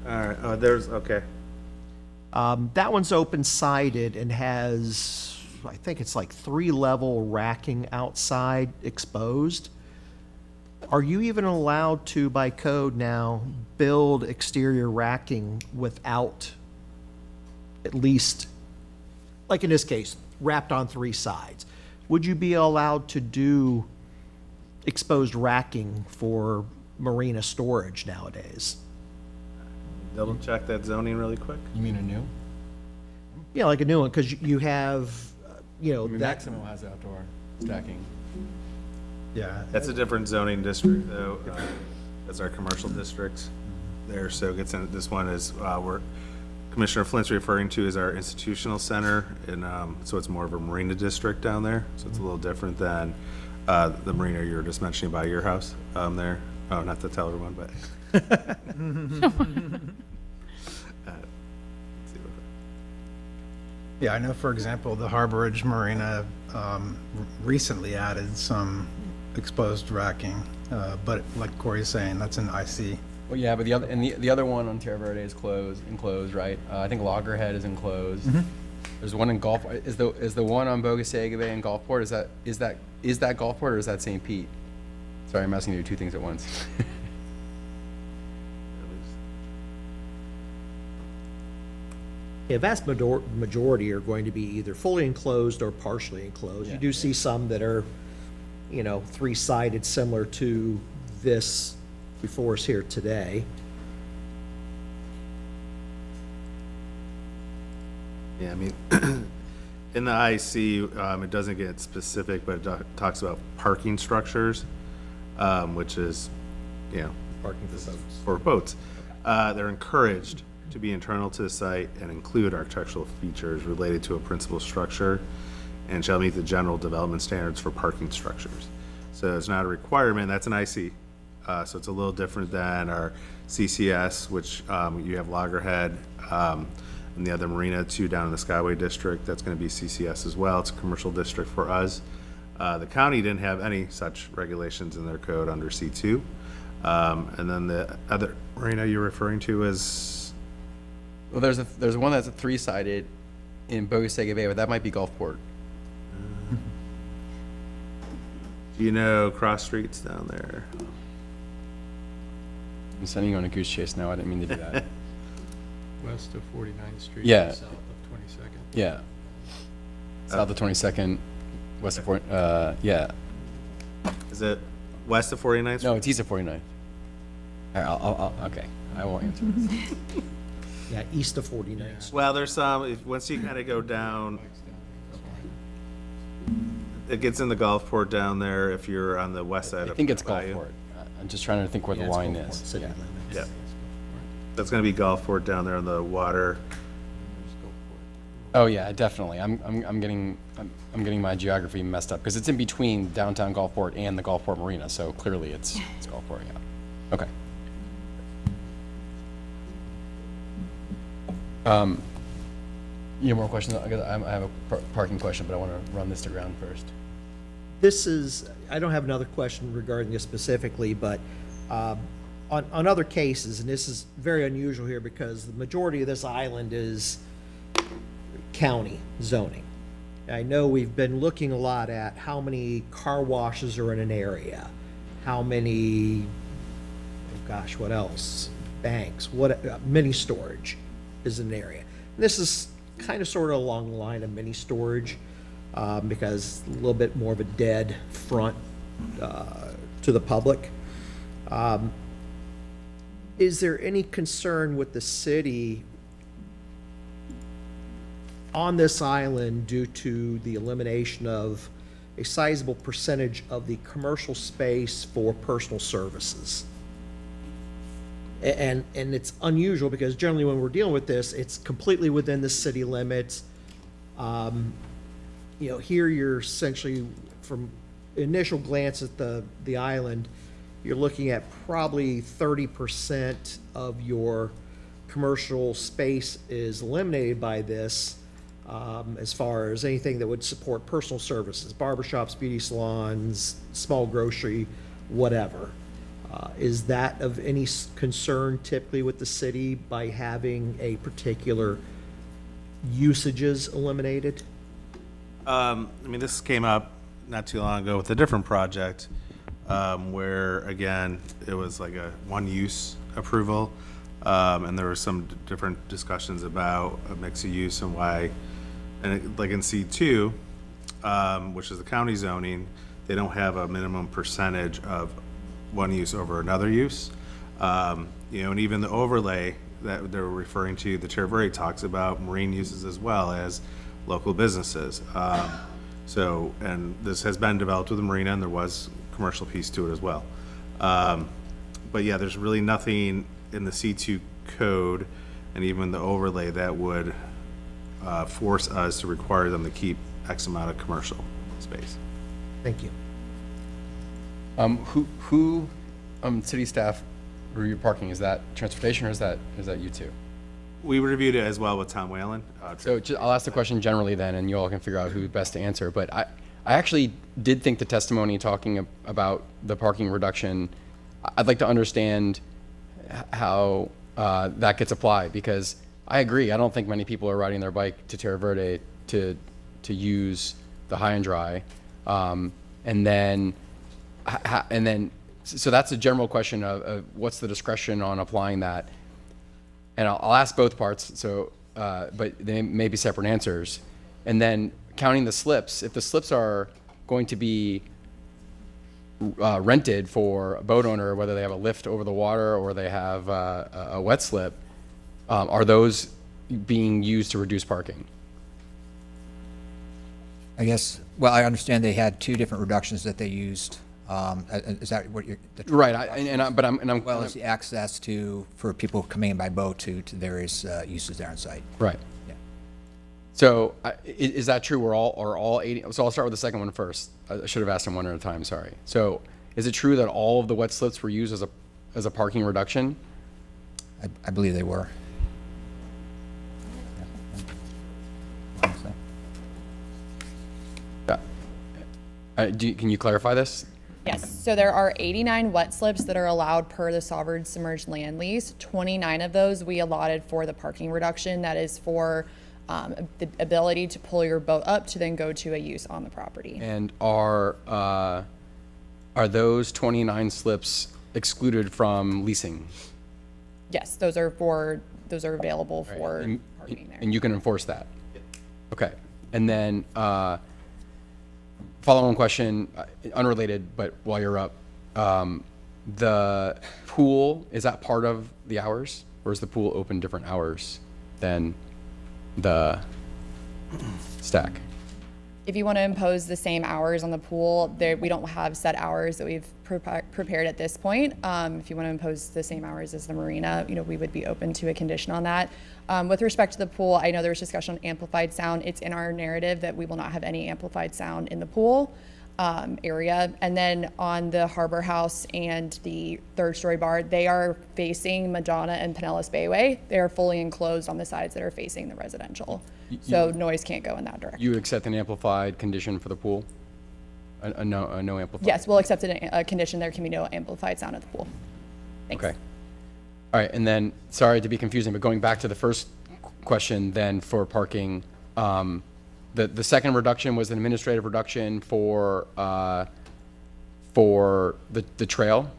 All right, there's, okay. That one's open-sided and has, I think it's like 3-level racking outside exposed. Are you even allowed to, by code now, build exterior racking without at least, like in this case, wrapped on 3 sides? Would you be allowed to do exposed racking for marina storage nowadays? Double check that zoning really quick. You mean a new? Yeah, like a new one, because you have, you know, I mean, that, Maximo has outdoor stacking. Yeah. That's a different zoning district, though. That's our commercial district there, so it gets in, this one is, where Commissioner Flint's referring to as our institutional center, and, so it's more of a marina district down there, so it's a little different than, the marina you were just mentioning by your house, there. Oh, not to tell everyone, but. Yeah, I know, for example, the Harborage Marina recently added some exposed racking, but like Corey's saying, that's an IC. Well, yeah, but the other, and the other one on Terra Verde is enclosed, right? I think Loggerhead is enclosed. There's one in Gulf, is the one on Bogasega Bay and Gulfport, is that Gulfport or is that St. Pete? Sorry, I'm asking you 2 things at once. a vast majority are going to be either fully enclosed or partially enclosed. You Yeah, do see some that are, you know, 3-sided, similar to this before us here today. Yeah, I mean, in the IC, it doesn't get specific, but it talks about parking structures, which is, you know, Parking for boats. for boats. They're encouraged to be internal to the site and include architectural features related to a principal structure and shall meet the general development standards for parking structures. So it's not a requirement, that's an IC. So it's a little different than our CCS, which you have Loggerhead, and the other marina too down in the Skyway District, that's gonna be CCS as well. It's a commercial district for us. The county didn't have any such regulations in their code under C2. And then the other marina you're referring to is, Well, there's one that's a 3-sided in Bogasega Bay, but that might be Gulfport. do you know cross streets down there? I'm sending you on a goose chase now, I didn't mean to do that. West of 49th Street. Yeah. South of 22nd. Yeah. South of 22nd, west of yeah. Is it west of 49th? No, it's east of 49th. Okay, I won't answer this. Yeah, east of 49th. Well, there's some, once you kind of go down, it gets in the Gulfport down there if you're on the west side I of. think it's Bayou. Gulfport. I'm just trying to think where the line is. City Yeah. limits. Yeah. That's gonna be Gulfport down there on the water. Oh yeah, definitely. I'm getting my geography messed up because it's in between downtown Gulfport and the Gulfport Marina, so clearly it's Gulfport. Yeah. Okay. You have more questions? I have a parking question, but I want to run this to ground first. This is, I don't have another question regarding this specifically, but on other cases, and this is very unusual here because the majority of this island is county zoning. I know we've been looking a lot at how many car washes are in an area, how many, oh gosh, what else? Banks, mini storage is an area. This is kind of sort of along the line of mini storage because a little bit more of a dead front to the public. Is there any concern with the city on this island due to the elimination of a sizable percentage of the commercial space for personal services? And it's unusual because generally when we're dealing with this, it's completely within the city limits. You know, here you're essentially, from initial glance at the island, you're looking at probably 30% of your commercial space is eliminated by this, as far as anything that would support personal services, barbershops, beauty salons, small grocery, whatever. Is that of any concern typically with the city by having a particular usages eliminated? I mean, this came up not too long ago with a different project, where, again, it was like a one-use approval, and there were some different discussions about a mix of use and why, like in C2, which is the county zoning, they don't have a minimum percentage of one use over another use. And even the overlay that they're referring to, the Terra Verde talks about marine uses as well as local businesses. So, and this has been developed with the marina, and there was a commercial piece to it as well. But yeah, there's really nothing in the C2 code and even the overlay that would force us to require them to keep X amount of commercial space. Thank you. Who city staff review parking? Is that transportation or is that you two? We reviewed it as well with Tom Whalen. So I'll ask the question generally then, and you all can figure out who's best to answer. But I actually did think the testimony talking about the parking reduction, I'd like to understand how that gets applied, because I agree. I don't think many people are riding their bike to Terra Verde to use the high and dry, so that's a general question of what's the discretion on applying that. And I'll ask both parts, so, but they may be separate answers. And then counting the slips, if the slips are going to be rented for a boat owner, whether they have a lift over the water or they have a wet slip, are those being used to reduce parking? I guess, well, I understand they had two different reductions that they used. Is that what you're? Right, I'm Well, it's the access for people coming in by boat to various uses there on site. right. Yeah. So is that true? Are all 80? So I'll start with the second one first. I should have asked them one at a time. Sorry. So is it true that all of the wet slips were used as a parking reduction? I believe they were. Can you clarify this? Yes, so there are 89 wet slips that are allowed per the sovereign submerged land lease. 29 of those we allotted for the parking reduction. That is for the ability to pull your boat up to then go to a use on the property. And are those 29 slips excluded from leasing? Yes, those are available for parking there. And you can enforce that? Okay. And then follow-on question, unrelated, but while you're up, the pool, is that part of the hours? Or is the pool open different hours than the stack? If you want to impose the same hours on the pool, we don't have set hours that we've prepared at this point. If you want to impose the same hours as the marina, we would be open to a condition on that. With respect to the pool, I know there was discussion on amplified sound. It's in our narrative that we will not have any amplified sound in the pool area. And then on the Harbor House and the third-story bar, they are facing Madonna and Pinellas Bayway. They are fully enclosed on the sides that are facing the residential. So noise can't go in that direction. You accept an amplified condition for the pool? A no amplified? Yes, we'll accept a condition. There can be no amplified sound at the pool. Thanks. Okay. All right, and then, sorry to be confusing, but going back to the first question then for parking, the second reduction was an administrative reduction for the trail.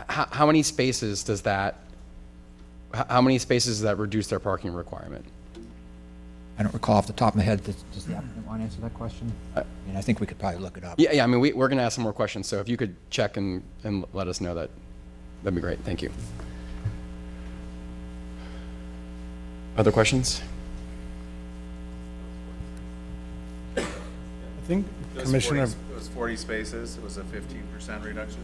How many spaces does that reduce their parking requirement? I don't recall off the top of my head. Does the applicant want to answer that question? I mean, I think we could probably look it up. Yeah, I mean, we're going to ask some more questions, so if you could check and let us know, that'd be great. Thank you. Other questions? I think Commissioner, It was 40 spaces, it was a 15% reduction.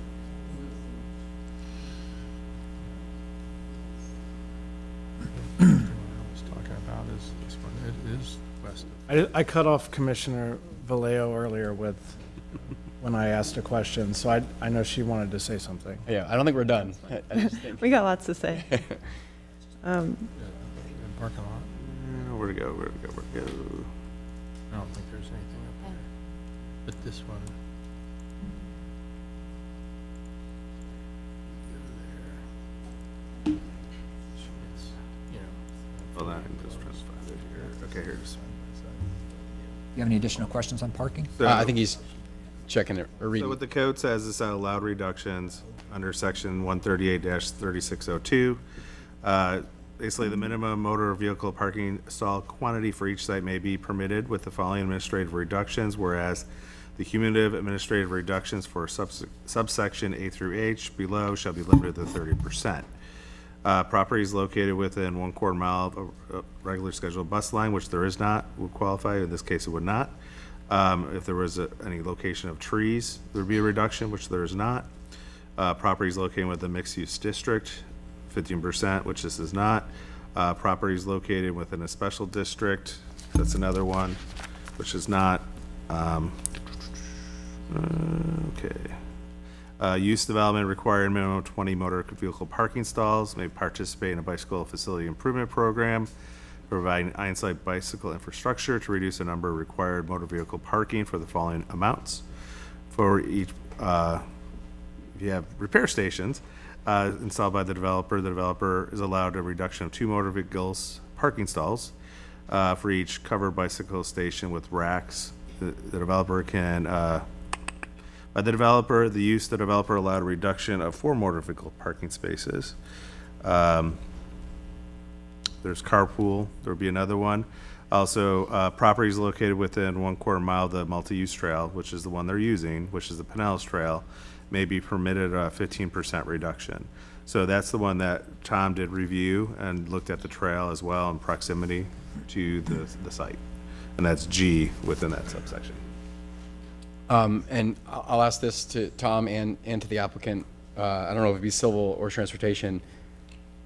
The one I was talking about is this one. It is west of. I cut off Commissioner Vallejo earlier when I asked a question, so I know she wanted to say something. Yeah, I don't think we're done. I just think. We got lots to say. Parking lot. Where'd it go? I don't think there's anything up there. But this one. Okay, here's. You have any additional questions on parking? I think he's checking it or So reading. what the code says is allowed reductions under section 138-3602. Basically, the minimum motor vehicle parking stall quantity for each site may be permitted with the following administrative reductions, whereas the cumulative administrative reductions for subsection A through H below shall be limited to 30%. Properties located within 1/4 mile of a regular scheduled bus line, which there is not, would qualify. In this case, it would not. If there was any location of trees, there would be a reduction, which there is not. Properties located within the mixed-use district, 15%, which this is not. Properties located within a special district, that's another one, which is not. Okay. Use development required minimum 20 motor vehicle parking stalls, may participate in a bicycle facility improvement program, providing on-site bicycle infrastructure to reduce the number of required motor vehicle parking for the following amounts. For each, if you have repair stations installed by the developer is allowed a reduction of 2 motor vehicles parking stalls for each covered bicycle station with racks. The developer can, by the developer, the developer allowed a reduction of 4 motor vehicle parking spaces. There's carpool, there would be another one. Also, properties located within 1/4 mile of the multi-use trail, which is the one they're using, which is the Pinellas Trail, may be permitted a 15% reduction. So that's the one that Tom did review and looked at the trail as well in proximity to the site. And that's G within that subsection. And I'll ask this to Tom and to the applicant. I don't know if it'd be civil or transportation.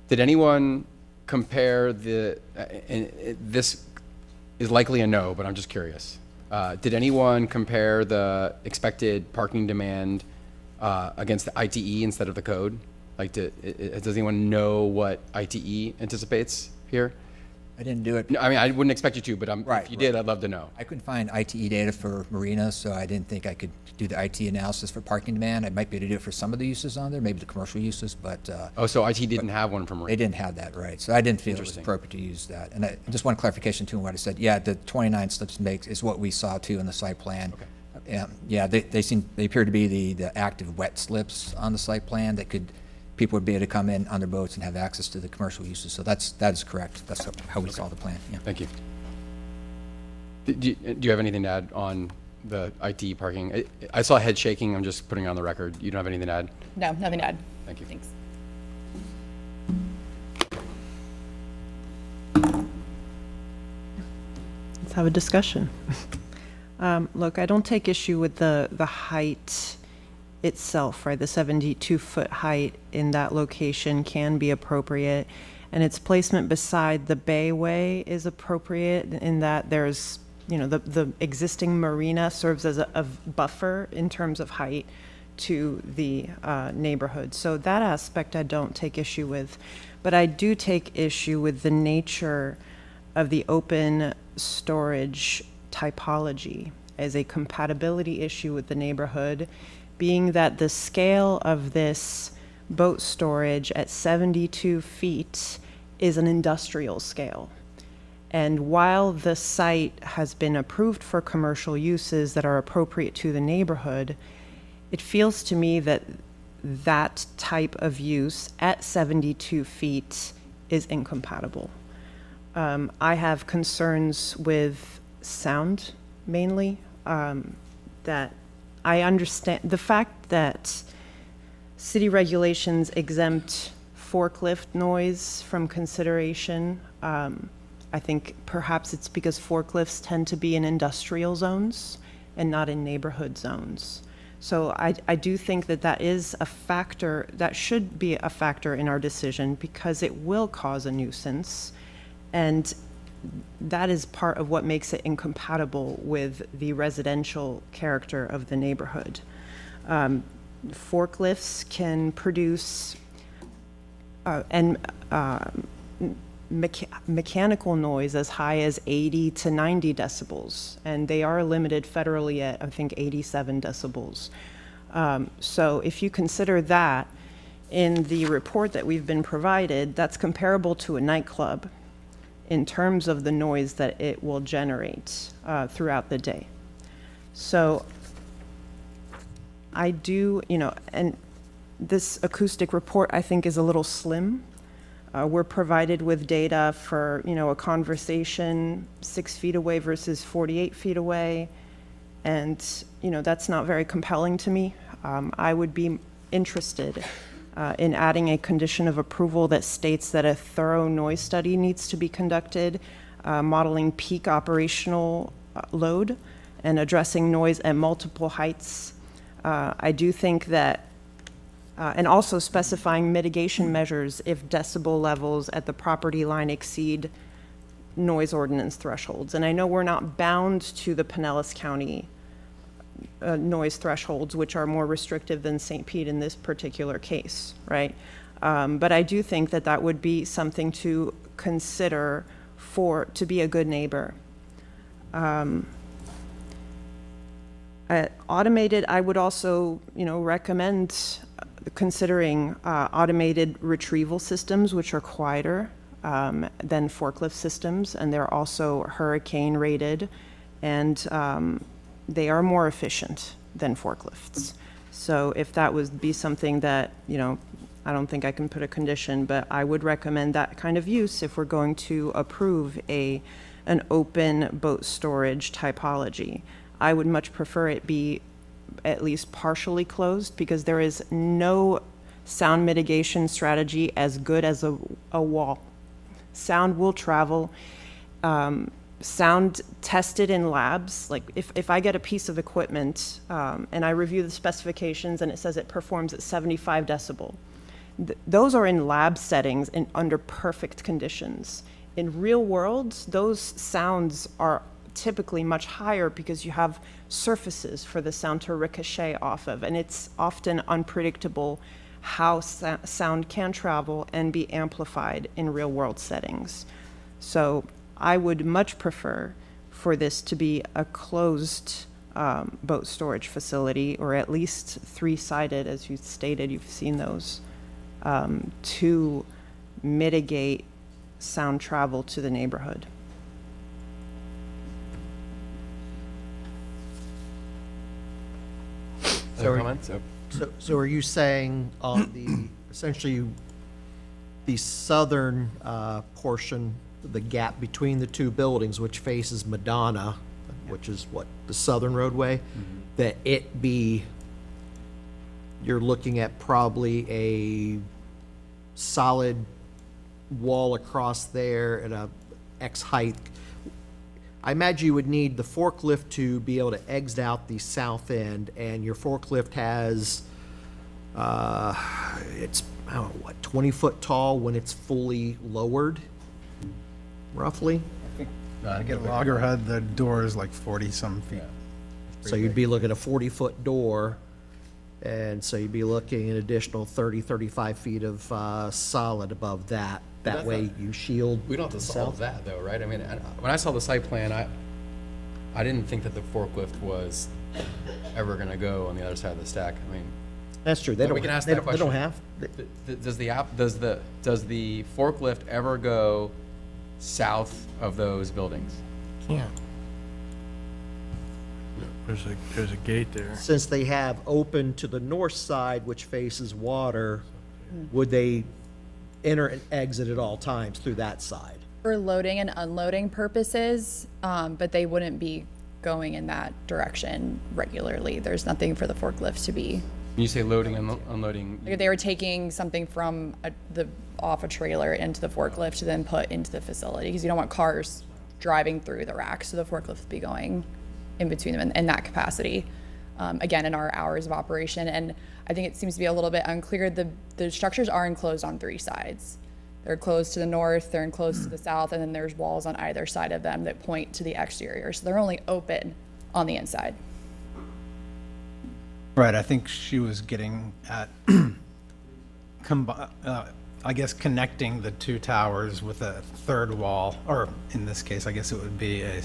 Did anyone compare and this is likely a no, but I'm just curious. Did anyone compare the expected parking demand against the ITE instead of the code? Like, does anyone know what ITE anticipates here? I didn't do it. No, I mean, I wouldn't expect you to, but Right, if you did, I'd love to know. I couldn't find ITE data for marinas, so I didn't think I could do the IT analysis for parking demand. I might be able to do it for some of the uses on there, maybe the commercial uses, but Oh, so IT didn't have one from they Marine? didn't have that, right. So I didn't feel it was Interesting. appropriate to use that. And just one clarification too on what I said. Yeah, the 29 slips is what we saw too in the site plan. Okay. Yeah, they appear to be the active wet slips on the site plan that people would be able to come in on their boats and have access to the commercial uses. So that is correct. That's how we saw the plan, yeah. Thank you. Do you have anything to add on the IT parking? I saw a head shaking. I'm just putting it on the record. You don't have anything to add? No, nothing to add. Thank you. Thanks. Let's have a discussion. Look, I don't take issue with the height itself, right? The 72-foot height in that location can be appropriate, and its placement beside the bayway is appropriate in that there's, the existing marina serves as a buffer in terms of height to the neighborhood. So that aspect I don't take issue with, but I do take issue with the nature of the open storage typology as a compatibility issue with the neighborhood, being that the scale of this boat storage at 72 feet is an industrial scale. And while the site has been approved for commercial uses that are appropriate to the neighborhood, it feels to me that that type of use at 72 feet is incompatible. I have concerns with sound mainly, that I understand the fact that city regulations exempt forklift noise from consideration. I think perhaps it's because forklifts tend to be in industrial zones and not in neighborhood zones. So I do think that is a factor, that should be a factor in our decision because it will cause a nuisance. And that is part of what makes it incompatible with the residential character of the neighborhood. Forklifts can produce mechanical noise as high as 80 to 90 decibels, and they are limited federally at, I think, 87 decibels. So if you consider that in the report that we've been provided, that's comparable to a nightclub in terms of the noise that it will generate throughout the day. So I do, and this acoustic report, I think, is a little slim. We're provided with data for, a conversation 6 feet away versus 48 feet away. And, that's not very compelling to me. I would be interested in adding a condition of approval that states that a thorough noise study needs to be conducted, modeling peak operational load and addressing noise at multiple heights. I do think that, and also specifying mitigation measures if decibel levels at the property line exceed noise ordinance thresholds. And I know we're not bound to the Pinellas County noise thresholds, which are more restrictive than St. Pete in this particular case, right? But I do think that that would be something to consider to be a good neighbor. Automated, I would also, recommend considering automated retrieval systems, which are quieter than forklift systems, and they're also hurricane rated, and they are more efficient than forklifts. So if that would be something that, I don't think I can put a condition, but I would recommend that kind of use if we're going to approve an open boat storage typology. I would much prefer it be at least partially closed, because there is no sound mitigation strategy as good as a wall. Sound will travel. Sound tested in labs, like if I get a piece of equipment and I review the specifications and it says it performs at 75 decibel, those are in lab settings and under perfect conditions. In real world, those sounds are typically much higher because you have surfaces for the sound to ricochet off of, and it's often unpredictable how sound can travel and be amplified in real world settings. So I would much prefer for this to be a closed boat storage facility, or at least 3-sided, as you stated, you've seen those, to mitigate sound travel to the neighborhood. Other comments? So are you saying on the, essentially, the southern portion, the gap between the two buildings, which faces Madonna, which is what, the southern roadway, that it be, you're looking at probably a solid wall across there at a X height? I imagine you would need the forklift to be able to exit out the south end, and your forklift has, it's, I don't know, what, 20 foot tall when it's fully lowered, roughly? I get loggerhead, the door is like 40-some feet. So you'd be looking at a 40-foot door, and so you'd be looking at an additional 30, 35 feet of solid above that. That that's way not- you shield. We don't have to solve that though, right? I mean, when I saw the site plan, I didn't think that the forklift was ever gonna go on the other side of the stack. I mean, That's true. They we don't, can ask they that don't, they don't question. have, does the forklift ever go south of those buildings? There's a gate there. since they have open to the north side, which faces water, would they enter and exit at all times through that side? For loading and unloading purposes, but they wouldn't be going in that direction regularly. There's nothing for the forklift to be. When you say loading and unloading, Like if they were taking something from off a trailer into the forklift to then put into the facility, because you don't want cars driving through the racks, so the forklift would be going in between them in that capacity. Again, in our hours of operation, and I think it seems to be a little bit unclear. The structures are enclosed on 3 sides. They're enclosed to the north, they're enclosed to the south, and then there's walls on either side of them that point to the exterior. So they're only open on the inside. Right, I think she was getting at, I guess, connecting the two towers with a third wall, or in this case, I guess it would be a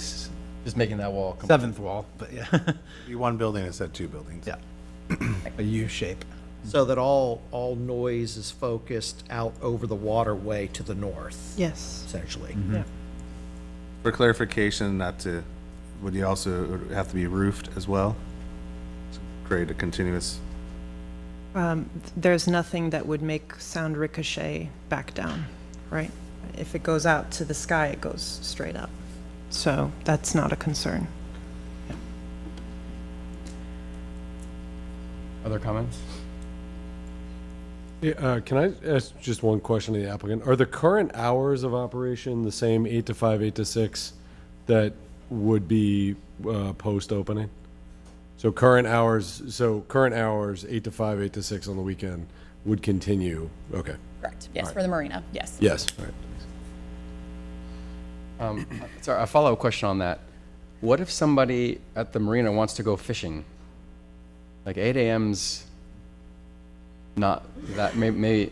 just making that wall. seventh wall, but yeah, Be one building instead of 2 buildings. yeah, a U shape. So that all noise is focused out over the waterway to the north, Yes. essentially. Yeah. For clarification, would you also have to be roofed as well? To create a continuous, There's nothing that would make sound ricochet back down, right? If it goes out to the sky, it goes straight up. So that's not a concern. Other comments? Yeah, can I ask just one question to the applicant? Are the current hours of operation the same 8 to 5, 8 to 6 that would be post-opening? So current hours, 8 to 5, 8 to 6 on the weekend would continue, okay. Correct, yes, for the marina, yes. Yes. All right. Sorry, a follow-up question on that. What if somebody at the marina wants to go fishing? Like 8 a.m.'s not that, maybe,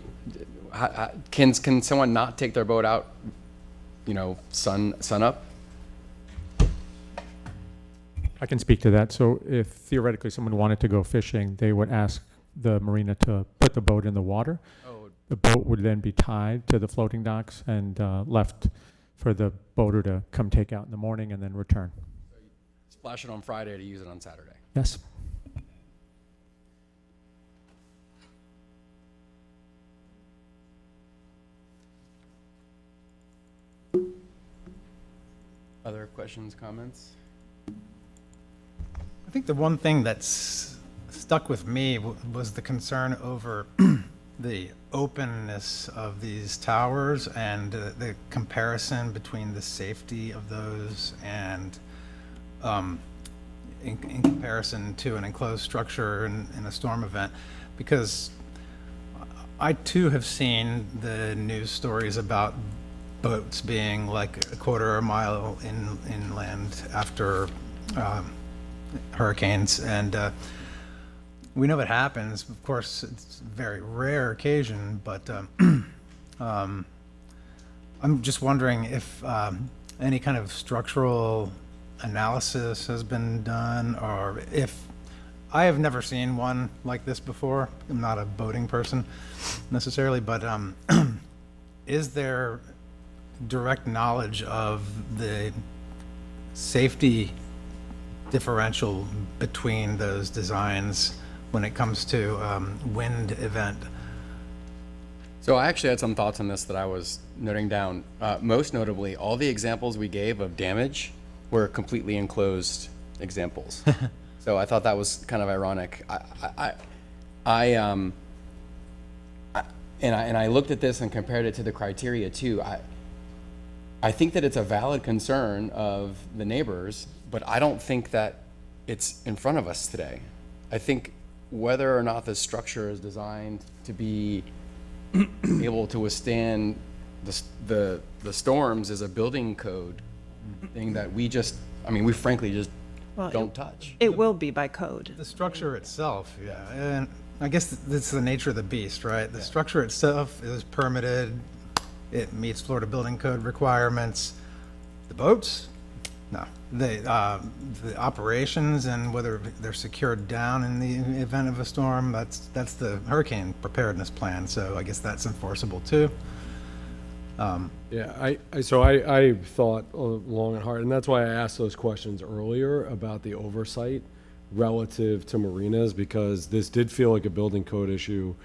can someone not take their boat out, sun up? I can speak to that. So if theoretically someone wanted to go fishing, they would ask the marina to put the boat in the water. Oh, The boat would then be tied to the floating docks and left for the boater to come take out in the morning and then return. splash it on Friday to use it on Saturday. Yes. Other questions, comments? I think the one thing that's stuck with me was the concern over the openness of these towers and the comparison between the safety of those and in comparison to an enclosed structure in a storm event. Because I too have seen the news stories about boats being like a quarter of a mile inland after hurricanes, and we know it happens. Of course, it's a very rare occasion, but I'm just wondering if any kind of structural analysis has been done, or if I have never seen one like this before. I'm not a boating person necessarily, but is there direct knowledge of the safety differential between those designs when it comes to wind event? So I actually had some thoughts on this that I was noting down. Most notably, all the examples we gave of damage were completely enclosed examples. So I thought that was kind of ironic. I looked at this and compared it to the criteria too. I think that it's a valid concern of the neighbors, but I don't think that it's in front of us today. I think whether or not the structure is designed to be able to withstand the storms is a building code thing that we frankly just Well, don't touch. It will be by code. The structure itself, yeah, and I guess that's the nature of the beast, right? The structure itself is permitted, it meets Florida Building Code requirements. The boats, no. The operations and whether they're secured down in the event of a storm, that's the hurricane preparedness plan, so I guess that's enforceable too. Yeah, I thought long and hard, and that's why I asked those questions earlier about the oversight relative to marinas, because this did feel like a building code issue.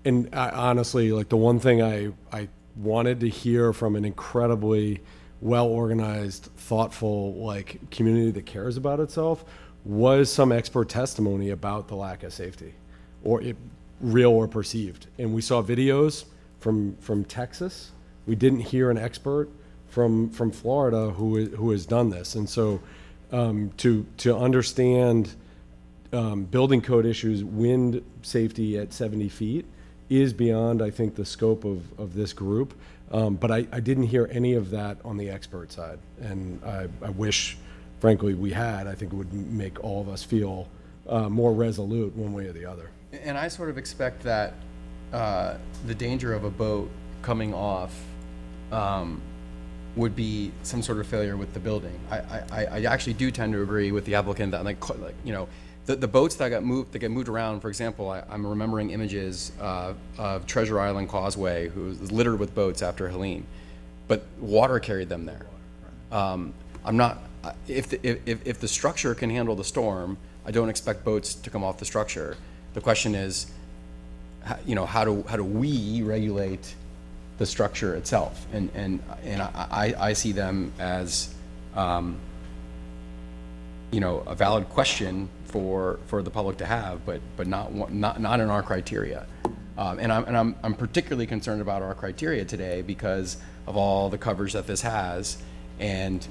And honestly, like the one thing I wanted to hear from an incredibly well-organized, thoughtful, like community that cares about itself was some expert testimony about the lack of safety, or real or perceived. And we saw videos from Texas. We didn't hear an expert from Florida who has done this. And so to understand building code issues, wind safety at 70 feet is beyond, I think, the scope of this group. But I didn't hear any of that on the expert side. And I wish, frankly, we had. I think it would make all of us feel more resolute one way or the other. And I sort of expect that the danger of a boat coming off would be some sort of failure with the building. I actually do tend to agree with the applicant that the boats that get moved around. For example, I'm remembering images of Treasure Island Causeway, who was littered with boats after Helene, but water carried them there. I'm not, if the structure can handle the storm, I don't expect boats to come off the structure. The question is, how do we regulate the structure itself? And I see them as, a valid question for the public to have, but not in our criteria. And I'm particularly concerned about our criteria today because of all the coverage that this has, and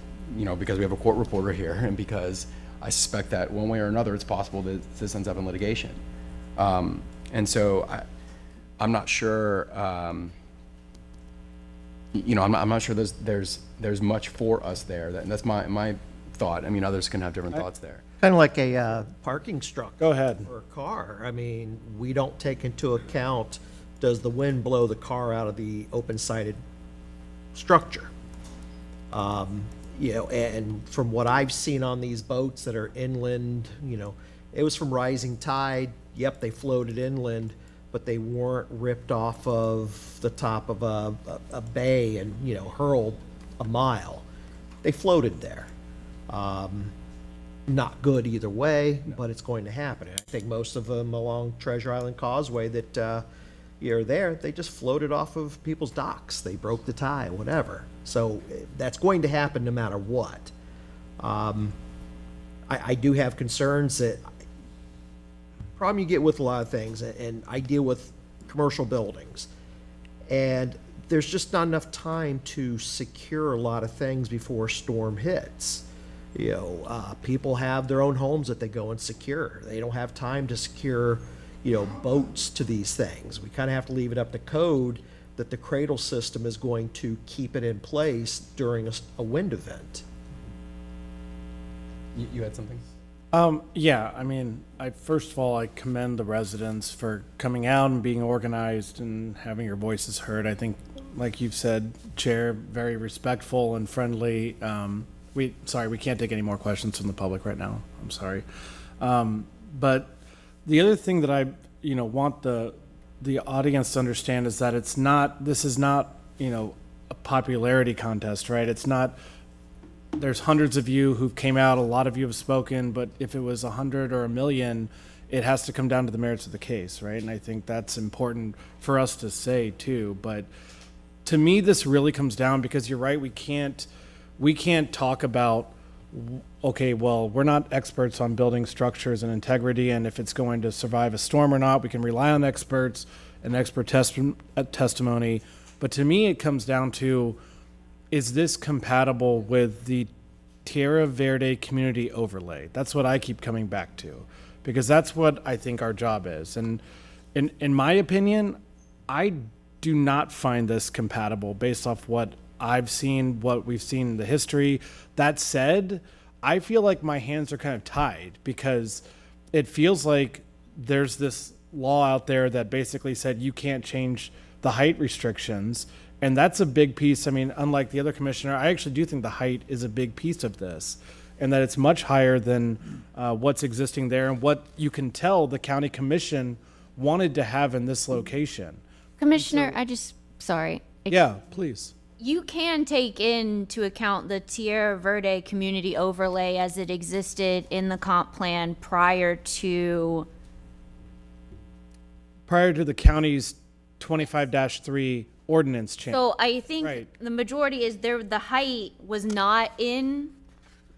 because we have a court reporter here, and because I suspect that one way or another it's possible that this ends up in litigation. And so I'm not sure. I'm not sure there's much for us there. That's my thought. I mean, others can have different thoughts there. Kind of like a parking structure. Go ahead. For a car. I mean, we don't take into account, does the wind blow the car out of the open-sided structure? And from what I've seen on these boats that are inland, it was from rising tide. Yep, they floated inland, but they weren't ripped off of the top of a bay and, hurled a mile. They floated there. Not good either way, but it's going to happen. And I think most of them along Treasure Island Causeway that are there, they just floated off of people's docks. They broke the tie, whatever. So that's going to happen no matter what. I do have concerns that problem you get with a lot of things, and I deal with commercial buildings, and there's just not enough time to secure a lot of things before a storm hits. People have their own homes that they go and secure. They don't have time to secure, boats to these things. We kind of have to leave it up to code that the cradle system is going to keep it in place during a wind event. You had something? Yeah, I mean, first of all, I commend the residents for coming out and being organized and having your voices heard. I think, like you've said, Chair, very respectful and friendly. We can't take any more questions from the public right now. I'm sorry. But the other thing that I, want the audience to understand is that this is not, a popularity contest, right? It's not, there's hundreds of you who came out, a lot of you have spoken, but if it was 100 or 1 million, it has to come down to the merits of the case, right? And I think that's important for us to say too. But to me, this really comes down, because you're right, we can't talk about, okay, well, we're not experts on building structures and integrity, and if it's going to survive a storm or not. We can rely on experts and expert testimony. But to me, it comes down to, is this compatible with the Tierra Verde community overlay? That's what I keep coming back to, because that's what I think our job is. And in my opinion, I do not find this compatible based off what I've seen, what we've seen in the history. That said, I feel like my hands are kind of tied, because it feels like there's this law out there that basically said you can't change the height restrictions. And that's a big piece. I mean, unlike the other commissioner, I actually do think the height is a big piece of this, and that it's much higher than what's existing there, and what you can tell the county commission wanted to have in this location. Commissioner, sorry. Yeah, please. You can take into account the Tierra Verde community overlay as it existed in the comp plan prior to the county's 25-3 ordinance change. So I think Right. the majority is there, the height was not in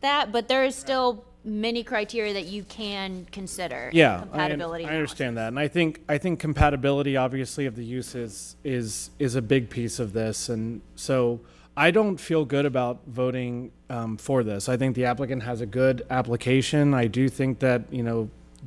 that, but there is still many criteria that you can consider. Yeah, Compatibility. I understand that, and I think compatibility, obviously, of the uses is a big piece of this, and so I don't feel good about voting for this. I think the applicant has a good application. I do think that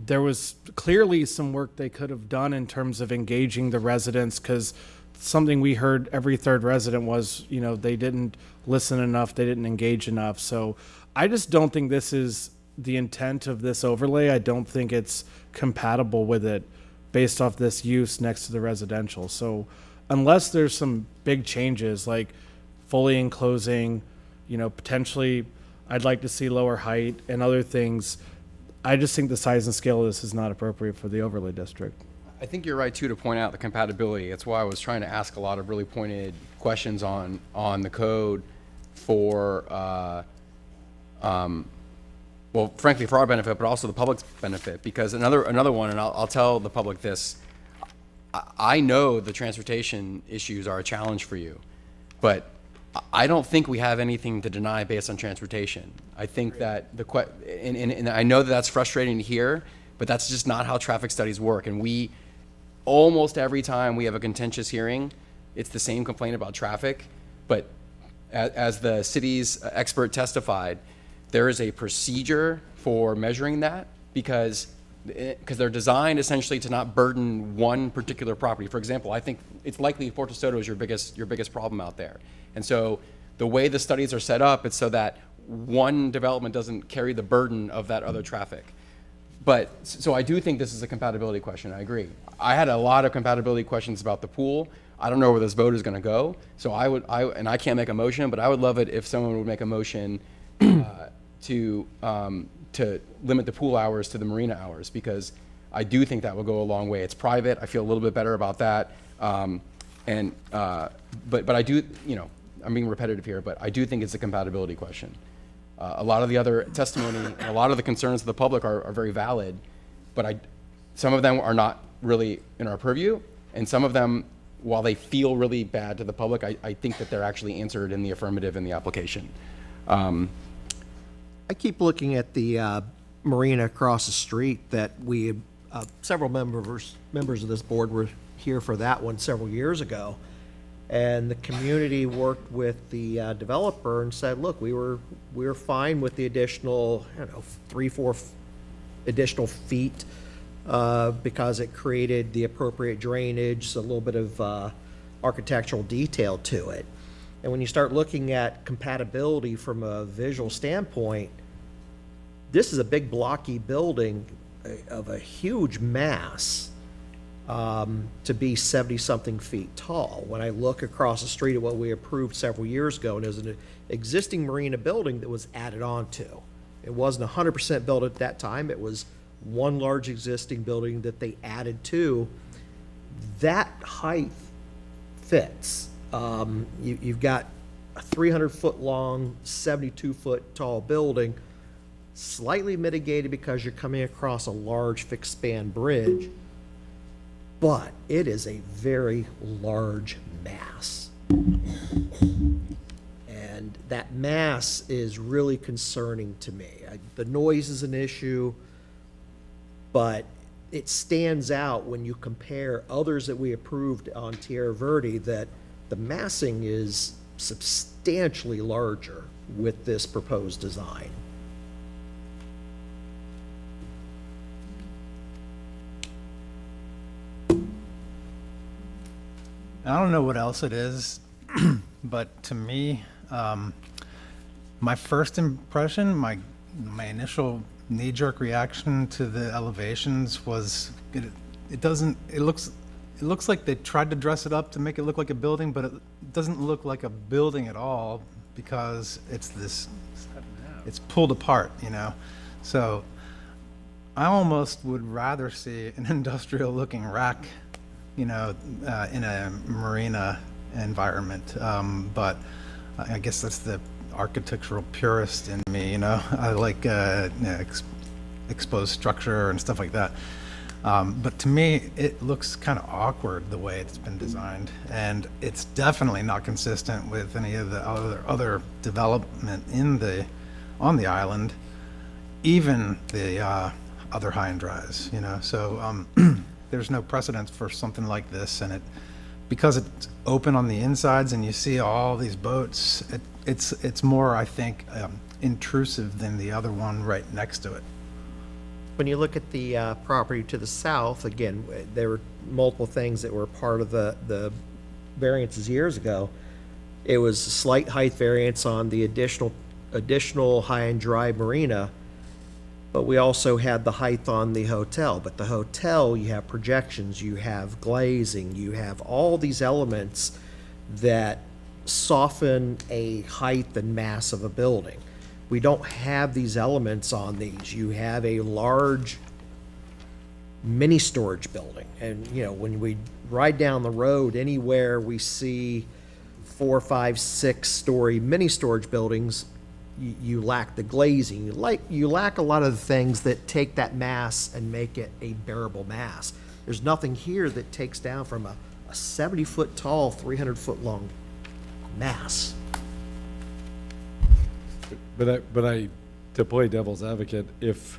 there was clearly some work they could have done in terms of engaging the residents, because something we heard every third resident was, they didn't listen enough, they didn't engage enough. So I just don't think this is the intent of this overlay. I don't think it's compatible with it based off this use next to the residential. So unless there's some big changes, like fully enclosing, potentially I'd like to see lower height and other things, I just think the size and scale of this is not appropriate for the overlay district. I think you're right too to point out the compatibility. That's why I was trying to ask a lot of really pointed questions on the code for, well, frankly, for our benefit, but also the public's benefit. Because another one, and I'll tell the public this, I know the transportation issues are a challenge for you, but I don't think we have anything to deny based on transportation. I think that and I know that that's frustrating to hear, but that's just not how traffic studies work. And we, almost every time we have a contentious hearing, it's the same complaint about traffic. But as the city's expert testified, there is a procedure for measuring that because they're designed essentially to not burden one particular property. For example, I think it's likely Fort DeSoto is your biggest problem out there. And so the way the studies are set up, it's so that one development doesn't carry the burden of that other traffic. But, so I do think this is a compatibility question, I agree. I had a lot of compatibility questions about the pool. I don't know where this vote is gonna go. So and I can't make a motion, but I would love it if someone would make a motion to limit the pool hours to the marina hours, because I do think that will go a long way. It's private, I feel a little bit better about that. But I do, I'm being repetitive here, but I do think it's a compatibility question. A lot of the other testimony, and a lot of the concerns of the public are very valid, but some of them are not really in our purview, and some of them, while they feel really bad to the public, I think that they're actually answered in the affirmative in the application. I keep looking at the marina across the street that several members of this board were here for that one several years ago. And the community worked with the developer and said, look, we were fine with the additional, 3-4 additional feet because it created the appropriate drainage, so a little bit of architectural detail to it. And when you start looking at compatibility from a visual standpoint, this is a big blocky building of a huge mass to be 70-something feet tall. When I look across the street at what we approved several years ago, and there's an existing marina building that was added on to. It wasn't 100% built at that time. It was one large existing building that they added to. That height fits. You've got a 300-foot long, 72-foot tall building, slightly mitigated because you're coming across a large fixed span bridge, but it is a very large mass. And that mass is really concerning to me. The noise is an issue, but it stands out when you compare others that we approved on Tierra Verde that the massing is substantially larger with this proposed design. I don't know what else it is, but to me, my first impression, my initial knee-jerk reaction to the elevations was it looks like they tried to dress it up to make it look like a building, but it doesn't look like a building at all because it's pulled apart, So I almost would rather see an industrial-looking rack, in a marina environment. But I guess that's the architectural purist in me, I like exposed structure and stuff like that. But to me, it looks kind of awkward the way it's been designed, and it's definitely not consistent with any of the other development on the island, even the other high and dries. So there's no precedence for something like this, and because it's open on the insides and you see all these boats, it's more, I think, intrusive than the other one right next to it. When you look at the property to the south, again, there were multiple things that were part of the variances years ago. It was a slight height variance on the additional high and dry marina, but we also had the height on the hotel. But the hotel, you have projections, you have glazing, you have all these elements that soften a height and mass of a building. We don't have these elements on these. You have a large mini storage building. And, when we ride down the road, anywhere we see 4, 5, 6-story mini storage buildings, you lack the glazing. You lack a lot of the things that take that mass and make it a bearable mass. There's nothing here that takes down from a 70-foot tall, 300-foot long mass. But I, to play devil's advocate, if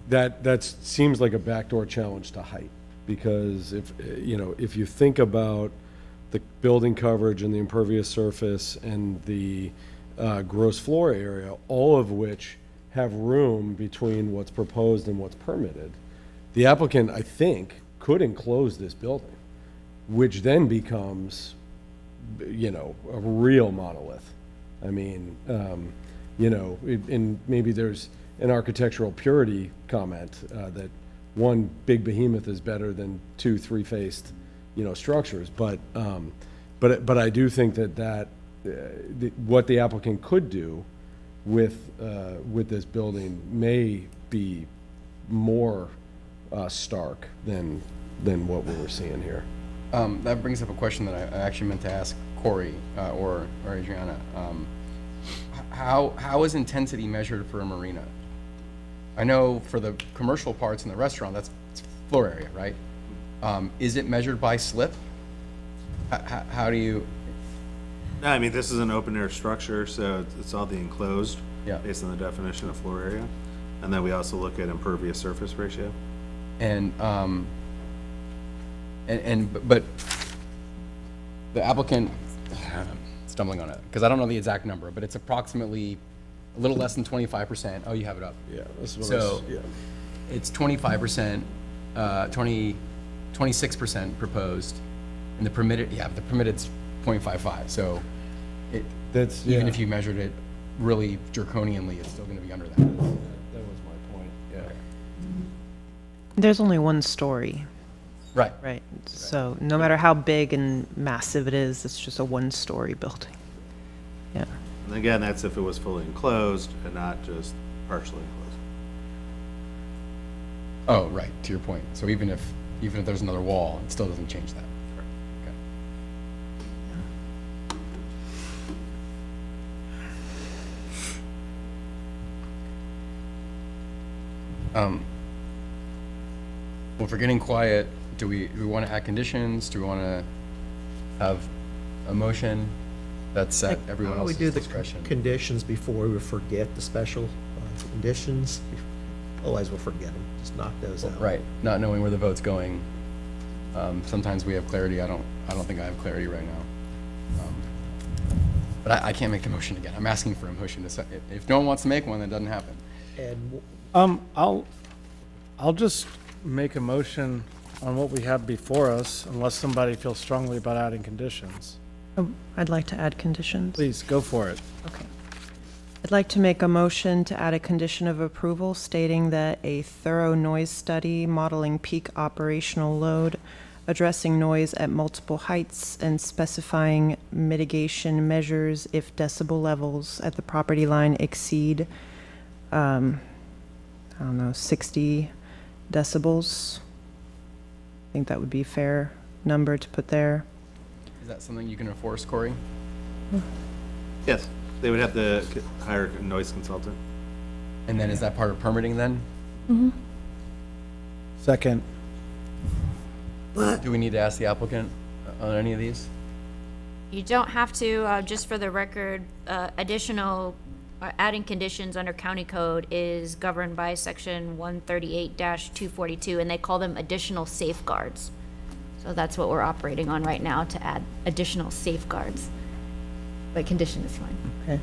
that seems like a backdoor challenge to height, because if you think about the building coverage and the impervious surface and the gross floor area, all of which have room between what's proposed and what's permitted, the applicant, I think, could enclose this building, which then becomes, a real monolith. I mean, and maybe there's an architectural purity comment that one big behemoth is better than 2 3-faced, structures. But I do think that what the applicant could do with this building may be more stark than what we were seeing here. That brings up a question that I actually meant to ask Corey or Adriana. How is intensity measured for a marina? I know for the commercial parts in the restaurant, that's floor area, right? Is it measured by slip? How do you? No, I mean, this is an open-air structure, so it's all the enclosed, Yeah. based on the definition of floor area. And then we also look at impervious surface ratio. But the applicant, stumbling on it, because I don't know the exact number, but it's approximately a little less than 25%. Oh, you have it up. Yeah, that's what So it's 25%, 26% proposed, and the permitted's 0.55. So even if you measured it really draconianly, it's still going to be under that. That was my point, yeah. There's only one story, Right. right? So no matter how big and massive it is, it's just a one-story building. Yeah. And again, that's if it was fully enclosed and not just partially enclosed. Oh, right, to your point. So even if there's another wall, it still doesn't change that. Okay. Well, if we're getting quiet, do we want to add conditions? Do we want to have a motion that's at everyone Why don't we else's do the discretion? conditions before we forget the special conditions? Otherwise, we'll forget them. Just knock those out. Right, not knowing where the vote's going. Sometimes we have clarity. I don't think I have clarity right now. But I can't make the motion again. I'm asking for a motion to set. If no one wants to make one, then it doesn't happen. And I'll just make a motion on what we have before us, unless somebody feels strongly about adding conditions. Oh, I'd like to add conditions. Please, go for it. Okay. I'd like to make a motion to add a condition of approval stating that a thorough noise study modeling peak operational load, addressing noise at multiple heights, and specifying mitigation measures if decibel levels at the property line exceed, 60 decibels. I think that would be a fair number to put there. Is that something you can enforce, Corey? Yes, they would have to hire a noise consultant. And then is that part of permitting then? Second. Do we need to ask the applicant on any of these? You don't have to, just for the record, adding conditions under county code is governed by section 138-242, and they call them additional safeguards. So that's what we're operating on right now, to add additional safeguards. But condition is fine. Okay.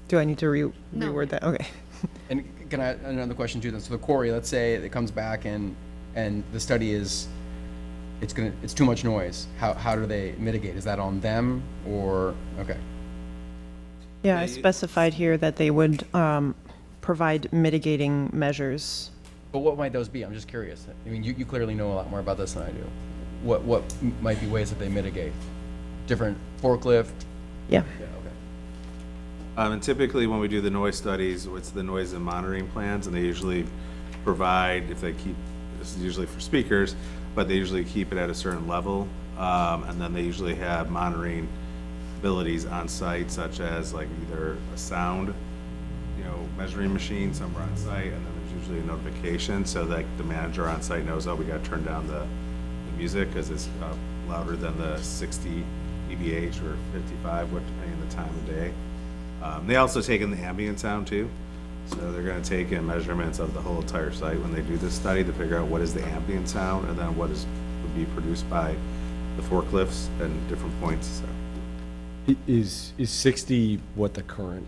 Do I need to No. reword that? Okay. And can I add another question too then? So the Corey, let's say it comes back and the study is, it's too much noise. How do they mitigate? Is that on them or, okay. Yeah, I specified here that they would provide mitigating measures. But what might those be? I'm just curious. I mean, you clearly know a lot more about this than I do. What might be ways that they mitigate? Different forklift? Yeah. Yeah, okay. And typically, when we do the noise studies, it's the noise and monitoring plans, and they usually provide, if they keep, this is usually for speakers, but they usually keep it at a certain level. And then they usually have monitoring abilities on site, such as like either a sound, measuring machine somewhere on site, and then there's usually a notification so that the manager on site knows, oh, we got to turn down the music because it's louder than the 60 dBH or 55, depending on the time of day. They also take in the ambient sound too. So they're going to take in measurements of the whole entire site when they do this study to figure out what is the ambient sound and then what would be produced by the forklifts at different points. So. Is 60 what the current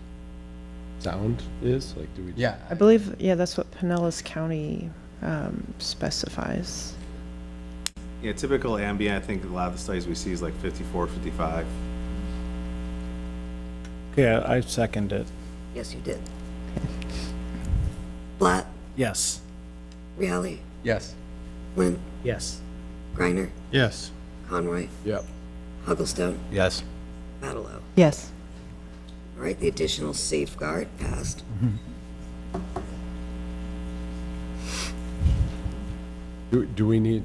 sound is? Like, do we? Yeah. I believe, yeah, that's what Pinellas County specifies. Yeah, typical ambient, I think a lot of the studies we see is like 54, 55. Yeah, I second it. Yes, you did. Blatt, Yes. Reale, Yes. Flynn, Yes. Griner, Yes. Conroy, Yep. Hugglestone, Yes. Bigelow. Yes. All right, the additional safeguard passed. Do we need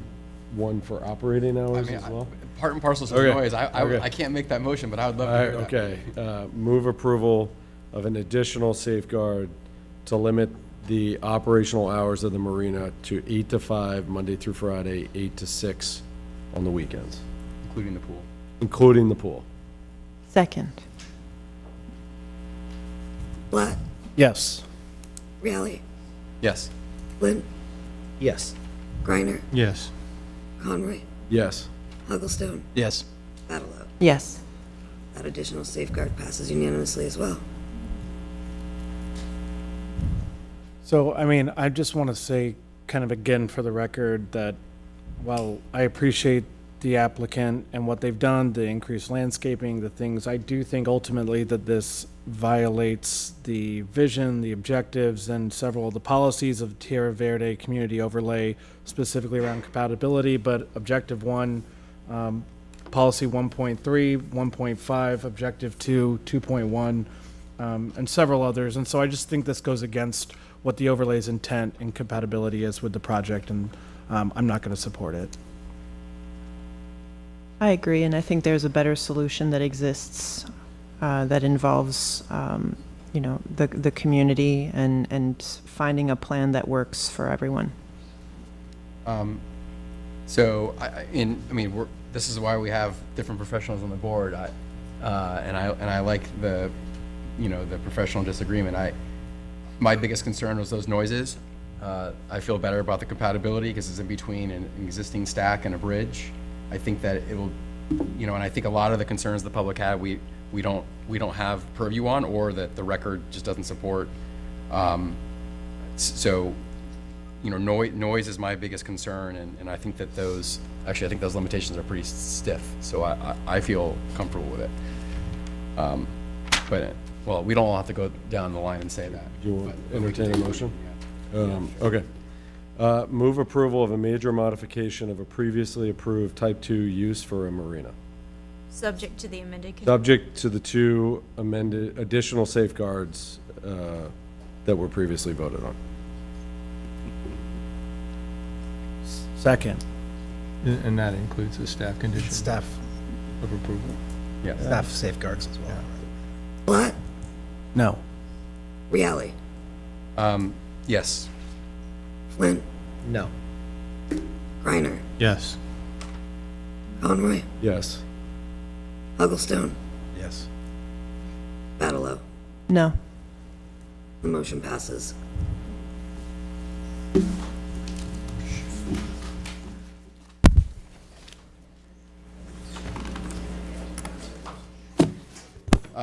one for operating hours as well? Part and parcel of Okay, noise. okay. I can't make that motion, but I would love to All hear right, that. okay. Move approval of an additional safeguard to limit the operational hours of the marina to 8 to 5, Monday through Friday, 8 to 6 on the weekends, Including the pool. including the pool. Second. Blatt, Yes. Reale, Yes. Flynn, Yes. Griner, Yes. Conroy, Yes. Hugglestone, Yes. Bigelow. Yes. That additional safeguard passes unanimously as well. So, I mean, I just want to say, kind of again for the record, that while I appreciate the applicant and what they've done, the increased landscaping, the things, I do think ultimately that this violates the vision, the objectives, and several of the policies of Tierra Verde community overlay, specifically around compatibility, but objective 1, policy 1.3, 1.5, objective 2, 2.1, and several others. And so I just think this goes against what the overlay's intent and compatibility is with the project, and I'm not going to support it. I agree, and I think there's a better solution that exists that involves, the community and finding a plan that works for everyone. So, this is why we have different professionals on the board. And I like the professional disagreement. My biggest concern was those noises. I feel better about the compatibility because it's in between an existing stack and a bridge. I think that it will, and I think a lot of the concerns the public had, we don't have purview on, or that the record just doesn't support. Noise is my biggest concern, and I think that those limitations are pretty stiff. So I feel comfortable with it. But we don't all have to go down the line and say that. Do you want to entertain a motion? Okay. Move approval of a major modification of a previously approved type 2 use for a marina, Subject to the amended conditions. subject to the 2 amended additional safeguards that were previously voted on. Second. And that includes the staff condition Staff, of approval. Yeah. staff safeguards as well. Blatt, No. Reale, Yes. Flynn, No. Griner, Yes. Conroy, Yes. Hugglestone, Yes. Bigelow. No. The motion passes.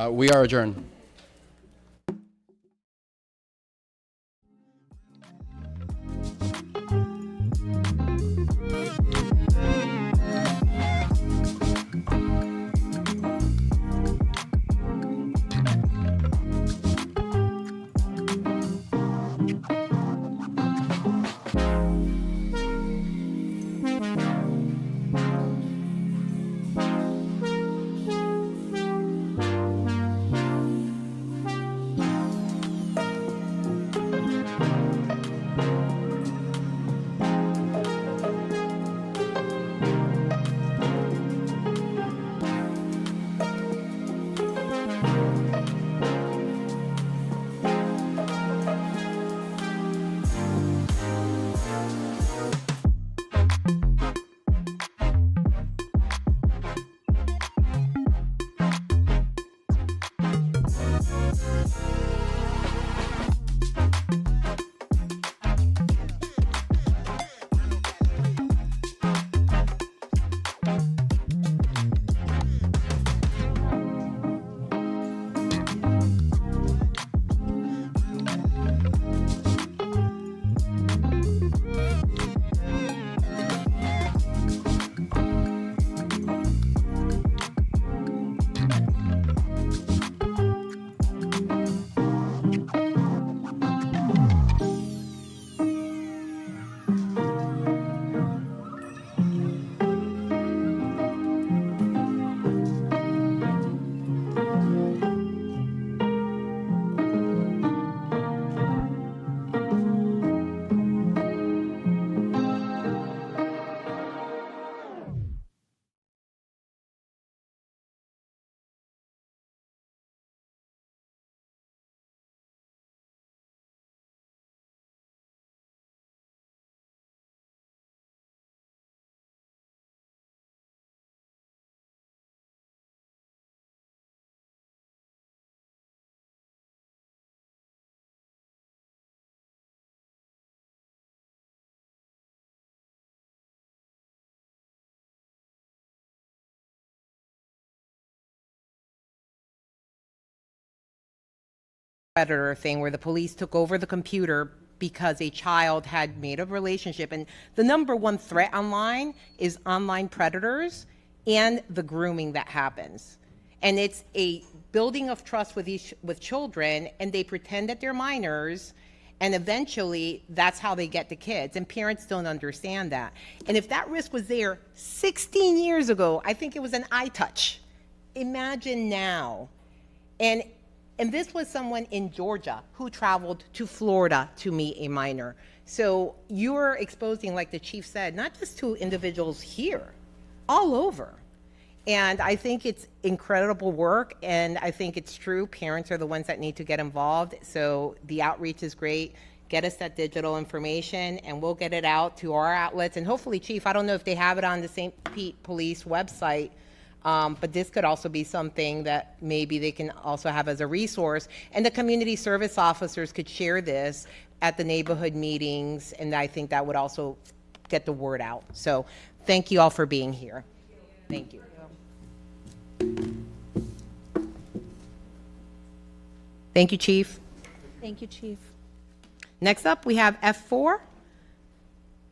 We are adjourned. predator thing where the police took over the computer because a child had made a relationship. And the number one threat online is online predators and the grooming that happens. And it's a building of trust with children, and they pretend that they're minors, and eventually that's how they get the kids, and parents don't understand that. And if that risk was there 16 years ago, I think it was an eye touch. Imagine now. And this was someone in Georgia who traveled to Florida to meet a minor. So you're exposing, like the chief said, not just to individuals here, all over. And I think it's incredible work, and I think it's true. Parents are the ones that need to get involved. So the outreach is great. Get us that digital information, and we'll get it out to our outlets. And hopefully, Chief, I don't know if they have it on the St. Pete Police website, but this could also be something that maybe they can also have as a resource. And the community service officers could share this at the neighborhood meetings, and I think that would also get the word out. So thank you all for being here. Thank you. Thank you, Chief. Thank you, Chief. Next up, we have F4.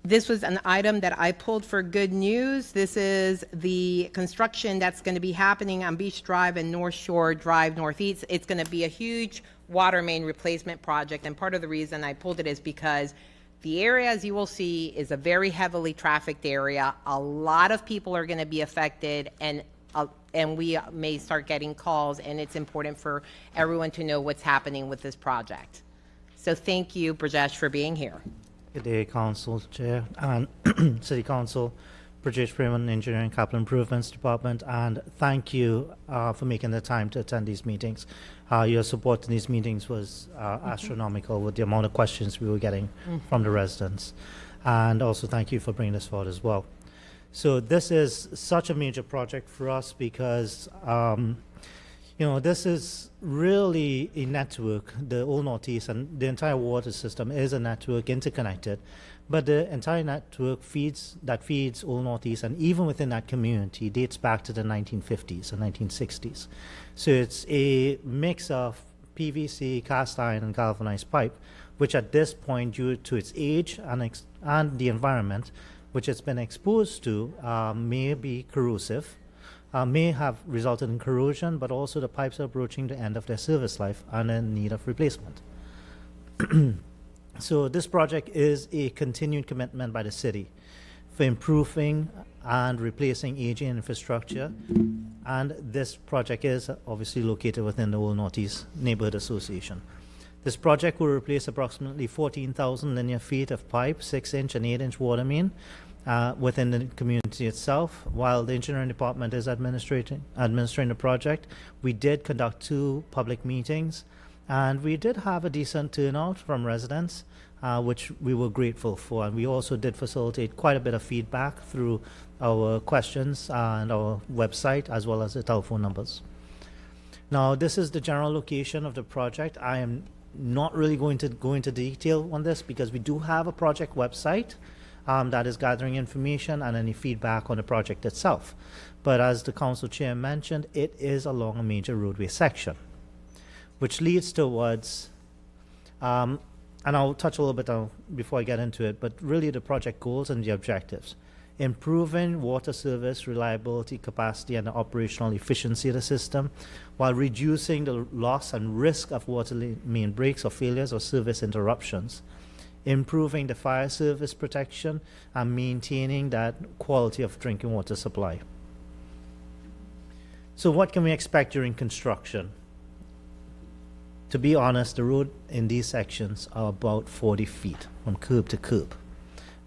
This was an item that I pulled for good news. This is the construction that's going to be happening on Beach Drive and North Shore Drive Northeast. It's going to be a huge water main replacement project, and part of the reason I pulled it is because the area, as you will see, is a very heavily trafficked area. A lot of people are going to be affected, and we may start getting calls, and it's important for everyone to know what's happening with this project. So thank you, Brajesh, for being here. Good day, Council Chair and City Council, Brajesh Freeman, Engineering Capital Improvements Department, and thank you for making the time to attend these meetings. Your support in these meetings was astronomical with the amount of questions we were getting from the residents. And also thank you for bringing this forward as well. So this is such a major project for us because, this is really a network. The Old Northeast and the entire water system is a network, interconnected, but the entire network feeds Old Northeast, and even within that community dates back to the 1950s and 1960s. So it's a mix of PVC, cast iron, and galvanized pipe, which at this point, due to its age and the environment, which it's been exposed to, may be corrosive, may have resulted in corrosion, but also the pipes are approaching the end of their service life and in need of replacement. So this project is a continued commitment by the city for improving and replacing aging infrastructure, and this project is obviously located within the Old Northeast Neighborhood Association. This project will replace approximately 14,000 linear feet of pipe, 6-inch and 8-inch water main within the community itself. While the engineering department is administering the project, we did conduct 2 public meetings, and we did have a decent turnout from residents, which we were grateful for. And we also did facilitate quite a bit of feedback through our questions and our website, as well as the telephone numbers. Now, this is the general location of the project. I am not really going to go into detail on this because we do have a project website that is gathering information and any feedback on the project itself. But as the council chair mentioned, it is along a major roadway section, which leads towards, and I'll touch a little bit on before I get into it, but really the project goals and the objectives. Improving water service reliability, capacity, and the operational efficiency of the system, while reducing the loss and risk of water main breaks or failures or service interruptions. Improving the fire service protection and maintaining that quality of drinking water supply. So what can we expect during construction? To be honest, the road in these sections are about 40 feet from curb to curb.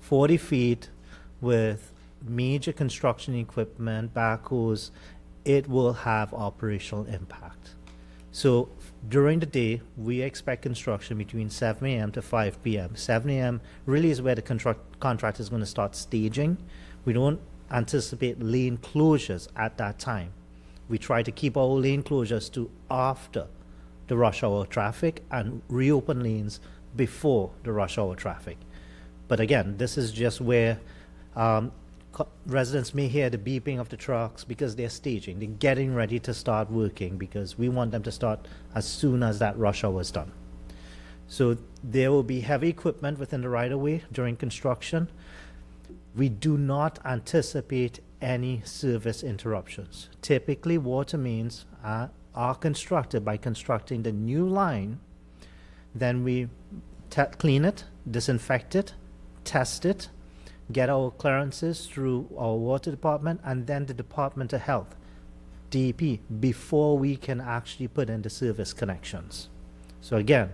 40 feet with major construction equipment, backhoes, it will have operational impact. So during the day, we expect construction between 7 a.m. to 5 p.m. 7 a.m. really is where the contract is going to start staging. We don't anticipate lane closures at that time. We try to keep our lane closures to after the rush hour traffic and reopen lanes before the rush hour traffic. But again, this is just where residents may hear the beeping of the trucks because they're staging. They're getting ready to start working because we want them to start as soon as that rush hour is done. So there will be heavy equipment within the right-of-way during construction. We do not anticipate any service interruptions. Typically, water mains are constructed by constructing the new line, then we clean it, disinfect it, test it, get our clearances through our water department and then the Department of Health, DEP, before we can actually put in the service connections. So again,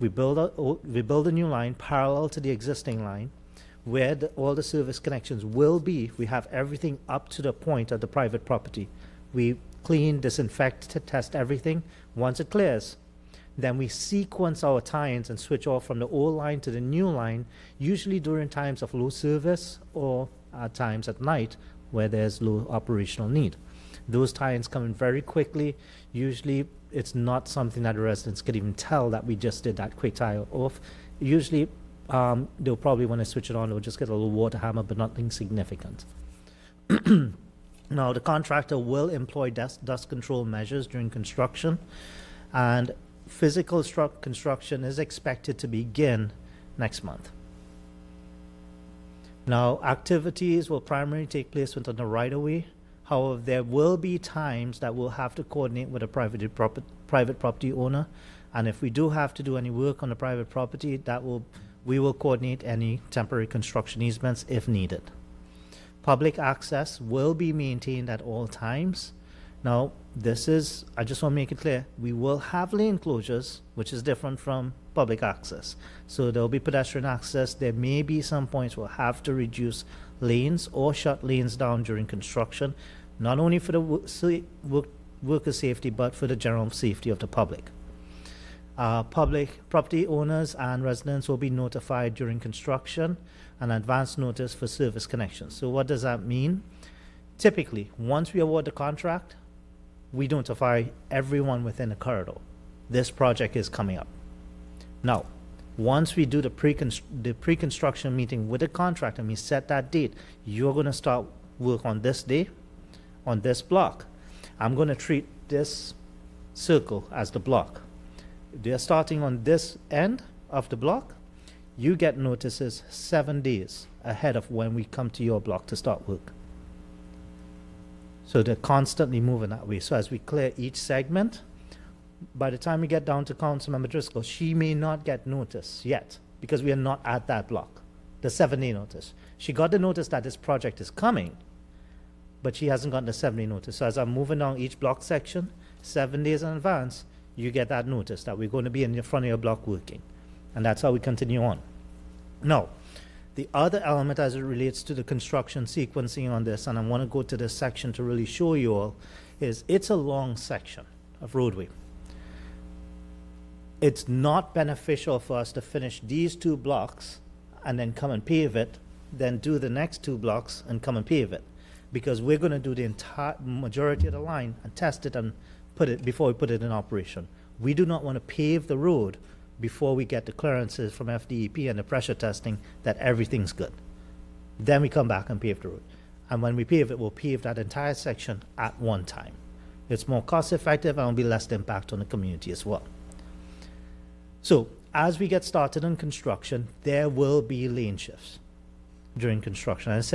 we build a new line parallel to the existing line where all the service connections will be. We have everything up to the point of the private property. We clean, disinfect, test everything. Once it clears, then we sequence our tie-ins and switch off from the old line to the new line, usually during times of low service or at times at night where there's low operational need. Those tie-ins come in very quickly. Usually it's not something that the residents could even tell that we just did that quick tie off. Usually they'll probably, when they switch it on, they'll just get a little water hammer, but nothing significant. Now, the contractor will employ dust control measures during construction, and physical construction is expected to begin next month. Now, activities will primarily take place within the right-of-way. However, there will be times that we'll have to coordinate with a private property owner, and if we do have to do any work on the private property, we will coordinate any temporary construction easements if needed. Public access will be maintained at all times. Now, I just want to make it clear, we will have lane closures, which is different from public access. So there'll be pedestrian access. There may be some points we'll have to reduce lanes or shut lanes down during construction, not only for the worker safety, but for the general safety of the public. Public property owners and residents will be notified during construction and advance notice for service connections. So what does that mean? Typically, once we award the contract, we notify everyone within the corridor. This project is coming up. Now, once we do the pre-construction meeting with the contractor and we set that date, you're going to start work on this day, on this block. I'm going to treat this circle as the block. They're starting on this end of the block. You get notices 7 days ahead of when we come to your block to start work. So they're constantly moving that way. So as we clear each segment, by the time we get down to Councilmember Driscoll, she may not get notice yet because we are not at that block, the 7-day notice. She got the notice that this project is coming, but she hasn't gotten the 7-day notice. So as I'm moving down each block section, 7 days in advance, you get that notice that we're going to be in the front of your block working. And that's how we continue on. Now, the other element as it relates to the construction sequencing on this, and I want to go to this section to really show you all, is it's a long section of roadway. It's not beneficial for us to finish these 2 blocks and then come and pave it, then do the next 2 blocks and come and pave it, because we're going to do the entire majority of the line and test it and put it before we put it in operation. We do not want to pave the road before we get the clearances from FDEP and the pressure testing that everything's good. Then we come back and pave the road. And when we pave it, we'll pave that entire section at one time. It's more cost effective and will be less impact on the community as well. So as we get started in construction, there will be lane shifts during construction. As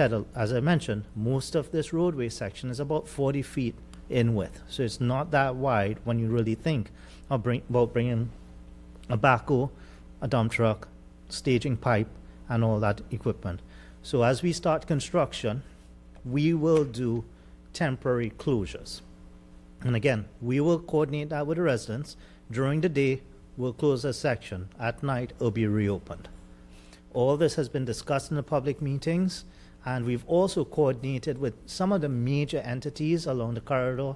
I mentioned, most of this roadway section is about 40 feet in width. So it's not that wide when you really think about bringing a backhoe, a dump truck, staging pipe, and all that equipment. So as we start construction, we will do temporary closures. And again, we will coordinate that with the residents. During the day, we'll close a section. At night, it'll be reopened. All this has been discussed in the public meetings, and we've also coordinated with some of the major entities along the corridor,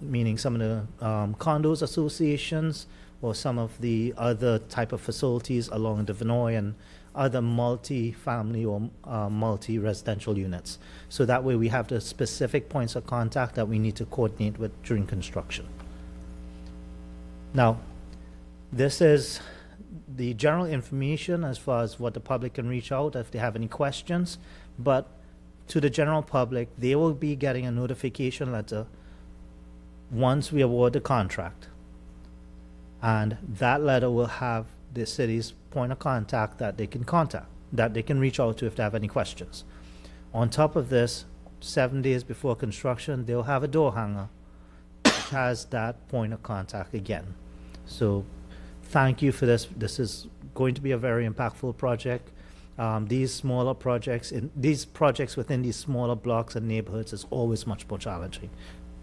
meaning some of the condos associations or some of the other type of facilities along the Vinoy and other multi-family or multi-residential units. So that way we have the specific points of contact that we need to coordinate with during construction. Now, this is the general information as far as what the public can reach out if they have any questions, but to the general public, they will be getting a notification letter once we award the contract. And that letter will have the city's point of contact that they can reach out to if they have any questions. On top of this, 7 days before construction, they'll have a door hanger which has that point of contact again. So thank you for this. This is going to be a very impactful project. These smaller projects, these projects within these smaller blocks and neighborhoods is always much more challenging.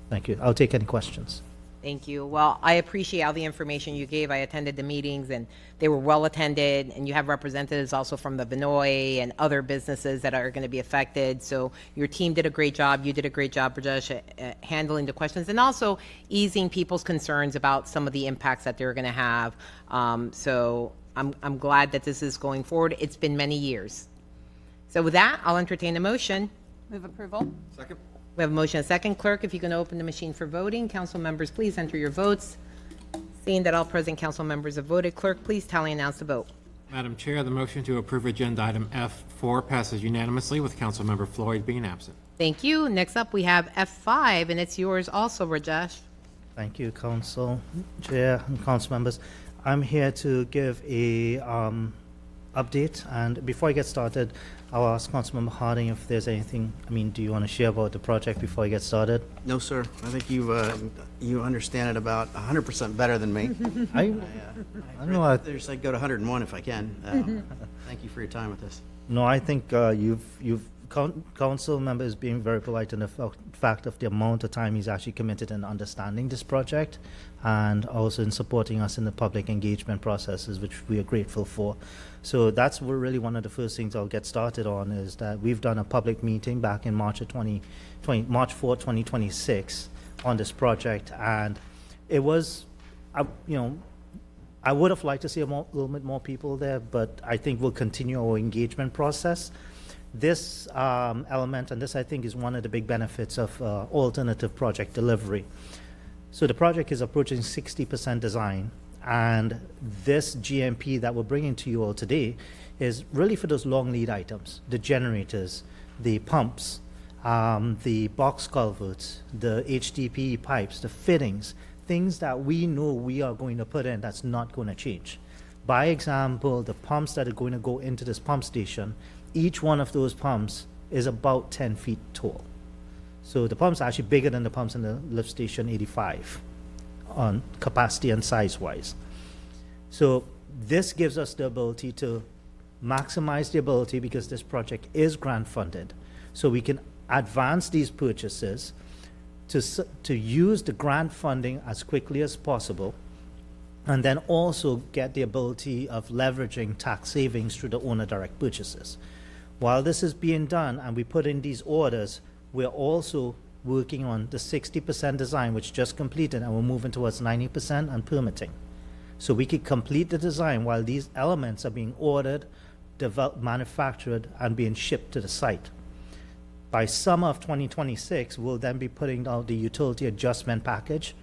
Thank you. I'll take any questions. Thank you. Well, I appreciate all the information you gave. I attended the meetings, and they were well attended, and you have representatives also from the Vinoy and other businesses that are going to be affected. So your team did a great job. You did a great job, Rajesh, handling the questions and also easing people's concerns about some of the impacts that they're going to have. So I'm glad that this is going forward. It's been many years. So with that, I'll entertain a motion. Move approval. Second. We have a motion and a second. Clerk, if you can open the machine for voting. Council members, please enter your votes. Seeing that all present council members have voted, clerk, please tally and announce the vote. Madam Chair, the motion to approve agenda item F4 passes unanimously with Councilmember Floyd being absent. Thank you. Next up, we have F5, and it's yours also, Rajesh. Thank you, Council Chair and council members. I'm here to give a update, and before I get started, I'll ask Councilmember Harding if there's anything, do you want to share about the project before I get started? No, sir. I think you understand it about 100% better than me. I know. I'd go to 101 if I can. Thank you for your time with this. No, I think council member is being very polite in the fact of the amount of time he's actually committed in understanding this project and also in supporting us in the public engagement processes, which we are grateful for. So that's really one of the first things I'll get started on, is that we've done a public meeting back in March 4, 2026 on this project, and it was, I would have liked to see little bit more people there, but I think we'll continue our engagement process. This element, and this I think is one of the big benefits of alternative project delivery. So the project is approaching 60% design, and this GMP that we're bringing to you all today is really for those long lead items, the generators, the pumps, the box culverts, the HDPE pipes, the fittings, things that we know we are going to put in that's not going to change. By example, the pumps that are going to go into this pump station, each one of those pumps is about 10 feet tall. So the pumps are actually bigger than the pumps in the lift station 85 on capacity and size-wise. So this gives us the ability to maximize the ability, because this project is grant funded, so we can advance these purchases to use the grant funding as quickly as possible, and then also get the ability of leveraging tax savings through the owner direct purchases. While this is being done and we put in these orders, we're also working on the 60% design, which just completed, and we're moving towards 90% and permitting. So we could complete the design while these elements are being ordered, developed, manufactured, and being shipped to the site. By summer of 2026, we'll then be putting out the utility adjustment package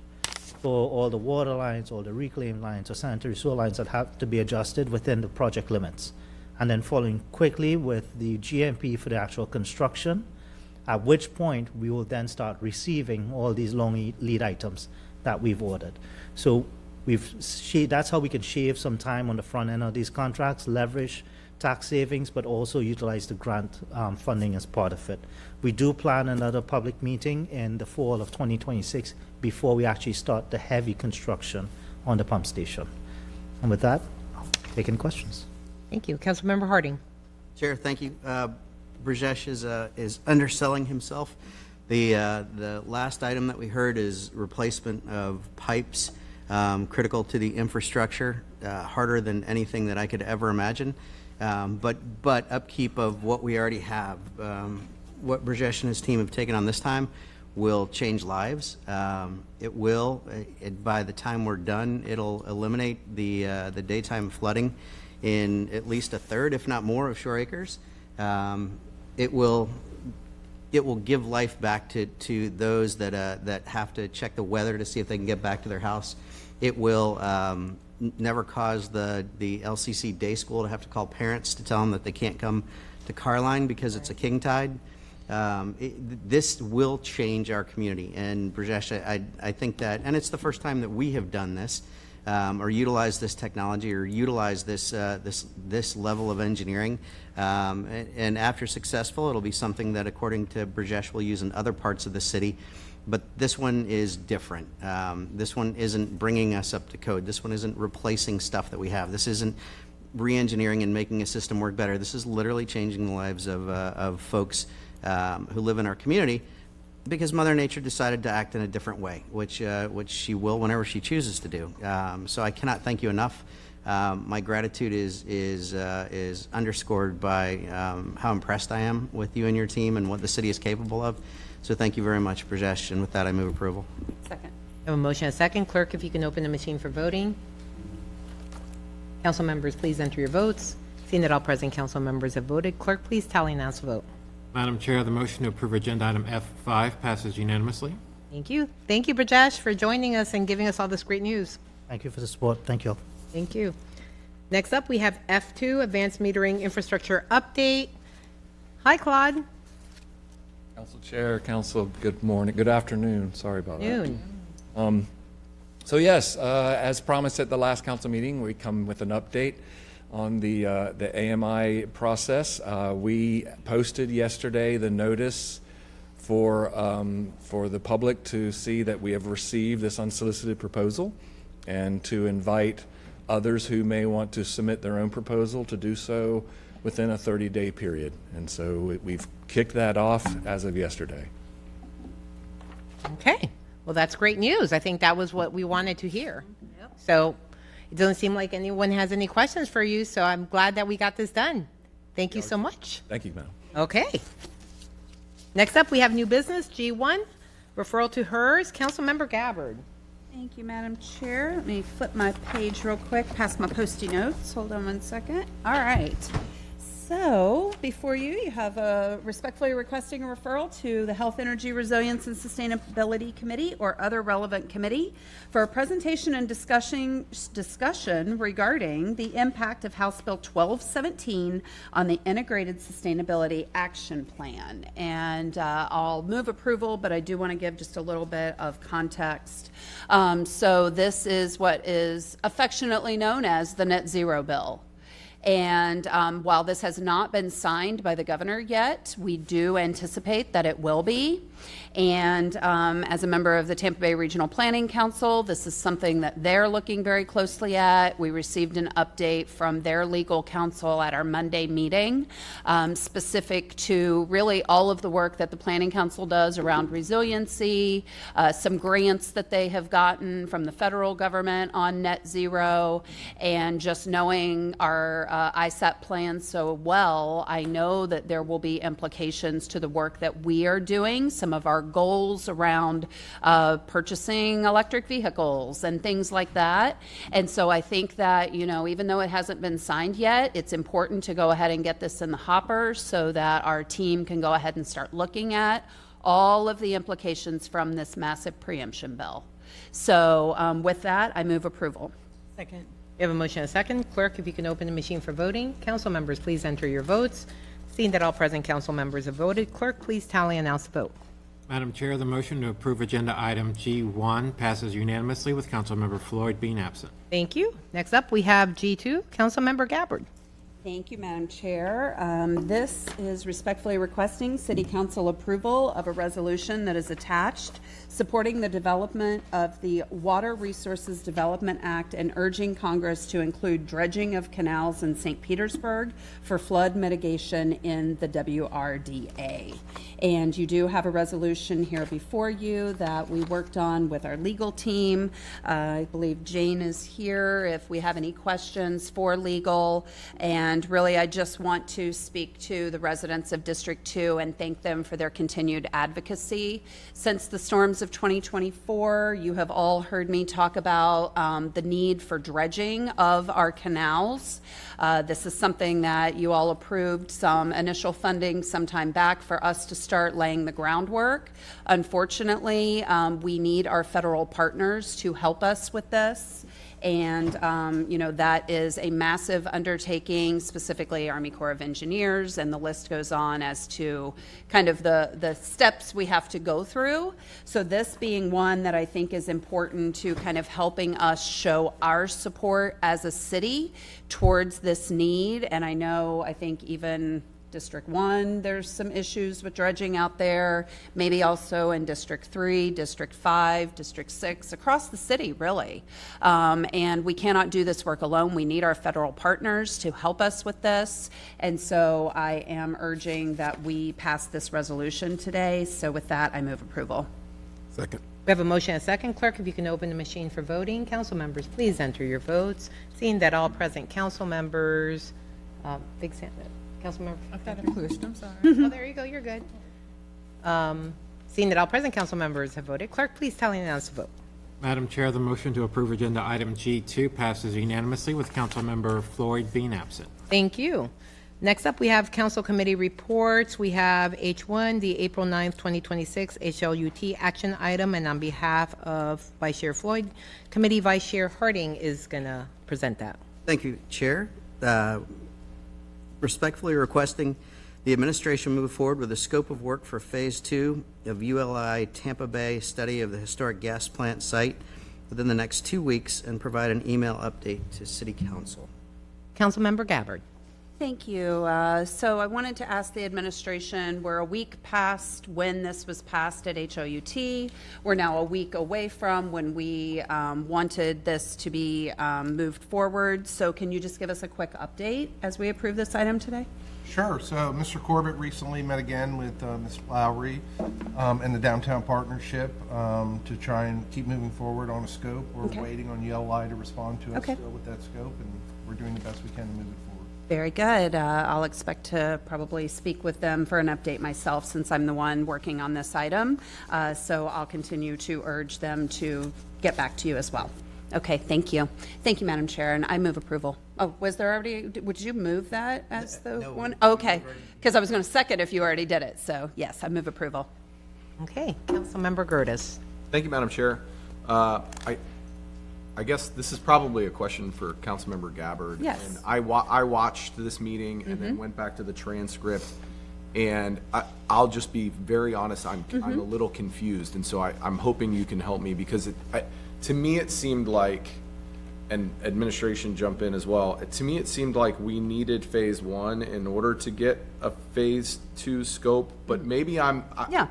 for all the water lines, all the reclaim lines, or sanitary sewer lines that have to be adjusted within the project limits. And then following quickly with the GMP for the actual construction, at which point we will then start receiving all these long lead items that we've ordered. So that's how we can shave some time on the front end of these contracts, leverage tax savings, but also utilize the grant funding as part of it. We do plan another public meeting in the fall of 2026 before we actually start the heavy construction on the pump station. And with that, I'll take any questions. Thank you. Councilmember Harding. Chair, thank you. Brajesh is underselling himself. The last item that we heard is replacement of pipes, critical to the infrastructure, harder than anything that I could ever imagine. But upkeep of what we already have. What Brajesh and his team have taken on this time will change lives. It will, by the time we're done, it'll eliminate the daytime flooding in at least a third, if not more, of Shore Acres. It will give life back to those that have to check the weather to see if they can get back to their house. It will never cause the LCC day school to have to call parents to tell them that they can't come to Carline because it's a king tide. This will change our community. And Brajesh, I think that, and it's the first time that we have done this, or utilized this technology, or utilized this level of engineering. And after successful, it'll be something that, according to Brajesh, we'll use in other parts of the city. But this one is different. This one isn't bringing us up to code. This one isn't replacing stuff that we have. This isn't re-engineering and making a system work better. This is literally changing the lives of folks who live in our community, because Mother Nature decided to act in a different way, which she will whenever she chooses to do. So I cannot thank you enough. My gratitude is underscored by how impressed I am with you and your team and what the city is capable of. So thank you very much, Brajesh, and with that, I move approval. Second. I have a motion and a second. Clerk, if you can open the machine for voting. Council members, please enter your votes. Seeing that all present council members have voted, clerk, please tally and announce the vote. Madam Chair, the motion to approve agenda item F5 passes unanimously. Thank you. Thank you, Brajesh, for joining us and giving us all this great news. Thank you for the support. Thank you. Thank you. Next up, we have F2, Advanced Metering Infrastructure Update. Hi, Claude. Council Chair, Council, good morning, good afternoon, sorry about that. So yes, as promised at the last council meeting, we come with an update on the AMI process. We posted yesterday the notice for the public to see that we have received this unsolicited proposal, and to invite others who may want to submit their own proposal to do so within a 30-day period. And so we've kicked that off as of yesterday. Okay. Well, that's great news. I think that was what we wanted to hear. So it doesn't seem like anyone has any questions for you, so I'm glad that we got this done. Thank you so much. Thank you, ma'am. Okay. Next up, we have new business, G1, referral to HERS. Councilmember Gabbard. Thank you, Madam Chair. Let me flip my page real quick, past my Post-it notes. Hold on one second. All right. So, before you have a respectfully requesting a referral to the Health, Energy, Resilience, and Sustainability Committee or other relevant committee for a presentation and discussion regarding the impact of House Bill 1217 on the Integrated Sustainability Action Plan. And I'll move approval, but I do want to give just a little bit of context. So this is what is affectionately known as the Net Zero Bill. And while this has not been signed by the governor yet, we do anticipate that it will be. And as a member of the Tampa Bay Regional Planning Council, this is something that they're looking very closely at. We received an update from their legal counsel at our Monday meeting, specific to really all of the work that the Planning Council does around resiliency, some grants that they have gotten from the federal government on net zero, and just knowing our ISAP plan so well, I know that there will be implications to the work that we are doing, some of our goals around purchasing electric vehicles and things like that. And so I think that, you know, even though it hasn't been signed yet, it's important to go ahead and get this in the hopper so that our team can go ahead and start looking at all of the implications from this massive preemption bill. So with that, I move approval. Second. We have a motion and a second. Clerk, if you can open the machine for voting. Council members, please enter your votes. Seeing that all present council members have voted, clerk, please tally and announce the vote. Madam Chair, the motion to approve agenda item G1 passes unanimously with Councilmember Floyd being absent. Thank you. Next up, we have G2, Councilmember Gabbard. Thank you, Madam Chair. This is respectfully requesting City Council approval of a resolution that is attached supporting the development of the Water Resources Development Act and urging Congress to include dredging of canals in St. Petersburg for flood mitigation in the WRDA. And you do have a resolution here before you that we worked on with our legal team. I believe Jane is here if we have any questions for legal. And really, I just want to speak to the residents of District 2 and thank them for their continued advocacy. Since the storms of 2024, you have all heard me talk about the need for dredging of our canals. This is something that you all approved some initial funding sometime back for us to start laying the groundwork. Unfortunately, we need our federal partners to help us with this. And, that is a massive undertaking, specifically Army Corps of Engineers, and the list goes on as to kind of the steps we have to go through. So this being one that I think is important to kind of helping us show our support as a city towards this need. And I think even District 1, there's some issues with dredging out there, maybe also in District 3, District 5, District 6, across the city, really. And we cannot do this work alone. We need our federal partners to help us with this. And so I am urging that we pass this resolution today. So with that, I move approval. Second. We have a motion and a second. Clerk, if you can open the machine for voting. Council members, please enter your votes. Seeing that all present council members, Big Sam, Councilmember. I've got a pushed, I'm sorry. Oh, there you go, you're good. Seeing that all present council members have voted, clerk, please tally and announce the vote. Madam Chair, the motion to approve agenda item G2 passes unanimously with Councilmember Floyd being absent. Thank you. Next up, we have council committee reports. We have H1, the April 9th, 2026 HLUT action item, and on behalf of Vice Chair Floyd, Committee Vice Chair Harding is going to present that. Thank you, Chair. Respectfully requesting the administration move forward with a scope of work for Phase 2 of ULI Tampa Bay study of the historic gas plant site within the next 2 weeks and provide an email update to City Council. Councilmember Gabbard. Thank you. So I wanted to ask the administration, we're a week past when this was passed at HOUT. We're now a week away from when we wanted this to be moved forward. So can you just give us a quick update as we approve this item today? Sure. So Mr. Corbett recently met again with Ms. Lowry and the Downtown Partnership to try and keep moving forward on a scope. We're waiting on ULI to respond to us still with that scope, and we're doing the best we can to move it forward. Very good. I'll expect to probably speak with them for an update myself since I'm the one working on this item. So I'll continue to urge them to get back to you as well. Okay, thank you. Thank you, Madam Chair, and I move approval. Oh, was there already, would you move that as the one? Okay, because I was going to second if you already did it. So yes, I move approval. Okay, Councilmember Gertis. Thank you, Madam Chair. I guess this is probably a question for Councilmember Gabbard. Yes. And I watched this meeting and then went back to the transcript, and I'll just be very honest, I'm a little confused, and so I'm hoping you can help me, because to me it seemed like, and administration jump in as well, to me it seemed like we needed Phase 1 in order to get a Phase 2 scope, but maybe Yeah.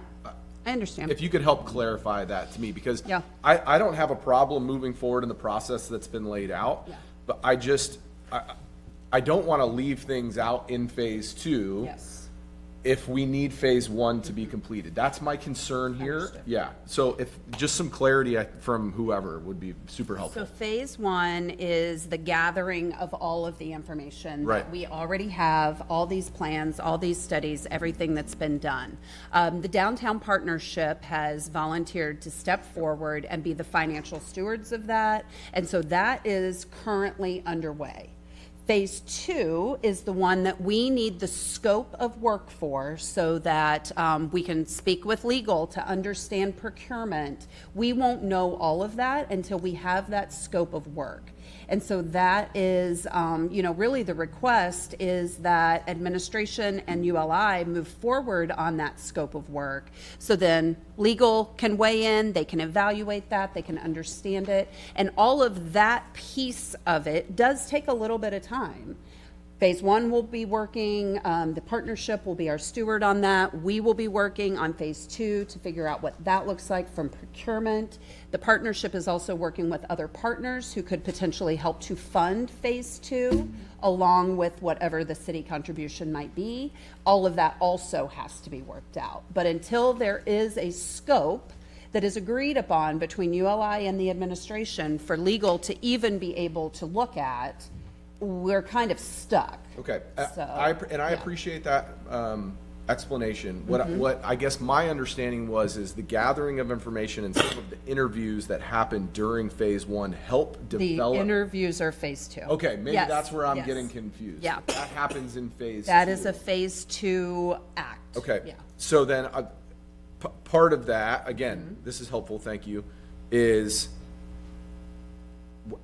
I understand. If you could help clarify that to me, because I don't have a problem moving forward in the process that's been laid out, but I don't want to leave things out in Phase 2 if we need Phase 1 to be completed. That's my concern here. Yeah. So if just some clarity from whoever would be super helpful. So Phase 1 is the gathering of all of the information that we already have, all these plans, all these studies, everything that's been done. The Downtown Partnership has volunteered to step forward and be the financial stewards of that, and so that is currently underway. Phase 2 is the one that we need the scope of work for, so that we can speak with legal to understand procurement. We won't know all of that until we have that scope of work. And so that is, really the request is that administration and ULI move forward on that scope of work. So then legal can weigh in, they can evaluate that, they can understand it. And all of that piece of it does take a little bit of time. Phase 1 will be working, the partnership will be our steward on that. We will be working on Phase 2 to figure out what that looks like from procurement. The partnership is also working with other partners who could potentially help to fund Phase 2, along with whatever the city contribution might be. All of that also has to be worked out. But until there is a scope that is agreed upon between ULI and the administration for legal to even be able to look at, we're kind of stuck. Okay, So, I appreciate that explanation. What I guess my understanding is the gathering of information and some of the interviews that happened during Phase 1 help develop. The interviews are Phase 2. Okay, maybe that's where I'm getting confused. Yeah. That happens in Phase 2. That is a Phase 2 act. Okay. Yeah. So then part of that, again, this is helpful, thank you, is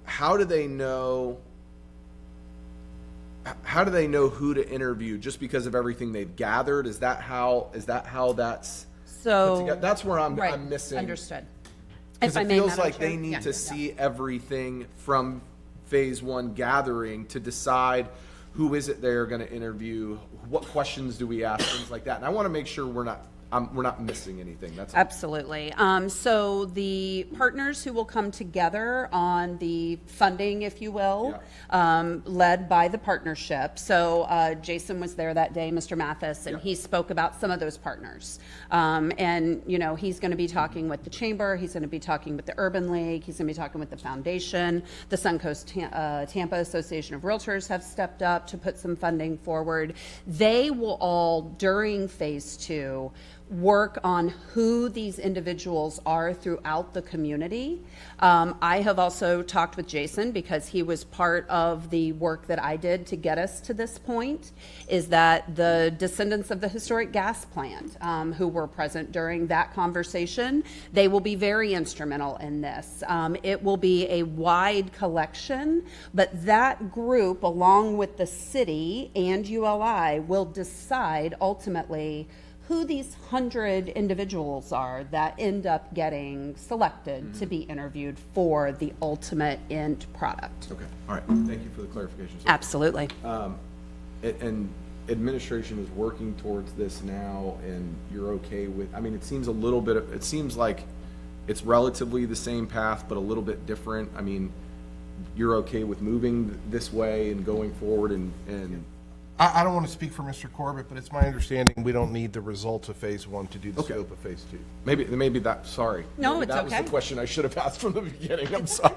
how do they know? How do they know who to interview just because of everything they've gathered? Is that how that's So put together? That's where right, I'm missing. Understood. Because If I it may, feels Madam like Chair? they need Yeah. to see everything from phase one gathering to decide who is it they're going to interview, what questions do we ask, things like that. And I want to make sure we're not missing anything. That's all. Absolutely. So the partners who will come together on the funding, if you will, led by the partnership. So Jason was there that day, Mr. Mathis, and he spoke about some of those partners. And, you know, he's going to be talking with the chamber. He's going to be talking with the Urban League. He's going to be talking with the foundation. The Suncoast Tampa Association of Realtors have stepped up to put some funding forward. They will all, during phase two, work on who these individuals are throughout the community. I have also talked with Jason because he was part of the work that I did to get us to this point, is that the descendants of the historic gas plant who were present during that conversation, they will be very instrumental in this. It will be a wide collection, but that group, along with the city and ULI, will decide ultimately who these 100 individuals are that end up getting selected to be interviewed for the ultimate end product. Okay. All right. Thank you for the clarification. So, Absolutely. and administration is working towards this now, and you're okay with, I mean, it seems a little bit, it seems like it's relatively the same path, but a little bit different. I mean, you're okay with moving this way and going forward and I don't want to speak for Mr. Corbett, but it's my understanding we don't need the results of phase one to do the scope of phase two. Maybe that, sorry. No, Maybe it's that okay. was the question I should have asked from the beginning. I'm sorry.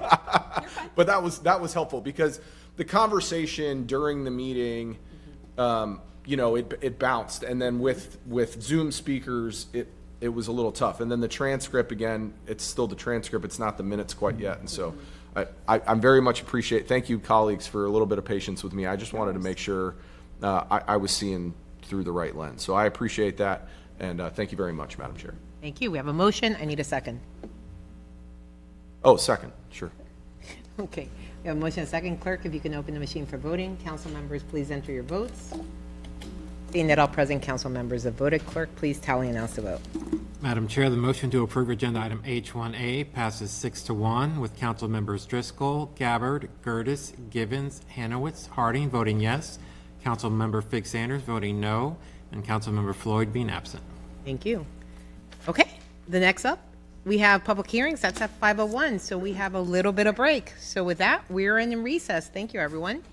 But that was helpful because the conversation during the meeting, you know, it bounced. And then with Zoom speakers, it was a little tough. And then the transcript, again, it's still the transcript. It's not the minutes quite yet. And so I'm very much appreciate, thank you colleagues for a little bit of patience with me. I just wanted to make sure I was seeing through the right lens. So I appreciate that, and thank you very much, Madam Chair. Thank you. We have a motion. I need a second. Oh, second, sure. Okay. We have a motion and a second. Clerk, if you can open the machine for voting. Council members, please enter your votes. Seeing that all present council members have voted, clerk, please tally and announce the vote. Madam Chair, the motion to approve agenda item H1A passes 6-1 with council members Driscoll, Gabbard, Gertis, Givens, Hanowitz, Harding voting yes, council member Fig Sanders voting no, and council member Floyd being absent. Thank you. Okay, the next up, we have public hearings. That's at 5:01, so we have a little bit of break. So with that, we're in recess. Thank you, everyone.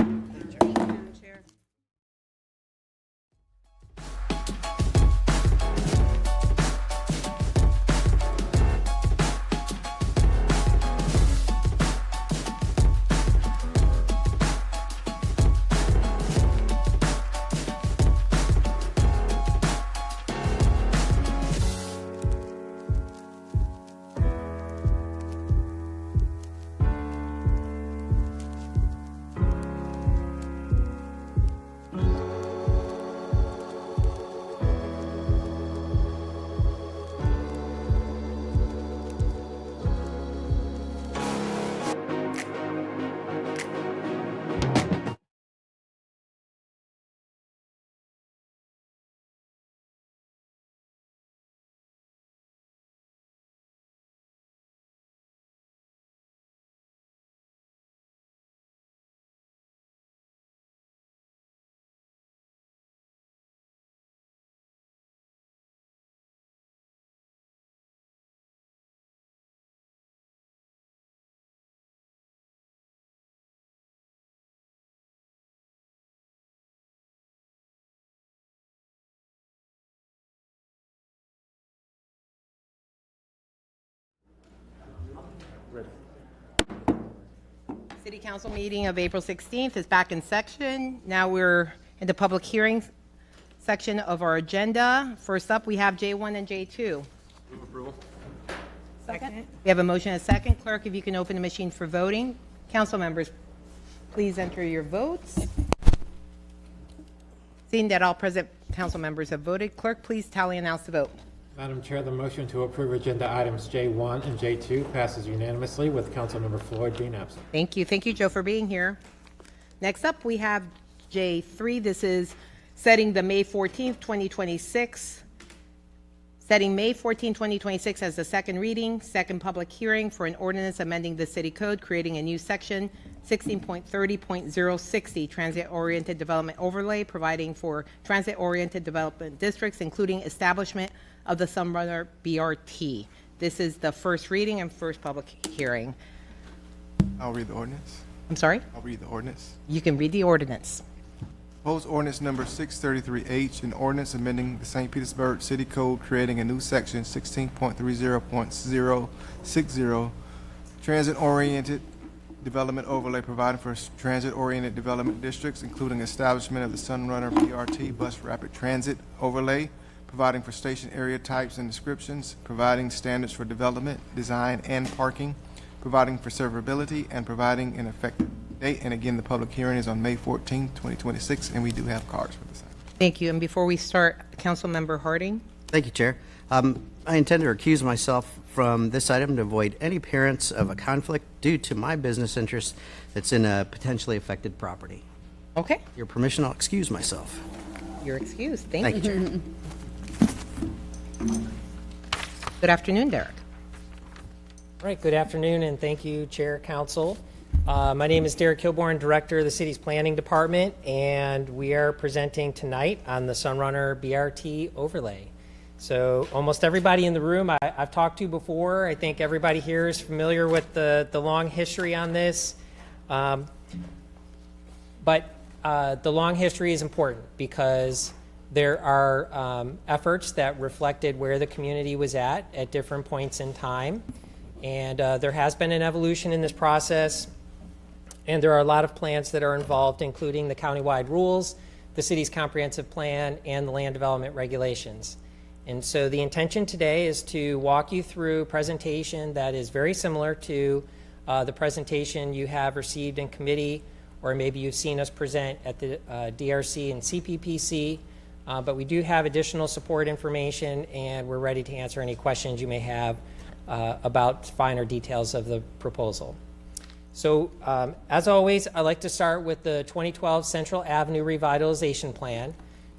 City Council meeting of April 16th is back in session. Now we're in the public hearing section of our agenda. First up, we have J1 and J2. Move approval. Second. We have a motion and a second. Clerk, if you can open the machine for voting. Council members, please enter your votes. Seeing that all present council members have voted, clerk, please tally and announce the vote. Madam Chair, the motion to approve agenda items J1 and J2 passes unanimously with Councilmember Floyd being absent. Thank you. Thank you, Joe, for being here. Next up, we have J3. This is setting the May 14th, 2026, setting May 14, 2026 as the second reading, second public hearing for an ordinance amending the city code, creating a new section 16.30.060, transit-oriented development overlay, providing for transit-oriented development districts, including establishment of the Sunrunner BRT. This is the first reading and first public hearing. I'll read the ordinance. I'm sorry? I'll read the ordinance. You can read the ordinance. Proposed ordinance number 633H, an ordinance amending the St. Petersburg City Code, creating a new section 16.30.060, transit-oriented development overlay, providing for transit-oriented development districts, including establishment of the Sunrunner BRT bus rapid transit overlay, providing for station area types and descriptions, providing standards for development, design, and parking, providing for servability, and providing an effective date. And again, the public hearing is on May 14, 2026, and we do have cards for this item. Thank you. And before we start, Councilmember Harding. Thank you, Chair. I intend to recuse myself from this item to avoid any appearance of a conflict due to my business interest that's in a potentially affected property. Okay. Your permission, I'll excuse myself. You're excused. Thank Thank you. you, Chair. Good afternoon, Derek. All right, good afternoon, and thank you, Chair, Council. My name is Derek Kilborn, Director of the City's Planning Department, and we are presenting tonight on the Sunrunner BRT overlay. So almost everybody in the room I've talked to before. I think everybody here is familiar with the long history on this. But the long history is important because there are efforts that reflected where the community was at different points in time. And there has been an evolution in this process. And there are a lot of plans that are involved, including the countywide rules, the city's comprehensive plan, and the land development regulations. And so the intention today is to walk you through a presentation that is very similar to the presentation you have received in committee, or maybe you've seen us present at the DRC and CPPC. But we do have additional support information, and we're ready to answer any questions you may have about finer details of the proposal. So as always, I'd like to start with the 2012 Central Avenue Revitalization Plan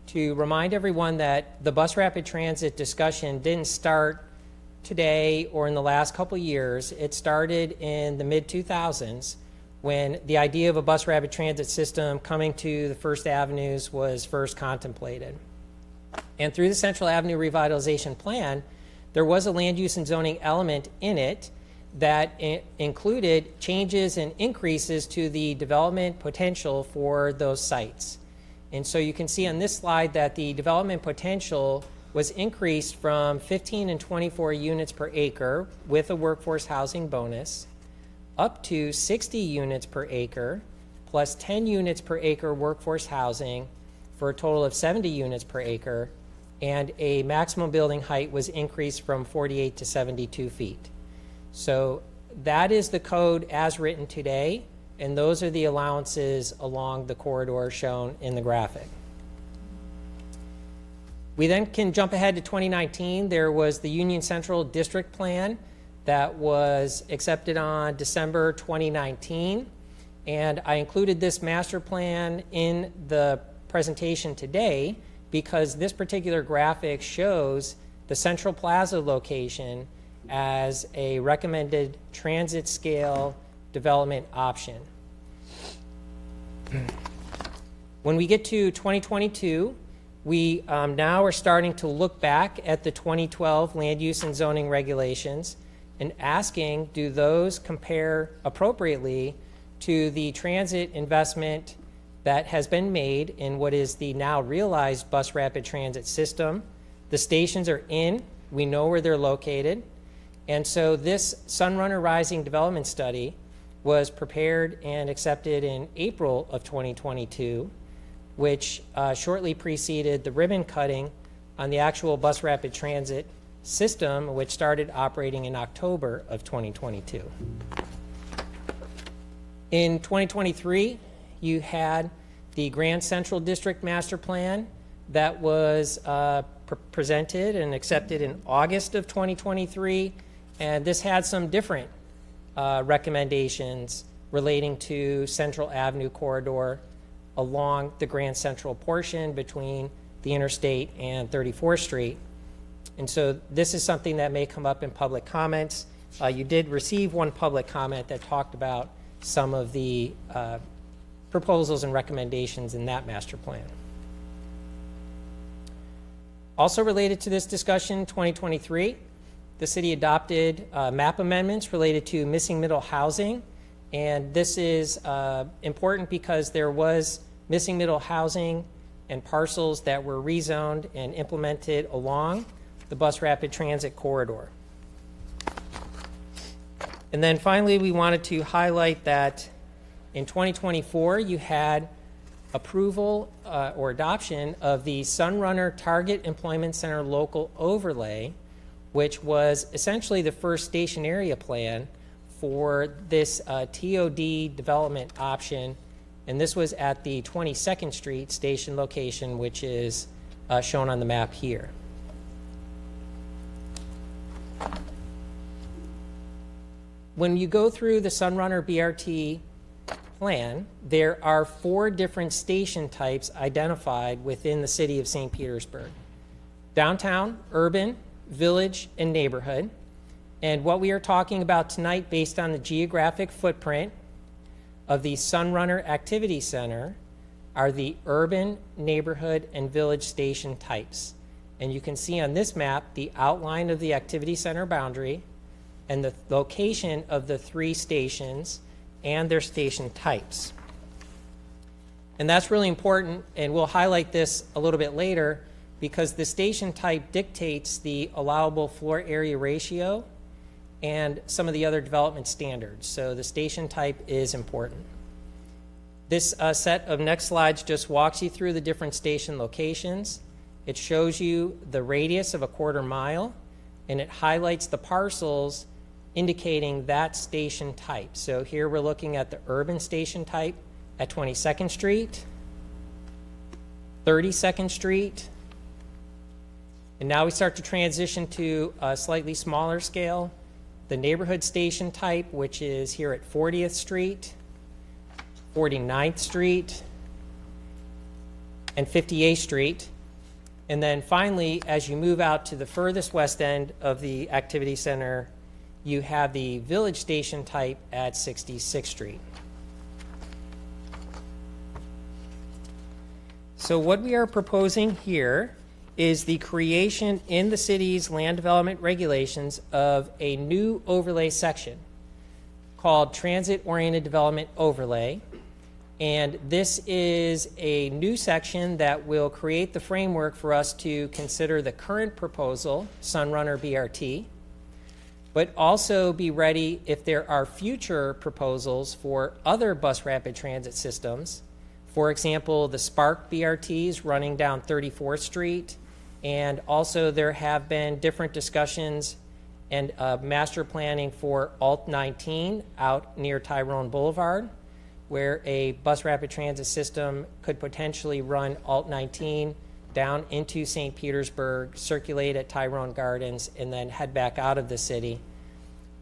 to remind everyone that the bus rapid transit discussion didn't start today or in the last couple of years. It started in the mid-2000s when the idea of a bus rapid transit system coming to the First Avenues was first contemplated. And through the Central Avenue Revitalization Plan, there was a land use and zoning element in it that included changes and increases to the development potential for those sites. And so you can see on this slide that the development potential was increased from 15 and 24 units per acre with a workforce housing bonus up to 60 units per acre plus 10 units per acre workforce housing for a total of 70 units per acre, and a maximum building height was increased from 48 to 72 feet. So that is the code as written today, and those are the allowances along the corridor shown in the graphic. We then can jump ahead to 2019. There was the Union Central District Plan that was accepted on December 2019, and I included this master plan in the presentation today because this particular graphic shows the Central Plaza location as a recommended transit scale development option. When we get to 2022, we now are starting to look back at the 2012 land use and zoning regulations and asking, do those compare appropriately to the transit investment that has been made in what is the now realized bus rapid transit system? The stations are in, we know where they're located. And so this Sunrunner Rising development study was prepared and accepted in April of 2022, which shortly preceded the ribbon cutting on the actual bus rapid transit system, which started operating in October of 2022. In 2023, you had the Grand Central District Master Plan that was presented and accepted in August of 2023, and this had some different recommendations relating to Central Avenue corridor along the Grand Central portion between the interstate and 34th Street. And so this is something that may come up in public comments. You did receive one public comment that talked about some of the proposals and recommendations in that master plan. Also related to this discussion, 2023, the city adopted map amendments related to missing middle housing. And this is important because there was missing middle housing and parcels that were rezoned and implemented along the bus rapid transit corridor. And then finally, we wanted to highlight that in 2024, you had approval or adoption of the Sunrunner Target Employment Center local overlay, which was essentially the first station area plan for this TOD development option. And this was at the 22nd Street station location, which is shown on the map here. When you go through the Sunrunner BRT plan, there are 4 different station types identified within the city of St. Petersburg: downtown, urban, village, and neighborhood. And what we are talking about tonight, based on the geographic footprint of the Sunrunner Activity Center, are the urban, neighborhood, and village station types. And you can see on this map the outline of the Activity Center boundary and the location of the 3 stations and their station types. And that's really important, and we'll highlight this a little bit later, because the station type dictates the allowable floor area ratio and some of the other development standards. So the station type is important. This set of next slides just walks you through the different station locations. It shows you the radius of a 1/4 mile, and it highlights the parcels indicating that station type. So here we're looking at the urban station type at 22nd Street, 32nd Street, and now we start to transition to a slightly smaller scale, the neighborhood station type, which is here at 40th Street, 49th Street, and 58th Street. And then finally, as you move out to the furthest west end of the activity center, you have the village station type at 66th Street. So what we are proposing here is the creation in the city's land development regulations of a new overlay section called Transit-Oriented Development Overlay. And this is a new section that will create the framework for us to consider the current proposal, Sunrunner BRT, but also be ready if there are future proposals for other bus rapid transit systems. For example, the Spark BRTs running down 34th Street, and also there have been different discussions and master planning for Alt 19 out near Tyrone Boulevard, where a bus rapid transit system could potentially run Alt 19 down into St. Petersburg, circulate at Tyrone Gardens, and then head back out of the city.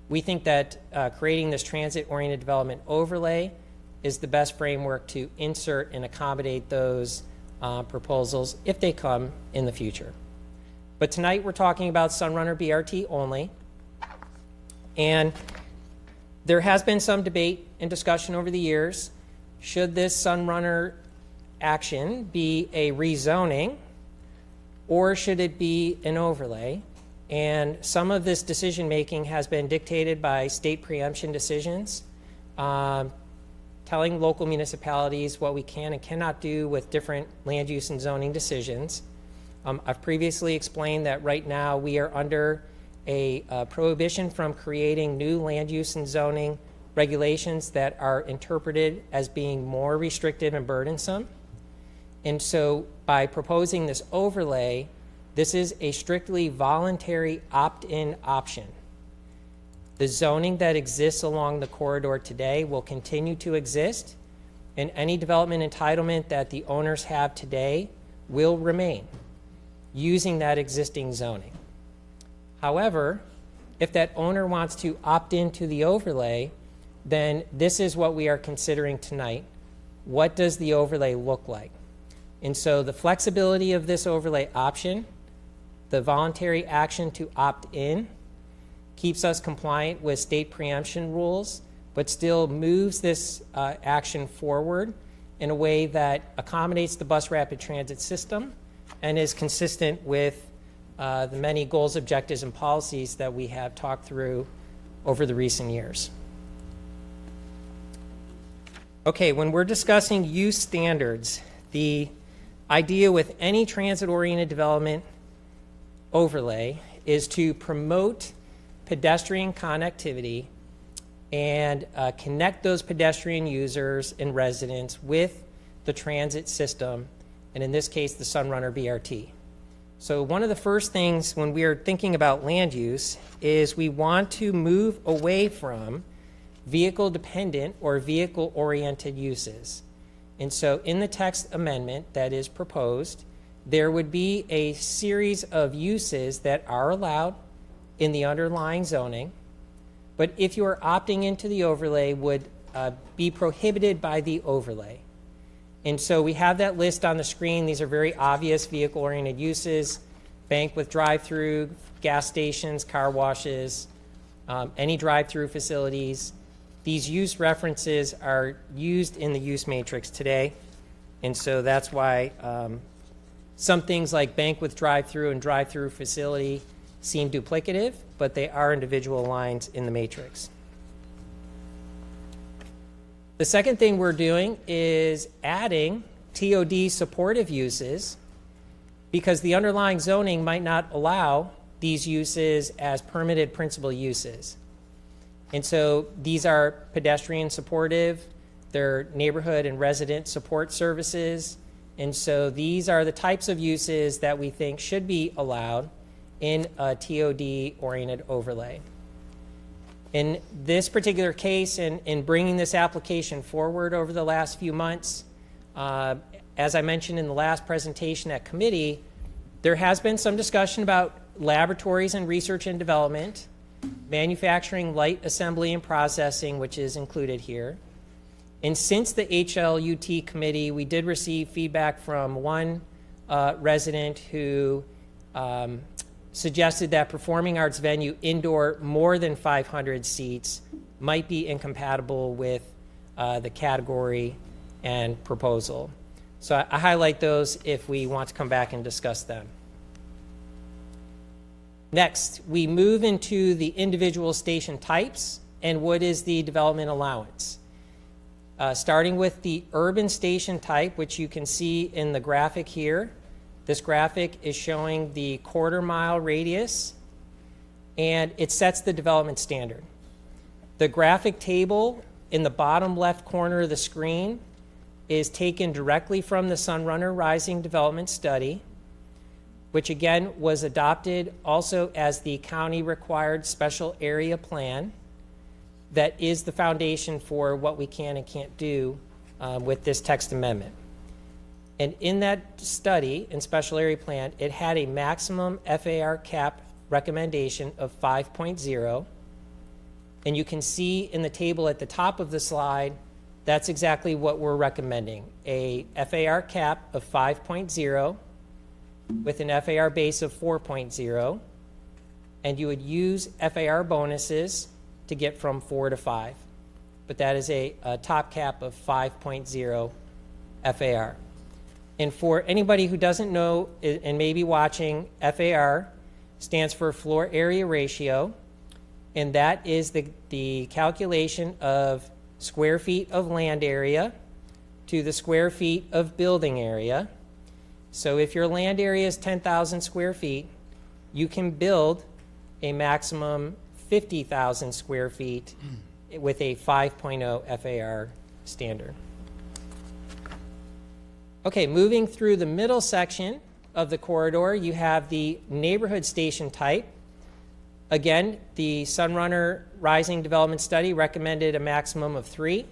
We think that creating this transit-oriented development overlay is the best framework to insert and accommodate those proposals if they come in the future. But tonight we're talking about Sunrunner BRT only. And there has been some debate and discussion over the years. Should this Sunrunner action be a rezoning, or should it be an overlay? And some of this decision-making has been dictated by state preemption decisions, telling local municipalities what we can and cannot do with different land use and zoning decisions. I've previously explained that right now we are under a prohibition from creating new land use and zoning regulations that are interpreted as being more restrictive and burdensome. And so by proposing this overlay, this is a strictly voluntary opt-in option. The zoning that exists along the corridor today will continue to exist, and any development entitlement that the owners have today will remain. using that existing zoning. However, if that owner wants to opt into the overlay, then this is what we are considering tonight. What does the overlay look like? And so the flexibility of this overlay option, the voluntary action to opt in, keeps us compliant with state preemption rules, but still moves this action forward in a way that accommodates the bus rapid transit system and is consistent with the many goals, objectives, and policies that we have talked through over the recent years. Okay, when we're discussing use standards, the idea with any transit-oriented development overlay is to promote pedestrian connectivity and connect those pedestrian users and residents with the transit system, and in this case, the Sunrunner BRT. So one of the first things when we are thinking about land use is we want to move away from vehicle-dependent or vehicle-oriented uses. And so in the text amendment that is proposed, there would be a series of uses that are allowed in the underlying zoning, but if you are opting into the overlay, would be prohibited by the overlay. And so we have that list on the screen. These are very obvious vehicle-oriented uses: bank with drive-through, gas stations, car washes, any drive-through facilities. These use references are used in the use matrix today, and so that's why some things like bank with drive-through and drive-through facility seem duplicative, but they are individual lines in the matrix. The second thing we're doing is adding TOD supportive uses because the underlying zoning might not allow these uses as permitted principal uses. And so these are pedestrian supportive, they're neighborhood and resident support services, and so these are the types of uses that we think should be allowed in a TOD-oriented overlay. In this particular case, in bringing this application forward over the last few months, as I mentioned in the last presentation at committee, there has been some discussion about laboratories and research and development, manufacturing, light assembly and processing, which is included here. And since the HLUT committee, we did receive feedback from one resident who suggested that performing arts venue indoor more than 500 seats might be incompatible with the category and proposal. So I highlight those if we want to come back and discuss them. Next, we move into the individual station types and what is the development allowance. Starting with the urban station type, which you can see in the graphic here. This graphic is showing the quarter-mile radius, and it sets the development standard. The graphic table in the bottom left corner of the screen is taken directly from the Sunrunner Rising Development Study, which again was adopted also as the county-required special area plan that is the foundation for what we can and can't do with this text amendment. And in that study and special area plan, it had a maximum FAR cap recommendation of 5.0. And you can see in the table at the top of the slide, that's exactly what we're recommending. A FAR cap of 5.0 with an FAR base of 4.0. And you would use FAR bonuses to get from 4 to 5. But that is a top cap of 5.0 FAR. And for anybody who doesn't know and may be watching, FAR stands for floor area ratio, and that is the calculation of square feet of land area to the square feet of building area. So if your land area is 10,000 square feet, you can build a maximum 50,000 square feet with a 5.0 FAR standard. Okay, moving through the middle section of the corridor, you have the neighborhood station type. Again, the Sunrunner Rising Development Study recommended a maximum of 3.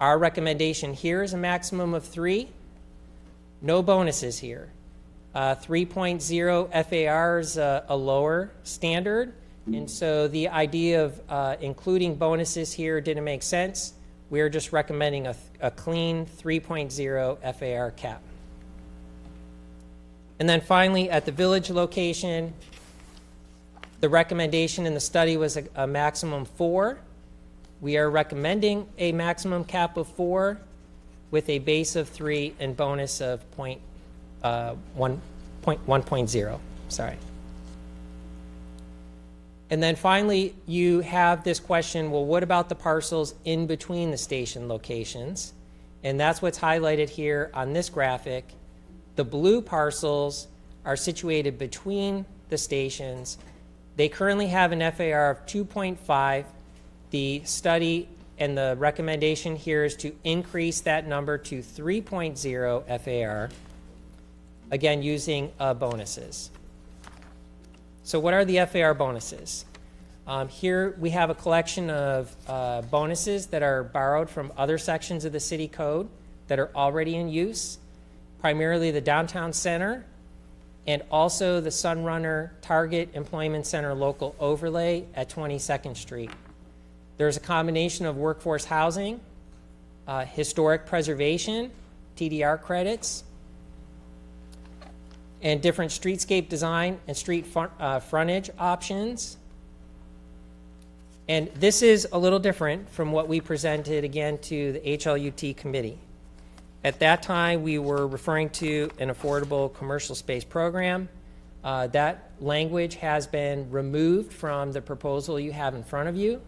Our recommendation here is a maximum of 3. No bonuses here. 3.0 FAR is a lower standard, and so the idea of including bonuses here didn't make sense. We're just recommending a clean 3.0 FAR cap. And then finally, at the village location, the recommendation in the study was a maximum 4. We are recommending a maximum cap of 4 with a base of 3 and bonus of 1.0. Sorry. And then finally, you have this question, well, what about the parcels in between the station locations? And that's what's highlighted here on this graphic. The blue parcels are situated between the stations. They currently have an FAR of 2.5. The study and the recommendation here is to increase that number to 3.0 FAR, again, using bonuses. So what are the FAR bonuses? Here we have a collection of bonuses that are borrowed from other sections of the city code that are already in use, primarily the downtown center and also the Sunrunner Target Employment Center local overlay at 22nd Street. There's a combination of workforce housing, historic preservation, TDR credits, and different streetscape design and street frontage options. And this is a little different from what we presented again to the HLUT committee. At that time, we were referring to an affordable commercial space program. That language has been removed from the proposal you have in front of you.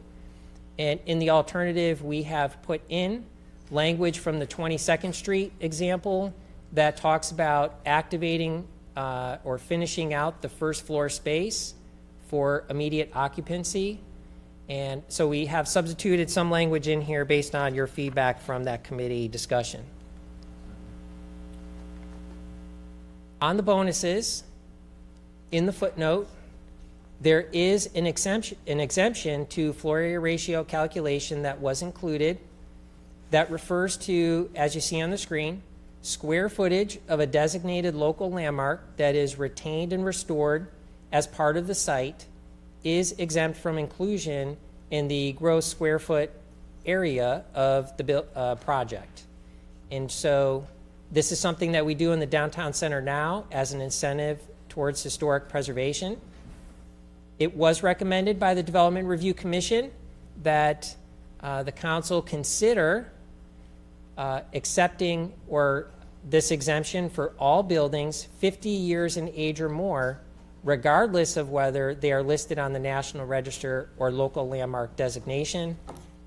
And in the alternative, we have put in language from the 22nd Street example that talks about activating or finishing out the first floor space for immediate occupancy. And so we have substituted some language in here based on your feedback from that committee discussion. On the bonuses, in the footnote, there is an exemption to floor area ratio calculation that was included that refers to, as you see on the screen, square footage of a designated local landmark that is retained and restored as part of the site is exempt from inclusion in the gross square foot area of the project. And so this is something that we do in the downtown center now as an incentive towards historic preservation. It was recommended by the Development Review Commission that the council consider accepting or this exemption for all buildings 50 years in age or more, regardless of whether they are listed on the National Register or local landmark designation.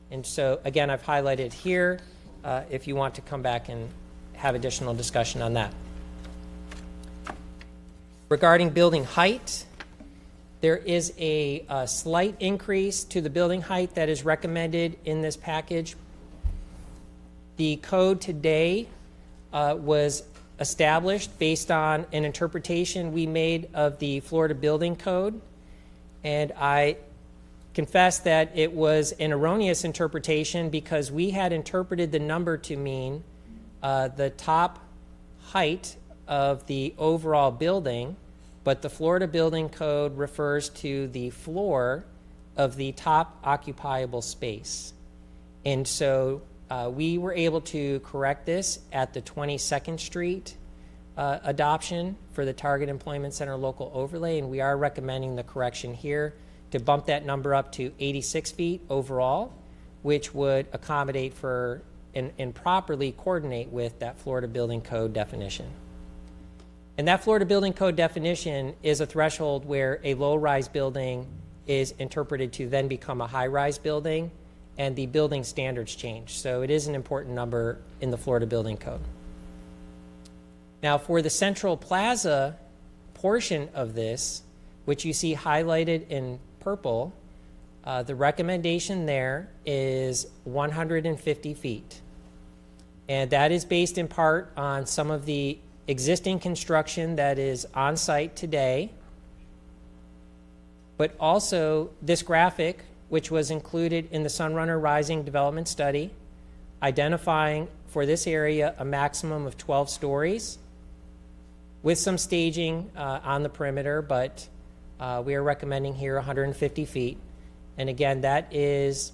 And so again, I've highlighted here if you want to come back and have additional discussion on that. Regarding building height, there is a slight increase to the building height that is recommended in this package. The code today was established based on an interpretation we made of the Florida Building Code, and I confess that it was an erroneous interpretation because we had interpreted the number to mean the top height of the overall building, but the Florida Building Code refers to the floor of the top occupiable space. And so we were able to correct this at the 22nd Street adoption for the Target Employment Center local overlay, and we are recommending the correction here to bump that number up to 86 feet overall, which would accommodate for and properly coordinate with that Florida Building Code definition. And that Florida Building Code definition is a threshold where a low-rise building is interpreted to then become a high-rise building, and the building standards change. So it is an important number in the Florida Building Code. Now for the Central Plaza portion of this, which you see highlighted in purple, the recommendation there is 150 feet. And that is based in part on some of the existing construction that is on site today, but also this graphic, which was included in the Sunrunner Rising Development Study, identifying for this area a maximum of 12 stories. with some staging on the perimeter, but we are recommending here 150 feet. And again, that is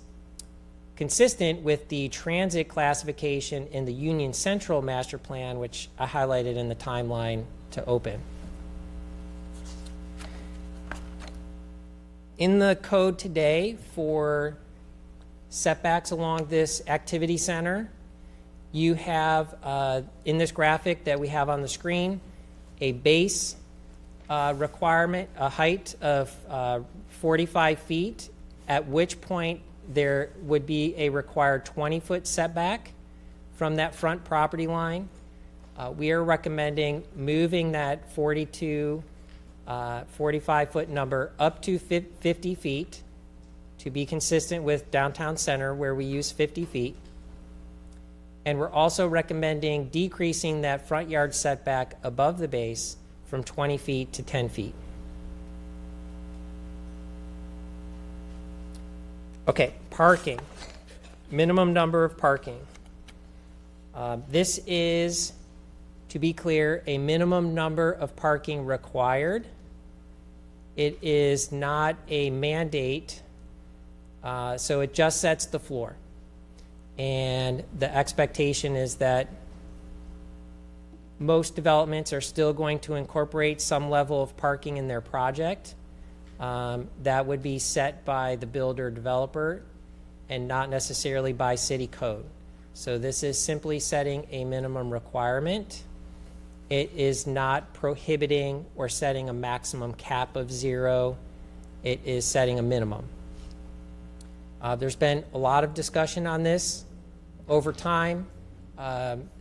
consistent with the transit classification in the Union Central Master Plan, which I highlighted in the timeline to open. In the code today for setbacks along this activity center, you have, in this graphic that we have on the screen, a base requirement, a height of 45 feet, at which point there would be a required 20-foot setback from that front property line. We are recommending moving that 45-foot number up to 50 feet to be consistent with downtown center, where we use 50 feet. And we're also recommending decreasing that front yard setback above the base from 20 feet to 10 feet. Okay, parking. Minimum number of parking. This is, to be clear, a minimum number of parking required. It is not a mandate, so it just sets the floor. And the expectation is that most developments are still going to incorporate some level of parking in their project. That would be set by the builder developer and not necessarily by city code. So this is simply setting a minimum requirement. It is not prohibiting or setting a maximum cap of 0. It is setting a minimum. There's been a lot of discussion on this over time.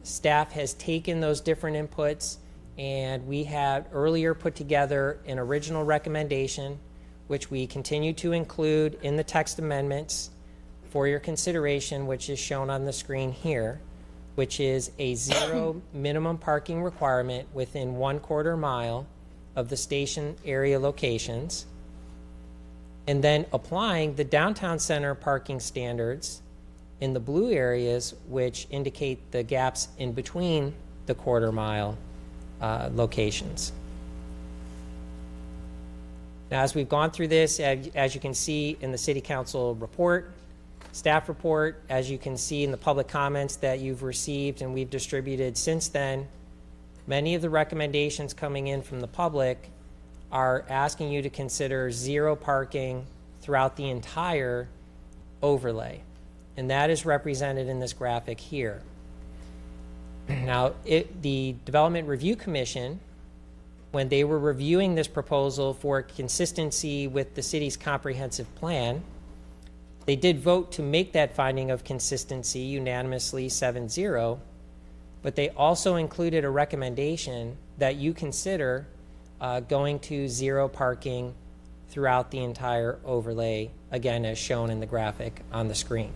Staff has taken those different inputs, and we had earlier put together an original recommendation, which we continue to include in the text amendments for your consideration, which is shown on the screen here, which is a 0 minimum parking requirement within 1/4 mile of the station area locations, and then applying the downtown center parking standards in the blue areas, which indicate the gaps in between the 1/4 mile locations. Now, as we've gone through this, as you can see in the City Council report, staff report, as you can see in the public comments that you've received and we've distributed since then, many of the recommendations coming in from the public are asking you to consider 0 parking throughout the entire overlay. And that is represented in this graphic here. Now, the Development Review Commission, when they were reviewing this proposal for consistency with the city's comprehensive plan, they did vote to make that finding of consistency unanimously 7-0, but they also included a recommendation that you consider going to 0 parking throughout the entire overlay, again, as shown in the graphic on the screen.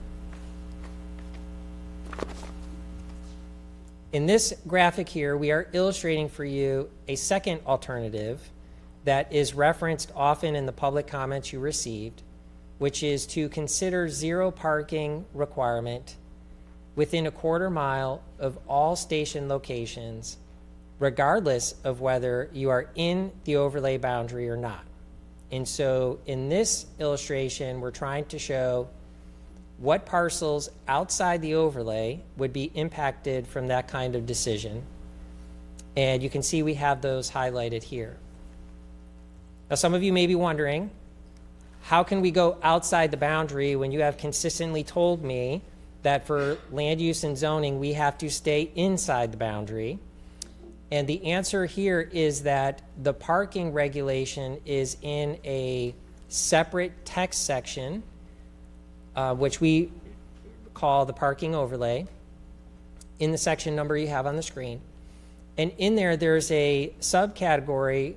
In this graphic here, we are illustrating for you a second alternative that is referenced often in the public comments you received, which is to consider 0 parking requirement within 1/4 mile of all station locations, regardless of whether you are in the overlay boundary or not. And so in this illustration, we're trying to show what parcels outside the overlay would be impacted from that kind of decision. And you can see we have those highlighted here. Now, some of you may be wondering, how can we go outside the boundary when you have consistently told me that for land use and zoning, we have to stay inside the boundary? And the answer here is that the parking regulation is in a separate text section, which we call the parking overlay, in the section number you have on the screen. And in there, there's a subcategory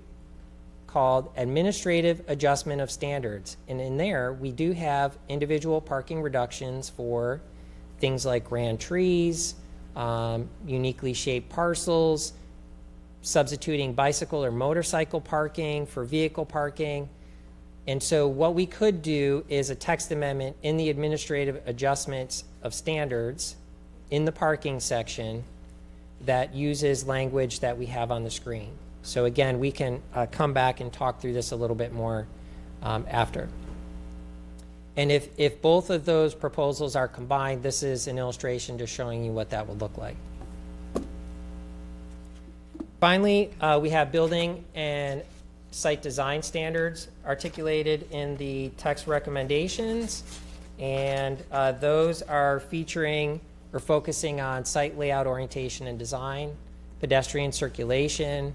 called Administrative Adjustment of Standards. And in there, we do have individual parking reductions for things like grand trees, uniquely shaped parcels, substituting bicycle or motorcycle parking for vehicle parking. And so what we could do is a text amendment in the Administrative Adjustments of Standards in the parking section that uses language that we have on the screen. So again, we can come back and talk through this a little bit more after. And if both of those proposals are combined, this is an illustration just showing you what that would look like. Finally, we have building and site design standards articulated in the text recommendations, and those are featuring or focusing on site layout, orientation, and design, pedestrian circulation,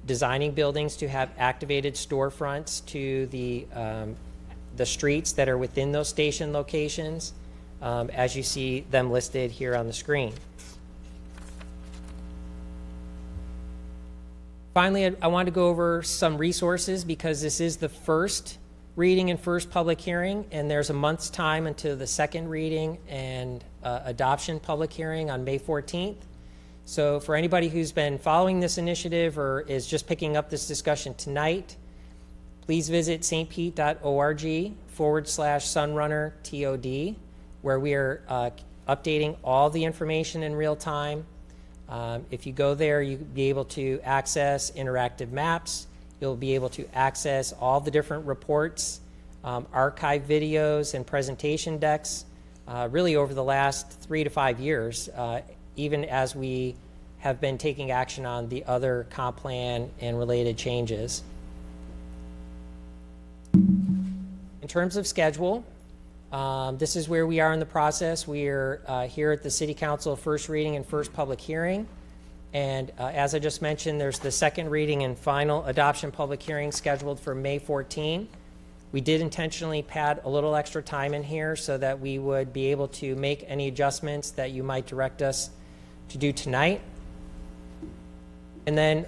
designing buildings to have activated storefronts to the streets that are within those station locations, as you see them listed here on the screen. Finally, I want to go over some resources because this is the first reading and first public hearing, and there's a month's time until the second reading and adoption public hearing on May 14th. So for anybody who's been following this initiative or is just picking up this discussion tonight, please visit stpete.org/sunrunnerTOD, where we are updating all the information in real time. If you go there, you'll be able to access interactive maps. You'll be able to access all the different reports, archive videos, and presentation decks, really over the last 3 to 5 years, even as we have been taking action on the other comp plan and related changes. In terms of schedule, this is where we are in the process. We are here at the City Council first reading and first public hearing. And as I just mentioned, there's the second reading and final adoption public hearing scheduled for May 14. We did intentionally pad a little extra time in here so that we would be able to make any adjustments that you might direct us to do tonight. And then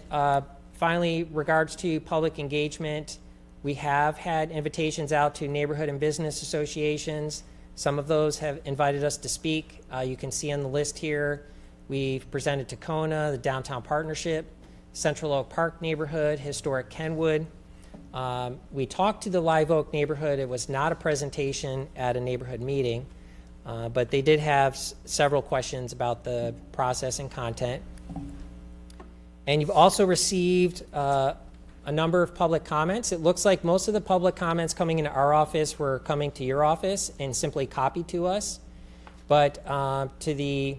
finally, regards to public engagement, we have had invitations out to neighborhood and business associations. Some of those have invited us to speak. You can see on the list here, we've presented to Kona, the Downtown Partnership, Central Oak Park Neighborhood, Historic Kenwood. We talked to the Live Oak neighborhood. It was not a presentation at a neighborhood meeting, but they did have several questions about the process and content. And you've also received a number of public comments. It looks like most of the public comments coming into our office were coming to your office and simply copied to us. But to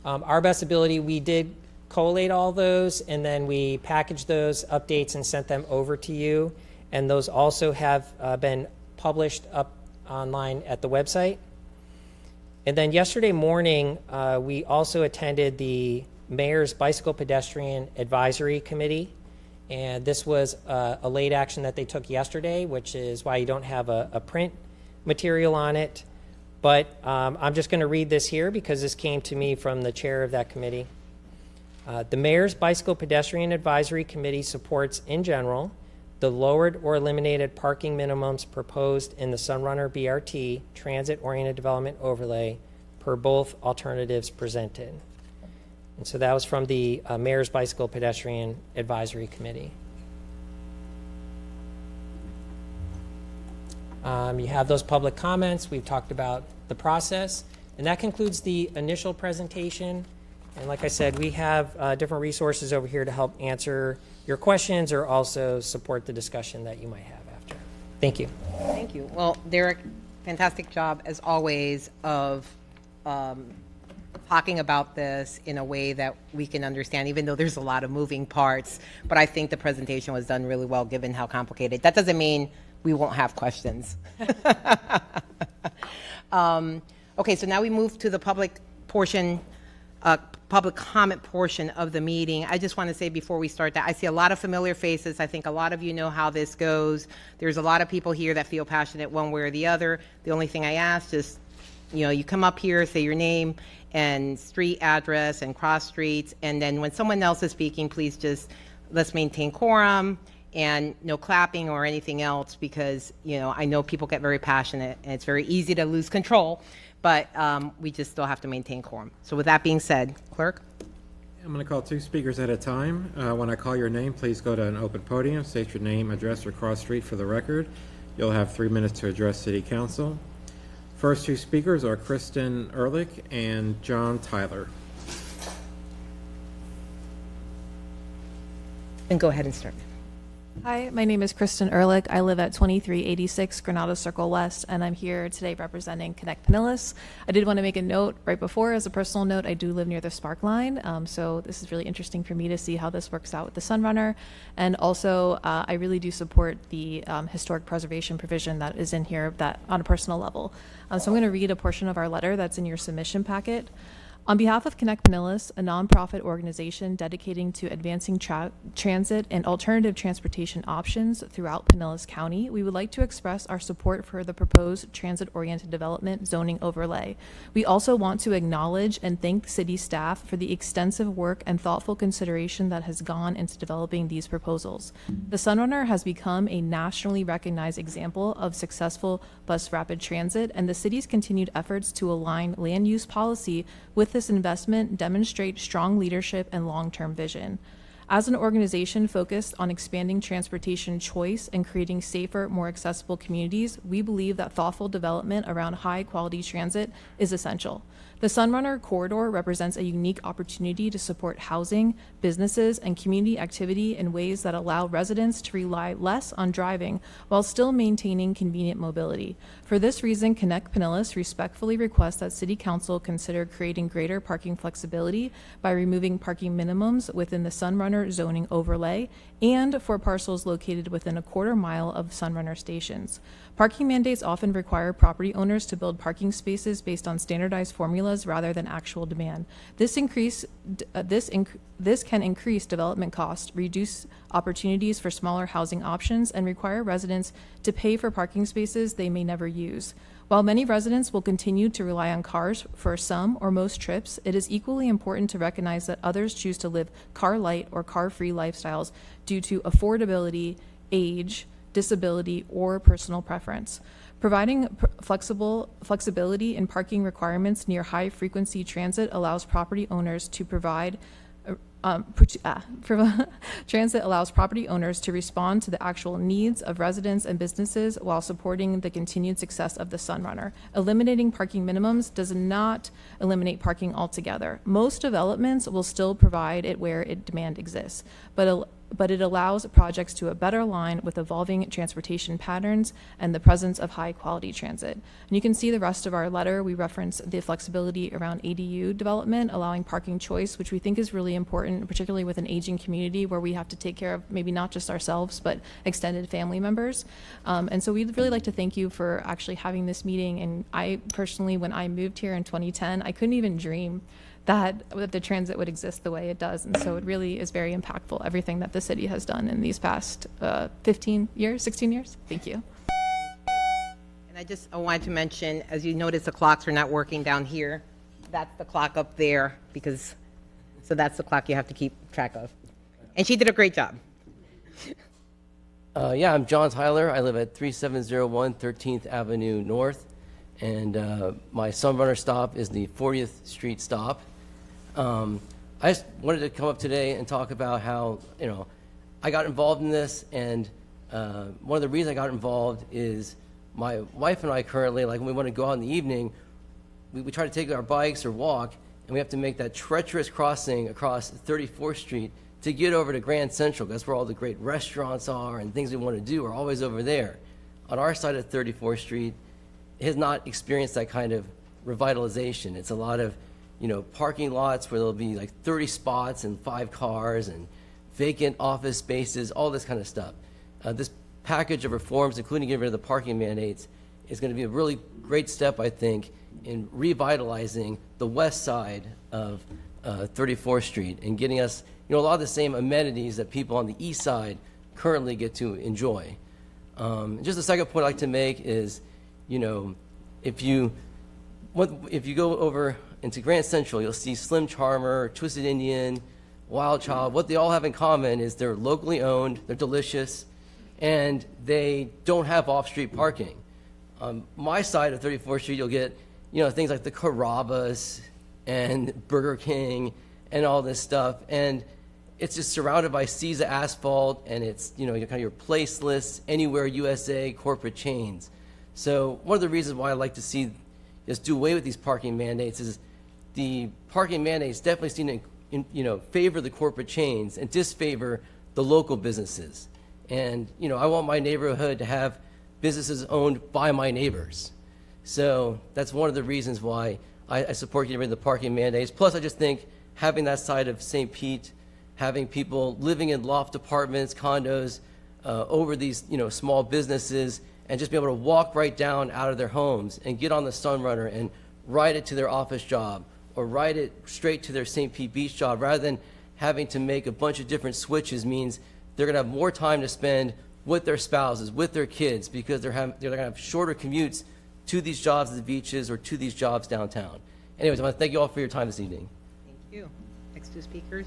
our best ability, we did collate all those, and then we packaged those updates and sent them over to you. And those also have been published up online at the website. And then yesterday morning, we also attended the Mayor's Bicycle Pedestrian Advisory Committee. And this was a late action that they took yesterday, which is why you don't have a print material on it. But I'm just going to read this here because this came to me from the chair of that committee. The Mayor's Bicycle Pedestrian Advisory Committee supports, in general, the lowered or eliminated parking minimums proposed in the Sunrunner BRT Transit-Oriented Development Overlay per both alternatives presented. And so that was from the Mayor's Bicycle Pedestrian Advisory Committee. You have those public comments. We've talked about the process. And that concludes the initial presentation. And like I said, we have different resources over here to help answer your questions or also support the discussion that you might have after. Thank you. Thank you. Well, Derek, fantastic job as always of talking about this in a way that we can understand, even though there's a lot of moving parts. But I think the presentation was done really well given how complicated. That doesn't mean we won't have questions. Okay, so now we move to the public portion, public comment portion of the meeting. I just want to say before we start that I see a lot of familiar faces. I think a lot of you know how this goes. There's a lot of people here that feel passionate one way or the other. The only thing I ask is, you come up here, say your name and street address and cross streets, and then when someone else is speaking, please just let's maintain quorum and no clapping or anything else because, I know people get very passionate and it's very easy to lose control, but we just still have to maintain quorum. So with that being said, clerk? I'm going to call 2 speakers at a time. When I call your name, please go to an open podium, state your name, address, or cross street for the record. You'll have 3 minutes to address City Council. First 2 speakers are Kristen Ehrlich and John Tyler. And go ahead and start. Hi, my name is Kristen Ehrlich. I live at 2386 Granada Circle West, and I'm here today representing Connect Pinellas. I did want to make a note right before, as a personal note, I do live near the Spark Line, so this is really interesting for me to see how this works out with the Sunrunner. And also, I really do support the historic preservation provision that is in here that on a personal level. So I'm going to read a portion of our letter that's in your submission packet. On behalf of Connect Pinellas, a nonprofit organization dedicating to advancing transit and alternative transportation options throughout Pinellas County, we would like to express our support for the proposed transit-oriented development zoning overlay. We also want to acknowledge and thank city staff for the extensive work and thoughtful consideration that has gone into developing these proposals. The Sunrunner has become a nationally recognized example of successful bus rapid transit, and the city's continued efforts to align land use policy with this investment demonstrate strong leadership and long-term vision. As an organization focused on expanding transportation choice and creating safer, more accessible communities, we believe that thoughtful development around high-quality transit is essential. The Sunrunner corridor represents a unique opportunity to support housing, businesses, and community activity in ways that allow residents to rely less on driving while still maintaining convenient mobility. For this reason, Connect Pinellas respectfully requests that City Council consider creating greater parking flexibility by removing parking minimums within the Sunrunner zoning overlay and for parcels located within a quarter mile of Sunrunner stations. Parking mandates often require property owners to build parking spaces based on standardized formulas rather than actual demand. This can increase development costs, reduce opportunities for smaller housing options, and require residents to pay for parking spaces they may never use. While many residents will continue to rely on cars for some or most trips, it is equally important to recognize that others choose to live car-light or car-free lifestyles due to affordability, age, disability, or personal preference. Providing flexibility in parking requirements near high-frequency transit allows property owners to transit allows property owners to respond to the actual needs of residents and businesses while supporting the continued success of the Sunrunner. Eliminating parking minimums does not eliminate parking altogether. Most developments will still provide it where demand exists, but it allows projects to better align with evolving transportation patterns and the presence of high-quality transit. And you can see the rest of our letter. We reference the flexibility around ADU development, allowing parking choice, which we think is really important, particularly with an aging community where we have to take care of maybe not just ourselves, but extended family members. And so we'd really like to thank you for actually having this meeting. And I personally, when I moved here in 2010, I couldn't even dream that the transit would exist the way it does. And so it really is very impactful, everything that the city has done in these past 16 years. Thank you. And I wanted to mention, as you notice, the clocks are not working down here. That's the clock up there, so that's the clock you have to keep track of. And she did a great job. Yeah, I'm John Tyler. I live at 3701 13th Avenue North, and my Sunrunner stop is the 40th Street stop. I just wanted to come up today and talk about how, I got involved in this, and one of the reasons I got involved is my wife and I currently, like when we want to go out in the evening, we try to take our bikes or walk, and we have to make that treacherous crossing across 34th Street to get over to Grand Central. That's where all the great restaurants are and things we want to do are always over there. On our side of 34th Street, it has not experienced that kind of revitalization. It's a lot of parking lots where there'll be like 30 spots and 5 cars and vacant office spaces, all this kind of stuff. This package of reforms, including getting rid of the parking mandates, is going to be a really great step, I think, in revitalizing the west side of 34th Street and getting us, a lot of the same amenities that people on the east side currently get to enjoy. Just the second point I'd like to make is, if you go over into Grand Central, you'll see Slim Charmer, Twisted Indian, Wild Child. What they all have in common is they're locally owned, they're delicious, and they don't have off-street parking. On my side of 34th Street, you'll get, things like the Carrabba's and Burger King and all this stuff, and it's just surrounded by seas of asphalt, and it's, kind of your placeless, anywhere USA corporate chains. So one of the reasons why I like to see just do away with these parking mandates is the parking mandates definitely seem to favor the corporate chains and disfavor the local businesses. And, you know, I want my neighborhood to have businesses owned by my neighbors. So that's one of the reasons why I support getting rid of the parking mandates. Plus, I just think having that side of St. Pete, having people living in loft apartments, condos, over these, you know, small businesses, and just be able to walk right down out of their homes and get on the Sunrunner and ride it to their office job or ride it straight to their St. Pete Beach job, rather than having to make a bunch of different switches, means they're going to have more time to spend with their spouses, with their kids, because they're going to have shorter commutes to these jobs at the beaches or to these jobs downtown. Anyways, I want to thank you all for your time this evening. Thank you. Next two speakers.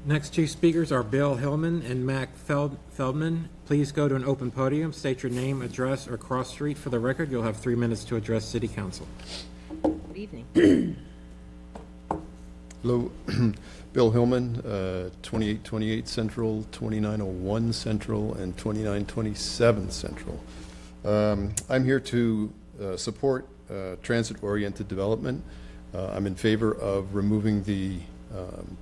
Next two speakers are Bill Hillman and Mac Feldman. Please go to an open podium, state your name, address, or cross street for the record. You'll have 3 minutes to address City Council. Good evening. Hello, Bill Hillman, 2828 Central, 2901 Central, and 2927 Central. I'm here to support transit-oriented development. I'm in favor of removing the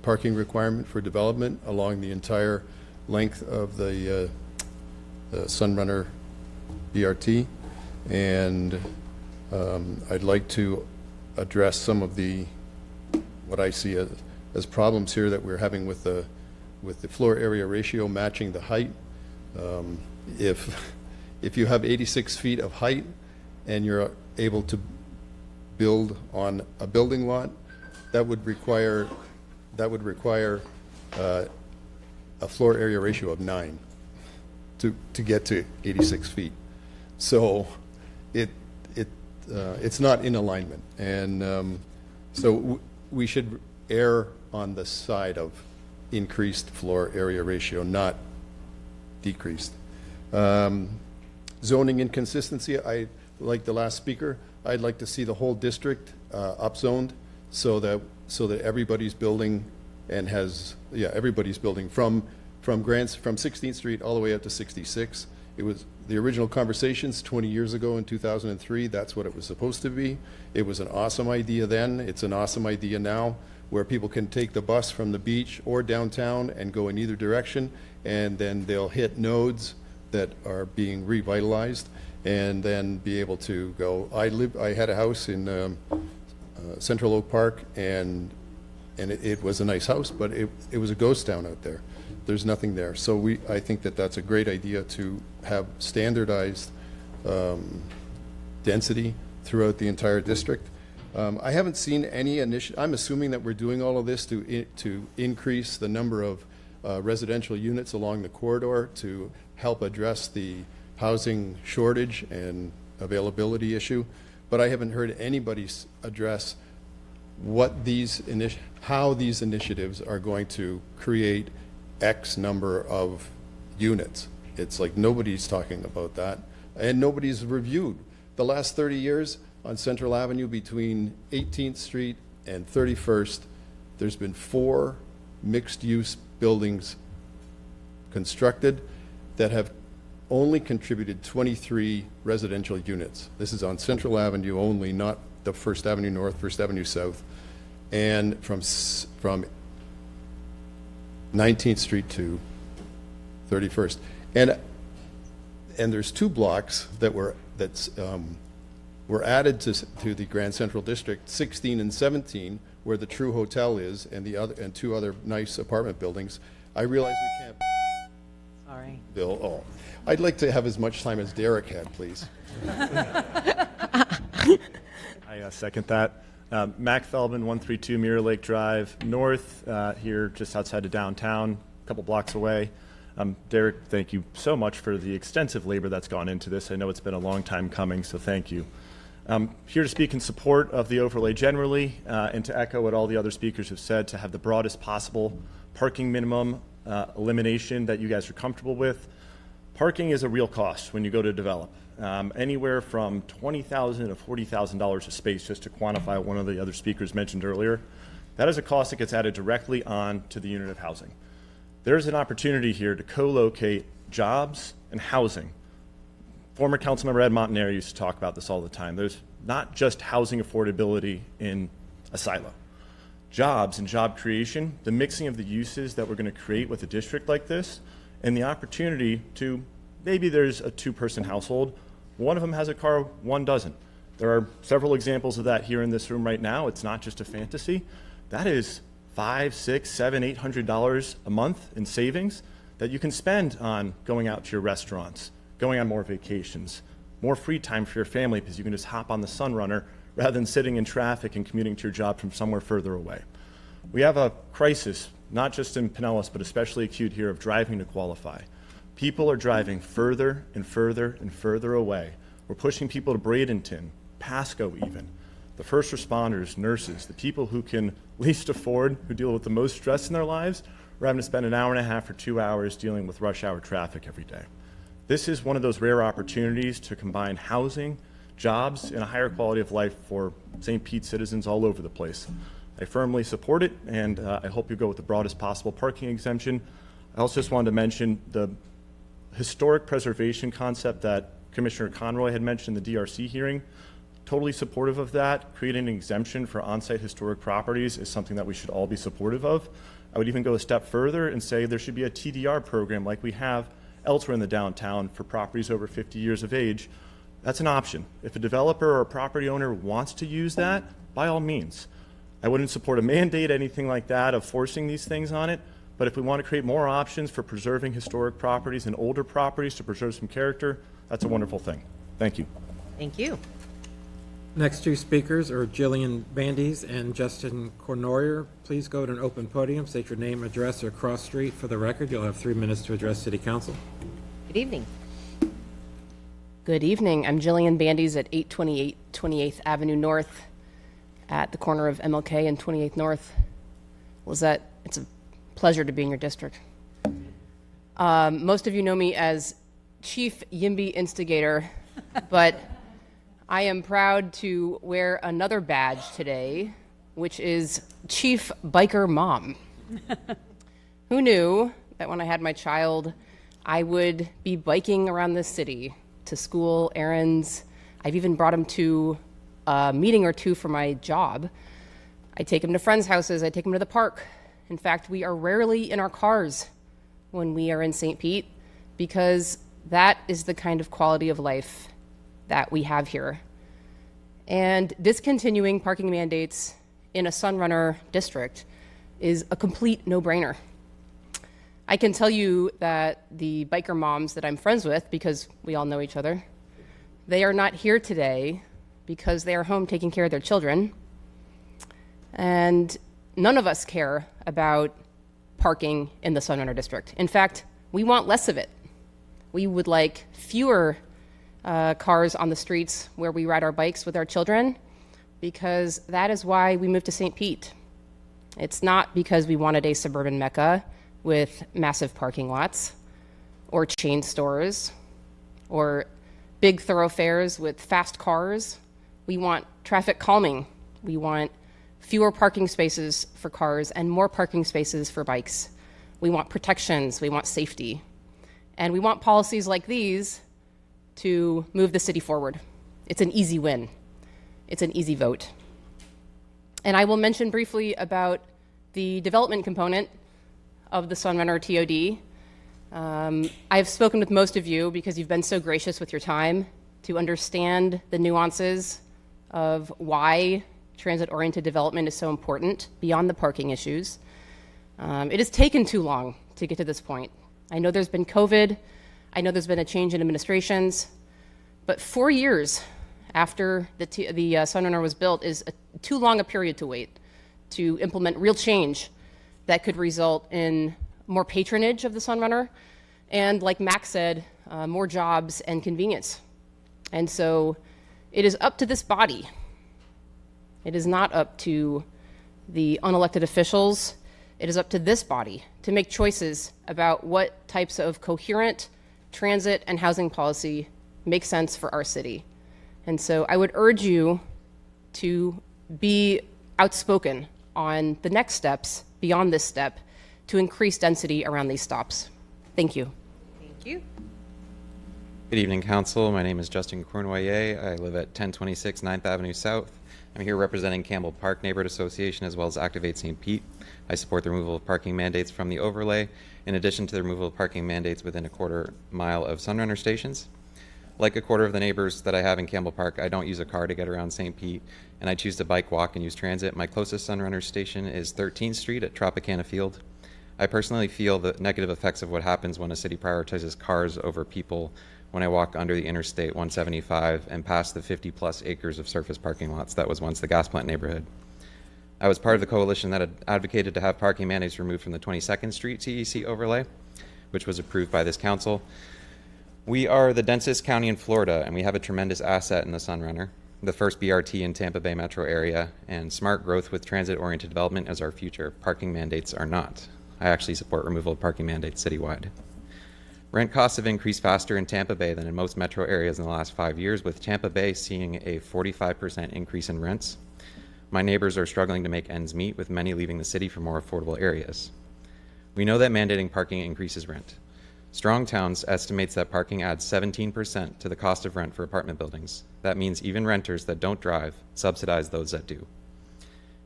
parking requirement for development along the entire length of the Sunrunner BRT, and I'd like to address some of the what I see as problems here that we're having with the floor area ratio matching the height. If you have 86 feet of height and you're able to build on a building lot, that would require a floor area ratio of 9 to get to 86 feet. So it's not in alignment, and so we should err on the side of increased floor area ratio, not decreased. Zoning inconsistency, like the last speaker, I'd like to see the whole district upzoned so that everybody's building and everybody's building from 16th Street all the way up to 66. It was the original conversations 20 years ago in 2003. That's what it was supposed to be. It was an awesome idea then. It's an awesome idea now, where people can take the bus from the beach or downtown and go in either direction, and then they'll hit nodes that are being revitalized, and then be able to go. I had a house in Central Oak Park, and it was a nice house, but it was a ghost town out there. There's nothing there. So I think that that's a great idea to have standardized density throughout the entire district. I haven't seen any initiative. I'm assuming that we're doing all of this to increase the number of residential units along the corridor to help address the housing shortage and availability issue. But I haven't heard anybody address how these initiatives are going to create X number of units. It's like nobody's talking about that, and nobody's reviewed. The last 30 years on Central Avenue between 18th Street and 31st, there's been 4 mixed-use buildings constructed that have only contributed 23 residential units. This is on Central Avenue only, not the First Avenue North, First Avenue South, and from 19th Street to 31st, and there's 2 blocks that were added to the Grand Central District, 16 and 17, where the True Hotel is, and 2 other nice apartment buildings. I realize we can't. Sorry. Bill, I'd like to have as much time as Derek had, please. I second that. Mac Feldman, 132 Mirror Lake Drive North, here just outside of downtown, a couple blocks away. Derek, thank you so much for the extensive labor that's gone into this. I know it's been a long time coming, so thank you. Here to speak in support of the overlay generally, and to echo what all the other speakers have said, to have the broadest possible parking minimum elimination that you guys are comfortable with. Parking is a real cost when you go to develop. Anywhere from $20,000 to $40,000 a space, just to quantify one of the other speakers mentioned earlier. That is a cost that gets added directly on to the unit of housing. There's an opportunity here to co-locate jobs and housing. Former Councilmember Ed Montanaro used to talk about this all the time. There's not just housing affordability in a silo. Jobs and job creation, the mixing of the uses that we're going to create with a district like this, and the opportunity to, maybe there's a 2-person household, one of them has a car, one doesn't. There are several examples of that here in this room right now. It's not just a fantasy. That is $500, $600, $700, $800 a month in savings that you can spend on going out to your restaurants, going on more vacations, more free time for your family because you can just hop on the Sunrunner rather than sitting in traffic and commuting to your job from somewhere further away. We have a crisis, not just in Pinellas, but especially acute here, of driving to qualify. People are driving further and further and further away. We're pushing people to Bradenton, Pasco even. The first responders, nurses, the people who can least afford, who deal with the most stress in their lives, are having to spend an hour and a half or 2 hours dealing with rush hour traffic every day. This is one of those rare opportunities to combine housing, jobs, and a higher quality of life for St. Pete citizens all over the place. I firmly support it, and I hope you go with the broadest possible parking exemption. I also just wanted to mention the historic preservation concept that Commissioner Conroy had mentioned in the DRC hearing. Totally supportive of that. Creating an exemption for on-site historic properties is something that we should all be supportive of. I would even go a step further and say there should be a TDR program like we have elsewhere in the downtown for properties over 50 years of age. That's an option. If a developer or a property owner wants to use that, by all means. I wouldn't support a mandate, anything like that, of forcing these things on it, but if we want to create more options for preserving historic properties and older properties to preserve some character, that's a wonderful thing. Thank you. Thank you. Next two speakers are Jillian Bandes and Justin Cornoyer. Please go to an open podium, state your name, address, or cross street for the record. You'll have 3 minutes to address City Council. Good evening. Good evening. I'm Jillian Bandes at 828 28th Avenue North at the corner of MLK and 28th North. It's a pleasure to be in your district. Most of you know me as Chief YIMBY Instigator, but I am proud to wear another badge today, which is Chief Biker Mom. Who knew that when I had my child, I would be biking around this city to school, errands. I've even brought him to a meeting or two for my job. I take him to friends' houses. I take him to the park. In fact, we are rarely in our cars when we are in St. Pete because that is the kind of quality of life that we have here. And discontinuing parking mandates in a Sunrunner district is a complete no-brainer. I can tell you that the biker moms that I'm friends with, because we all know each other, they are not here today because they are home taking care of their children. And none of us care about parking in the Sunrunner district. In fact, we want less of it. We would like fewer cars on the streets where we ride our bikes with our children, because that is why we moved to St. Pete. It's not because we wanted a suburban mecca with massive parking lots or chain stores or big thoroughfares with fast cars. We want traffic calming. We want fewer parking spaces for cars and more parking spaces for bikes. We want protections. We want safety. And we want policies like these to move the city forward. It's an easy win. It's an easy vote. And I will mention briefly about the development component of the Sunrunner TOD. I've spoken with most of you because you've been so gracious with your time to understand the nuances of why transit-oriented development is so important beyond the parking issues. It has taken too long to get to this point. I know there's been COVID. I know there's been a change in administrations, but 4 years after the Sunrunner was built is too long a period to wait to implement real change that could result in more patronage of the Sunrunner and, like Max said, more jobs and convenience. And so it is up to this body. It is not up to the unelected officials. It is up to this body to make choices about what types of coherent transit and housing policy make sense for our city. And so I would urge you to be outspoken on the next steps beyond this step to increase density around these stops. Thank you. Thank you. Good evening, Council. My name is Justin Cournoyer. I live at 1026 9th Avenue South. I'm here representing Campbell Park Neighborhood Association as well as Activate St. Pete. I support the removal of parking mandates from the overlay, in addition to the removal of parking mandates within a quarter mile of Sunrunner stations. Like a quarter of the neighbors that I have in Campbell Park, I don't use a car to get around St. Pete, and I choose to bike, walk, and use transit. My closest Sunrunner station is 13th Street at Tropicana Field. I personally feel the negative effects of what happens when a city prioritizes cars over people when I walk under the Interstate 175 and past the 50-plus acres of surface parking lots that was once the gas plant neighborhood. I was part of the coalition that had advocated to have parking mandates removed from the 22nd Street TEC overlay, which was approved by this council. We are the densest county in Florida, and we have a tremendous asset in the Sunrunner, the first BRT in Tampa Bay metro area, and smart growth with transit-oriented development as our future. Parking mandates are not. I actually support removal of parking mandates citywide. Rent costs have increased faster in Tampa Bay than in most metro areas in the last 5 years, with Tampa Bay seeing a 45% increase in rents. My neighbors are struggling to make ends meet, with many leaving the city for more affordable areas. We know that mandating parking increases rent. Strong Towns estimates that parking adds 17% to the cost of rent for apartment buildings. That means even renters that don't drive subsidize those that do.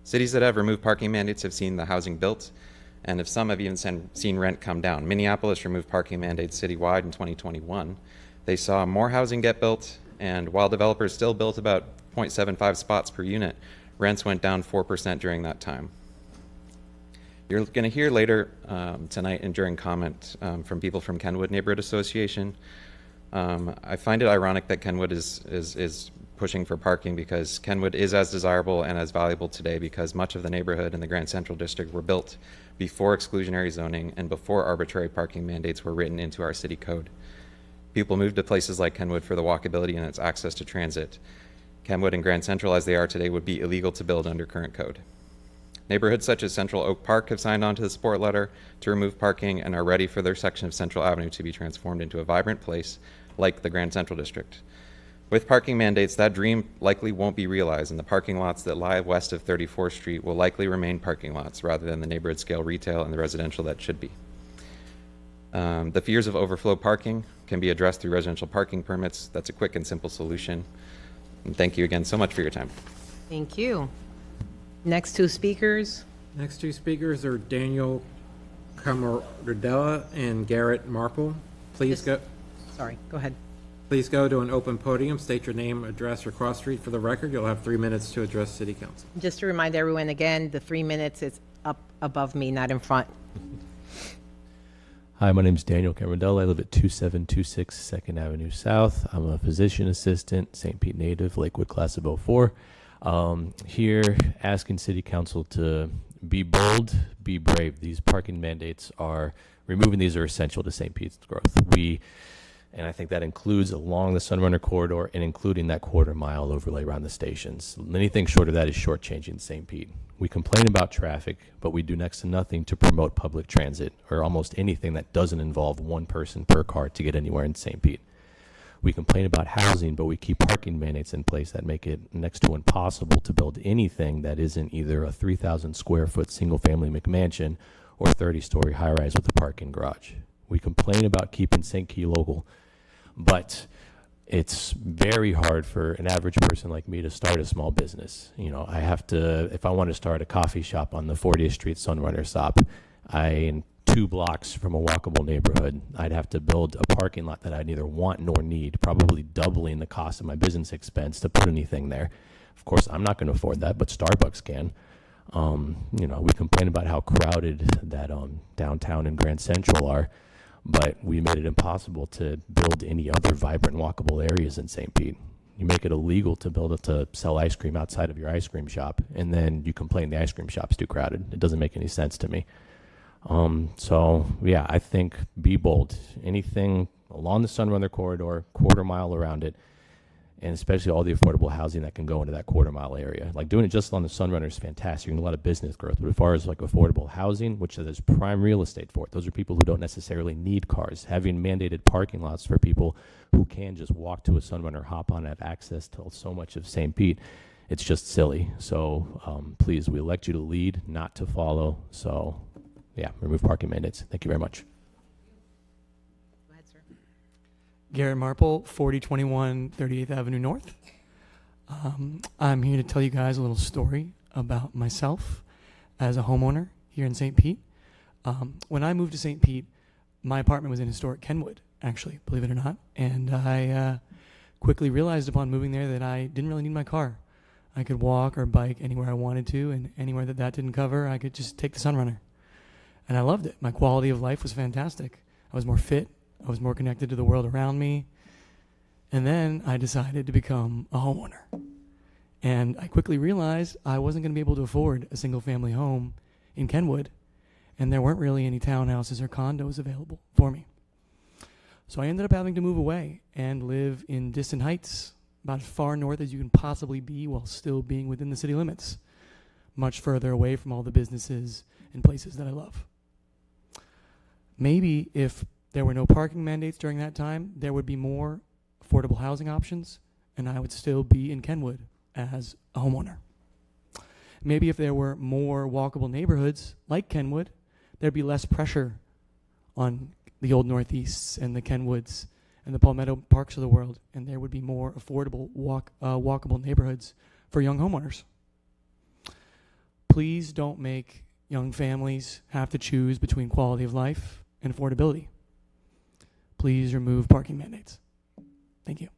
Cities that have removed parking mandates have seen the housing built, and if some have even seen rent come down. Minneapolis removed parking mandates citywide in 2021. They saw more housing get built, and while developers still built about 0.75 spots per unit, rents went down 4% during that time. You're going to hear later tonight and during comment from people from Kenwood Neighborhood Association. I find it ironic that Kenwood is pushing for parking, because Kenwood is as desirable and as valuable today because much of the neighborhood in the Grand Central District were built before exclusionary zoning and before arbitrary parking mandates were written into our city code. People moved to places like Kenwood for the walkability and its access to transit. Kenwood and Grand Central, as they are today, would be illegal to build under current code. Neighborhoods such as Central Oak Park have signed on to the support letter to remove parking and are ready for their section of Central Avenue to be transformed into a vibrant place like the Grand Central District. With parking mandates, that dream likely won't be realized, and the parking lots that lie west of 34th Street will likely remain parking lots rather than the neighborhood scale retail and the residential that should be. The fears of overflow parking can be addressed through residential parking permits. That's a quick and simple solution. And thank you again so much for your time. Thank you. Next two speakers. Next two speakers are Daniel Camaradella and Garrett Marple. Please go. Sorry, go ahead. Please go to an open podium, state your name, address, or cross street for the record. You'll have 3 minutes to address City Council. Just to remind everyone again, the 3 minutes is up above me, not in front. Hi, my name is Daniel Camaradella. I live at 2726 2nd Avenue South. I'm a physician assistant, St. Pete native, Lakewood class of 04. Here asking City Council to be bold, be brave. These parking mandates are, removing these are essential to St. Pete's growth. And I think that includes along the Sunrunner corridor and including that quarter mile overlay around the stations. Anything short of that is shortchanging St. Pete. We complain about traffic, but we do next to nothing to promote public transit or almost anything that doesn't involve one person per car to get anywhere in St. Pete. We complain about housing, but we keep parking mandates in place that make it next to impossible to build anything that isn't either a 3,000 square foot single family McMansion or 30-story high-rise with a parking garage. We complain about keeping St. Key local, but it's very hard for an average person like me to start a small business. You know, I have to, if I want to start a coffee shop on the 40th Street Sunrunner stop, in 2 blocks from a walkable neighborhood, I'd have to build a parking lot that I neither want nor need, probably doubling the cost of my business expense to put anything there. Of course, I'm not going to afford that, but Starbucks can. You know, we complain about how crowded that downtown and Grand Central are, but we made it impossible to build any other vibrant walkable areas in St. Pete. You make it illegal to sell ice cream outside of your ice cream shop, and then you complain the ice cream shop's too crowded. It doesn't make any sense to me. So yeah, I think be bold. Anything along the Sunrunner corridor, quarter mile around it, and especially all the affordable housing that can go into that quarter mile area. Like doing it just on the Sunrunner is fantastic. You're getting a lot of business growth. But as far as like affordable housing, which there's prime real estate for it, those are people who don't necessarily need cars. Having mandated parking lots for people who can just walk to a Sunrunner, hop on, and have access to so much of St. Pete, it's just silly. So please, we elect you to lead, not to follow. So yeah, remove parking mandates. Thank you very much. Garrett Marple, 4021 38th Avenue North. I'm here to tell you guys a little story about myself as a homeowner here in St. Pete. When I moved to St. Pete, my apartment was in historic Kenwood, actually, believe it or not. And I quickly realized upon moving there that I didn't really need my car. I could walk or bike anywhere I wanted to, and anywhere that didn't cover, I could just take the Sunrunner. And I loved it. My quality of life was fantastic. I was more fit. I was more connected to the world around me. And then I decided to become a homeowner. And I quickly realized I wasn't going to be able to afford a single-family home in Kenwood, and there weren't really any townhouses or condos available for me. So I ended up having to move away and live in distant heights, about as far north as you can possibly be while still being within the city limits, much further away from all the businesses and places that I love. Maybe if there were no parking mandates during that time, there would be more affordable housing options, and I would still be in Kenwood as a homeowner. Maybe if there were more walkable neighborhoods like Kenwood, there'd be less pressure on the Old Northeasts and the Kenwoods and the Palmetto Parks of the world, and there would be more affordable walkable neighborhoods for young homeowners. Please don't make young families have to choose between quality of life and affordability. Please remove parking mandates. Thank you.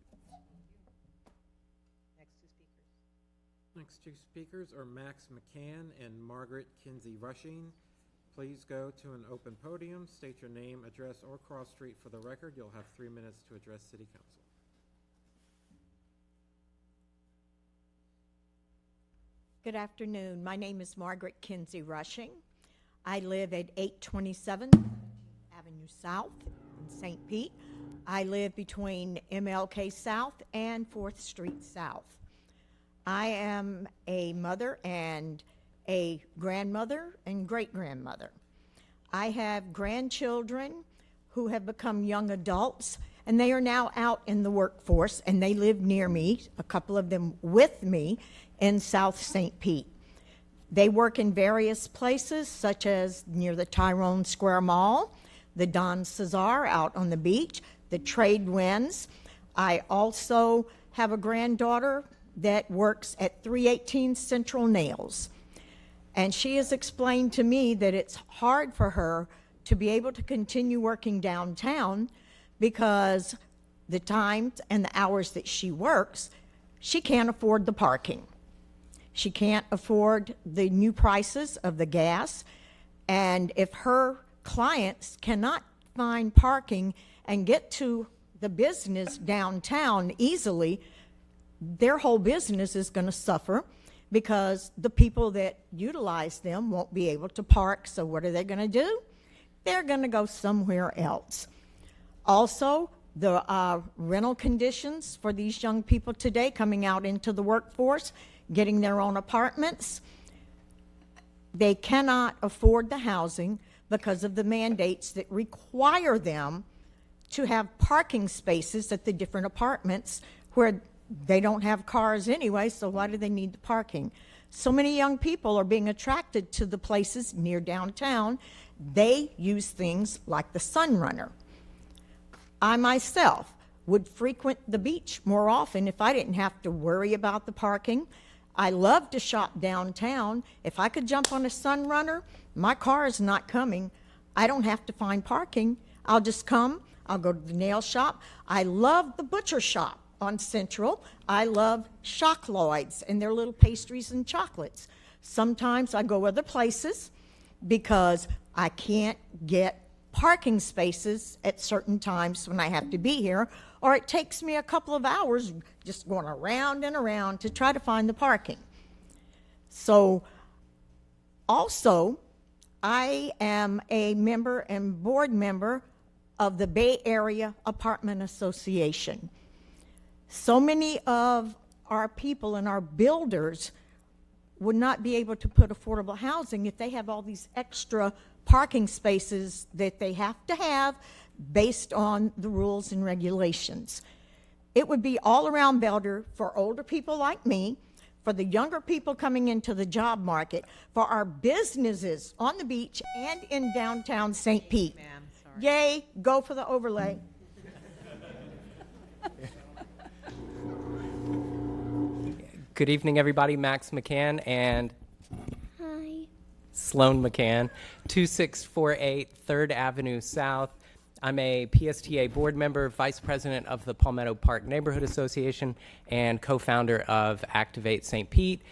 Next two speakers are Max McCann and Margaret Kinsey Rushing. Please go to an open podium, state your name, address, or cross street for the record. You'll have 3 minutes to address City Council. Good afternoon. My name is Margaret Kinsey Rushing. I live at 827 Avenue South in St. Pete. I live between MLK South and 4th Street South. I am a mother and a grandmother and great-grandmother. I have grandchildren who have become young adults, and they are now out in the workforce, and they live near me, a couple of them with me, in South St. Pete. They work in various places, such as near the Tyrone Square Mall, the Don Cesar out on the beach, the Trade Winds. I also have a granddaughter that works at 318 Central Nails. And she has explained to me that it's hard for her to be able to continue working downtown because the times and the hours that she works, she can't afford the parking. She can't afford the new prices of the gas. And if her clients cannot find parking and get to the business downtown easily, their whole business is going to suffer because the people that utilize them won't be able to park. So what are they going to do? They're going to go somewhere else. Also, the rental conditions for these young people today coming out into the workforce, getting their own apartments, they cannot afford the housing because of the mandates that require them to have parking spaces at the different apartments where they don't have cars anyway, so why do they need the parking? So many young people are being attracted to the places near downtown. They use things like the Sunrunner. I myself would frequent the beach more often if I didn't have to worry about the parking. I love to shop downtown. If I could jump on a Sunrunner, my car is not coming. I don't have to find parking. I'll just come. I'll go to the nail shop. I love the butcher shop on Central. I love Shock Lloyd's and their little pastries and chocolates. Sometimes I go other places because I can't get parking spaces at certain times when I have to be here, or it takes me a couple of hours just going around and around to try to find the parking. So also, I am a member and board member of the Bay Area Apartment Association. So many of our people and our builders would not be able to put affordable housing if they have all these extra parking spaces that they have to have based on the rules and regulations. It would be all around better for older people like me, for the younger people coming into the job market, for our businesses on the beach and in downtown St. Pete. Yay, go for the overlay. Good evening, everybody. Max McCann and Hi. Sloan McCann, 2648 3rd Avenue South. I'm a PSTA board member, vice president of the Palmetto Park Neighborhood Association, and co-founder of Activate St. Pete.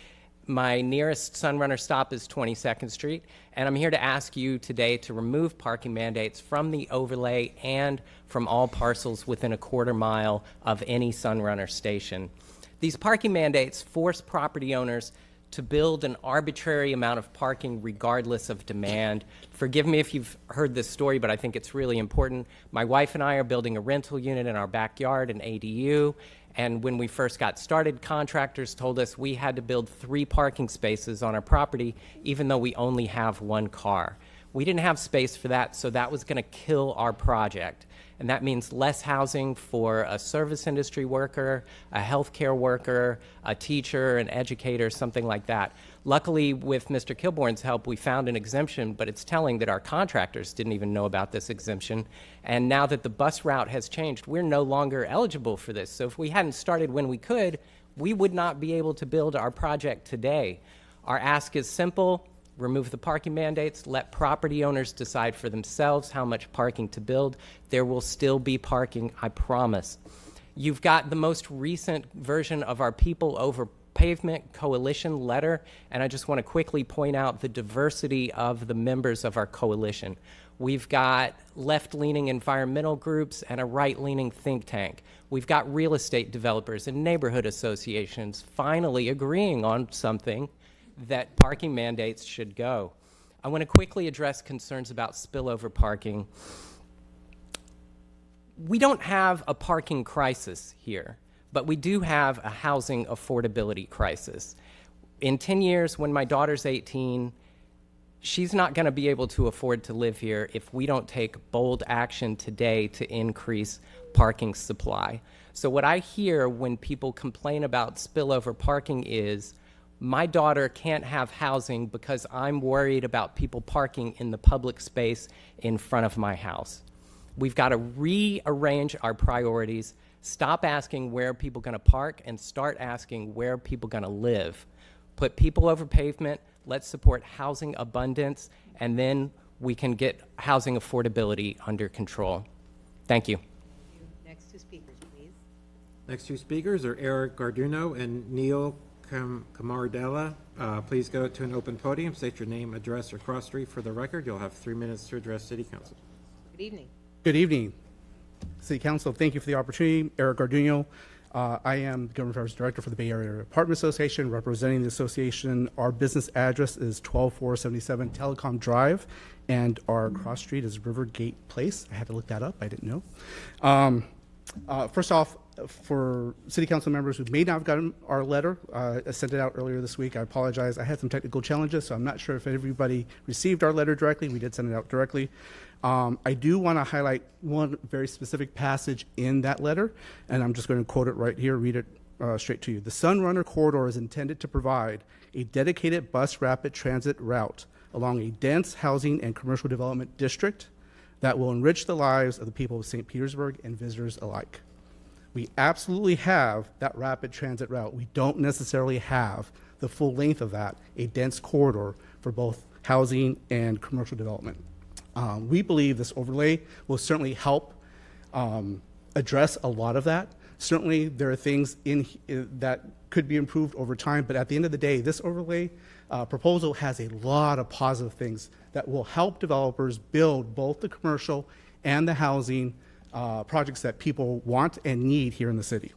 My nearest Sunrunner stop is 22nd Street, and I'm here to ask you today to remove parking mandates from the overlay and from all parcels within a quarter mile of any Sunrunner station. These parking mandates force property owners to build an arbitrary amount of parking regardless of demand. Forgive me if you've heard this story, but I think it's really important. My wife and I are building a rental unit in our backyard, an ADU, and when we first got started, contractors told us we had to build 3 parking spaces on our property, even though we only have 1 car. We didn't have space for that, so that was going to kill our project. And that means less housing for a service industry worker, a healthcare worker, a teacher, an educator, something like that. Luckily, with Mr. Kilbourne's help, we found an exemption, but it's telling that our contractors didn't even know about this exemption. And now that the bus route has changed, we're no longer eligible for this. So if we hadn't started when we could, we would not be able to build our project today. Our ask is simple. Remove the parking mandates, let property owners decide for themselves how much parking to build. There will still be parking, I promise. You've got the most recent version of our People Over Pavement Coalition letter, and I just want to quickly point out the diversity of the members of our coalition. We've got left-leaning environmental groups and a right-leaning think tank. We've got real estate developers and neighborhood associations finally agreeing on something that parking mandates should go. I want to quickly address concerns about spillover parking. We don't have a parking crisis here, but we do have a housing affordability crisis. In 10 years, when my daughter's 18, she's not going to be able to afford to live here if we don't take bold action today to increase parking supply. So what I hear when people complain about spillover parking is, my daughter can't have housing because I'm worried about people parking in the public space in front of my house. We've got to rearrange our priorities, stop asking where people are going to park, and start asking where people are going to live. Put people over pavement, let's support housing abundance, and then we can get housing affordability under control. Thank you. Next 2 speakers, please. Next 2 speakers are Eric Garduno and Neil Camardella. Please go to an open podium, state your name, address, or cross street for the record. You'll have 3 minutes to address City Council. Good evening. Good evening, City Council. Thank you for the opportunity. Eric Garduno. I am the Government Affairs Director for the Bay Area Apartment Association, representing the association. Our business address is 12477 Telecom Drive, and our cross street is Rivergate Place. I had to look that up. I didn't know. First off, for City Council members who may not have gotten our letter, I sent it out earlier this week. I apologize. I had some technical challenges, so I'm not sure if everybody received our letter directly. We did send it out directly. I do want to highlight one very specific passage in that letter, and I'm just going to quote it right here, read it straight to you. The Sunrunner Corridor is intended to provide a dedicated bus rapid transit route along a dense housing and commercial development district that will enrich the lives of the people of St. Petersburg and visitors alike. We absolutely have that rapid transit route. We don't necessarily have the full length of that, a dense corridor for both housing and commercial development. We believe this overlay will certainly help address a lot of that. Certainly there are things that could be improved over time, but at the end of the day, this overlay proposal has a lot of positive things that will help developers build both the commercial and the housing projects that people want and need here in the city.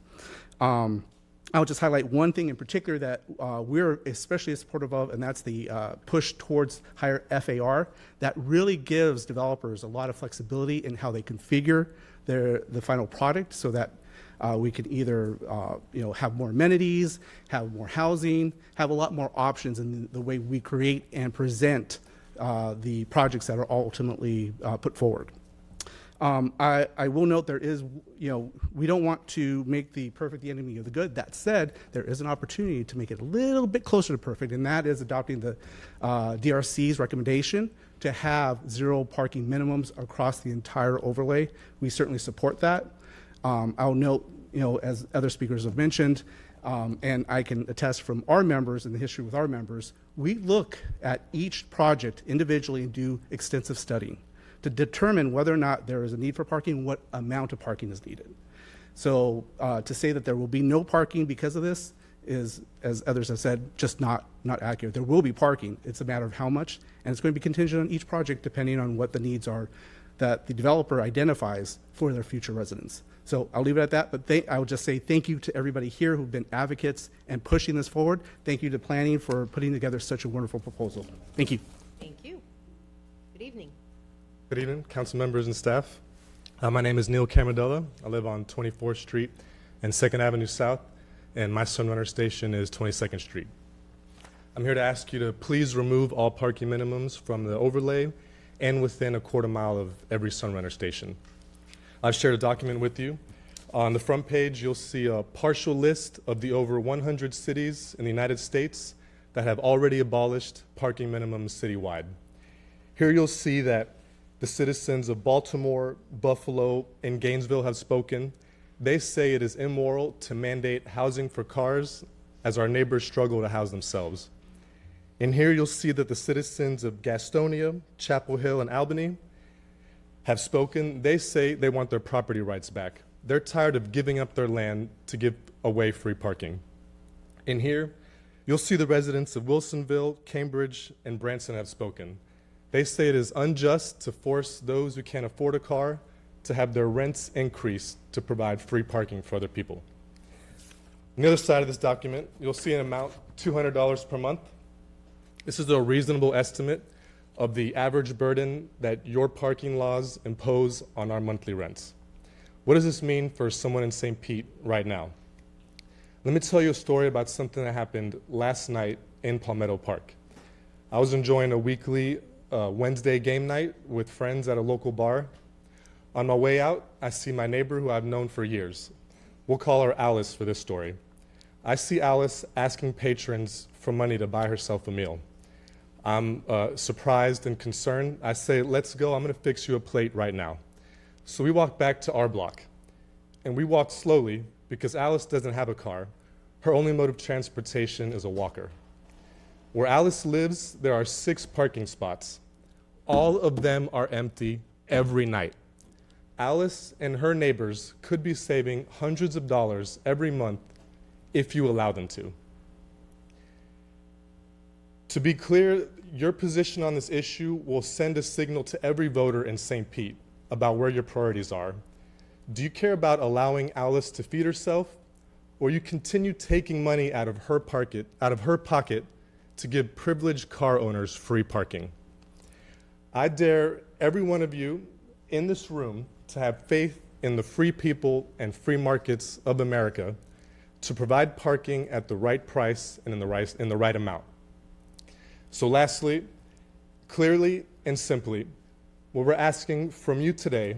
I'll just highlight one thing in particular that we're especially supportive of, and that's the push towards higher FAR. That really gives developers a lot of flexibility in how they configure the final product, so that we can either have more amenities, have more housing, have a lot more options in the way we create and present the projects that are ultimately put forward. I will note there is, we don't want to make the perfect the enemy of the good. That said, there is an opportunity to make it a little bit closer to perfect, and that is adopting the DRC's recommendation to have 0 parking minimums across the entire overlay. We certainly support that. I'll note as other speakers have mentioned, and I can attest from our members and the history with our members, we look at each project individually and do extensive studying to determine whether or not there is a need for parking, what amount of parking is needed. So to say that there will be no parking because of this is, as others have said, just not accurate. There will be parking. It's a matter of how much, and it's going to be contingent on each project depending on what the needs are that the developer identifies for their future residents. So I'll leave it at that, but I would just say thank you to everybody here who've been advocates and pushing this forward. Thank you to planning for putting together such a wonderful proposal. Thank you. Thank you. Good evening. Good evening, council members and staff. My name is Neil Camadella. I live on 24th Street and 2nd Avenue South, and my Sunrunner station is 22nd Street. I'm here to ask you to please remove all parking minimums from the overlay and within a quarter mile of every Sunrunner station. I've shared a document with you. On the front page, you'll see a partial list of the over 100 cities in the United States that have already abolished parking minimums citywide. Here you'll see that the citizens of Baltimore, Buffalo, and Gainesville have spoken. They say it is immoral to mandate housing for cars as our neighbors struggle to house themselves. And here you'll see that the citizens of Gastonia, Chapel Hill, and Albany have spoken. They say they want their property rights back. They're tired of giving up their land to give away free parking. And here, you'll see the residents of Wilsonville, Cambridge, and Branson have spoken. They say it is unjust to force those who can't afford a car to have their rents increased to provide free parking for other people. On the other side of this document, you'll see an amount, $200 per month. This is a reasonable estimate of the average burden that your parking laws impose on our monthly rents. What does this mean for someone in St. Pete right now? Let me tell you a story about something that happened last night in Palmetto Park. I was enjoying a weekly Wednesday game night with friends at a local bar. On my way out, I see my neighbor who I've known for years. We'll call her Alice for this story. I see Alice asking patrons for money to buy herself a meal. I'm surprised and concerned. I say, let's go, I'm gonna fix you a plate right now. So we walk back to our block, and we walk slowly because Alice doesn't have a car. Her only mode of transportation is a walker. Where Alice lives, there are 6 parking spots. All of them are empty every night. Alice and her neighbors could be saving hundreds of dollars every month if you allow them to. To be clear, your position on this issue will send a signal to every voter in St. Pete about where your priorities are. Do you care about allowing Alice to feed herself, or you continue taking money out of her pocket to give privileged car owners free parking? I dare every one of you in this room to have faith in the free people and free markets of America to provide parking at the right price and in the right amount. So lastly, clearly and simply, what we're asking from you today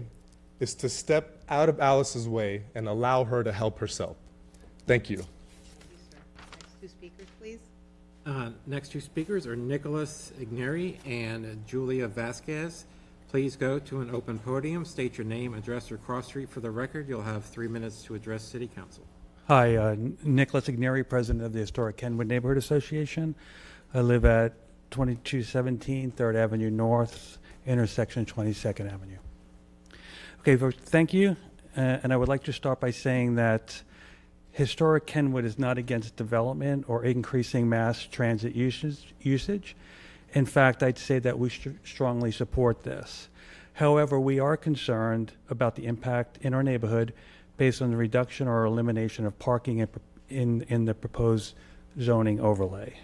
is to step out of Alice's way and allow her to help herself. Thank you. Next 2 speakers, please. Next 2 speakers are Nicholas Igneri and Julia Vasquez. Please go to an open podium, state your name, address, or cross street for the record. You'll have 3 minutes to address City Council. Hi, Nicholas Igneri, President of the Historic Kenwood Neighborhood Association. I live at 2217 3rd Avenue North, intersection 22nd Avenue. Okay, thank you. And I would like to start by saying that Historic Kenwood is not against development or increasing mass transit usage. In fact, I'd say that we strongly support this. However, we are concerned about the impact in our neighborhood based on the reduction or elimination of parking in the proposed zoning overlay.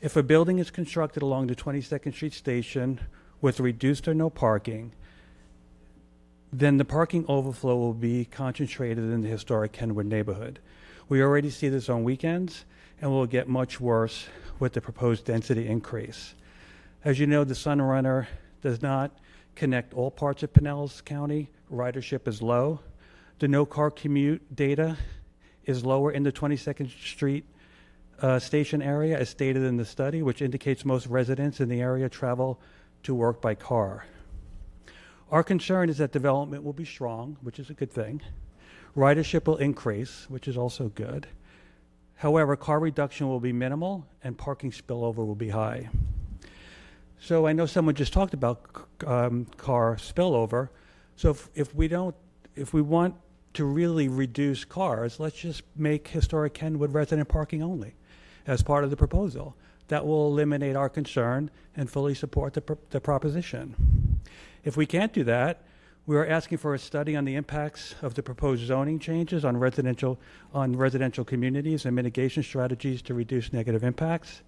If a building is constructed along the 22nd Street station with reduced or no parking, then the parking overflow will be concentrated in the historic Kenwood neighborhood. We already see this on weekends, and will get much worse with the proposed density increase. As you know, the Sunrunner does not connect all parts of Pinellas County. Ridership is low. The no-car commute data is lower in the 22nd Street station area, as stated in the study, which indicates most residents in the area travel to work by car. Our concern is that development will be strong, which is a good thing. Ridership will increase, which is also good. However, car reduction will be minimal and parking spillover will be high. So I know someone just talked about car spillover. So if we want to really reduce cars, let's just make historic Kenwood resident parking only as part of the proposal. That will eliminate our concern and fully support the proposition. If we can't do that, we are asking for a study on the impacts of the proposed zoning changes on residential communities and mitigation strategies to reduce negative impacts.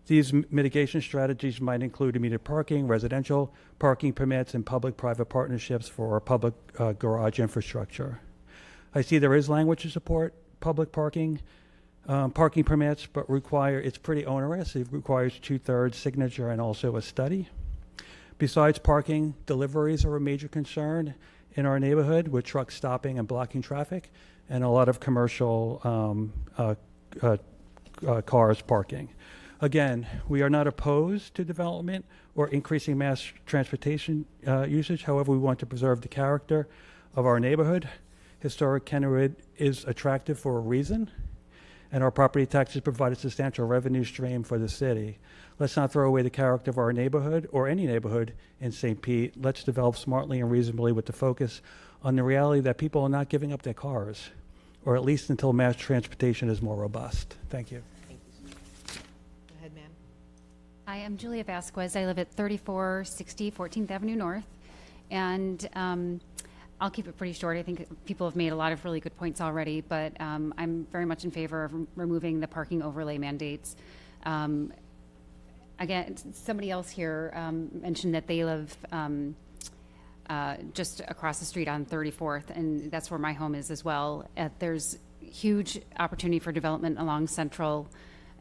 These mitigation strategies might include immediate parking, residential parking permits, and public-private partnerships for our public garage infrastructure. I see there is language to support public parking permits, but it's pretty onerous. It requires 2/3 signature and also a study. Besides parking, deliveries are a major concern in our neighborhood with trucks stopping and blocking traffic and a lot of commercial cars parking. Again, we are not opposed to development or increasing mass transportation usage. However, we want to preserve the character of our neighborhood. Historic Kenwood is attractive for a reason, and our property taxes provide a substantial revenue stream for the city. Let's not throw away the character of our neighborhood or any neighborhood in St. Pete. Let's develop smartly and reasonably with the focus on the reality that people are not giving up their cars, or at least until mass transportation is more robust. Thank you. Go ahead, ma'am. Hi, I'm Julia Vasquez. I live at 3460 14th Avenue North, and I'll keep it pretty short. I think people have made a lot of really good points already, but I'm very much in favor of removing the parking overlay mandates. Again, somebody else here mentioned that they live just across the street on 34th, and that's where my home is as well. There's huge opportunity for development along Central,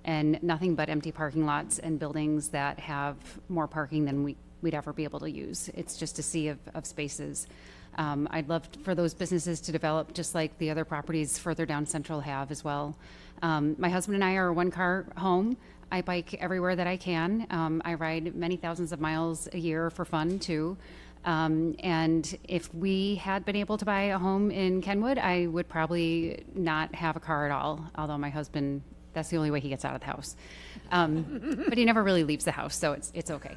and nothing but empty parking lots and buildings that have more parking than we'd ever be able to use. It's just a sea of spaces. I'd love for those businesses to develop just like the other properties further down Central have as well. My husband and I are a one-car home. I bike everywhere that I can. I ride many thousands of miles a year for fun too. And if we had been able to buy a home in Kenwood, I would probably not have a car at all, although my husband, that's the only way he gets out of the house. But he never really leaves the house, so it's okay.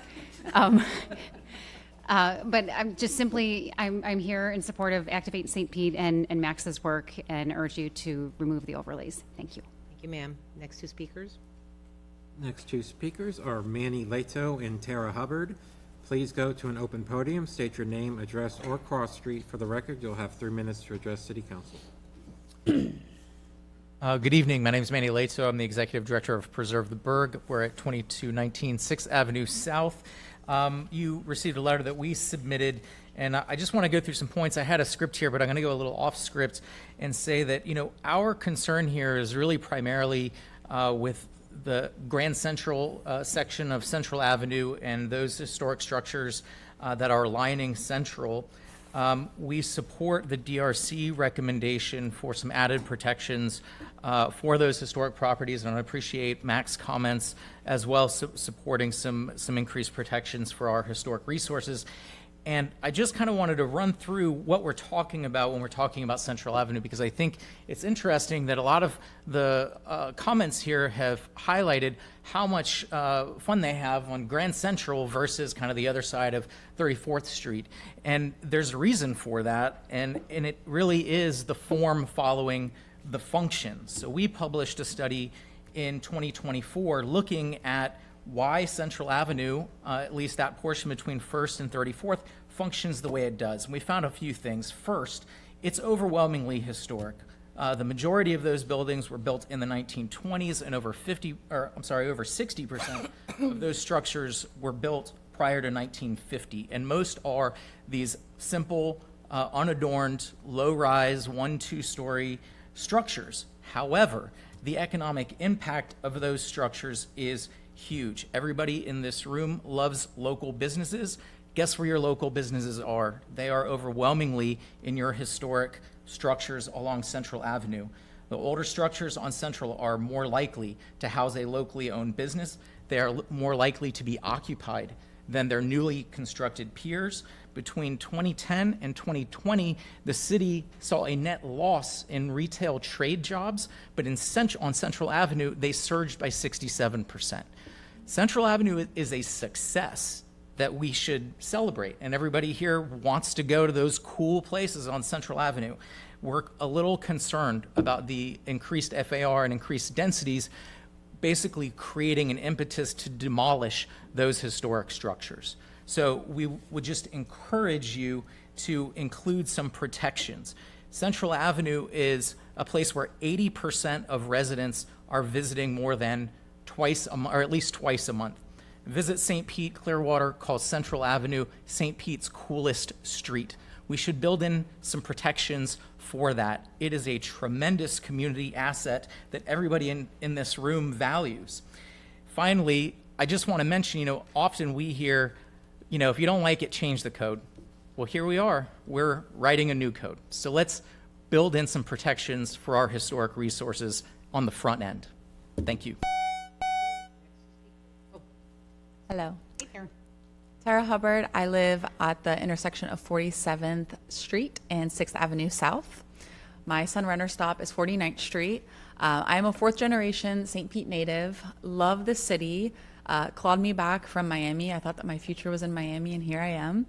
But I'm just simply, I'm here in support of Activate St. Pete and Max's work, and urge you to remove the overlays. Thank you. Thank you, ma'am. Next two speakers. Next two speakers are Manny Leto and Tara Hubbard. Please go to an open podium, state your name, address, or cross street. For the record, you'll have 3 minutes to address City Council. Good evening. My name is Manny Leto. I'm the Executive Director of Preserve the Burg. We're at 2219 6th Avenue South. You received a letter that we submitted, and I just want to go through some points. I had a script here, but I'm going to go a little off script and say that, our concern here is really primarily with the Grand Central section of Central Avenue and those historic structures that are lining Central. We support the DRC recommendation for some added protections for those historic properties, and I appreciate Mac's comments as well, supporting some increased protections for our historic resources. And I just kind of wanted to run through what we're talking about when we're talking about Central Avenue, because I think it's interesting that a lot of the comments here have highlighted how much fun they have on Grand Central versus kind of the other side of 34th Street. And there's a reason for that, and it really is the form following the function. So we published a study in 2024 looking at why Central Avenue, at least that portion between 1st and 34th, functions the way it does. And we found a few things. First, it's overwhelmingly historic. The majority of those buildings were built in the 1920s, and over 60% of those structures were built prior to 1950. And most are these simple, unadorned, low-rise, 1-2-story structures. However, the economic impact of those structures is huge. Everybody in this room loves local businesses. Guess where your local businesses are? They are overwhelmingly in your historic structures along Central Avenue. The older structures on Central are more likely to house a locally owned business. They are more likely to be occupied than their newly constructed peers. Between 2010 and 2020, the city saw a net loss in retail trade jobs, but on Central Avenue, they surged by 67%. Central Avenue is a success that we should celebrate, and everybody here wants to go to those cool places on Central Avenue. We're a little concerned about the increased FAR and increased densities, basically creating an impetus to demolish those historic structures. So we would just encourage you to include some protections. Central Avenue is a place where 80% of residents are visiting more than twice, or at least twice a month. Visit St. Pete, Clearwater calls Central Avenue St. Pete's coolest street. We should build in some protections for that. It is a tremendous community asset that everybody in this room values. Finally, I just want to mention, often we hear, if you don't like it, change the code. Well, here we are. We're writing a new code. So let's build in some protections for our historic resources on the front end. Thank you. Hello. Hey, Karen. Tara Hubbard. I live at the intersection of 47th Street and 6th Avenue South. My Sunrunner stop is 49th Street. I am a fourth generation St. Pete native. Love the city. Clawed me back from Miami. I thought that my future was in Miami, and here I am.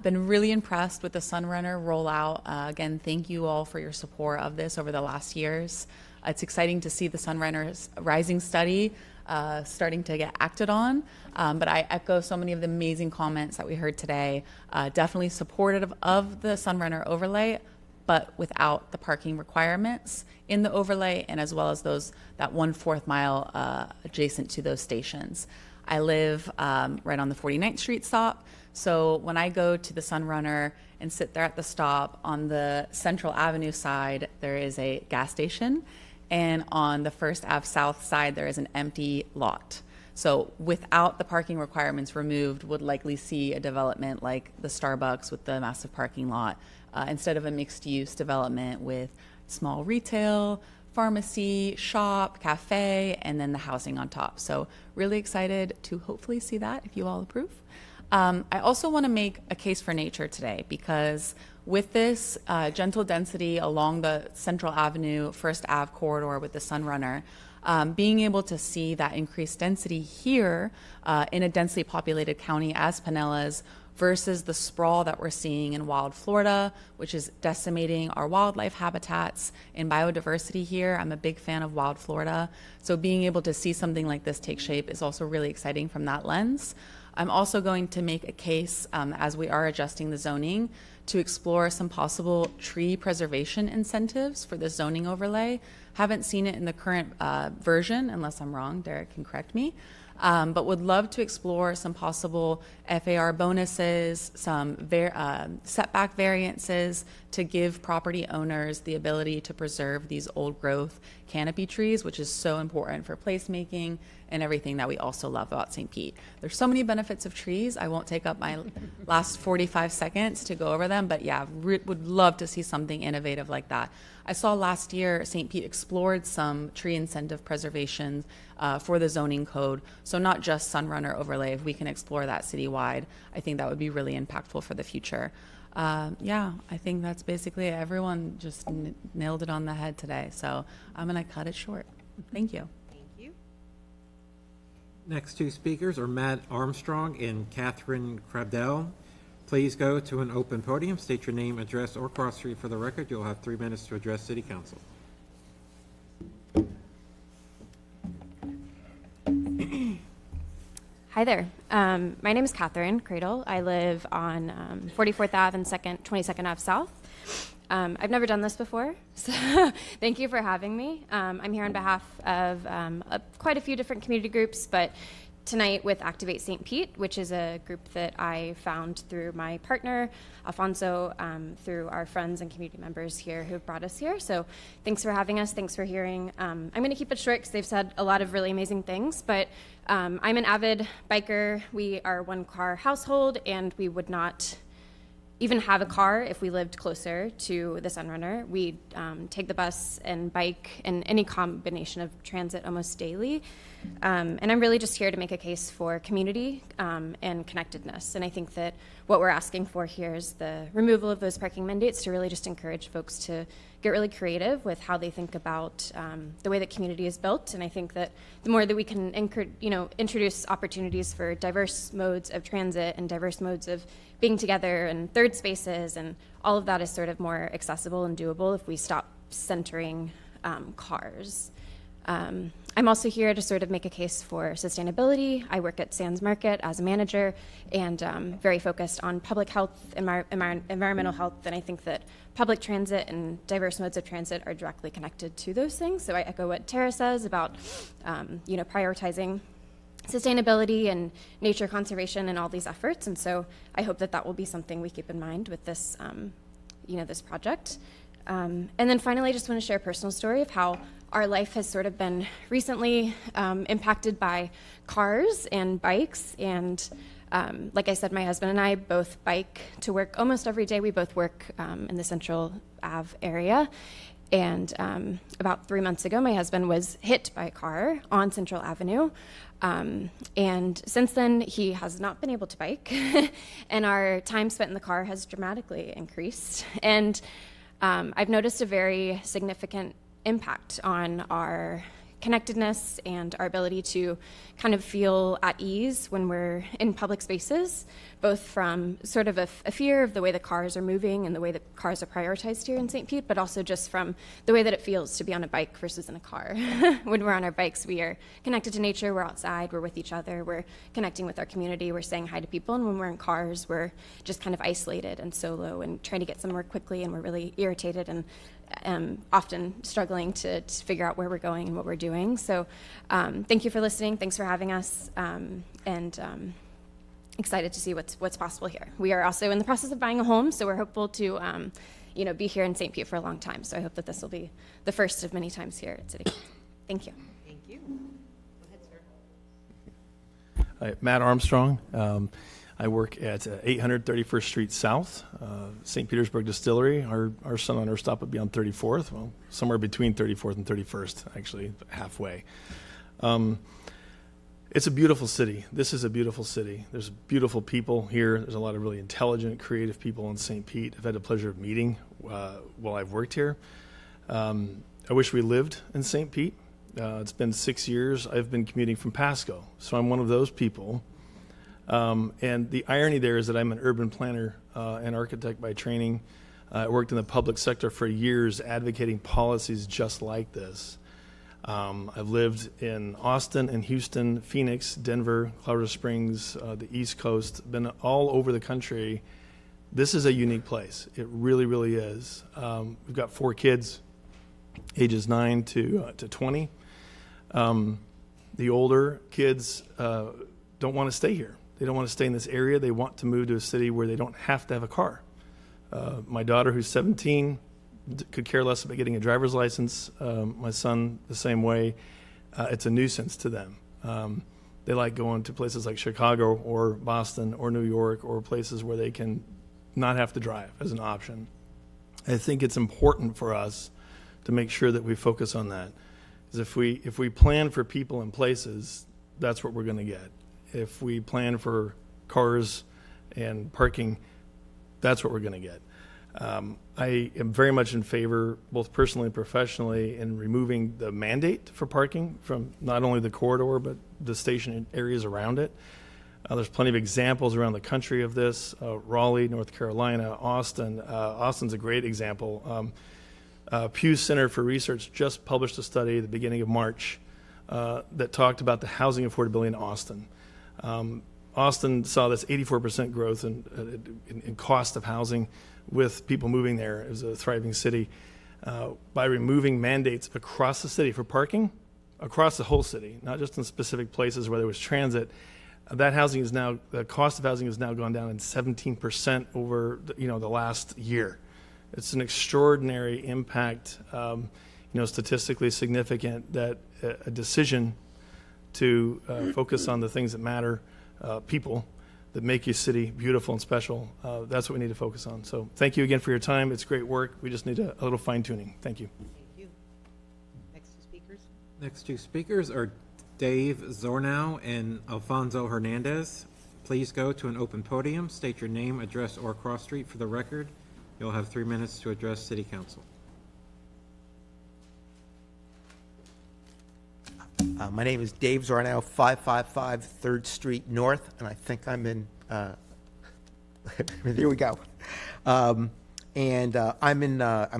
Been really impressed with the Sunrunner rollout. Again, thank you all for your support of this over the last years. It's exciting to see the Sunrunner's rising study starting to get acted on. But I echo so many of the amazing comments that we heard today. Definitely supportive of the Sunrunner overlay, but without the parking requirements in the overlay, and as well as that 1/4 mile adjacent to those stations. I live right on the 49th Street stop, so when I go to the Sunrunner and sit there at the stop, on the Central Avenue side, there is a gas station, and on the First Ave South side, there is an empty lot. So without the parking requirements removed, would likely see a development like the Starbucks with the massive parking lot, instead of a mixed-use development with small retail, pharmacy, shop, cafe, and then the housing on top. So really excited to hopefully see that, if you all approve. I also want to make a case for nature today, because with this gentle density along the Central Avenue, First Ave corridor with the Sunrunner, being able to see that increased density here in a densely populated county as Pinellas versus the sprawl that we're seeing in wild Florida, which is decimating our wildlife habitats and biodiversity here. I'm a big fan of wild Florida. So being able to see something like this take shape is also really exciting from that lens. I'm also going to make a case, as we are adjusting the zoning, to explore some possible tree preservation incentives for the zoning overlay. Haven't seen it in the current version, unless I'm wrong, Derek can correct me. But would love to explore some possible FAR bonuses, some setback variances to give property owners the ability to preserve these old growth canopy trees, which is so important for placemaking and everything that we also love about St. Pete. There's so many benefits of trees. I won't take up my last 45 seconds to go over them, but yeah, would love to see something innovative like that. I saw last year St. Pete explored some tree incentive preservation for the zoning code. So not just Sunrunner overlay, if we can explore that citywide, I think that would be really impactful for the future. Yeah, I think that's basically it. Everyone just nailed it on the head today. So I'm going to cut it short. Thank you. Thank you. Next two speakers are Matt Armstrong and Catherine Krabdell. Please go to an open podium, state your name, address, or cross street for the record. You'll have 3 minutes to address City Council. Hi there. My name is Catherine Cradle. I live on 44th Ave and 22nd Ave South. I've never done this before, so thank you for having me. I'm here on behalf of quite a few different community groups, but tonight with Activate St. Pete, which is a group that I found through my partner, Alfonso, through our friends and community members here who brought us here. So thanks for having us. Thanks for hearing. I'm going to keep it short because they've said a lot of really amazing things, but I'm an avid biker. We are a one-car household, and we would not even have a car if we lived closer to the Sunrunner. We take the bus and bike and any combination of transit almost daily. And I'm really just here to make a case for community and connectedness. And I think that what we're asking for here is the removal of those parking mandates to really just encourage folks to get really creative with how they think about the way that community is built. And I think that the more that we can introduce opportunities for diverse modes of transit and diverse modes of being together and third spaces, and all of that is sort of more accessible and doable if we stop centering cars. I'm also here to sort of make a case for sustainability. I work at Sands Market as a manager and very focused on public health, environmental health, and I think that public transit and diverse modes of transit are directly connected to those things. So I echo what Tara says about prioritizing sustainability and nature conservation and all these efforts, and so I hope that that will be something we keep in mind with this, this project. And then finally, I just want to share a personal story of how our life has sort of been recently impacted by cars and bikes. And like I said, my husband and I both bike to work almost every day. We both work in the Central Ave area. And about 3 months ago, my husband was hit by a car on Central Avenue. And since then, he has not been able to bike. And our time spent in the car has dramatically increased. And I've noticed a very significant impact on our connectedness and our ability to kind of feel at ease when we're in public spaces, both from sort of a fear of the way the cars are moving and the way that cars are prioritized here in St. Pete, but also just from the way that it feels to be on a bike versus in a car. When we're on our bikes, we are connected to nature, we're outside, we're with each other, we're connecting with our community, we're saying hi to people, and when we're in cars, we're just kind of isolated and solo and trying to get somewhere quickly, and we're really irritated and often struggling to figure out where we're going and what we're doing. So thank you for listening. Thanks for having us. And excited to see what's possible here. We are also in the process of buying a home, so we're hopeful to be here in St. Pete for a long time. So I hope that this will be the first of many times here at City Council. Thank you. Thank you. Go ahead, sir. Hi, Matt Armstrong. I work at 831st Street South, St. Petersburg Distillery. Our Sunrunner stop would be on 34th, well, somewhere between 34th and 31st, actually, halfway. It's a beautiful city. This is a beautiful city. There's beautiful people here. There's a lot of really intelligent, creative people in St. Pete. I've had the pleasure of meeting while I've worked here. I wish we lived in St. Pete. It's been 6 years. I've been commuting from Pasco, so I'm one of those people. And the irony there is that I'm an urban planner and architect by training. I worked in the public sector for years advocating policies just like this. I've lived in Austin and Houston, Phoenix, Denver, Colorado Springs, the East Coast, been all over the country. This is a unique place. It really, really is. We've got 4 kids, ages 9 to 20. The older kids don't want to stay here. They don't want to stay in this area. They want to move to a city where they don't have to have a car. My daughter, who's 17, could care less about getting a driver's license. My son, the same way. It's a nuisance to them. They like going to places like Chicago or Boston or New York or places where they can not have to drive as an option. I think it's important for us to make sure that we focus on that. Because if we plan for people and places, that's what we're going to get. If we plan for cars and parking, that's what we're going to get. I am very much in favor, both personally and professionally, in removing the mandate for parking from not only the corridor, but the station areas around it. There's plenty of examples around the country of this. Raleigh, North Carolina, Austin. Austin's a great example. Pew Center for Research just published a study at the beginning of March that talked about the housing affordability in Austin. Austin saw this 84% growth in cost of housing with people moving there. It was a thriving city. By removing mandates across the city for parking, across the whole city, not just in specific places where there was transit, the cost of housing has now gone down in 17% over the last year. It's an extraordinary impact, statistically significant, that a decision to focus on the things that matter, people, that make your city beautiful and special. That's what we need to focus on. So thank you again for your time. It's great work. We just need a little fine tuning. Thank you. Thank you. Next two speakers. Next two speakers are Dave Zornow and Alfonso Hernandez. Please go to an open podium, state your name, address, or cross street for the record. You'll have 3 minutes to address City Council. My name is Dave Zornow, 555 3rd Street North, and I think I'm in, here we go. I'm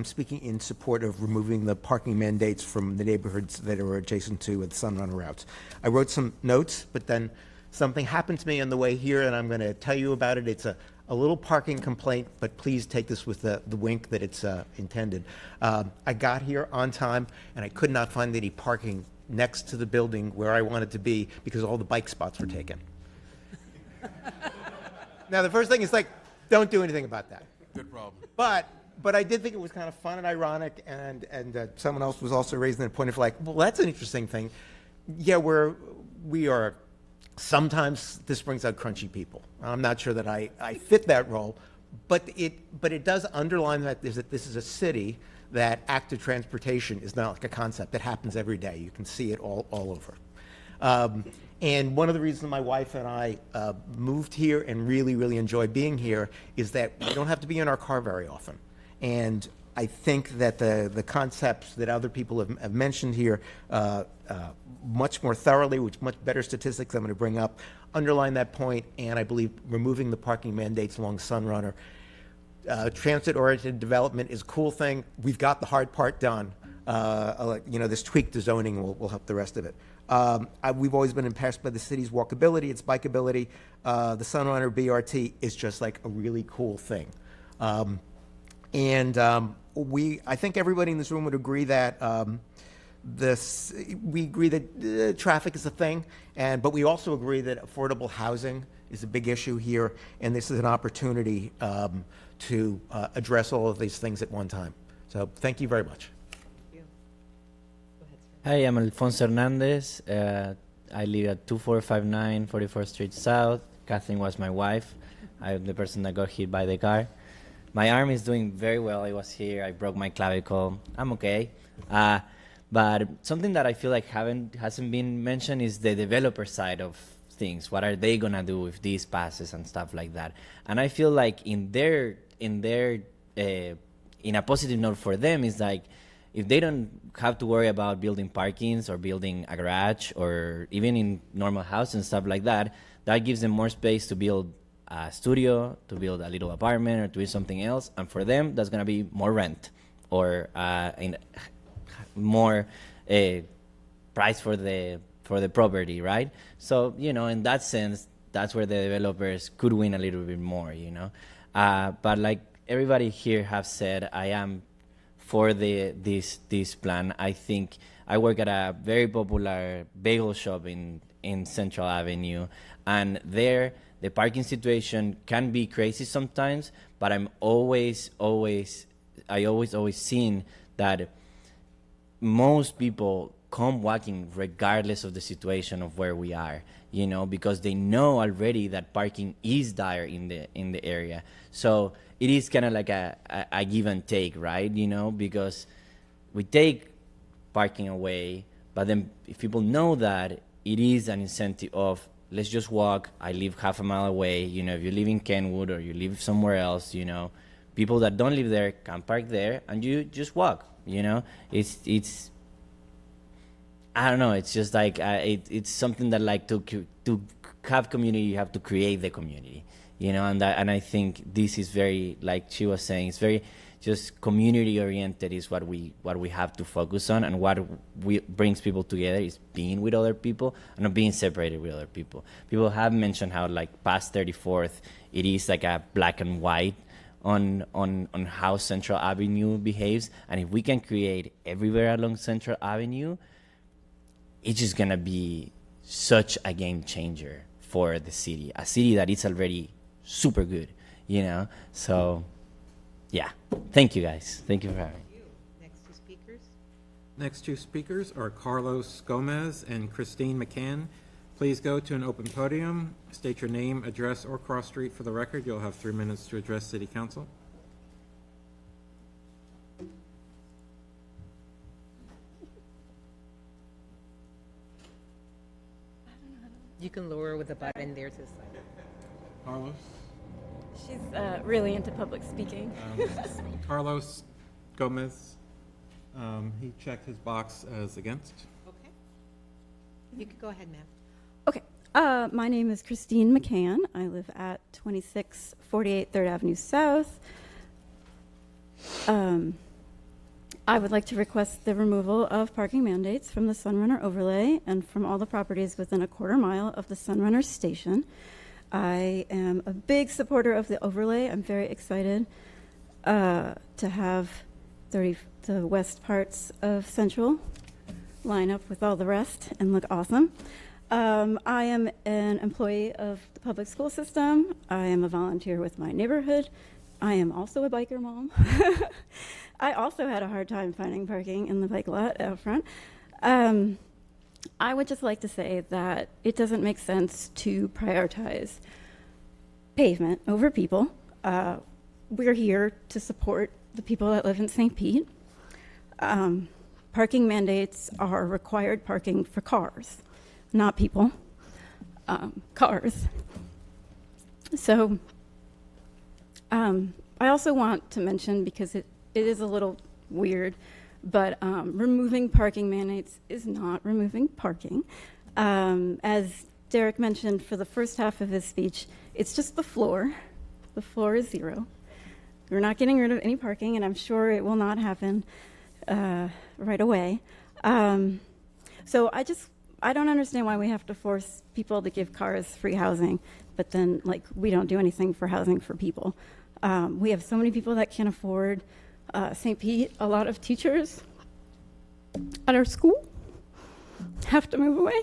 speaking in support of removing the parking mandates from the neighborhoods that are adjacent to the Sunrunner routes. I wrote some notes, but then something happened to me on the way here, and I'm going to tell you about it. It's a little parking complaint, but please take this with the wink that it's intended. I got here on time, and I could not find any parking next to the building where I wanted to be because all the bike spots were taken. Now, the first thing is like, don't do anything about that. Good problem. But I did think it was kind of fun and ironic, and someone else was also raising the point of like, well, that's an interesting thing. Yeah, we are, sometimes this brings out crunchy people. I'm not sure that I fit that role, but it does underline that this is a city that active transportation is not like a concept that happens every day. You can see it all over. And one of the reasons my wife and I moved here and really, really enjoy being here is that we don't have to be in our car very often. And I think that the concepts that other people have mentioned here much more thoroughly, with much better statistics I'm going to bring up, underline that point, and I believe removing the parking mandates along Sunrunner. Transit-oriented development is a cool thing. We've got the hard part done. This tweak to zoning will help the rest of it. We've always been impressed by the city's walkability, its bikeability. The Sunrunner BRT is just like a really cool thing. I think everybody in this room would agree that traffic is a thing, but we also agree that affordable housing is a big issue here, and this is an opportunity to address all of these things at one time. So thank you very much. Hi, I'm Alfonso Hernandez. I live at 2459 44th Street South. Catherine was my wife. I'm the person that got hit by the car. My arm is doing very well. I was here. I broke my clavicle. I'm okay. But something that I feel like hasn't been mentioned is the developer side of things. What are they gonna do with these passes and stuff like that? And I feel like in a positive note for them is like, if they don't have to worry about building parkings or building a garage or even in normal house and stuff like that, that gives them more space to build a studio, to build a little apartment, or to do something else. And for them, that's going to be more rent or more price for the property, right? So, in that sense, that's where the developers could win a little bit more, But like everybody here have said, I am for this plan. I think I work at a very popular bagel shop in Central Avenue, and there the parking situation can be crazy sometimes, but I always seen that most people come walking regardless of the situation of where we are, because they know already that parking is dire in the area. So it is kind of like a give and take, right? Because we take parking away, but then if people know that, it is an incentive of, let's just walk. I live half a mile away. If you live in Kenwood or you live somewhere else, people that don't live there can park there and you just walk, It's I don't know. It's just like, it's something that like to have community, you have to create the community. And I think this is very, like she was saying, it's very just community oriented is what we have to focus on, and what brings people together is being with other people and not being separated with other people. People have mentioned how like past 34th, it is like a black and white on how Central Avenue behaves, and if we can create everywhere along Central Avenue, it's just gonna be such a game changer for the city, a city that is already super good, So, yeah. Thank you, guys. Thank you for having me. Next two speakers. Next two speakers are Carlos Gomez and Christine McCann. Please Please go to an open podium, state your name, address, or cross street for the record. You'll have 3 minutes to address City Council. You can lower with the button there to the side. Carlos? She's really into public speaking. Carlos Gomez, he checked his box as against. Okay. You could go ahead, ma'am. Okay. My name is Christine McCann. I live at 2648 3rd Avenue South. I would like to request the removal of parking mandates from the Sunrunner overlay and from all the properties within a quarter mile of the Sunrunner station. I am a big supporter of the overlay. I'm very excited to have the west parts of Central line up with all the rest and look awesome. I am an employee of the public school system. I am a volunteer with my neighborhood. I am also a biker mom. I also had a hard time finding parking in the bike lot out front. I would just like to say that it doesn't make sense to prioritize pavement over people. We're here to support the people that live in St. Pete. Parking mandates are required parking for cars, not people, cars. So I also want to mention, because it is a little weird, but removing parking mandates is not removing parking. As Derek mentioned for the first half of his speech, it's just the floor. The floor is 0. We're not getting rid of any parking, and I'm sure it will not happen right away. So I don't understand why we have to force people to give cars free housing, but then we don't do anything for housing for people. We have so many people that can't afford St. Pete. A lot of teachers at our school have to move away.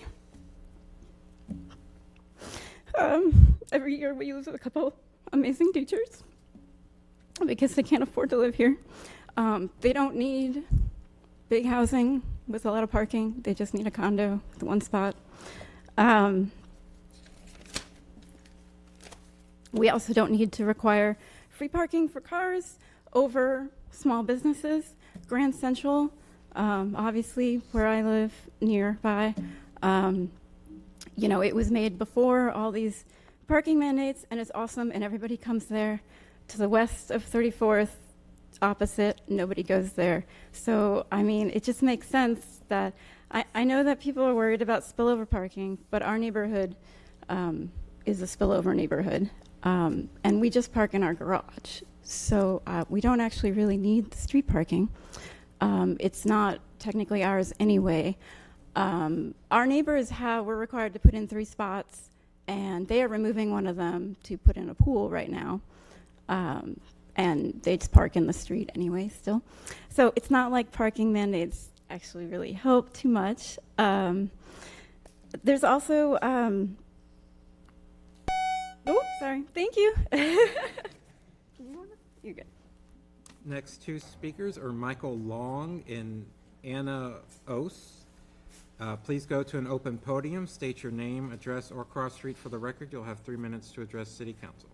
Every year we lose a couple amazing teachers because they can't afford to live here. They don't need big housing with a lot of parking. They just need a condo with one spot. We also don't need to require free parking for cars over small businesses. Grand Central, obviously where I live nearby, it was made before all these parking mandates, and it's awesome, and everybody comes there. To the west of 34th, opposite, nobody goes there. So, it just makes sense that I know that people are worried about spillover parking, but our neighborhood is a spillover neighborhood, and we just park in our garage. So we don't actually really need the street parking. It's not technically ours anyway. Our neighbors were required to put in 3 spots, and they are removing one of them to put in a pool right now. And they just park in the street anyway still. So it's not like parking mandates actually really help too much. There's also, sorry, thank you. You're good. Next 2 speakers are Michael Long and Anna Ose. Please go to an open podium, state your name, address, or cross street for the record. You'll have 3 minutes to address City Council.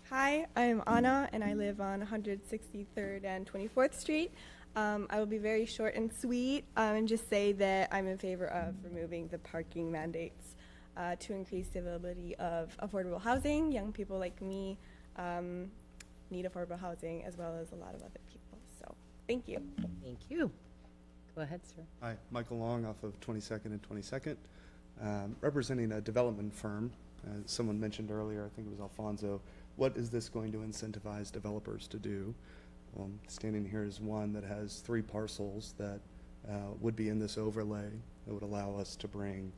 Hi, I'm Anna, and I live on 163rd and 24th Street. I will be very short and sweet and just say that I'm in favor of removing the parking mandates to increase the availability of affordable housing. Young people like me need affordable housing, as well as a lot of other people. So, thank you. Thank you. Go ahead, sir. Hi, Michael Long off of 22nd and 22nd, representing a development firm. Someone mentioned earlier, I think it was Alfonso, what is this going to incentivize developers to do? Standing here is one that has 3 parcels that would be in this overlay that would allow us to bring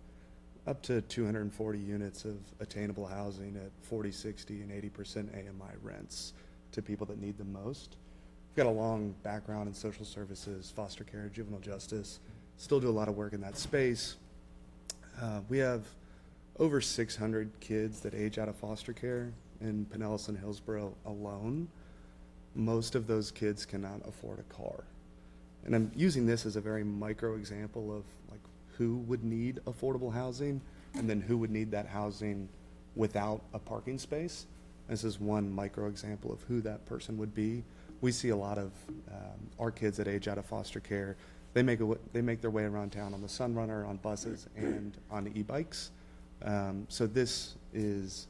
up to 240 units of attainable housing at 40, 60, and 80% AMI rents to people that need them most. We've got a long background in social services, foster care, juvenile justice, still do a lot of work in that space. We have over 600 kids that age out of foster care in Pinellas and Hillsborough alone. Most of those kids cannot afford a car. And I'm using this as a very micro example of who would need affordable housing and then who would need that housing without a parking space. This is one micro example of who that person would be. We see a lot of our kids that age out of foster care. They make their way around town on the Sunrunner, on buses, and on e-bikes. So this is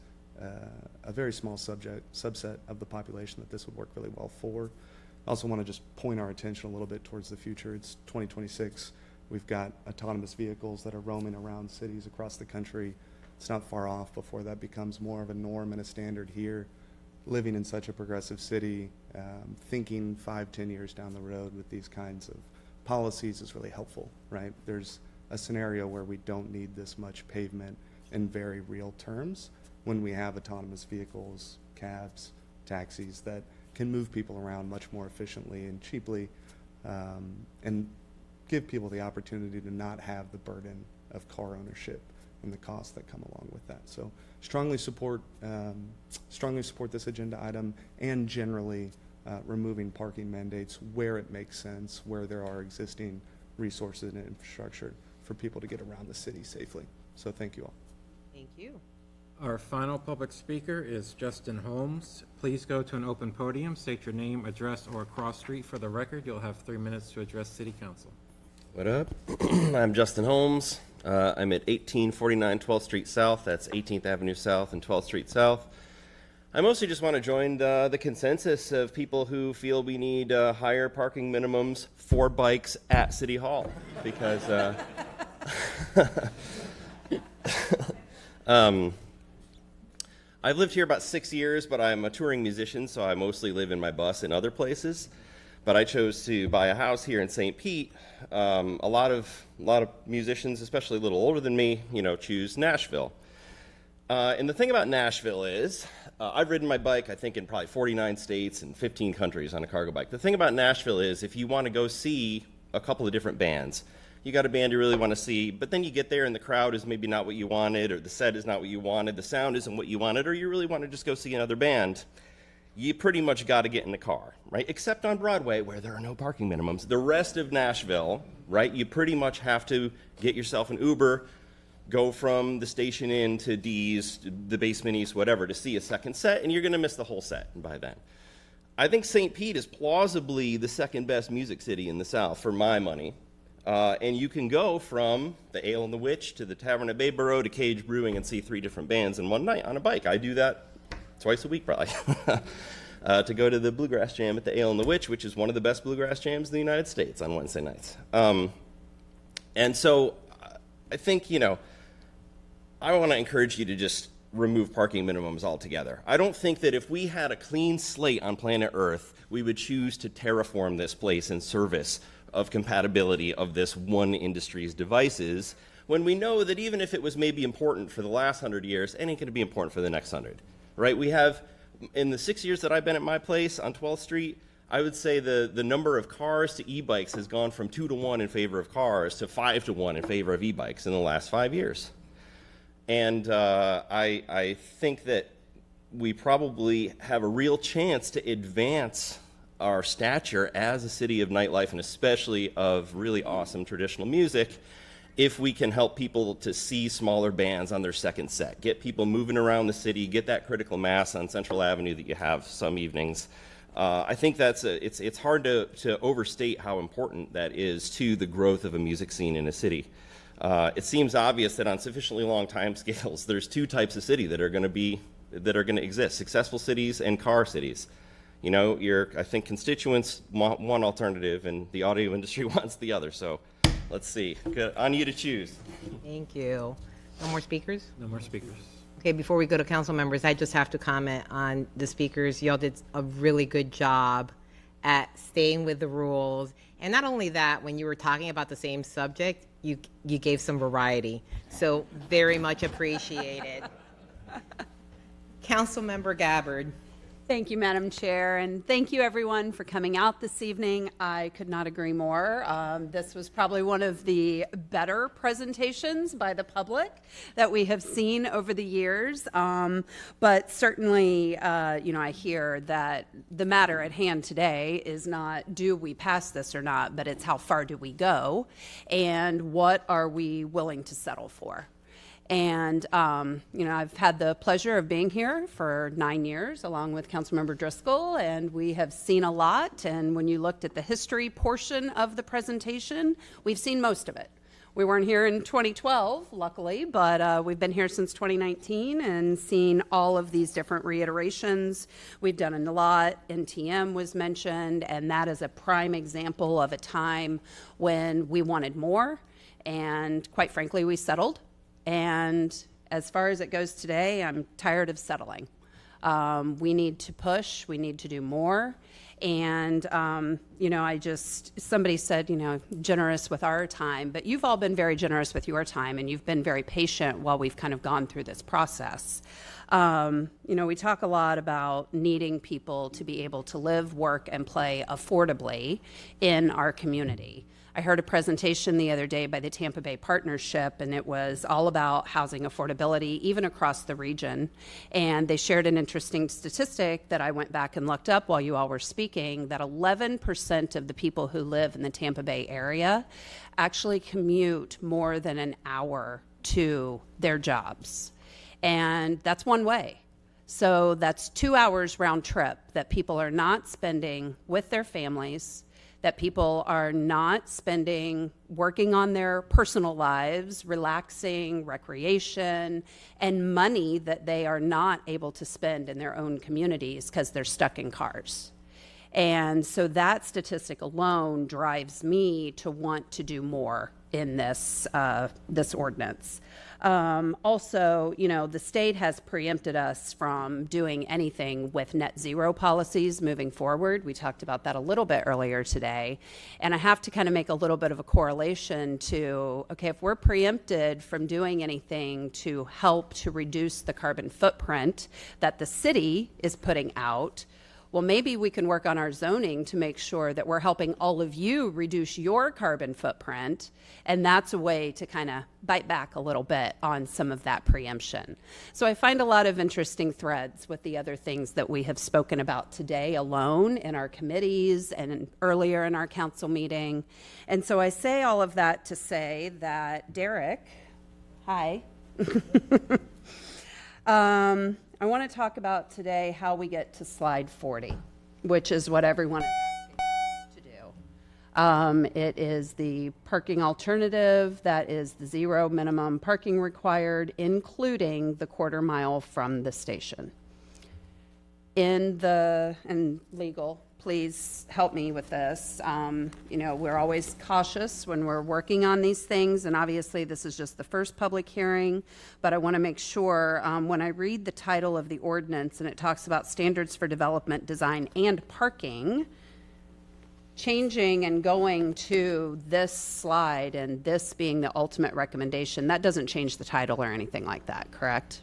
a very small subset of the population that this would work really well for. I also want to just point our attention a little bit towards the future. It's 2026. We've got autonomous vehicles that are roaming around cities across the country. It's not far off before that becomes more of a norm and a standard here. Living in such a progressive city, thinking 5-10 years down the road with these kinds of policies is really helpful, right? There's a scenario where we don't need this much pavement in very real terms when we have autonomous vehicles, cabs, taxis that can move people around much more efficiently and cheaply, and give people the opportunity to not have the burden of car ownership and the costs that come along with that. So strongly support this agenda item, and generally removing parking mandates where it makes sense, where there are existing resources and infrastructure for people to get around the city safely. So thank you all. Thank you. Our final public speaker is Justin Holmes. Please go to an open podium, state your name, address, or cross street for the record. You'll have 3 minutes to address City Council. What up? I'm Justin Holmes. I'm at 1849 12th Street South. That's 18th Avenue South and 12th Street South. I mostly just want to join the consensus of people who feel we need higher parking minimums for bikes at City Hall, because I've lived here about 6 years, but I'm a touring musician, so I mostly live in my bus and other places. But I chose to buy a house here in St. Pete. A lot of musicians, especially a little older than me, choose Nashville. And the thing about Nashville is, I've ridden my bike, I think, in probably 49 states and 15 countries on a cargo bike. The thing about Nashville is, if you want to go see a couple of different bands, you got a band you really want to see, but then you get there and the crowd is maybe not what you wanted, or the set is not what you wanted, the sound isn't what you wanted, or you really want to just go see another band, you pretty much got to get in the car, right? Except on Broadway, where there are no parking minimums. The rest of Nashville, right, you pretty much have to get yourself an Uber, go from the station inn to D's, the Basement East, whatever, to see a second set, and you're going to miss the whole set by then. I think St. Pete is plausibly the second best music city in the South, for my money. And you can go from the Ale and the Witch to the Tavern at Bayboro to Cage Brewing and see 3 different bands in one night on a bike. I do that twice a week, probably. To go to the Bluegrass Jam at the Ale and the Witch, which is one of the best bluegrass jams in the United States, on Wednesday nights. And so I think, I want to encourage you to just remove parking minimums altogether. I don't think that if we had a clean slate on planet Earth, we would choose to terraform this place in service of compatibility of this one industry's devices, when we know that even if it was maybe important for the last 100 years, it ain't going to be important for the next 100, right? We have, in the 6 years that I've been at my place on 12th Street, I would say the number of cars to e-bikes has gone from 2 to 1 in favor of cars to 5 to 1 in favor of e-bikes in the last 5 years. And I think that we probably have a real chance to advance our stature as a city of nightlife, and especially of really awesome traditional music, if we can help people to see smaller bands on their second set, get people moving around the city, get that critical mass on Central Avenue that you have some evenings. I think it's hard to overstate how important that is to the growth of a music scene in a city. It seems obvious that on sufficiently long time scales, there's 2 types of city that are going to exist: successful cities and car cities. I think constituents want one alternative and the audio industry wants the other. So let's see. Good. On you to choose. Thank you. No more speakers? No more speakers. Okay, before we go to council members, I just have to comment on the speakers. Y'all did a really good job at staying with the rules. And not only that, when you were talking about the same subject, you gave some variety. So very much appreciated. Councilmember Gabbard. Thank you, Madam Chair, and thank you everyone for coming out this evening. I could not agree more. This was probably one of the better presentations by the public that we have seen over the years. But certainly, I hear that the matter at hand today is not do we pass this or not, but it's how far do we go and what are we willing to settle for. And, I've had the pleasure of being here for 9 years along with Councilmember Driscoll, and we have seen a lot. And when you looked at the history portion of the presentation, we've seen most of it. We weren't here in 2012, luckily, but we've been here since 2019 and seen all of these different reiterations. We've done a lot. NTM was mentioned, and that is a prime example of a time when we wanted more, and quite frankly, we settled. And as far as it goes today, I'm tired of settling. We need to push, we need to do more. And, somebody said, generous with our time, but you've all been very generous with your time, and you've been very patient while we've kind of gone through this process. We talk a lot about needing people to be able to live, work, and play affordably in our community. I heard a presentation the other day by the Tampa Bay Partnership, and it was all about housing affordability, even across the region. And they shared an interesting statistic that I went back and looked up while you all were speaking, that 11% of the people who live in the Tampa Bay area actually commute more than an hour to their jobs. And that's one way. So that's 2 hours round trip that people are not spending with their families, that people are not spending working on their personal lives, relaxing, recreation, and money that they are not able to spend in their own communities because they're stuck in cars. And so that statistic alone drives me to want to do more in this ordinance. Also, the state has preempted us from doing anything with net zero policies moving forward. We talked about that a little bit earlier today. And I have to kind of make a little bit of a correlation to, okay, if we're preempted from doing anything to help to reduce the carbon footprint that the city is putting out, well, maybe we can work on our zoning to make sure that we're helping all of you reduce your carbon footprint. And that's a way to kind of bite back a little bit on some of that preemption. So I find a lot of interesting threads with the other things that we have spoken about today alone in our committees and earlier in our council meeting. And so I say all of that to say that Derek, hi. I want to talk about today how we get to slide 40, which is what everyone is asking us to do. It is the parking alternative that is the zero minimum parking required, including the quarter mile from the station. And legal, please help me with this. We're always cautious when we're working on these things, and obviously this is just the first public hearing, but I want to make sure when I read the title of the ordinance and it talks about standards for development, design, and parking, changing and going to this slide and this being the ultimate recommendation, that doesn't change the title or anything like that, correct?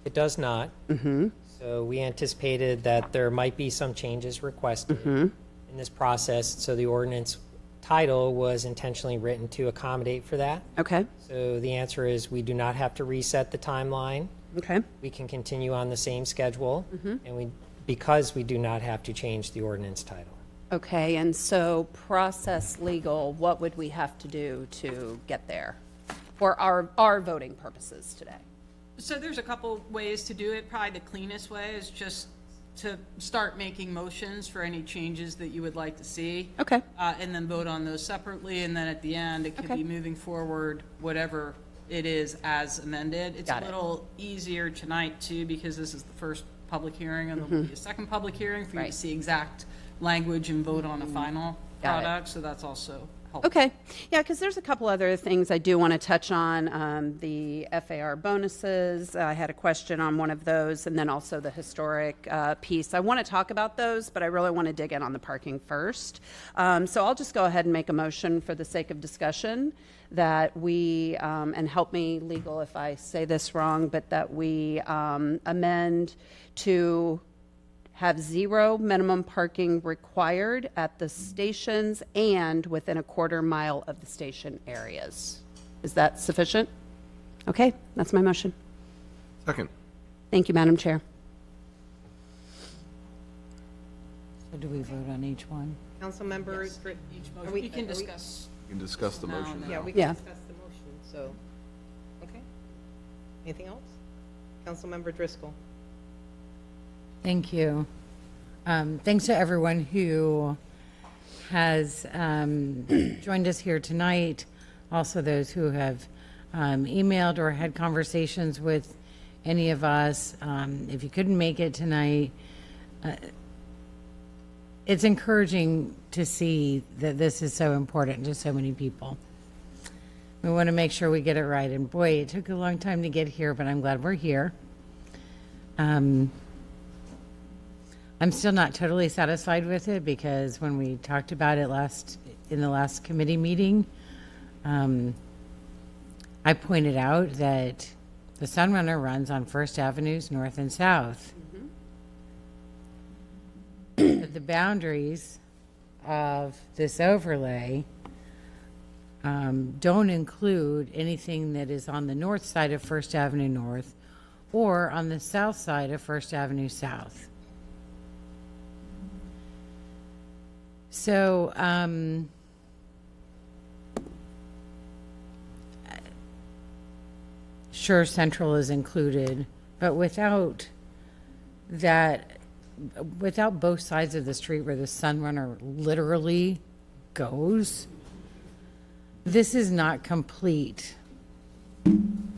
It does not. Mm-hmm. So we anticipated that there might be some changes requested in this process. So the ordinance title was intentionally written to accommodate for that. Okay. So the answer is we do not have to reset the timeline. Okay. We can continue on the same schedule, and because we do not have to change the ordinance title. Okay, and so process legal, what would we have to do to get there for our voting purposes today? So there's a couple ways to do it. Probably the cleanest way is just to start making motions for any changes that you would like to see. Okay. And then vote on those separately. And then at the end, it could be moving forward, whatever it is as amended. It's a little easier tonight too, because this is the first public hearing and there will be a second public hearing for you to see exact language and vote on a final product. So that's also helpful. Okay. Yeah, because there's a couple other things I do want to touch on. The FAR bonuses, I had a question on one of those, and then also the historic piece. I want to talk about those, but I really want to dig in on the parking first. So I'll just go ahead and make a motion for the sake of discussion that we, and help me legal if I say this wrong, but that we amend to have 0 minimum parking required at the stations and within a quarter-mile of the station areas. Is that sufficient? Okay, that's my motion. Second. Thank you, Madam Chair. So do we vote on each one? Councilmember, Each motion, you can discuss. You can discuss the now motion and now. then. yeah, we can Yeah. discuss the motion, so, okay. Anything else? Councilmember Driscoll. Thank you. Thanks to everyone who has joined us here tonight. Also those who have emailed or had conversations with any of us. If you couldn't make it tonight, it's encouraging to see that this is so important to so many people. We want to make sure we get it right. And boy, it took a long time to get here, but I'm glad we're here. I'm still not totally satisfied with it because when we talked about it in the last committee meeting, I pointed out that the Sunrunner runs on First Avenues North and South. But the boundaries of this overlay don't include anything that is on the north side of First Avenue North or on the south side of First Avenue South. So, sure, Central is included, but without that, without both sides of the street where the Sunrunner literally goes, this is not complete. And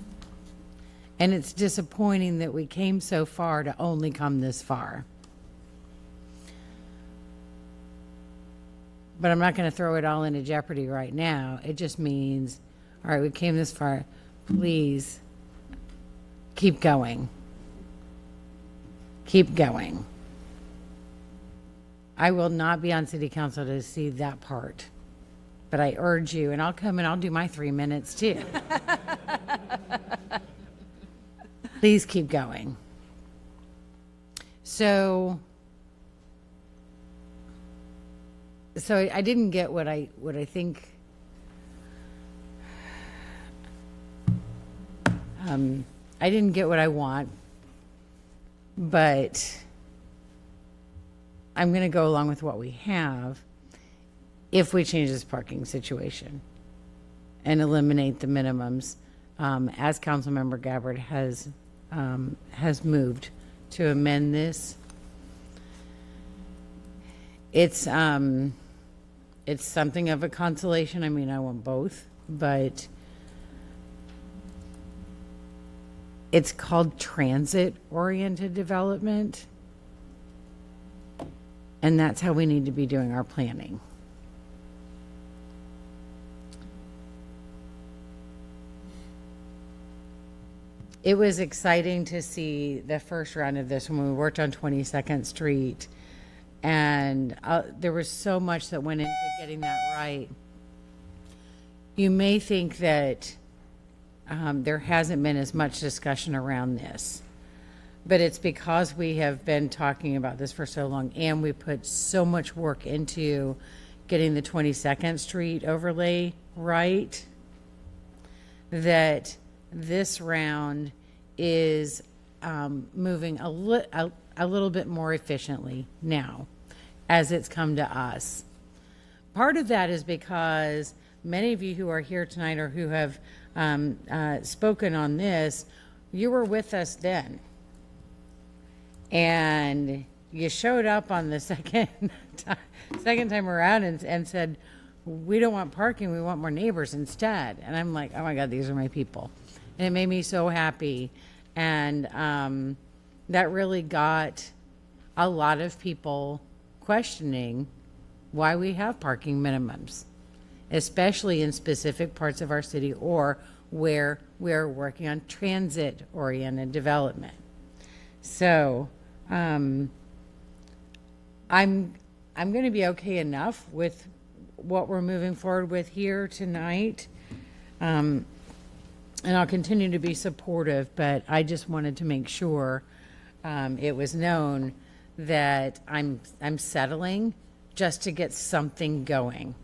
it's disappointing that we came so far to only come this far. But I'm not going to throw it all into jeopardy right now. It just means, all right, we came this far. Please keep going. Keep going. I will not be on city council to see that part. But I urge you, and I'll come and I'll do my 3 minutes too. Please keep going. So I didn't get what I think I didn't get what I want, but I'm going to go along with what we have if we change this parking situation and eliminate the minimums, as Councilmember Gabbard has moved to amend this. It's something of a consolation. I mean, I want both, but it's called transit-oriented development, and that's how we need to be doing our planning. It was exciting to see the first round of this when we worked on 22nd Street, and there was so much that went into getting that right. You may think that there hasn't been as much discussion around this, but it's because we have been talking about this for so long, and we put so much work into getting the 22nd Street overlay right, that this round is moving a little bit more efficiently now as it's come to us. Part of that is because many of you who are here tonight or who have spoken on this, you were with us then. And you showed up on the second time around and said, we don't want parking, we want more neighbors instead. And I'm like, oh my God, these are my people. And it made me so happy. And that really got a lot of people questioning why we have parking minimums, especially in specific parts of our city or where we're working on transit-oriented development. So I'm going to be okay enough with what we're moving forward with here tonight. And I'll continue to be supportive, but I just wanted to make sure it was known that I'm settling just to get something going.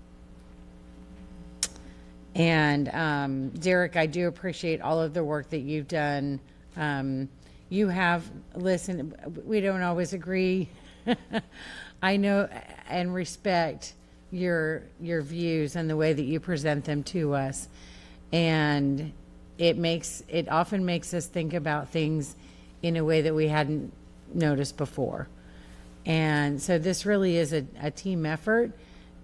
And Derek, I do appreciate all of the work that you've done. You have listened. We don't always agree. I know and respect your views and the way that you present them to us, and it often makes us think about things in a way that we hadn't noticed before. And so this really is a team effort.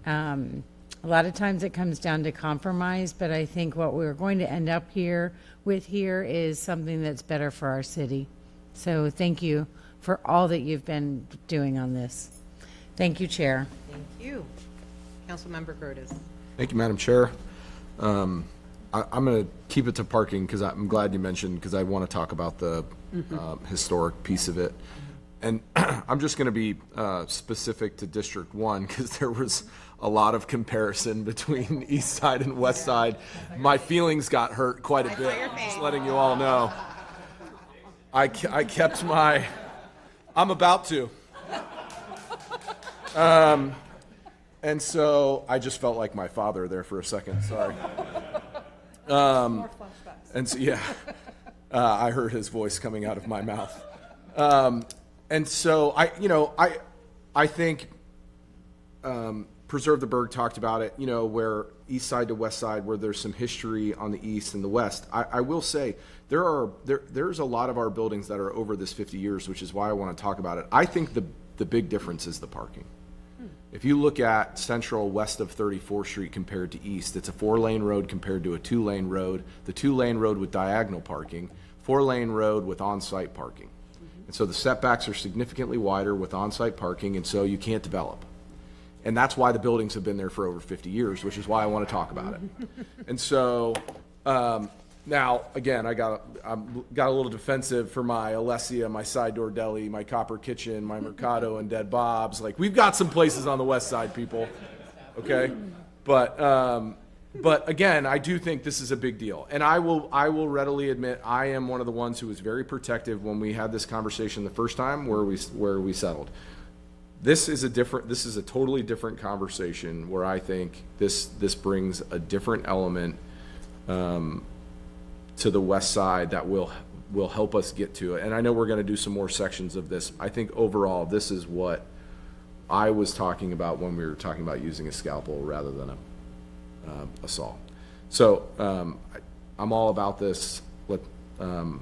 A lot of times it comes down to compromise, but I think what we're going to end up here is something that's better for our city. So thank you for all that you've been doing on this. Thank you, Chair. Thank you. Councilmember Curtis. Thank you, Madam Chair. I'm going to keep it to parking because I'm glad you mentioned, because I want to talk about the historic piece of it. And I'm just going to be specific to District 1 because there was a lot of comparison between East Side and West Side. My feelings got hurt quite a bit, just letting you all know. I kept my, I'm about to. And so I just felt like my father there for a second, sorry. And so, yeah, I heard his voice coming out of my mouth. And so I think Preserve the Burg talked about it, where East Side to West Side, where there's some history on the East and the West. I will say there's a lot of our buildings that are over this 50 years, which is why I want to talk about it. I think the big difference is the parking. If you look at Central west of 34th Street compared to East, it's a 4-lane road compared to a 2-lane road, the 2-lane road with diagonal parking, 4-lane road with on-site parking. And so the setbacks are significantly wider with on-site parking, and so you can't develop. And that's why the buildings have been there for over 50 years, which is why I want to talk about it. And so now, again, I got a little defensive for my Alessia, my Side Door Deli, my Copper Kitchen, my Mercado, and Dead Bob's. Like, we've got some places on the West Side, people. Okay, but again, I do think this is a big deal, and I will readily admit I am one of the ones who was very protective when we had this conversation the first time where we settled. This is a totally different conversation where I think this brings a different element to the West Side that will help us get to it. And I know we're going to do some more sections of this. I think overall this is what I was talking about when we were talking about using a scalpel rather than a saw. So I'm all about this. I'm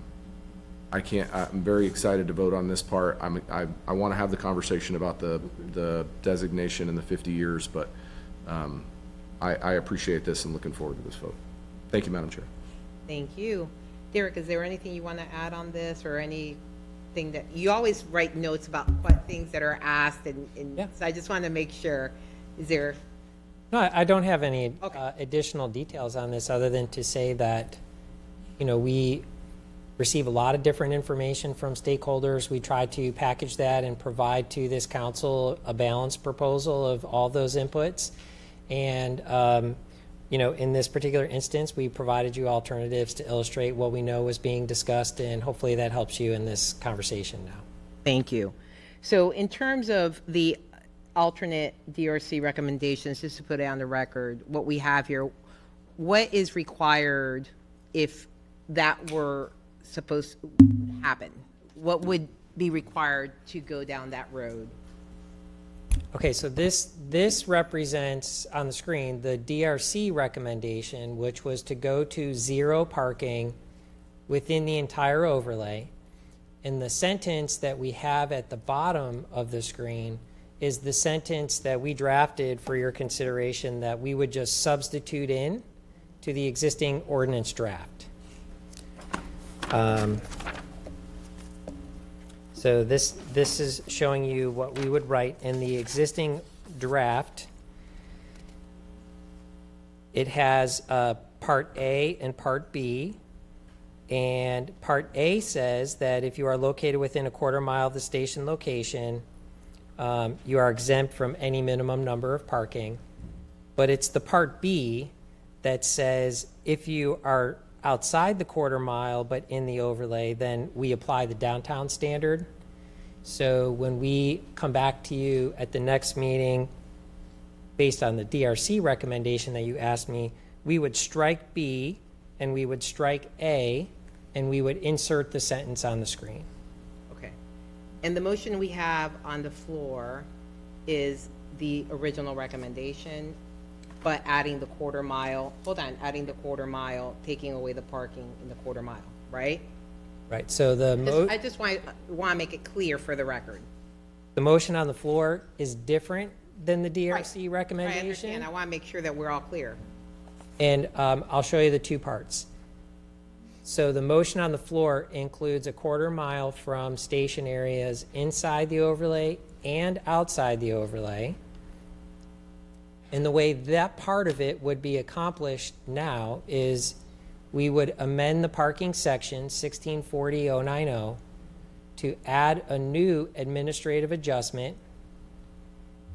very excited to vote on this part. I want to have the conversation about the designation and the 50 years, but I appreciate this and looking forward to this vote. Thank you, Madam Chair. Thank you. Derek, is there anything you want to add on this, or anything that you always write notes about what things that are asked, and Yeah. So I just want to make sure. Is there? No, I don't have any additional details on this other than to say that, we receive a lot of different information from stakeholders. We try to package that and provide to this council a balanced proposal of all those inputs. And, in this particular instance, we provided you alternatives to illustrate what we know was being discussed, and hopefully that helps you in this conversation now. Thank you. So in terms of the alternate DRC recommendations, just to put it on the record, what we have here, what is required if that were supposed to happen? What would be required to go down that road? Okay, so this represents on the screen the DRC recommendation, which was to go to 0 parking within the entire overlay. And the sentence that we have at the bottom of the screen is the sentence that we drafted for your consideration that we would just substitute in to the existing ordinance draft. So this is showing you what we would write in the existing draft. It has Part A and Part B. And Part A says that if you are located within a quarter mile of the station location, you are exempt from any minimum number of parking. But it's the Part B that says if you are outside the quarter mile but in the overlay, then we apply the downtown standard. So when we come back to you at the next meeting, based on the DRC recommendation that you asked me, we would strike B and we would strike A and we would insert the sentence on the screen. Okay. And the motion we have on the floor is the original recommendation, but adding the quarter mile, adding the quarter mile, taking away the parking in the quarter mile, right? Right, so I just want to make it clear for the record. the motion on the floor is different than the DRC I recommendation. understand. I want to make sure that we're all clear. And I'll show you the two parts. So the motion on the floor includes a quarter mile from station areas inside the overlay and outside the overlay. And the way that part of it would be accomplished now is we would amend the parking section 1640-090 to add a new administrative adjustment,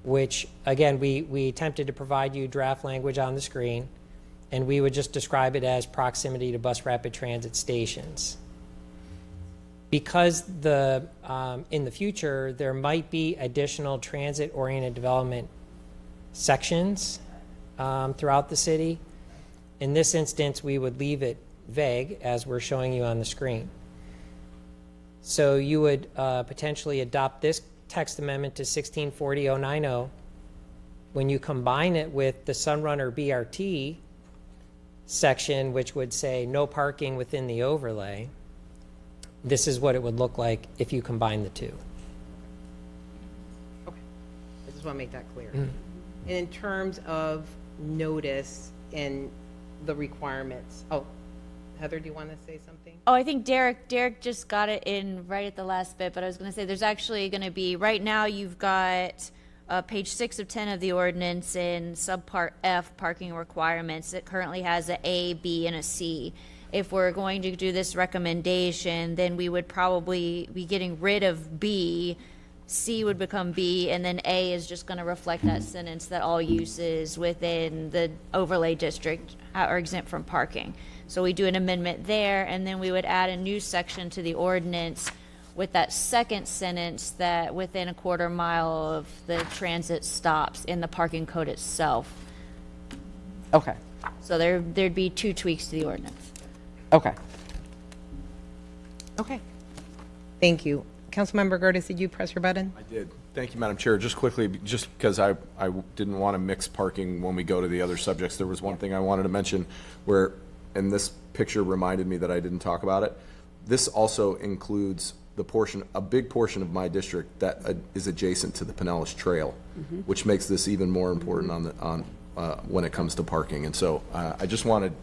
which again, we attempted to provide you draft language on the screen, and we would just describe it as proximity to bus rapid transit stations. Because in the future, there might be additional transit-oriented development sections throughout the city. In this instance, we would leave it vague, as we're showing you on the screen. So you would potentially adopt this text amendment to 1640-090. When you combine it with the Sunrunner BRT section, which would say no parking within the overlay, this is what it would look like if you combine the two. Okay. I just want to make that clear. And in terms of notice and the requirements, Heather, do you want to say something? Oh, I think Derek just got it in right at the last bit, but I was going to say there's actually going to be, right now you've got page 6 of 10 of the ordinance in subpart F, parking requirements. It currently has a A, B, and a C. If we're going to do this recommendation, then we would probably be getting rid of B, C would become B, and then A is just going to reflect that sentence that all uses within the overlay district are exempt from parking. So we do an amendment there, and then we would add a new section to the ordinance with that second sentence that within a quarter mile of the transit stops in the parking code itself. Okay. So there'd be 2 tweaks to the ordinance. Okay. Okay. Thank you. Councilmember Gertis, did you press your button? I did. Thank you, Madam Chair. Just quickly, just because I didn't want to mix parking when we go to the other subjects, there was one thing I wanted to mention where, and this picture reminded me that I didn't talk about it. This also includes the portion, a big portion of my district that is adjacent to the Pinellas Trail, which makes this even more important when it comes to parking. And so I just wanted,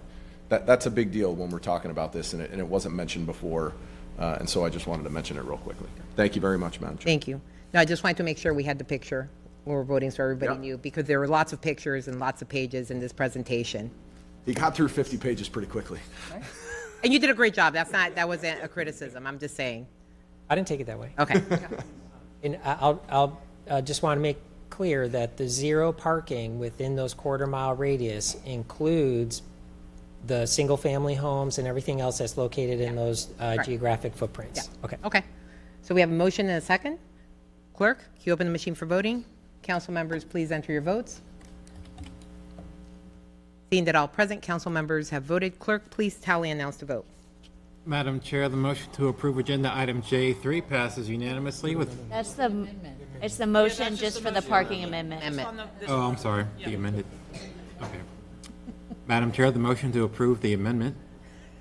that's a big deal when we're talking about this, and it wasn't mentioned before. And so I just wanted to mention it real quickly. Thank you very much, Madam Chair. Thank you. No, I just wanted to make sure we had the picture when we're voting so everybody Yep. knew, because there were lots of pictures and lots of pages in this presentation. He got through 50 pages pretty quickly. And you did a great job. That wasn't a criticism. I'm just saying. I didn't take it that way. Okay. And I'll just want to make clear that the 0 parking within those quarter mile radius includes the single family homes and everything else that's located in those geographic footprints. Yeah. Okay. Okay. So we have a motion and a second. Clerk, can you open the machine for voting? Council members, please enter your votes. Seeing that all present council members have voted, clerk, please tally and announce the vote. Madam Chair, the motion to approve agenda item J3 passes unanimously with, It's the motion just for the parking amendment. oh, I'm sorry, the amended. Okay. Madam Chair, the motion to approve the amendment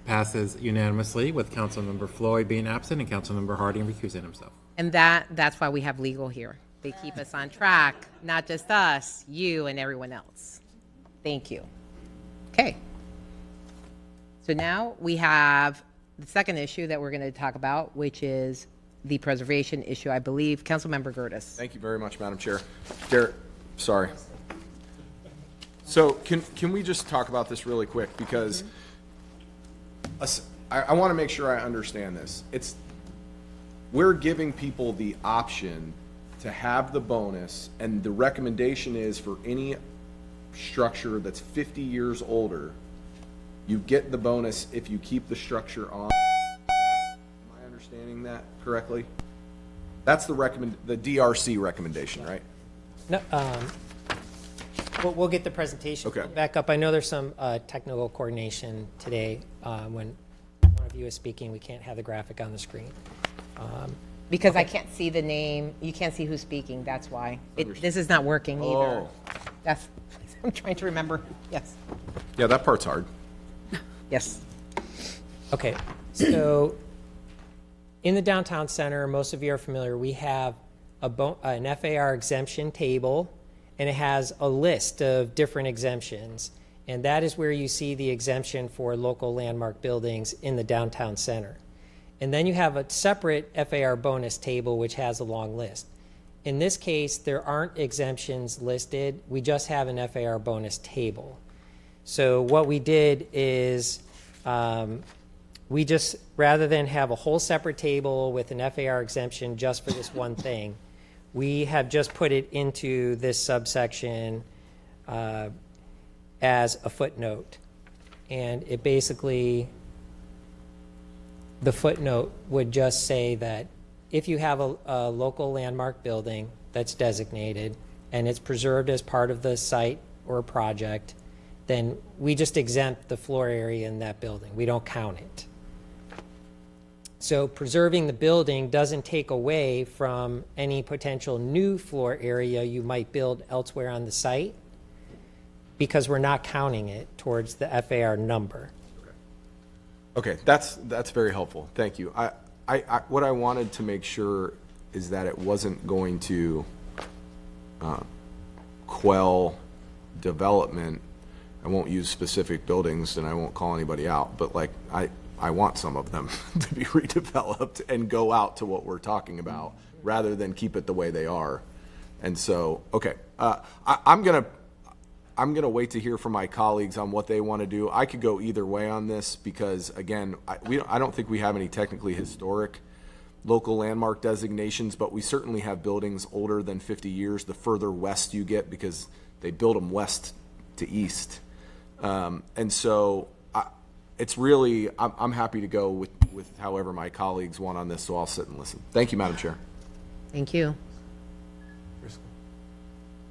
passes unanimously with Councilmember Floyd being absent and Councilmember Harding recusing himself. And that's why we have legal here. They keep us on track, not just us, you and everyone else. Thank you. Okay. So now we have the second issue that we're going to talk about, which is the preservation issue, I believe. Councilmember Gertis. Thank you very much, Madam Chair. Derek, sorry. So can we just talk about this really quick? Because I want to make sure I understand this. We're giving people the option to have the bonus, and the recommendation is for any structure that's 50 years older, you get the bonus if you keep the structure on. Am I understanding that correctly? That's the DRC recommendation, right? No, we'll get the presentation back up. I know there's some technical coordination today. When one of you is speaking, we can't have the graphic on the screen. Because I can't see the name, you can't see who's speaking, that's why. This is not working either. Oh. That's, I'm trying to remember, yes. Yeah, that part's hard. Yes. Okay, so in the downtown center, most of you are familiar, we have an FAR exemption table, and it has a list of different exemptions. And that is where you see the exemption for local landmark buildings in the downtown center. And then you have a separate FAR bonus table, which has a long list. In this case, there aren't exemptions listed. We just have an FAR bonus table. So what we did is we just, rather than have a whole separate table with an FAR exemption just for this one thing, we have just put it into this subsection as a footnote. And it basically, the footnote would just say that if you have a local landmark building that's designated and it's preserved as part of the site or project, then we just exempt the floor area in that building. We don't count it. So preserving the building doesn't take away from any potential new floor area you might build elsewhere on the site, because we're not counting it towards the FAR number. Okay, that's very helpful. Thank you. What I wanted to make sure is that it wasn't going to quell development. I won't use specific buildings and I won't call anybody out, but like I want some of them to be redeveloped and go out to what we're talking about rather than keep it the way they are. And so, okay, I'm gonna wait to hear from my colleagues on what they want to do. I could go either way on this because, again, I don't think we have any technically historic local landmark designations, but we certainly have buildings older than 50 years the further west you get, because they build them west to east. And so it's really, I'm happy to go with however my colleagues want on this, so I'll sit and listen. Thank you, Madam Chair. Thank you.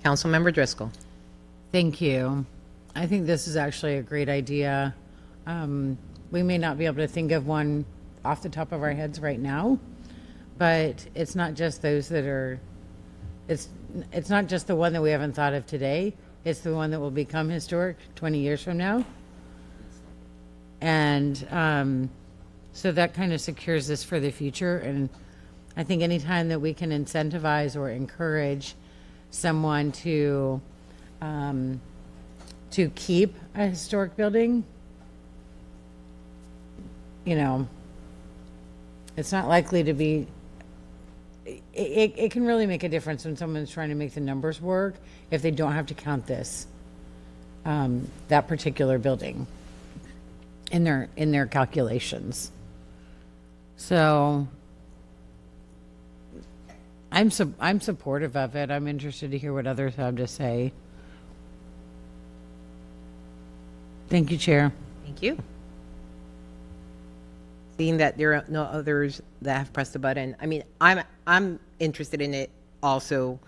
Councilmember Driscoll. Thank you. I think this is actually a great idea. We may not be able to think of one off the top of our heads right now, but it's not just those that are, it's not just the one that we haven't thought of today. It's the one that will become historic 20 years from now. And so that kind of secures this for the future. And I think anytime that we can incentivize or encourage someone to keep a historic building, you know, it's not likely to be, it can really make a difference when someone's trying to make the numbers work if they don't have to count this, that particular building in their calculations. So I'm supportive of it. I'm interested to hear what others have to say. Thank you, Chair. Thank you. Seeing that there are no others that have pressed the button, I mean, I'm interested in it also.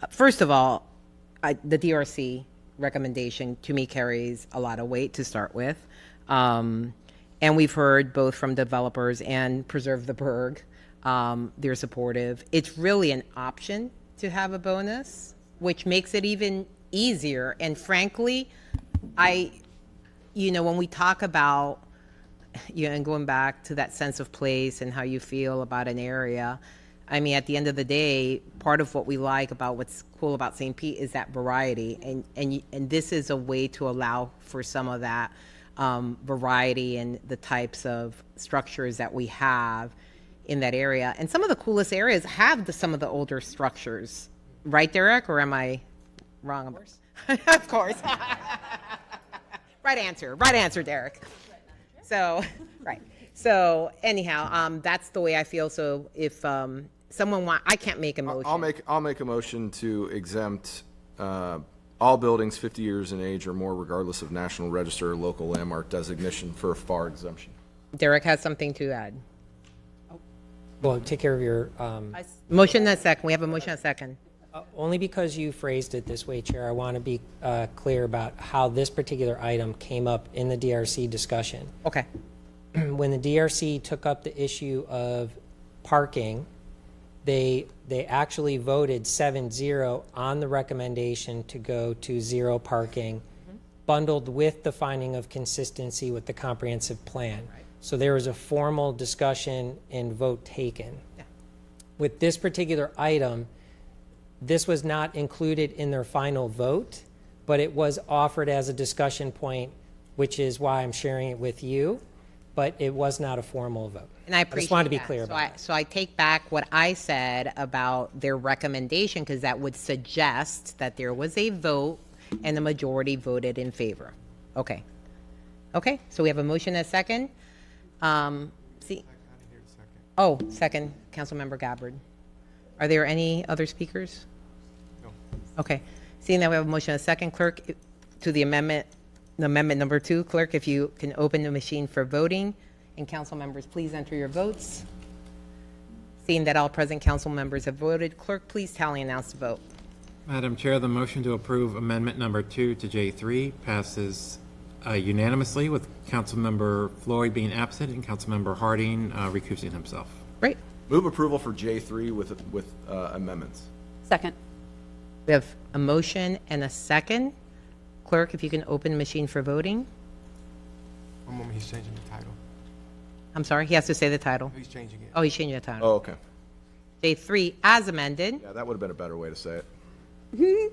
First of all, the DRC recommendation to me carries a lot of weight to start with. And we've heard both from developers and Preserve the Burg, they're supportive. It's really an option to have a bonus, which makes it even easier. And frankly, when we talk about, and going back to that sense of place and how you feel about an area, I mean, at the end of the day, part of what we like about what's cool about St. Pete is that variety. And this is a way to allow for some of that variety and the types of structures that we have in that area. And some of the coolest areas have some of the older structures. Right, Derek? Or am I wrong? Of course. Of course. Right answer, Derek. So, right. So anyhow, that's the way I feel. So if someone I can't make a motion. I'll make a motion to exempt all buildings 50 years in age or more, regardless of National Register or local landmark designation, for a FAR exemption. Derek has something to add. Well, take care of your, Motion and a second. We have a motion and a second. only because you phrased it this way, Chair, I want to be clear about how this particular item came up in the DRC discussion. Okay. When the DRC took up the issue of parking, they actually voted 7-0 on the recommendation to go to zero parking, bundled with the finding of consistency with the comprehensive plan. So there was a formal discussion and vote taken. With this particular item, this was not included in their final vote, but it was offered as a discussion point, which is why I'm sharing it with you, but it was not a formal vote. And I appreciate just wanted to be that. clear about that. So I take back what I said about their recommendation, because that would suggest that there was a vote and the majority voted in favor. Okay. Okay, so we have a motion and a second. Second, Councilmember Gabbard. Are there any other speakers? No. Okay. Seeing that we have a motion and a second, clerk, to the amendment number 2, clerk, if you can open the machine for voting, and council members, please enter your votes. Seeing that all present council members have voted, clerk, please tally and announce the vote. Madam Chair, the motion to approve amendment number 2 to J3 passes unanimously, with Councilmember Floyd being absent and Councilmember Harding recusing himself. Great. Move approval for J3 with amendments. Second. We have a motion and a second. Clerk, if you can open the machine for voting. One moment, he's changing the title. I'm sorry, he has to say the title. He's changing it. Oh, he's changing the title. Oh, okay. J3 as amended. Yeah, that would have been a better way to say it.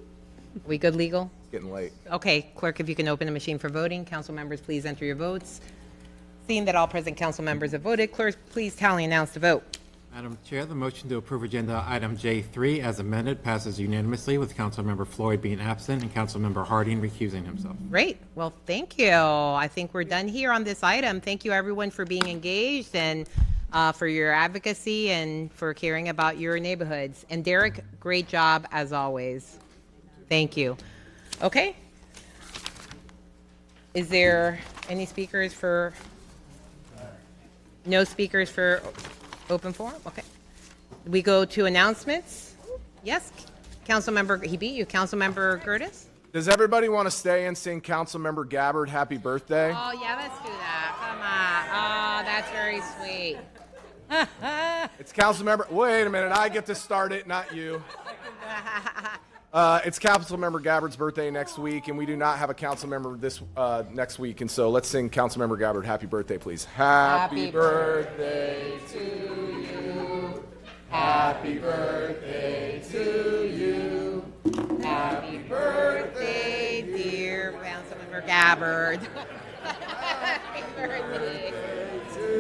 We good, legal? It's getting late. Okay, clerk, if you can open the machine for voting. Council members, please enter your votes. Seeing that all present council members have voted, clerk, please tally and announce the vote. Madam Chair, the motion to approve agenda item J3 as amended passes unanimously, with Councilmember Floyd being absent and Councilmember Harding recusing himself. Great. Well, thank you. I think we're done here on this item. Thank you, everyone, for being engaged and for your advocacy and for caring about your neighborhoods. And Derek, great job as always. Thank you. Okay. Is there any speakers for? No speakers for open forum? Okay. We go to announcements. Yes, Councilmember, he beat you. Councilmember Curtis? Does everybody want to stay and sing Councilmember Gabbard happy birthday? Oh, yeah, let's do that. Come on. Oh, that's very sweet. It's Councilmember, wait a minute, I get to start it, not you. It's Councilmember Gabbard's birthday next week, and we do not have a council member this next week, and so let's sing Councilmember Gabbard happy birthday, please. Happy birthday to you. Happy birthday to you. Happy birthday, dear Councilmember Gabbard. Happy birthday to you.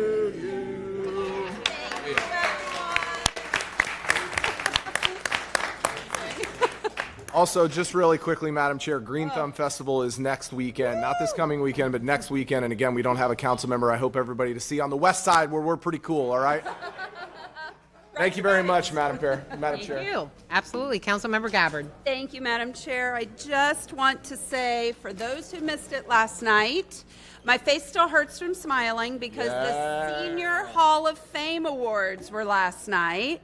Also, just really quickly, Madam Chair, Green Thumb Festival is next weekend, not this coming weekend, but next weekend. And again, we don't have a council member. I hope everybody to see on the west side where we're pretty cool, all right? Thank you very much, Madam Chair. Thank you. Absolutely. Councilmember Gabbard. Thank you, Madam Chair. I just want to say, for those who missed it last night, my face still hurts from smiling because the Senior Hall of Fame Awards were last night.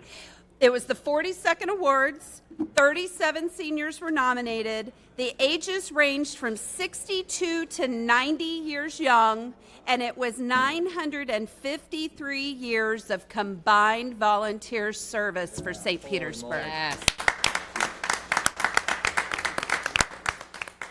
It was the 42nd awards. 37 seniors were nominated. The ages ranged from 62 to 90 years young, and it was 953 years of combined volunteer service for St. Petersburg. Yes.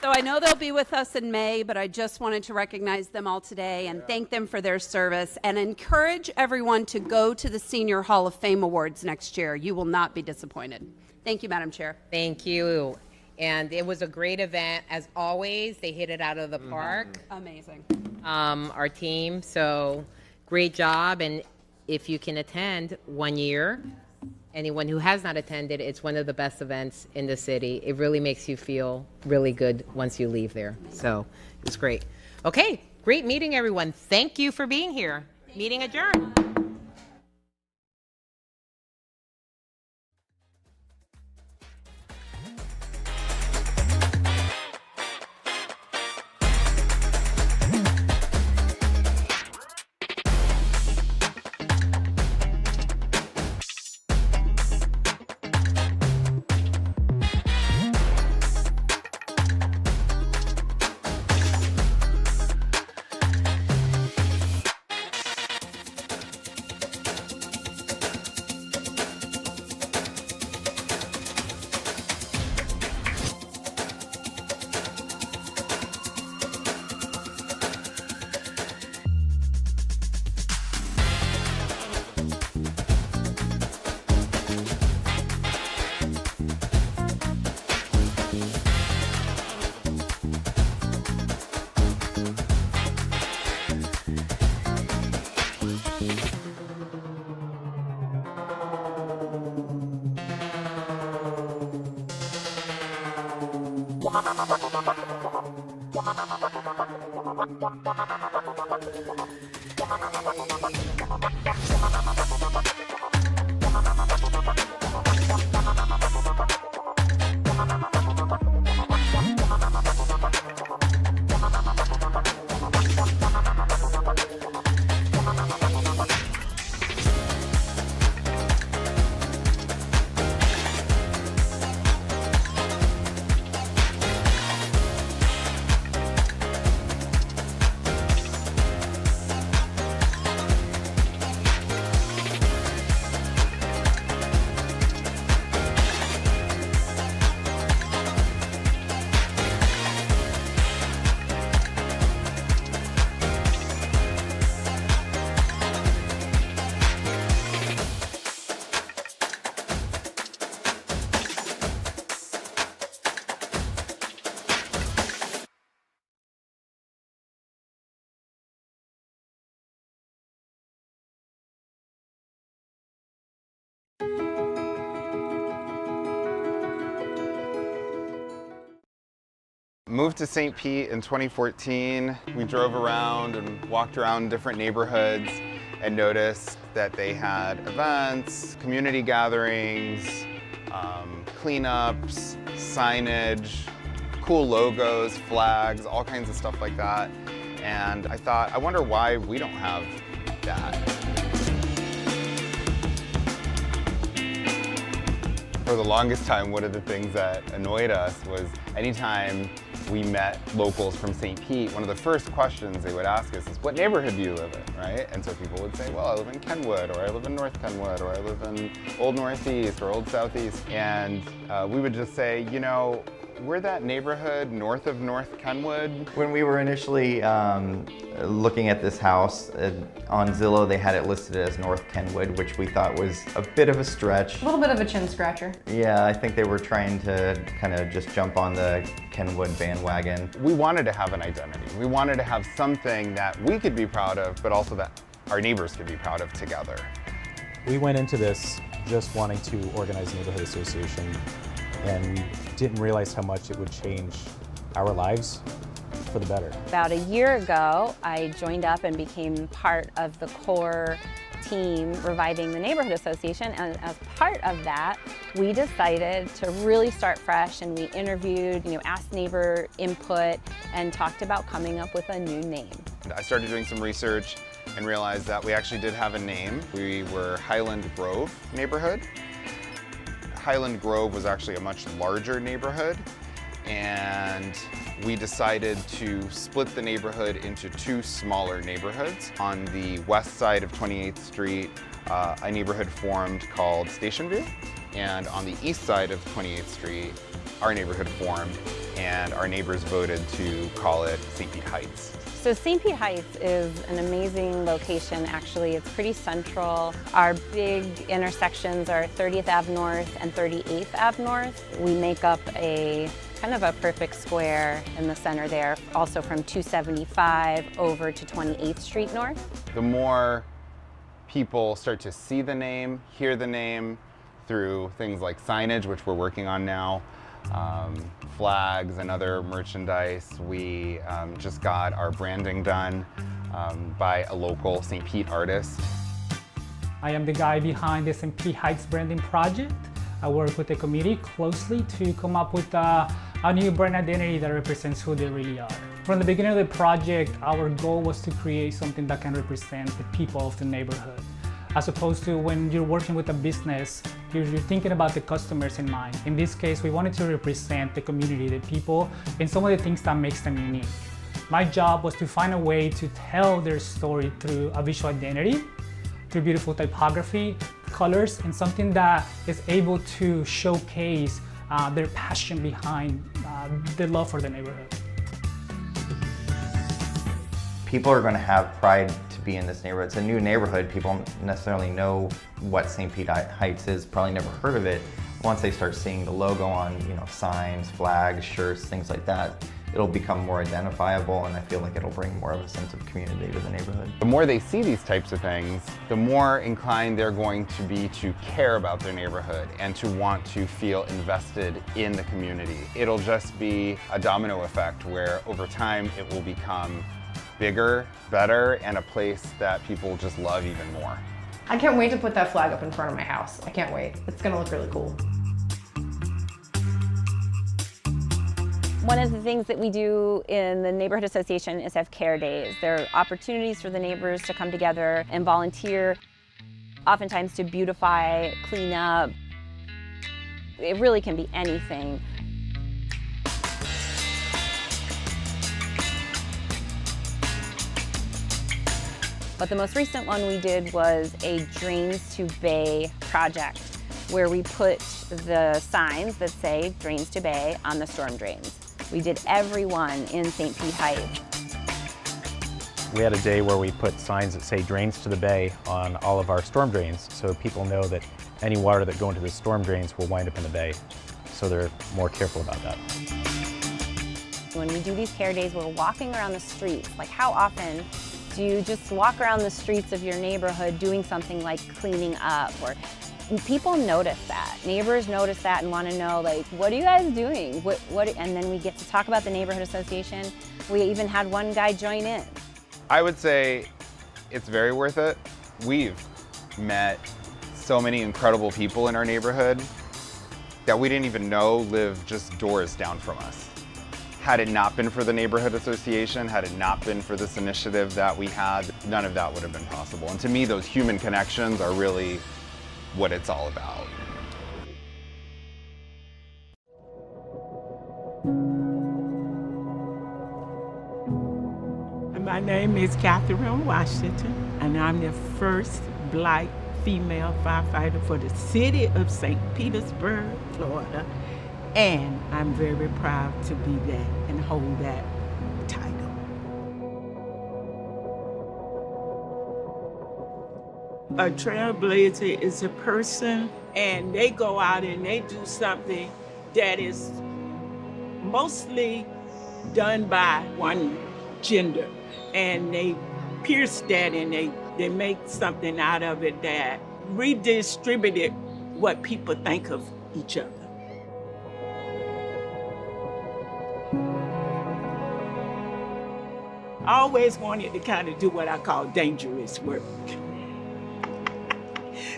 So I know they'll be with us in May, but I just wanted to recognize them all today and thank them for their service and encourage everyone to go to the Senior Hall of Fame Awards next year. You will not be disappointed. Thank you, Madam Chair. Thank you. And it was a great event. As always, they hit it out of the park. Amazing. Our team, so great job. And if you can attend one year, anyone who has not attended, it's one of the best events in the city. It really makes you feel really good once you leave there. So it's great. Okay, great meeting, everyone. Thank you for being here. Meeting adjourned. Moved to St. Pete in 2014. We drove around and walked around different neighborhoods and noticed that they had events, community gatherings, cleanups, signage, cool logos, flags, all kinds of stuff like that. And I thought, I wonder why we don't have that. For the longest time, one of the things that annoyed us was anytime we met locals from St. Pete, one of the first questions they would ask us is, what neighborhood do you live in, right? And so people would say, well, I live in Kenwood, or I live in North Kenwood, or I live in Old Northeast, or Old Southeast. And we would just say, you know, we're that neighborhood north of North Kenwood. When we were initially looking at this house, on Zillow they had it listed as North Kenwood, which we thought was a bit of a stretch. A little bit of a chin scratcher. Yeah, I think they were trying to kind of just jump on the Kenwood bandwagon. We wanted to have an identity. We wanted to have something that we could be proud of, but also that our neighbors could be proud of together. We went into this just wanting to organize a neighborhood association, and we didn't realize how much it would change our lives for the better. About a year ago, I joined up and became part of the core team reviving the neighborhood association, and as part of that, we decided to really start fresh, and we interviewed, asked neighbor input and talked about coming up with a new name. I started doing some research and realized that we actually did have a name. We were Highland Grove neighborhood. Highland Grove was actually a much larger neighborhood, and we decided to split the neighborhood into two smaller neighborhoods. On the west side of 28th Street, a neighborhood formed called Station View, and on the east side of 28th Street, our neighborhood formed, and our neighbors voted to call it St. Pete Heights. So St. Pete Heights is an amazing location, actually. It's pretty central. Our big intersections are 30th Ave North and 38th Ave North. We make up a kind of a perfect square in the center there, also from 275 over to 28th Street North. The more people start to see the name, hear the name through things like signage, which we're working on now, flags and other merchandise. We just got our branding done by a local St. Pete artist. I am the guy behind the St. Pete Heights branding project. I work with the committee closely to come up with a new brand identity that represents who they really are. From the beginning of the project, our goal was to create something that can represent the people of the neighborhood. As opposed to when you're working with a business, you're thinking about the customers in mind. In this case, we wanted to represent the community, the people, and some of the things that makes them unique. My job was to find a way to tell their story through a visual identity, through beautiful typography, colors, and something that is able to showcase their passion behind the love for the neighborhood. People are going to have pride to be in this neighborhood. It's a new neighborhood. People don't necessarily know what St. Pete Heights is, probably never heard of it. Once they start seeing the logo on, signs, flags, shirts, things like that, it'll become more identifiable, and I feel like it'll bring more of a sense of community to the neighborhood. The more they see these types of things, the more inclined they're going to be to care about their neighborhood and to want to feel invested in the community. It'll just be a domino effect where over time it will become bigger, better, and a place that people just love even more. I can't wait to put that flag up in front of my house. I can't wait. It's gonna look really cool. One of the things that we do in the neighborhood association is have care days. There are opportunities for the neighbors to come together and volunteer, oftentimes to beautify, clean up. It really can be anything. But the most recent one we did was a Drains to Bay project, where we put the signs that say Drains to Bay on the storm drains. We did every one in St. Pete Heights. We had a day where we put signs that say drains to the bay on all of our storm drains, so people know that any water that go into the storm drains will wind up in the bay, so they're more careful about that. When we do these care days, we're walking around the streets. Like, how often do you just walk around the streets of your neighborhood doing something like cleaning up? Or people notice that. Neighbors notice that and want to know, like, what are you guys doing? And then we get to talk about the neighborhood association. We even had one guy join in. I would say it's very worth it. We've met so many incredible people in our neighborhood that we didn't even know lived just doors down from us. Had it not been for the neighborhood association, had it not been for this initiative that we had, none of that would have been possible. And to me, those human connections are really what it's all about. My name is Catherine Washington, and I'm the first Black female firefighter for the city of St. Petersburg, Florida, and I'm very proud to be that and hold that title. A trailblazer is a person, and they go out and they do something that is mostly done by one gender, and they pierce that and they make something out of it that redistributed what people think of each other. I always wanted to kind of do what I call dangerous work.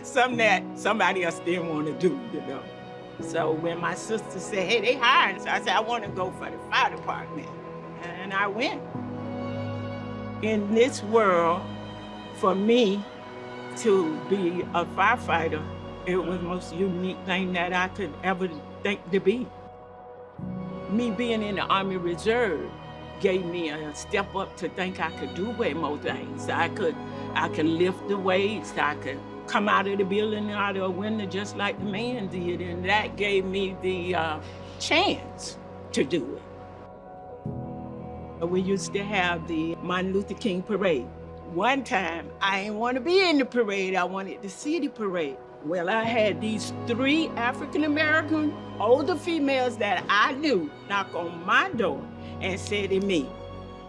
Something that somebody else didn't want to do, you know. So when my sister said, hey, they hired us, I said, I want to go for the fire department. And I went. In this world, for me to be a firefighter, it was the most unique thing that I could ever think to be. Me being in the Army Reserve gave me a step up to think I could do way more things. I could lift the weights, I could come out of the building and out of a window just like the man did, and that gave me the chance to do it. We used to have the Martin Luther King parade. One time, I didn't want to be in the parade, I wanted to see the parade. Well, I had these 3 African-American older females that I knew knock on my door and say to me,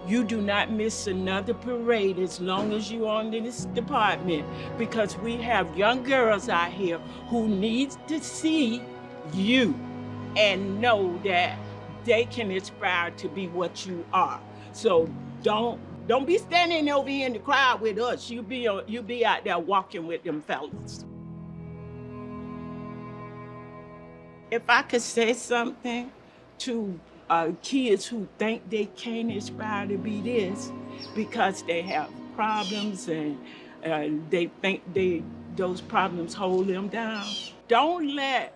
you do not miss another parade as long as you're on this department, because we have young girls out here who need to see you and know that they can aspire to be what you are. So don't be standing over here in the crowd with us. You be out there walking with them fellas. If I could say something to kids who think they can't aspire to be this because they have problems and they think those problems hold them down, don't let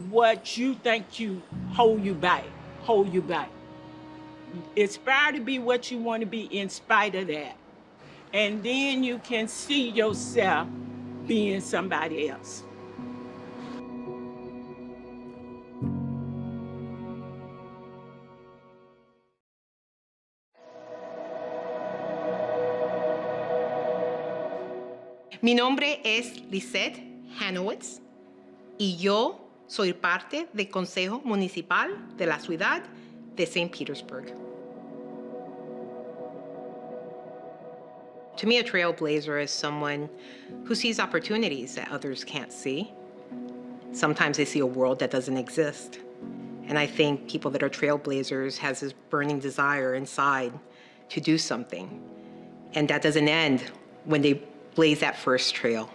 what you think you hold you back. Aspire to be what you want to be in spite of that. And then you can see yourself being somebody else. Mi nombre es Lisette Hanowitz y yo soy parte del Consejo Municipal de la Ciudad de St. Petersburg. To me, a trailblazer is someone who sees opportunities that others can't see. Sometimes they see a world that doesn't exist. And I think people that are trailblazers has this burning desire inside to do something. And that doesn't end when they blaze that first trail.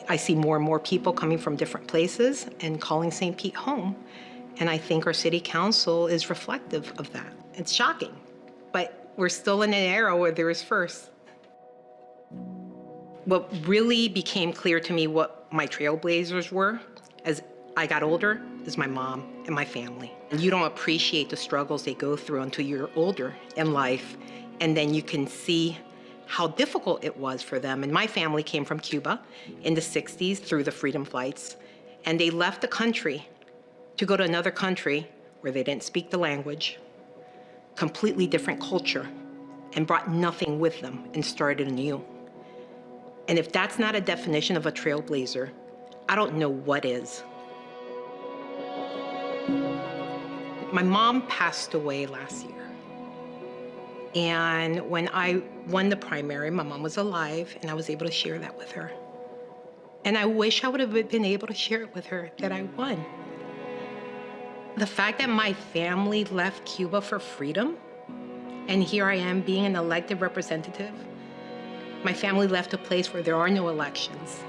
I see more and more people coming from different places and calling St. Pete home. And I think our city council is reflective of that. It's shocking, but we're still in an era where there is first. What really became clear to me what my trailblazers were as I got older is my mom and my family. You don't appreciate the struggles they go through until you're older in life, and then you can see how difficult it was for them. And my family came from Cuba in the 60s through the freedom flights, and they left the country to go to another country where they didn't speak the language, completely different culture, and brought nothing with them and started anew. And if that's not a definition of a trailblazer, I don't know what is. My mom passed away last year. And when I won the primary, my mom was alive, and I was able to share that with her. And I wish I would have been able to share it with her that I won. The fact that my family left Cuba for freedom, and here I am being an elected representative. My family left a place where there are no elections,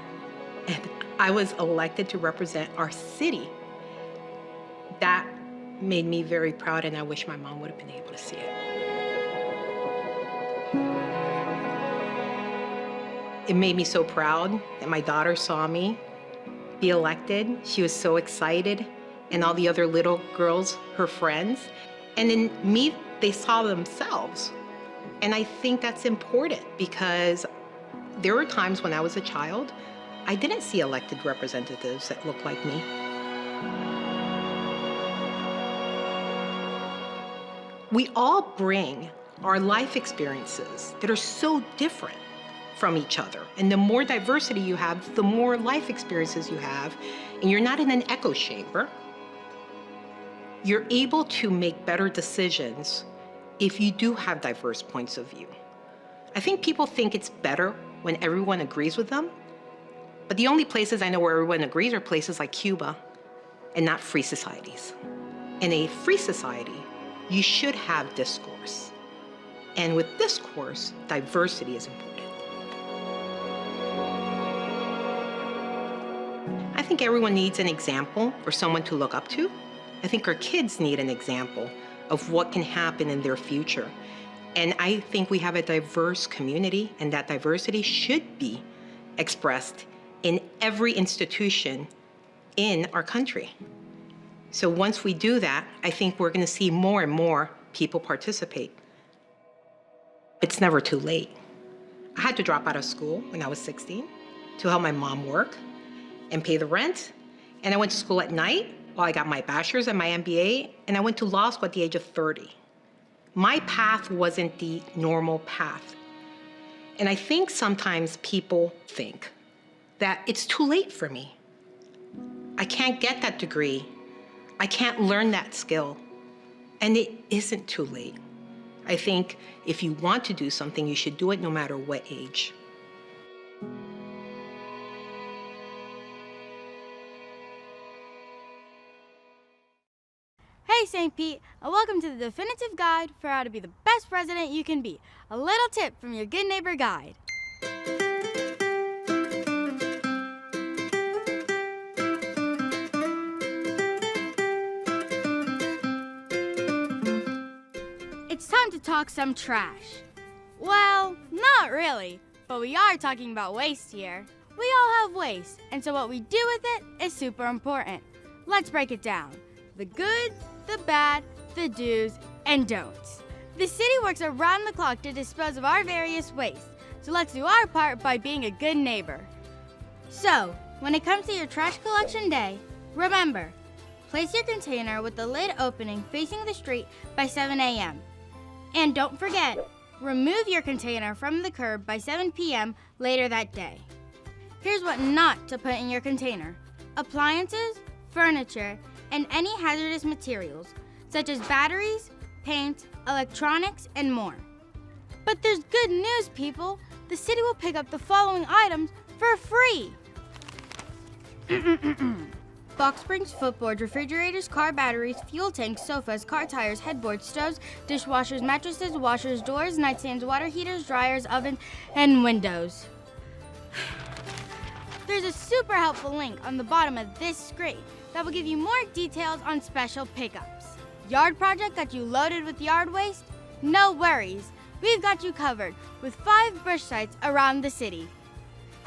and I was elected to represent our city. That made me very proud, and I wish my mom would have been able to see it. It made me so proud that my daughter saw me be elected. She was so excited, and all the other little girls, her friends. And in me, they saw themselves. And I think that's important because there were times when I was a child, I didn't see elected representatives that looked like me. We all bring our life experiences that are so different from each other. And the more diversity you have, the more life experiences you have, and you're not in an echo chamber. You're able to make better decisions if you do have diverse points of view. I think people think it's better when everyone agrees with them, but the only places I know where everyone agrees are places like Cuba and not free societies. In a free society, you should have discourse. And with discourse, diversity is important. I think everyone needs an example or someone to look up to. I think our kids need an example of what can happen in their future. And I think we have a diverse community, and that diversity should be expressed in every institution in our country. So once we do that, I think we're going to see more and more people participate. It's never too late. I had to drop out of school when I was 16 to help my mom work and pay the rent. And I went to school at night while I got my bachelor's and my MBA, and I went to law school at the age of 30. My path wasn't the normal path. And I think sometimes people think that it's too late for me. I can't get that degree. I can't learn that skill. And it isn't too late. I think if you want to do something, you should do it no matter what age. Hey St. Pete, and welcome to the definitive guide for how to be the best president you can be. A little tip from your good neighbor guide. It's time to talk some trash. Well, not really, but we are talking about waste here. We all have waste, and so what we do with it is super important. Let's break it down. The good, the bad, the do's, and don'ts. The city works around the clock to dispose of our various waste, so let's do our part by being a good neighbor. So, when it comes to your trash collection day, remember, place your container with the lid opening facing the street by 7 a.m. And don't forget, remove your container from the curb by 7 p.m. later that day. Here's what not to put in your container: appliances, furniture, and any hazardous materials, such as batteries, paint, electronics, and more. But there's good news, people. The city will pick up the following items for free. Box springs, footboards, refrigerators, car batteries, fuel tanks, sofas, car tires, headboards, stoves, dishwashers, mattresses, washers, doors, nightstands, water heaters, dryers, ovens, and windows. There's a super helpful link on the bottom of this screen that will give you more details on special pickups. Yard project got you loaded with yard waste? No worries. We've got you covered with 5 brush sites around the city.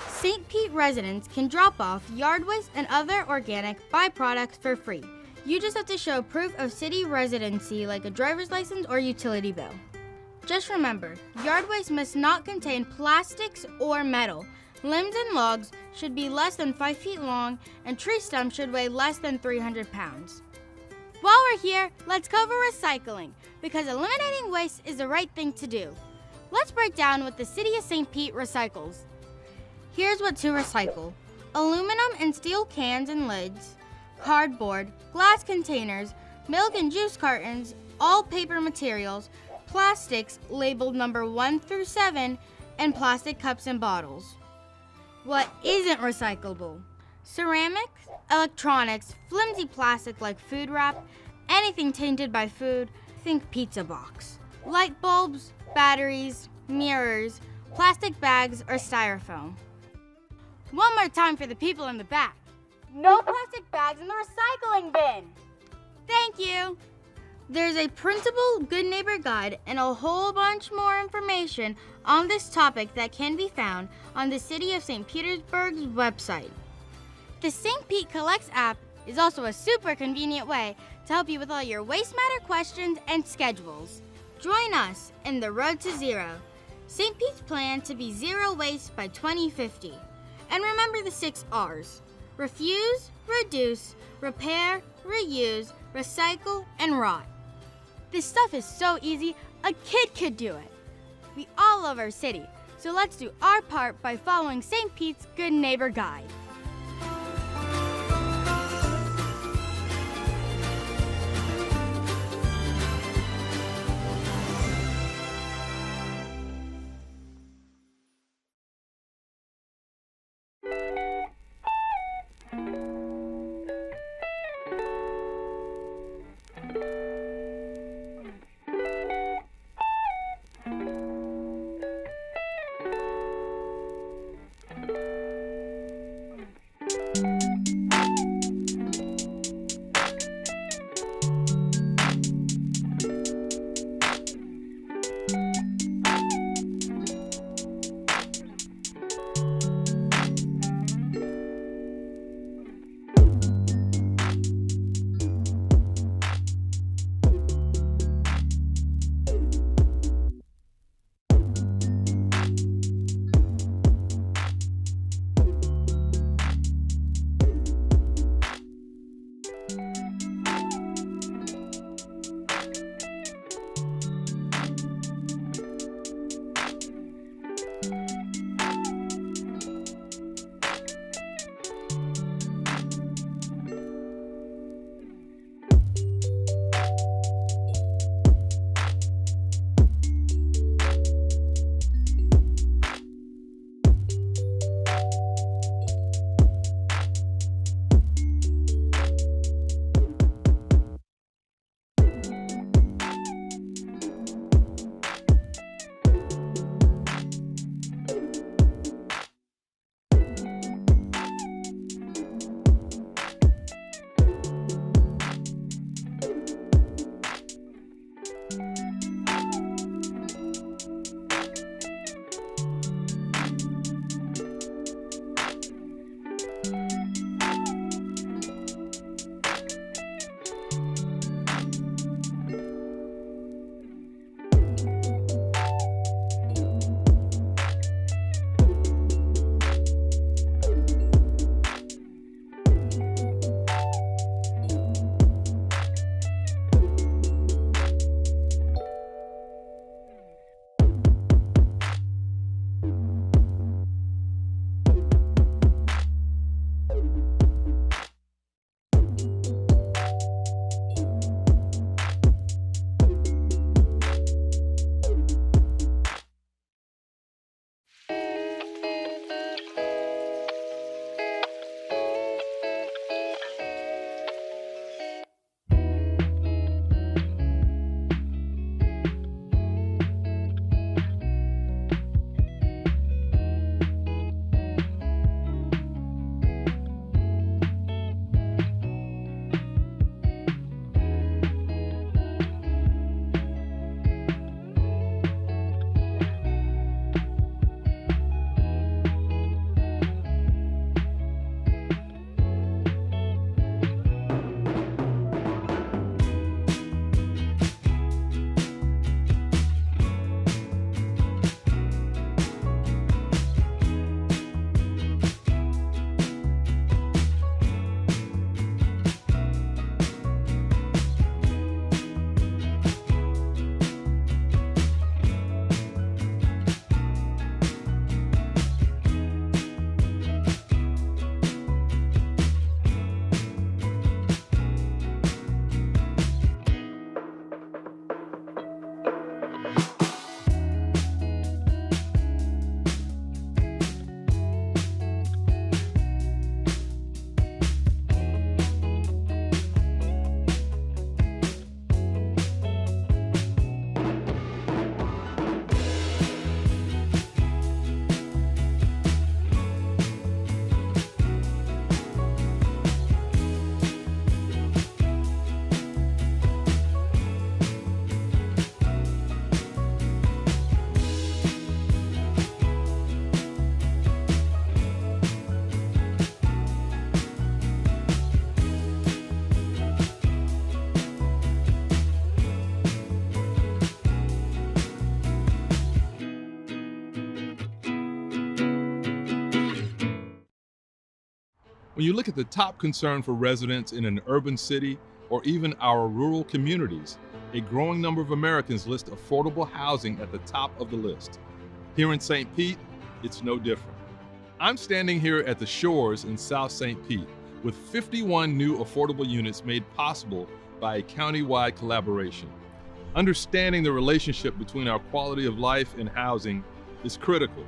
St. Pete residents can drop off yard waste and other organic byproducts for free. You just have to show proof of city residency like a driver's license or utility bill. Just remember, yard waste must not contain plastics or metal. Limbs and logs should be less than 5 feet long, and tree stumps should weigh less than 300 pounds. While we're here, let's cover recycling, because eliminating waste is the right thing to do. Let's break down what the City of St. Pete recycles. Here's what to recycle: aluminum and steel cans and lids, cardboard, glass containers, milk and juice cartons, all paper materials, plastics labeled number 1 through 7, and plastic cups and bottles. What isn't recyclable? Ceramics, electronics, flimsy plastic like food wrap, anything tainted by food, think pizza box. Light bulbs, batteries, mirrors, plastic bags, or styrofoam. One more time for the people in the back. No plastic bags in the recycling bin. Thank you. There's a printable Good Neighbor Guide and a whole bunch more information on this topic that can be found on the City of St. Petersburg's website. The St. Pete Collects app is also a super convenient way to help you with all your waste matter questions and schedules. Join us in the road to zero. St. Pete's plan to be zero waste by 2050. And remember the 6 R's: refuse, reduce, repair, reuse, recycle, and rot. This stuff is so easy, a kid could do it. We all love our city, so let's do our part by following St. Pete's Good Neighbor Guide. When you look at the top concern for residents in an urban city or even our rural communities, a growing number of Americans list affordable housing at the top of the list. Here in St. Pete, it's no different. I'm standing here at the Shores in South St. Pete with 51 new affordable units made possible by a county-wide collaboration. Understanding the relationship between our quality of life and housing is critical.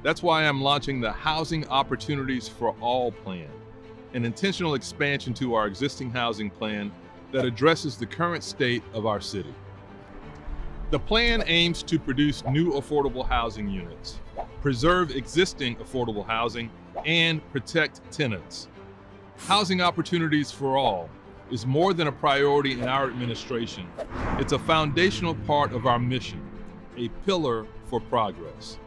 That's why I'm launching the Housing Opportunities for All plan, an intentional expansion to our existing housing plan that addresses the current state of our city. The plan aims to produce new affordable housing units, preserve existing affordable housing, and protect tenants. Housing Opportunities for All is more than a priority in our administration. It's a foundational part of our mission, a pillar for progress.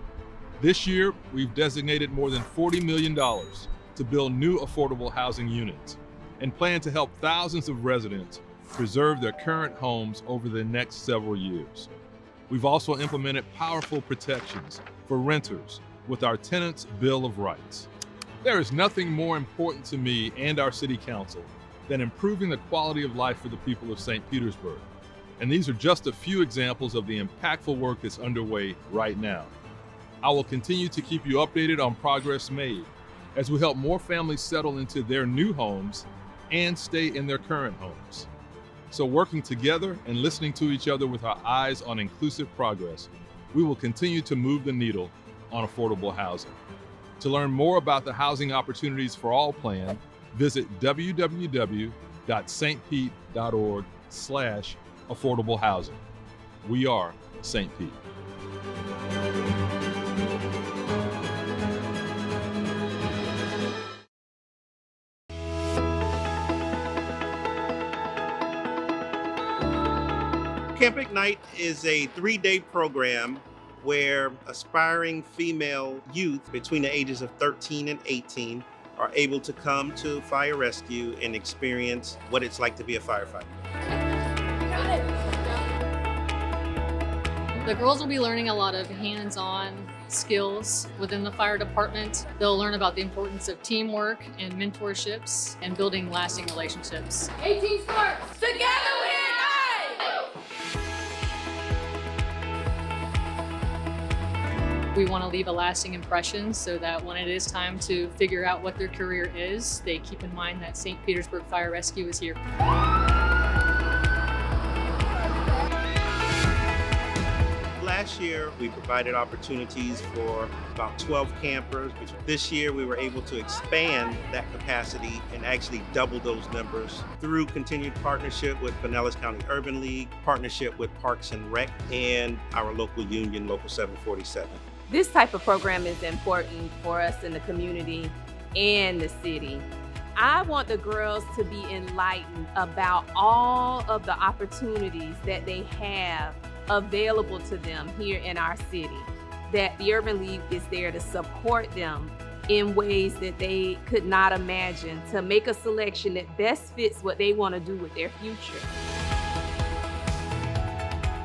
This year, we've designated more than $40 million to build new affordable housing units and plan to help thousands of residents preserve their current homes over the next several years. We've also implemented powerful protections for renters with our Tenants' Bill of Rights. There is nothing more important to me and our City Council than improving the quality of life for the people of St. Petersburg. And these are just a few examples of the impactful work that's underway right now. I will continue to keep you updated on progress made as we help more families settle into their new homes and stay in their current homes. So working together and listening to each other with our eyes on inclusive progress, we will continue to move the needle on affordable housing. To learn more about the Housing Opportunities for All plan, visit www.stpete.org/affordable housing. We are St. Pete. Camp Ignite is a 3-day program where aspiring female youth between the ages of 13 and 18 are able to come to fire rescue and experience what it's like to be a firefighter. The girls will be learning a lot of hands-on skills within the fire department. They'll learn about the importance of teamwork and mentorships and building lasting relationships. 18 starts! Together we ignite! We want to leave a lasting impression so that when it is time to figure out what their career is, they keep in mind that St. Petersburg Fire Rescue is here. Last year, we provided opportunities for about 12 campers. This year, we were able to expand that capacity and actually double those numbers through continued partnership with Pinellas County Urban League, partnership with Parks and Rec, and our local union, Local 747. This type of program is important for us in the community and the city. I want the girls to be enlightened about all of the opportunities that they have available to them here in our city, that the Urban League is there to support them in ways that they could not imagine, to make a selection that best fits what they want to do with their future.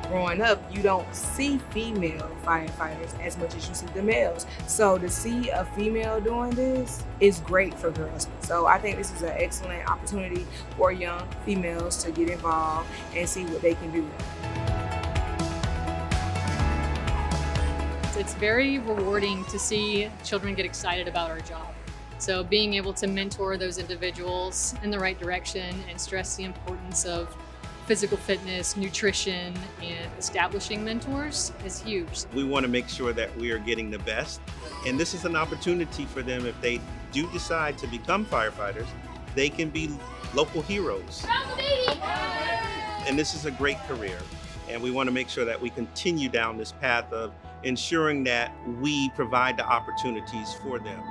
Growing up, you don't see female firefighters as much as you see the males. So to see a female doing this is great for girls. So I think this is an excellent opportunity for young females to get involved and see what they can do. It's very rewarding to see children get excited about our job. So being able to mentor those individuals in the right direction and stress the importance of physical fitness, nutrition, and establishing mentors is huge. We want to make sure that we are getting the best. And this is an opportunity for them, if they do decide to become firefighters, they can be local heroes. And this is a great career. And we want to make sure that we continue down this path of ensuring that we provide the opportunities for them.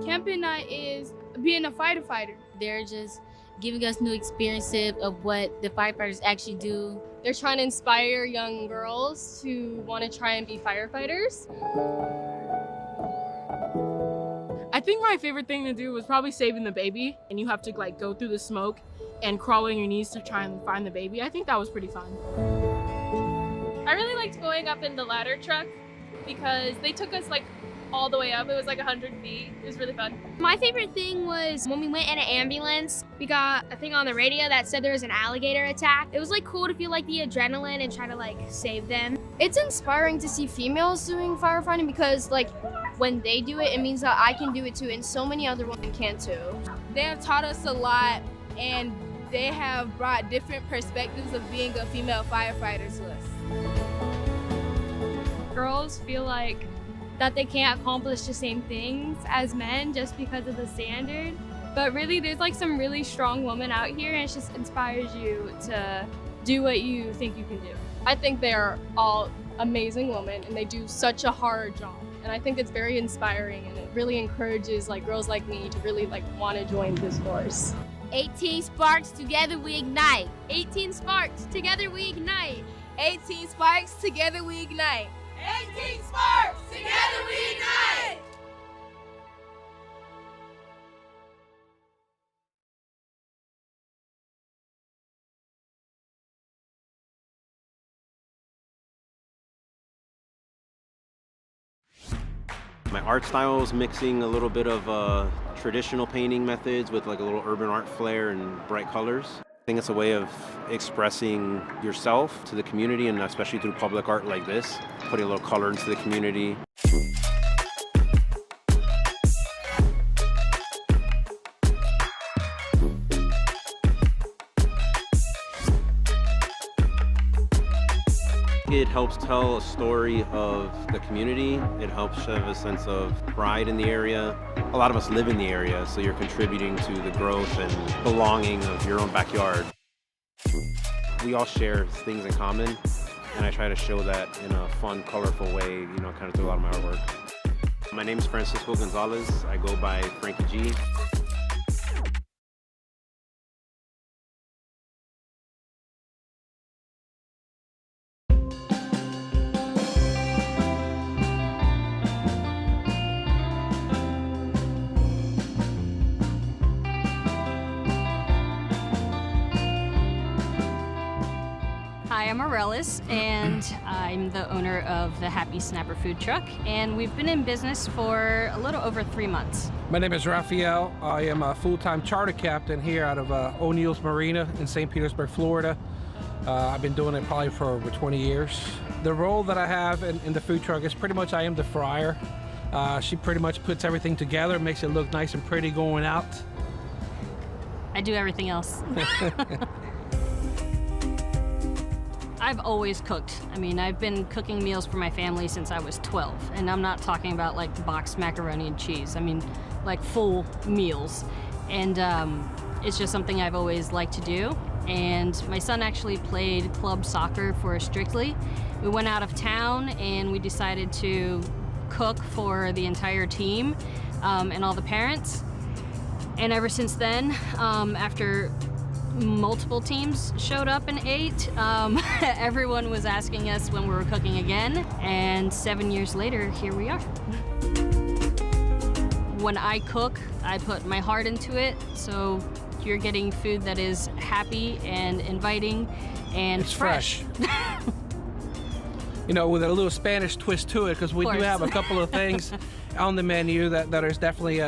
Camp Ignite is being a firefighter. They're just giving us new experiences of what the firefighters actually do. They're trying to inspire young girls to want to try and be firefighters. I think my favorite thing to do was probably saving the baby, and you have to like go through the smoke and crawl on your knees to try and find the baby. I think that was pretty fun. I really liked going up in the ladder truck because they took us like all the way up. It was like 100 feet. It was really fun. My favorite thing was when we went in an ambulance, we got a thing on the radio that said there was an alligator attack. It was like cool to feel like the adrenaline and try to like save them. It's inspiring to see females doing firefighting because like when they do it, it means that I can do it too, and so many other women can too. They have taught us a lot, and they have brought different perspectives of being a female firefighter to us. Girls feel like that they can't accomplish the same things as men just because of the standard. But really, there's like some really strong women out here, and it just inspires you to do what you think you can do. I think they are all amazing women, and they do such a hard job. And I think it's very inspiring, and it really encourages like girls like me to really like want to join this force. 18 sparks, together we ignite. 18 sparks, together we ignite. 18 sparks, together we ignite. 18 sparks, together we ignite. My art style is mixing a little bit of traditional painting methods with like a little urban art flair and bright colors. I think it's a way of expressing yourself to the community, and especially through public art like this, putting a little color into the community. It helps tell a story of the community. It helps have a sense of pride in the area. A lot of us live in the area, so you're contributing to the growth and belonging of your own backyard. We all share things in common, and I try to show that in a fun, colorful way, you know, kind of through a lot of my artwork. My name is Francisco Gonzalez. I go by Frankie G. Hi, I'm Aurelis, and I'm the owner of the Happy Snapper food truck, and we've been in business for a little over 3 months. My name is Raphael. I am a full-time charter captain here out of O'Neill's Marina in St. Petersburg, Florida. I've been doing it probably for over 20 years. The role that I have in the food truck is pretty much I am the fryer. She pretty much puts everything together, makes it look nice and pretty going out. I do everything else. I've always cooked. I mean, I've been cooking meals for my family since I was 12, and I'm not talking about like boxed macaroni and cheese. I mean, like full meals. And it's just something I've always liked to do. And my son actually played club soccer for Strictly. We went out of town and we decided to cook for the entire team and all the parents. And ever since then, after multiple teams showed up and ate, everyone was asking us when we were cooking again, and 7 years later, here we are. When I cook, I put my heart into it, so you're getting food that is happy and inviting and it's fresh. You know, with a little Spanish twist to it, because we do have a couple of things on the menu that is definitely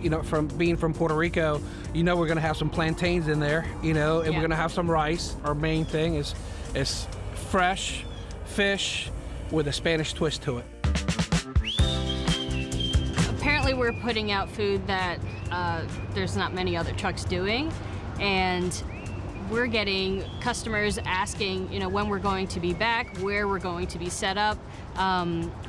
you know, from being from Puerto Rico, you know, we're gonna have some plantains in there, you know, and we're gonna have some rice. Our main thing is fresh fish with a Spanish twist to it. Apparently we're putting out food that there's not many other trucks doing, and we're getting customers asking, you know, when we're going to be back, where we're going to be set up.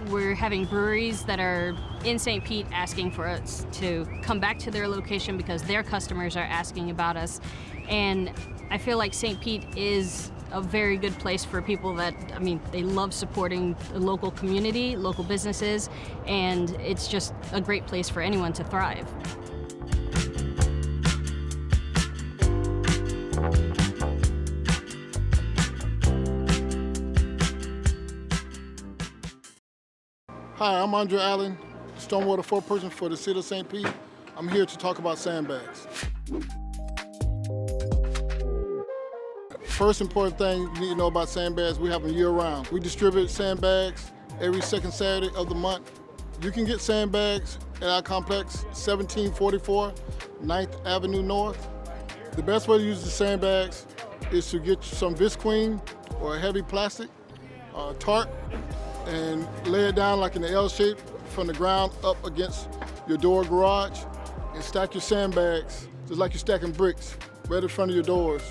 We're having breweries that are in St. Pete asking for us to come back to their location because their customers are asking about us. And I feel like St. Pete is a very good place for people that, I mean, they love supporting the local community, local businesses, and it's just a great place for anyone to thrive. Hi, I'm Andre Allen, stormwater foreperson for the city of St. Pete. I'm here to talk about sandbags. First important thing you need to know about sandbags, we have them year-round. We distribute sandbags every second Saturday of the month. You can get sandbags at our complex, 1744 9th Avenue North. The best way to use the sandbags is to get some visqueen or a heavy plastic tarp and lay it down like in an L shape from the ground up against your door garage and stack your sandbags just like you're stacking bricks right in front of your doors.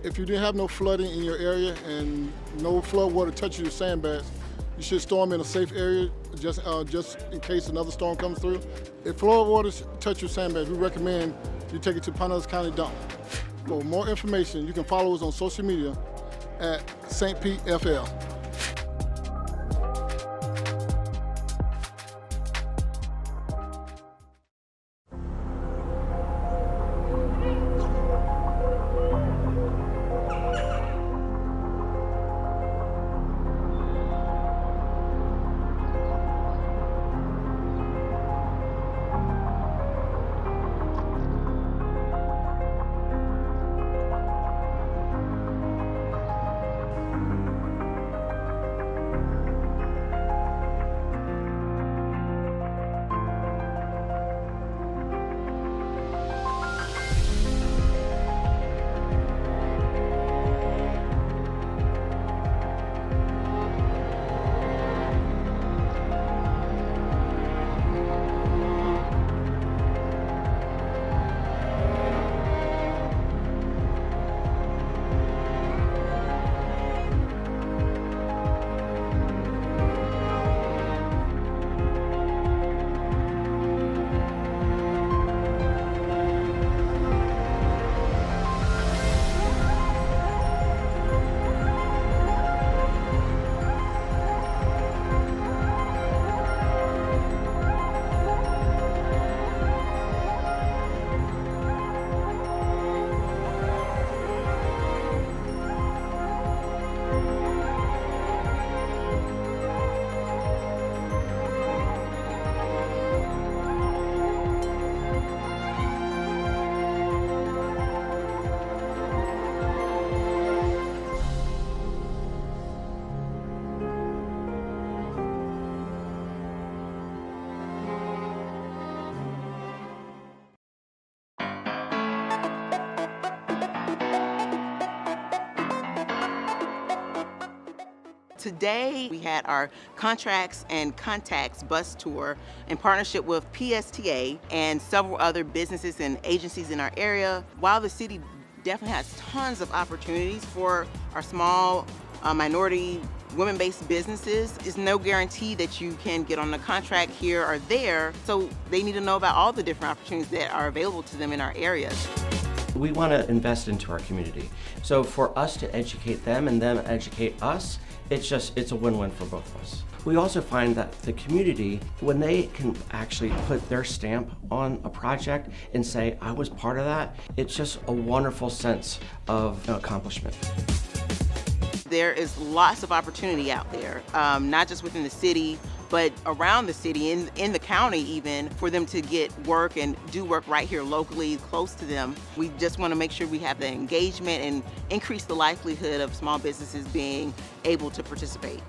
If you didn't have no flooding in your area and no flood water touching your sandbags, you should store them in a safe area just in case another storm comes through. If flood water touch your sandbags, we recommend you take it to Pinellas County Dump. For more information, you can follow us on social media at St. Pete FL. Today, we had our Contracts and Contacts bus tour in partnership with PSTA and several other businesses and agencies in our area. While the city definitely has tons of opportunities for our small minority women-based businesses, it's no guarantee that you can get on a contract here or there. So they need to know about all the different opportunities that are available to them in our areas. We want to invest into our community. So for us to educate them and them educate us, it's a win-win for both of us. We also find that the community, when they can actually put their stamp on a project and say, I was part of that, it's just a wonderful sense of accomplishment. There is lots of opportunity out there, not just within the city, but around the city, in the county even, for them to get work and do work right here locally, close to them. We just want to make sure we have the engagement and increase the likelihood of small businesses being able to participate.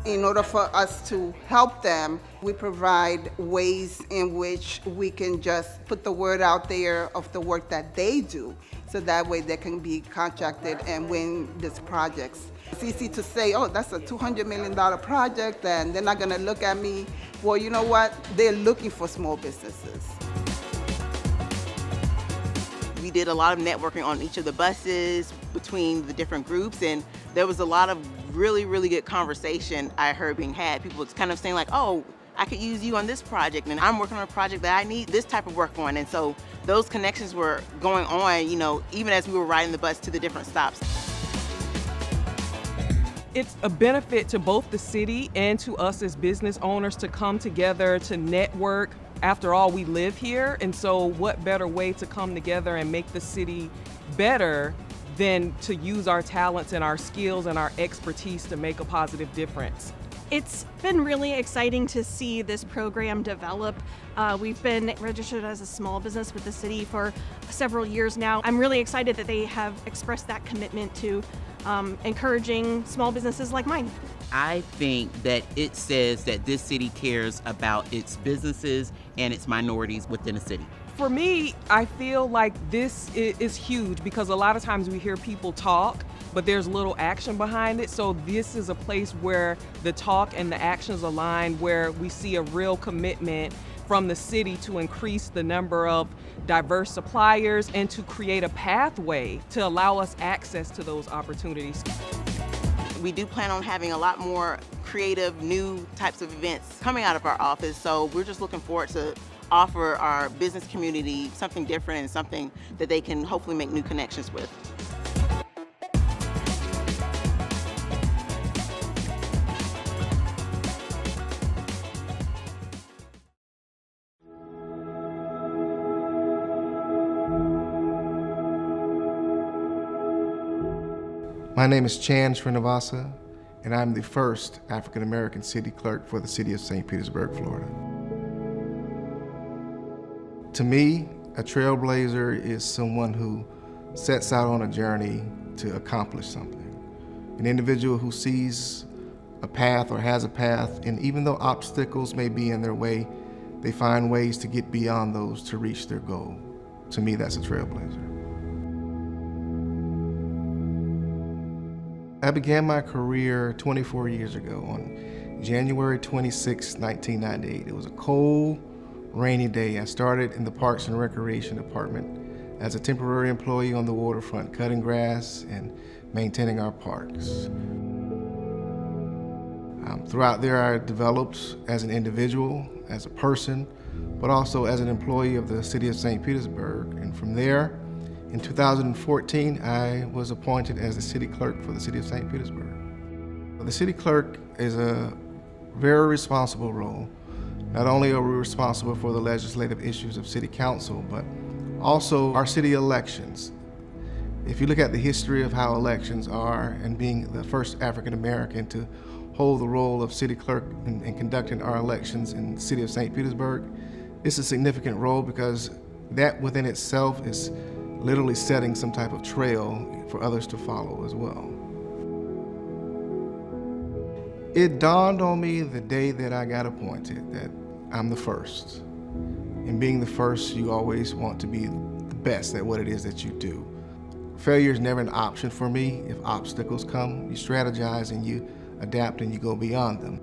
In order for us to help them, we provide ways in which we can just put the word out there of the work that they do, so that way they can be contracted and win these projects. It's easy to say, oh, that's a $200 million project, and they're not gonna look at me. Well, you know what? They're looking for small businesses. We did a lot of networking on each of the buses between the different groups, and there was a lot of really, really good conversation I heard being had. People kind of saying like, oh, I could use you on this project, and I'm working on a project that I need this type of work on. And so those connections were going on, you know, even as we were riding the bus to the different stops. It's a benefit to both the city and to us as business owners to come together to network. After all, we live here, and so what better way to come together and make the city better than to use our talents and our skills and our expertise to make a positive difference. It's been really exciting to see this program develop. We've been registered as a small business with the city for several years now. I'm really excited that they have expressed that commitment to encouraging small businesses like mine. I think that it says that this city cares about its businesses and its minorities within the city. For me, I feel like this is huge because a lot of times we hear people talk, but there's little action behind it. So this is a place where the talk and the actions align, where we see a real commitment from the city to increase the number of diverse suppliers and to create a pathway to allow us access to those opportunities. We do plan on having a lot more creative, new types of events coming out of our office, so we're just looking forward to offer our business community something different and something that they can hopefully make new connections with. My name is Chan Srinivasa, and I'm the first African-American city clerk for the city of St. Petersburg, Florida. To me, a trailblazer is someone who sets out on a journey to accomplish something. An individual who sees a path or has a path, and even though obstacles may be in their way, they find ways to get beyond those to reach their goal. To me, that's a trailblazer. I began my career 24 years ago on January 26, 1998. It was a cold, rainy day. I started in the Parks and Recreation Department as a temporary employee on the waterfront, cutting grass and maintaining our parks. Throughout there, I developed as an individual, as a person, but also as an employee of the city of St. Petersburg. And from there, in 2014, I was appointed as the city clerk for the city of St. Petersburg. The city clerk is a very responsible role. Not only are we responsible for the legislative issues of city council, but also our city elections. If you look at the history of how elections are, and being the first African American to hold the role of city clerk and conducting our elections in the city of St. Petersburg, it's a significant role because that within itself is literally setting some type of trail for others to follow as well. It dawned on me the day that I got appointed that I'm the first. And being the first, you always want to be the best at what it is that you do. Failure is never an option for me. If obstacles come, you strategize and you adapt and you go beyond them.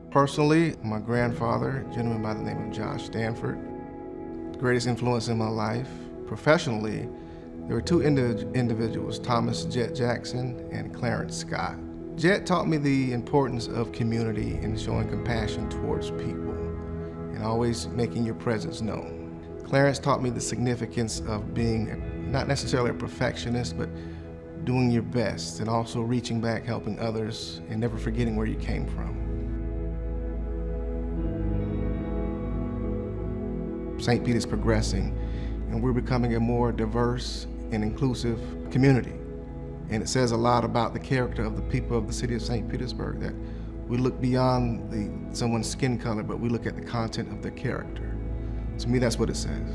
Personally, my grandfather, a gentleman by the name of Josh Stanford, the greatest influence in my life. Professionally, there were two individuals, Thomas Jet Jackson and Clarence Scott. Jet taught me the importance of community and showing compassion towards people and always making your presence known. Clarence taught me the significance of being not necessarily a perfectionist, but doing your best and also reaching back, helping others, and never forgetting where you came from. St. Pete is progressing, and we're becoming a more diverse and inclusive community. And it says a lot about the character of the people of the city of St. Petersburg, that we look beyond someone's skin color, but we look at the content of their character. To me, that's what it says.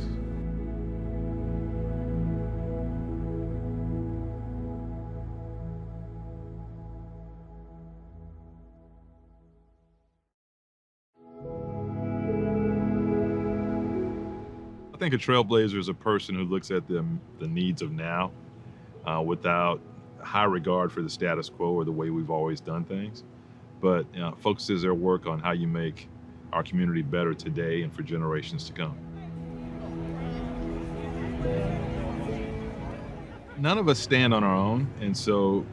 I think a trailblazer is a person who looks at the needs of now without high regard for the status quo or the way we've always done things, but focuses their work on how you make our community better today and for generations to come. None of us stand on our own, and so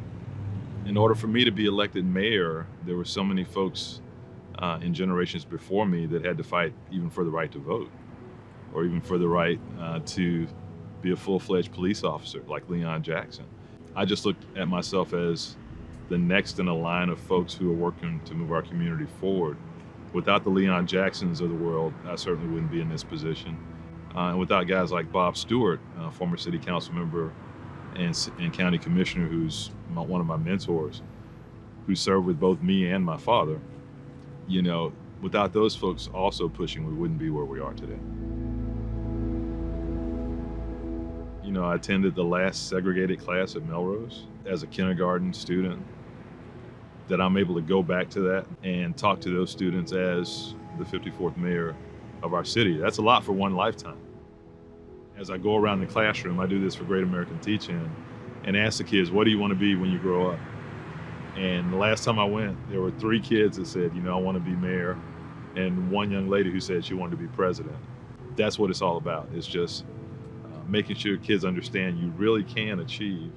in order for me to be elected mayor, there were so many folks in generations before me that had to fight even for the right to vote, or even for the right to be a full-fledged police officer like Leon Jackson. I just looked at myself as the next in a line of folks who are working to move our community forward. Without the Leon Jacksons of the world, I certainly wouldn't be in this position. And without guys like Bob Stewart, former city council member and county commissioner, who's one of my mentors, who served with both me and my father, you know, without those folks also pushing, we wouldn't be where we are today. You know, I attended the last segregated class at Melrose as a kindergarten student, that I'm able to go back to that and talk to those students as the 54th mayor of our city. That's a lot for one lifetime. As I go around the classroom, I do this for Great American Teach-In, and ask the kids, what do you want to be when you grow up? And the last time I went, there were 3 kids that said, you know, I want to be mayor, and one young lady who said she wanted to be president. That's what it's all about. It's just making sure kids understand you really can achieve.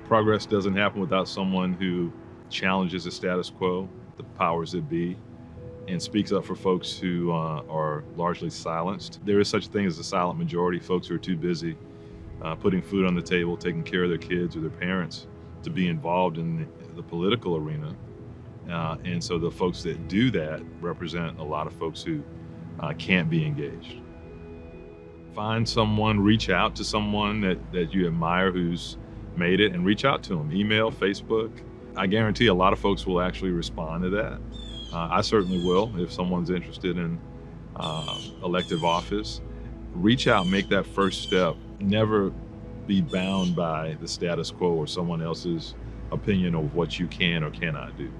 Progress doesn't happen without someone who challenges the status quo, the powers that be, and speaks up for folks who are largely silenced. There is such a thing as a silent majority, folks who are too busy putting food on the table, taking care of their kids or their parents to be involved in the political arena. And so the folks that do that represent a lot of folks who can't be engaged. Find someone, reach out to someone that you admire who's made it, and reach out to them. Email, Facebook. I guarantee a lot of folks will actually respond to that. I certainly will if someone's interested in elective office. Reach out, make that first step. Never be bound by the status quo or someone else's opinion of what you can or cannot do.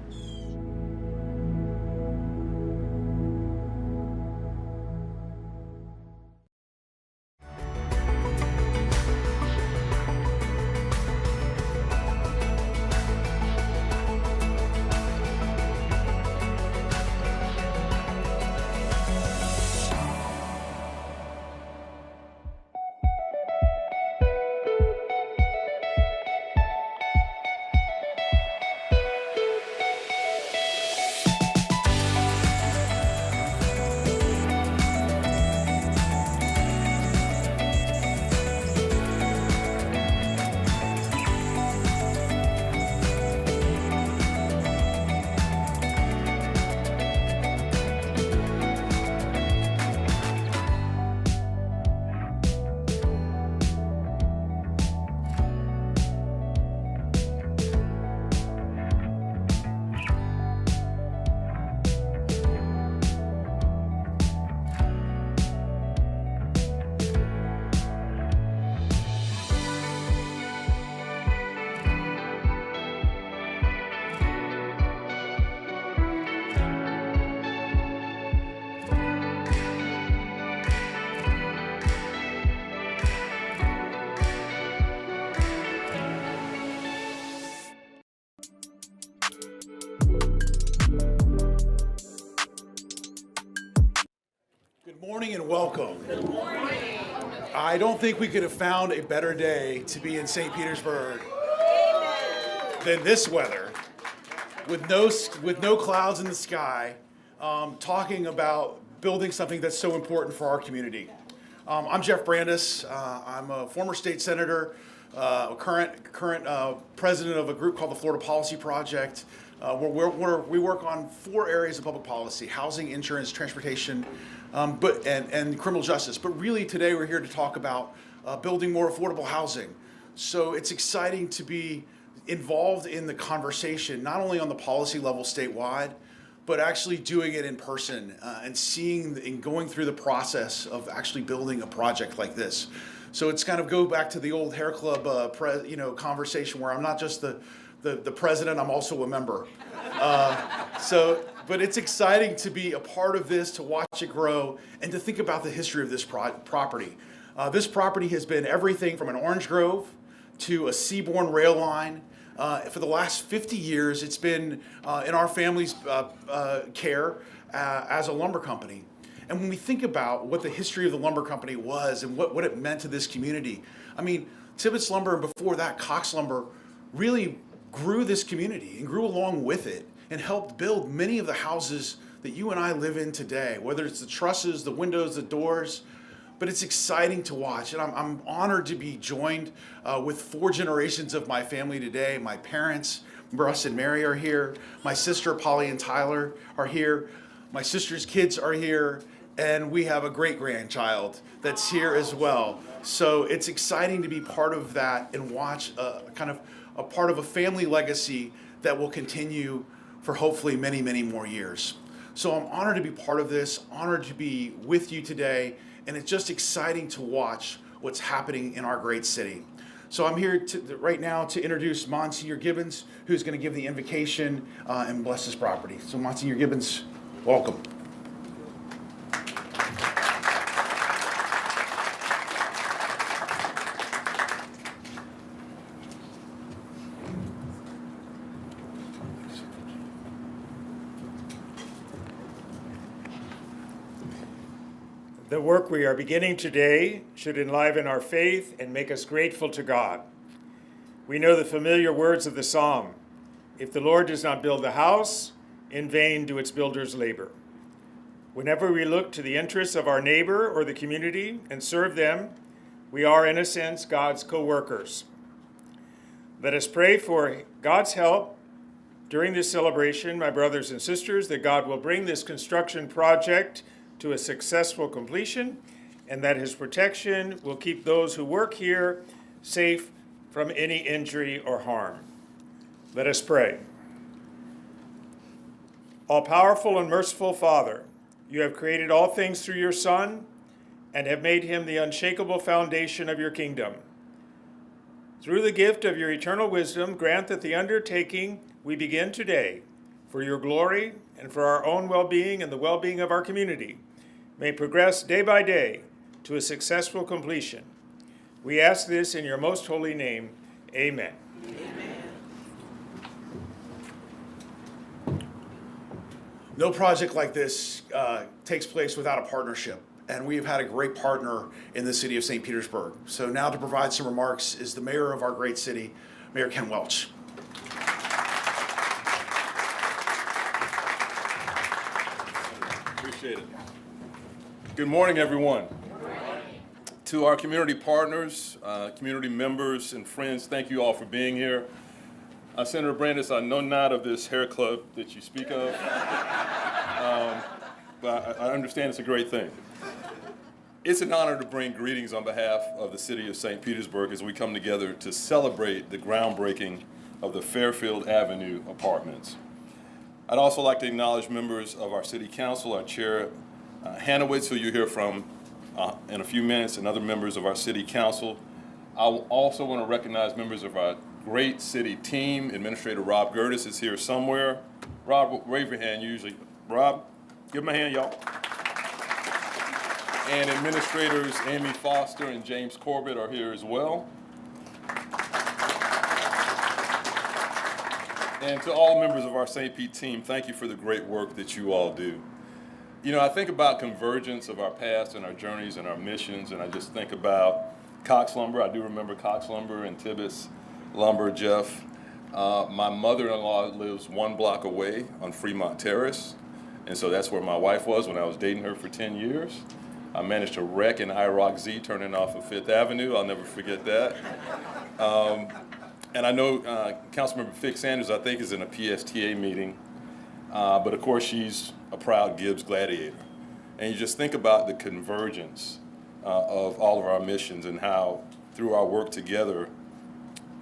Good morning and welcome. Good morning. I don't think we could have found a better day to be in St. Petersburg than this weather, with no clouds in the sky, talking about building something that's so important for our community. I'm Jeff Brandis. I'm a former state senator, current president of a group called the Florida Policy Project. We work on 4 areas of public policy: housing, insurance, transportation, and criminal justice. But really today we're here to talk about building more affordable housing. So it's exciting to be involved in the conversation, not only on the policy level statewide, but actually doing it in person and seeing and going through the process of actually building a project like this. So it's kind of go back to the old hair club conversation where I'm not just the president, I'm also a member. But it's exciting to be a part of this, to watch it grow, and to think about the history of this property. This property has been everything from an orange grove to a seaborne rail line. For the last 50 years, it's been in our family's care as a lumber company. And when we think about what the history of the lumber company was and what it meant to this community, I mean, Tibbetts Lumber and before that, Cox Lumber really grew this community and grew along with it and helped build many of the houses that you and I live in today, whether it's the trusses, the windows, the doors. But it's exciting to watch, and I'm honored to be joined with 4 generations of my family today. My parents, Russ and Mary, are here. My sister, Polly and Tyler, are here. My sister's kids are here, and we have a great-grandchild that's here as well. So it's exciting to be part of that and watch kind of a part of a family legacy that will continue for hopefully many, many more years. So I'm honored to be part of this, honored to be with you today, and it's just exciting to watch what's happening in our great city. So I'm here right now to introduce Monsignor Gibbons, who's going to give the invocation and bless this property. So Monsignor Gibbons, welcome. The work we are beginning today should enliven our faith and make us grateful to God. We know the familiar words of the psalm, "If the Lord does not build the house, in vain do its builders labor." Whenever we look to the interests of our neighbor or the community and serve them, we are, in a sense, God's co-workers. Let us pray for God's help during this celebration, my brothers and sisters, that God will bring this construction project to a successful completion, and that his protection will keep those who work here safe from any injury or harm. Let us pray. All-powerful and merciful Father, you have created all things through your Son and have made him the unshakable foundation of your kingdom. Through the gift of your eternal wisdom, grant that the undertaking we begin today, for your glory and for our own well-being and the well-being of our community, may progress day by day to a successful completion. We ask this in your most holy name. Amen. No project like this takes place without a partnership, and we have had a great partner in the city of St. Petersburg. So now to provide some remarks is the mayor of our great city, Mayor Ken Welch. Appreciate it. Good morning, everyone. To our community partners, community members, and friends, thank you all for being here. Senator Brandis, I know not of this hair club that you speak of, but I understand it's a great thing. It's an honor to bring greetings on behalf of the city of St. Petersburg as we come together to celebrate the groundbreaking of the Fairfield Avenue apartments. I'd also like to acknowledge members of our city council, our chair, Hanowitz, who you'll hear from in a few minutes, and other members of our city council. I also want to recognize members of our great city team. Administrator Rob Gertis is here somewhere. Rob, wave your hand usually. Rob, give him a hand, y'all. And administrators Amy Foster and James Corbett are here as well. And to all members of our St. Pete team, thank you for the great work that you all do. You know, I think about convergence of our past and our journeys and our missions, and I just think about Cox Lumber. I do remember Cox Lumber and Tibbetts Lumber, Jeff. My mother-in-law lives 1 block away on Fremont Terrace, and so that's where my wife was when I was dating her for 10 years. I managed to wreck an IROC Z turning off of 5th Avenue. I'll never forget that. And I know Councilmember Fig Sanders, I think, is in a PSTA meeting, but of course she's a proud Gibbs gladiator. And you just think about the convergence of all of our missions and how through our work together,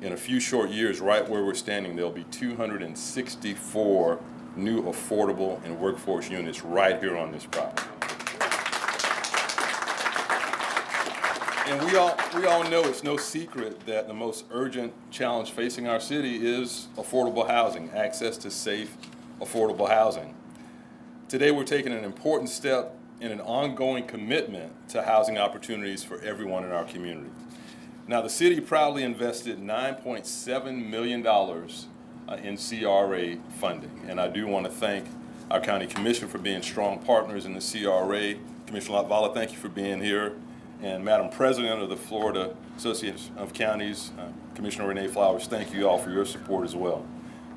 in a few short years, right where we're standing, there'll be 264 new affordable and workforce units right here on this property. And we all know it's no secret that the most urgent challenge facing our city is affordable housing, access to safe, affordable housing. Today we're taking an important step in an ongoing commitment to housing opportunities for everyone in our community. Now, the city proudly invested $9.7 million in CRA funding, and I do want to thank our county commission for being strong partners in the CRA. Commissioner Latvala, thank you for being here. And Madam President of the Florida Association of Counties, Commissioner Renee Flowers, thank you all for your support as well.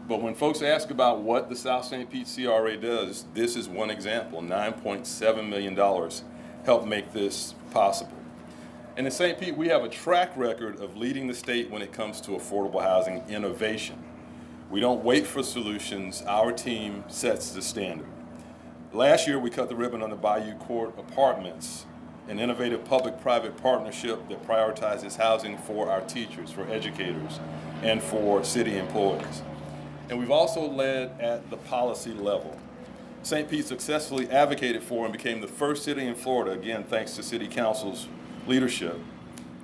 But when folks ask about what the South St. Pete CRA does, this is one example. $9.7 million helped make this possible. And in St. Pete, we have a track record of leading the state when it comes to affordable housing innovation. We don't wait for solutions. Our team sets the standard. Last year, we cut the ribbon on the Bayou Court apartments, an innovative public-private partnership that prioritizes housing for our teachers, for educators, and for city employees. And we've also led at the policy level. St. Pete successfully advocated for and became the first city in Florida, again thanks to City Council's leadership,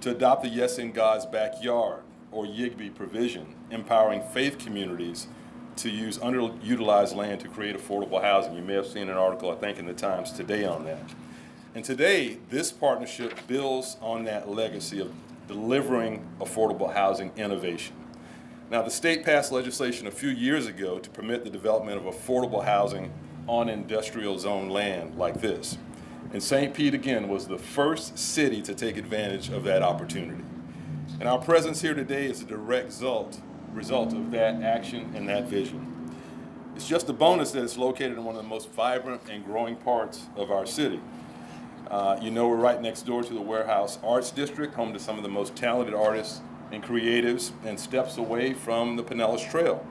to adopt the Yes in God's Backyard, or YIGBY provision, empowering faith communities to use underutilized land to create affordable housing. You may have seen an article, I think, in the Times today on that. And today, this partnership builds on that legacy of delivering affordable housing innovation. Now, the state passed legislation a few years ago to permit the development of affordable housing on industrial zone land like this. And St. Pete, again, was the first city to take advantage of that opportunity. And our presence here today is a direct result of that action and that vision. It's just a bonus that it's located in one of the most vibrant and growing parts of our city. You know, we're right next door to the Warehouse Arts District, home to some of the most talented artists and creatives, and steps away from the Pinellas Trail.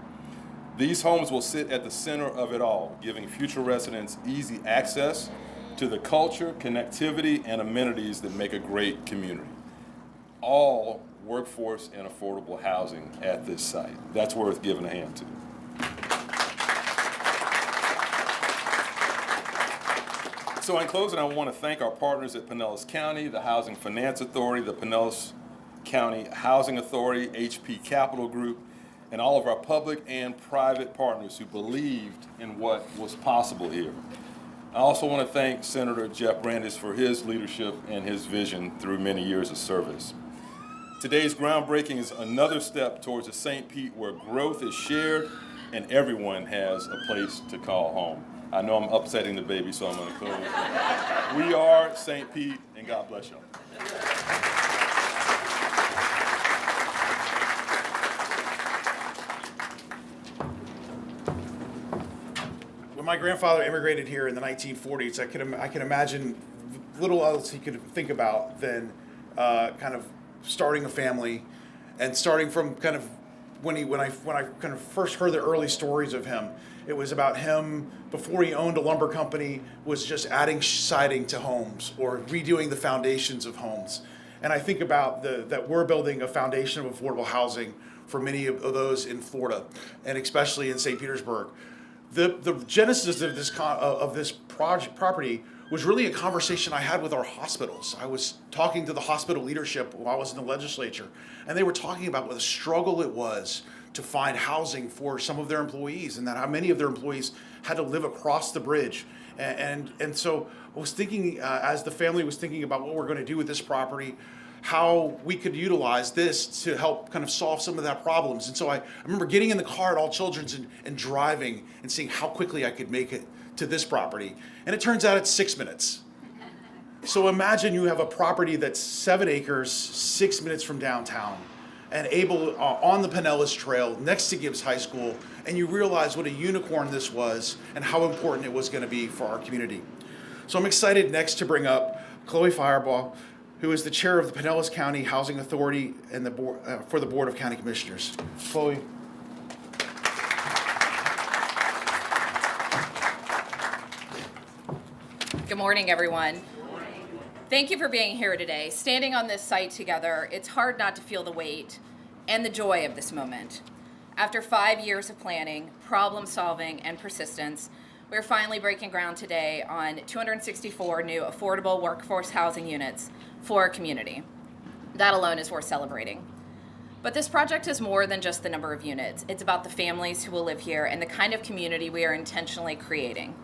These homes will sit at the center of it all, giving future residents easy access to the culture, connectivity, and amenities that make a great community. All workforce and affordable housing at this site. That's worth giving a hand to. So in closing, I want to thank our partners at Pinellas County, the Housing Finance Authority, the Pinellas County Housing Authority, HP Capital Group, and all of our public and private partners who believed in what was possible here. I also want to thank Senator Jeff Brandes for his leadership and his vision through many years of service. Today's groundbreaking is another step towards a St. Pete where growth is shared and everyone has a place to call home. I know I'm upsetting the baby, so I'm going to close. We are St. Pete, and God bless y'all. When my grandfather immigrated here in the 1940s, I can imagine little else he could think about than kind of starting a family, and starting from kind of when I kind of first heard the early stories of him. It was about him, before he owned a lumber company, was just adding siding to homes or redoing the foundations of homes. And I think about that we're building a foundation of affordable housing for many of those in Florida, and especially in St. Petersburg. The genesis of this property was really a conversation I had with our hospitals. I was talking to the hospital leadership while I was in the legislature, and they were talking about what a struggle it was to find housing for some of their employees, and that how many of their employees had to live across the bridge. And so I was thinking, as the family was thinking about what we're going to do with this property, how we could utilize this to help kind of solve some of that problems. And so I remember getting in the car at All Children's and driving and seeing how quickly I could make it to this property. And it turns out it's 6 minutes. So imagine you have a property that's 7 acres, 6 minutes from downtown, and able on the Pinellas Trail next to Gibbs High School, and you realize what a unicorn this was and how important it was going to be for our community. So I'm excited next to bring up Chloe Firebaugh, who is the chair of the Pinellas County Housing Authority and the board, for the Board of County Commissioners. Chloe. Good morning, everyone. Thank you for being here today. Standing on this site together, it's hard not to feel the weight and the joy of this moment. After 5 years of planning, problem solving, and persistence, we're finally breaking ground today on 264 new affordable workforce housing units for our community. That alone is worth celebrating. But this project is more than just the number of units. It's about the families who will live here and the kind of community we are intentionally creating.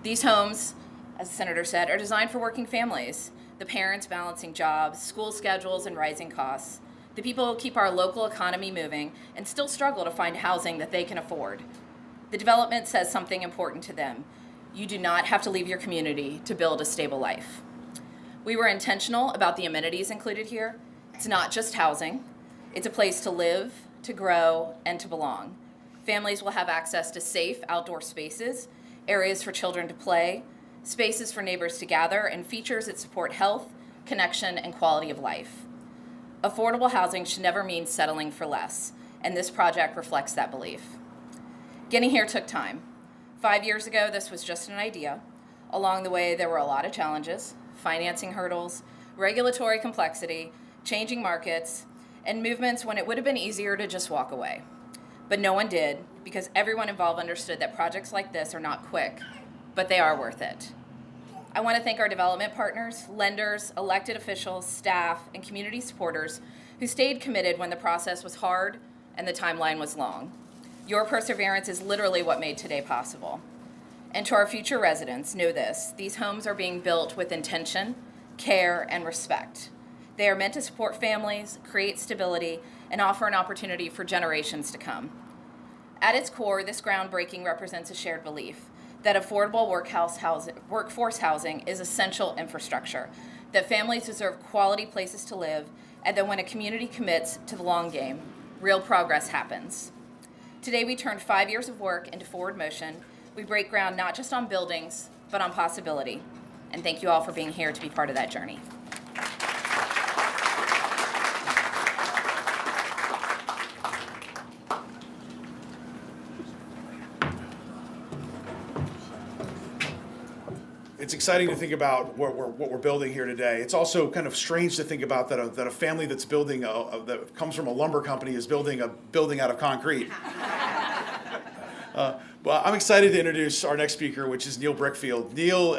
These homes, as the Senator said, are designed for working families, the parents balancing jobs, school schedules, and rising costs, the people who keep our local economy moving and still struggle to find housing that they can afford. The development says something important to them. You do not have to leave your community to build a stable life. We were intentional about the amenities included here. It's not just housing. It's a place to live, to grow, and to belong. Families will have access to safe outdoor spaces, areas for children to play, spaces for neighbors to gather, and features that support health, connection, and quality of life. Affordable housing should never mean settling for less, and this project reflects that belief. Getting here took time. 5 years ago, this was just an idea. Along the way, there were a lot of challenges, financing hurdles, regulatory complexity, changing markets, and movements when it would have been easier to just walk away. But no one did, because everyone involved understood that projects like this are not quick, but they are worth it. I want to thank our development partners, lenders, elected officials, staff, and community supporters who stayed committed when the process was hard and the timeline was long. Your perseverance is literally what made today possible. And to our future residents, know this: these homes are being built with intention, care, and respect. They are meant to support families, create stability, and offer an opportunity for generations to come. At its core, this groundbreaking represents a shared belief that affordable workforce housing is essential infrastructure, that families deserve quality places to live, and that when a community commits to the long game, real progress happens. Today, we turn 5 years of work into forward motion. We break ground not just on buildings, but on possibility. And thank you all for being here to be part of that journey. It's exciting to think about what we're building here today. It's also kind of strange to think about that a family that's building that comes from a lumber company is building a building out of concrete. But I'm excited to introduce our next speaker, which is Neil Brickfield. Neil,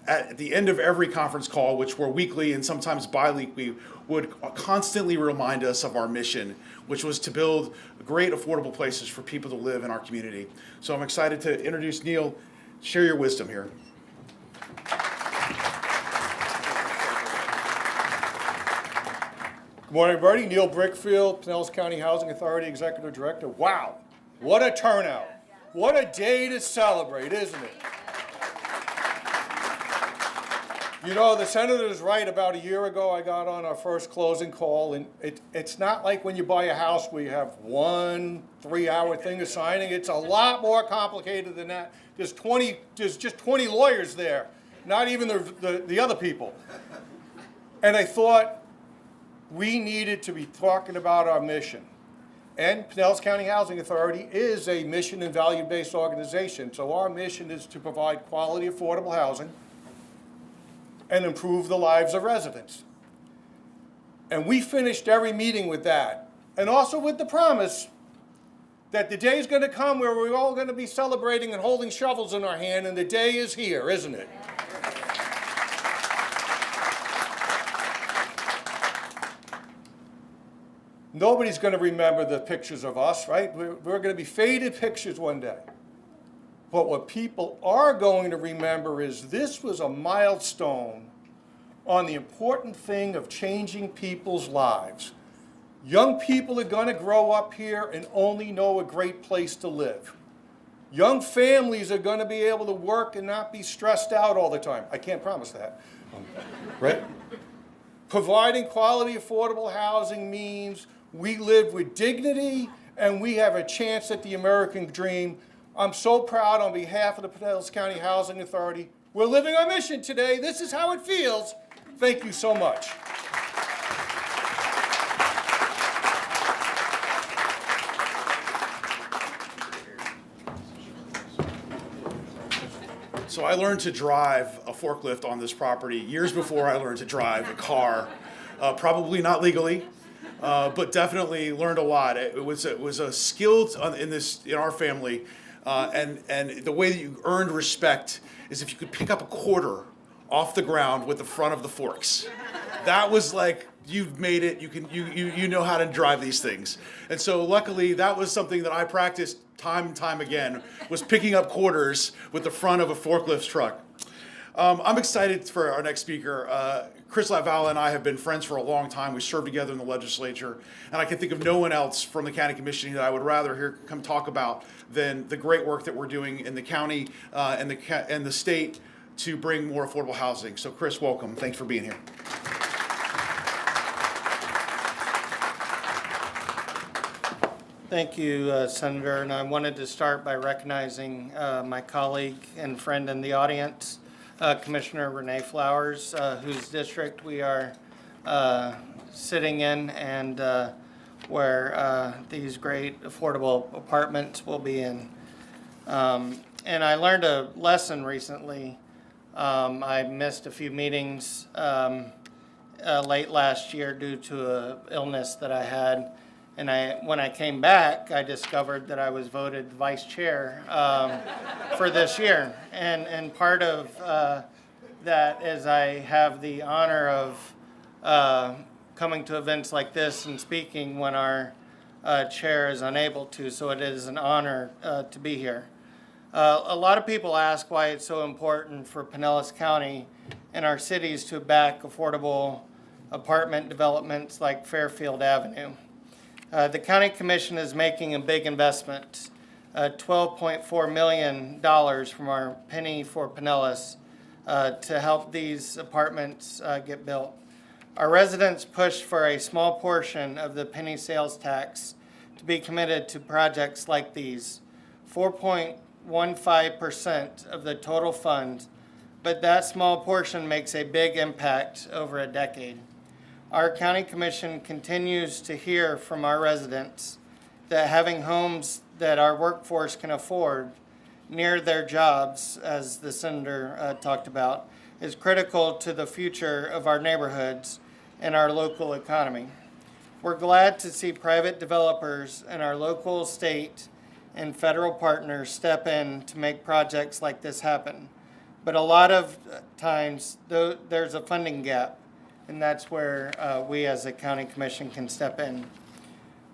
at the end of every conference call, which were weekly and sometimes bi-weekly, would constantly remind us of our mission, which was to build great affordable places for people to live in our community. So I'm excited to introduce Neil. Share your wisdom here. Good morning, everybody. Neil Brickfield, Pinellas County Housing Authority Executive Director. Wow, what a turnout. What a day to celebrate, isn't it? You know, the senator's right. About a year ago, I got on our first closing call, and it's not like when you buy a house where you have 1 3-hour thing of signing. It's a lot more complicated than that. There's just 20 lawyers there, not even the other people. And I thought we needed to be talking about our mission. And Pinellas County Housing Authority is a mission and value-based organization. So our mission is to provide quality, affordable housing and improve the lives of residents. And we finished every meeting with that. And also with the promise that the day is going to come where we're all going to be celebrating and holding shovels in our hand, and the day is here, isn't it? Nobody's going to remember the pictures of us, right? We're going to be faded pictures one day. But what people are going to remember is this was a milestone on the important thing of changing people's lives. Young people are going to grow up here and only know a great place to live. Young families are going to be able to work and not be stressed out all the time. I can't promise that, right? Providing quality, affordable housing means we live with dignity and we have a chance at the American dream. I'm so proud on behalf of the Pinellas County Housing Authority. We're living our mission today. This is how it feels. Thank you so much. So I learned to drive a forklift on this property years before I learned to drive a car. Probably not legally, but definitely learned a lot. It was a skill in our family, and the way that you earned respect is if you could pick up a quarter off the ground with the front of the forks. That was like, you've made it. You know how to drive these things. And so luckily that was something that I practiced time and time again, was picking up quarters with the front of a forklift truck. I'm excited for our next speaker. Chris Latvala and I have been friends for a long time. We served together in the legislature, and I can think of no one else from the county commissioning that I would rather come talk about than the great work that we're doing in the county and the state to bring more affordable housing. So Chris, welcome. Thanks for being here. Thank you, Senator, and I wanted to start by recognizing my colleague and friend in the audience, Commissioner Renee Flowers, whose district we are sitting in, and where these great affordable apartments will be in. And I learned a lesson recently I missed a few meetings late last year due to an illness that I had. And when I came back, I discovered that I was voted vice chair for this year. And part of that is I have the honor of coming to events like this and speaking when our chair is unable to, so it is an honor to be here. A lot of people ask why it's so important for Pinellas County and our cities to back affordable apartment developments like Fairfield Avenue. The County Commission is making a big investment, $12.4 million from our Penny for Pinellas to help these apartments get built. Our residents pushed for a small portion of the penny sales tax to be committed to projects like these, 4.15% of the total fund, but that small portion makes a big impact over a decade. Our County Commission continues to hear from our residents that having homes that our workforce can afford near their jobs, as the Senator talked about, is critical to the future of our neighborhoods and our local economy. We're glad to see private developers and our local, state, and federal partners step in to make projects like this happen. But a lot of times there's a funding gap, and that's where we as a county commission can step in.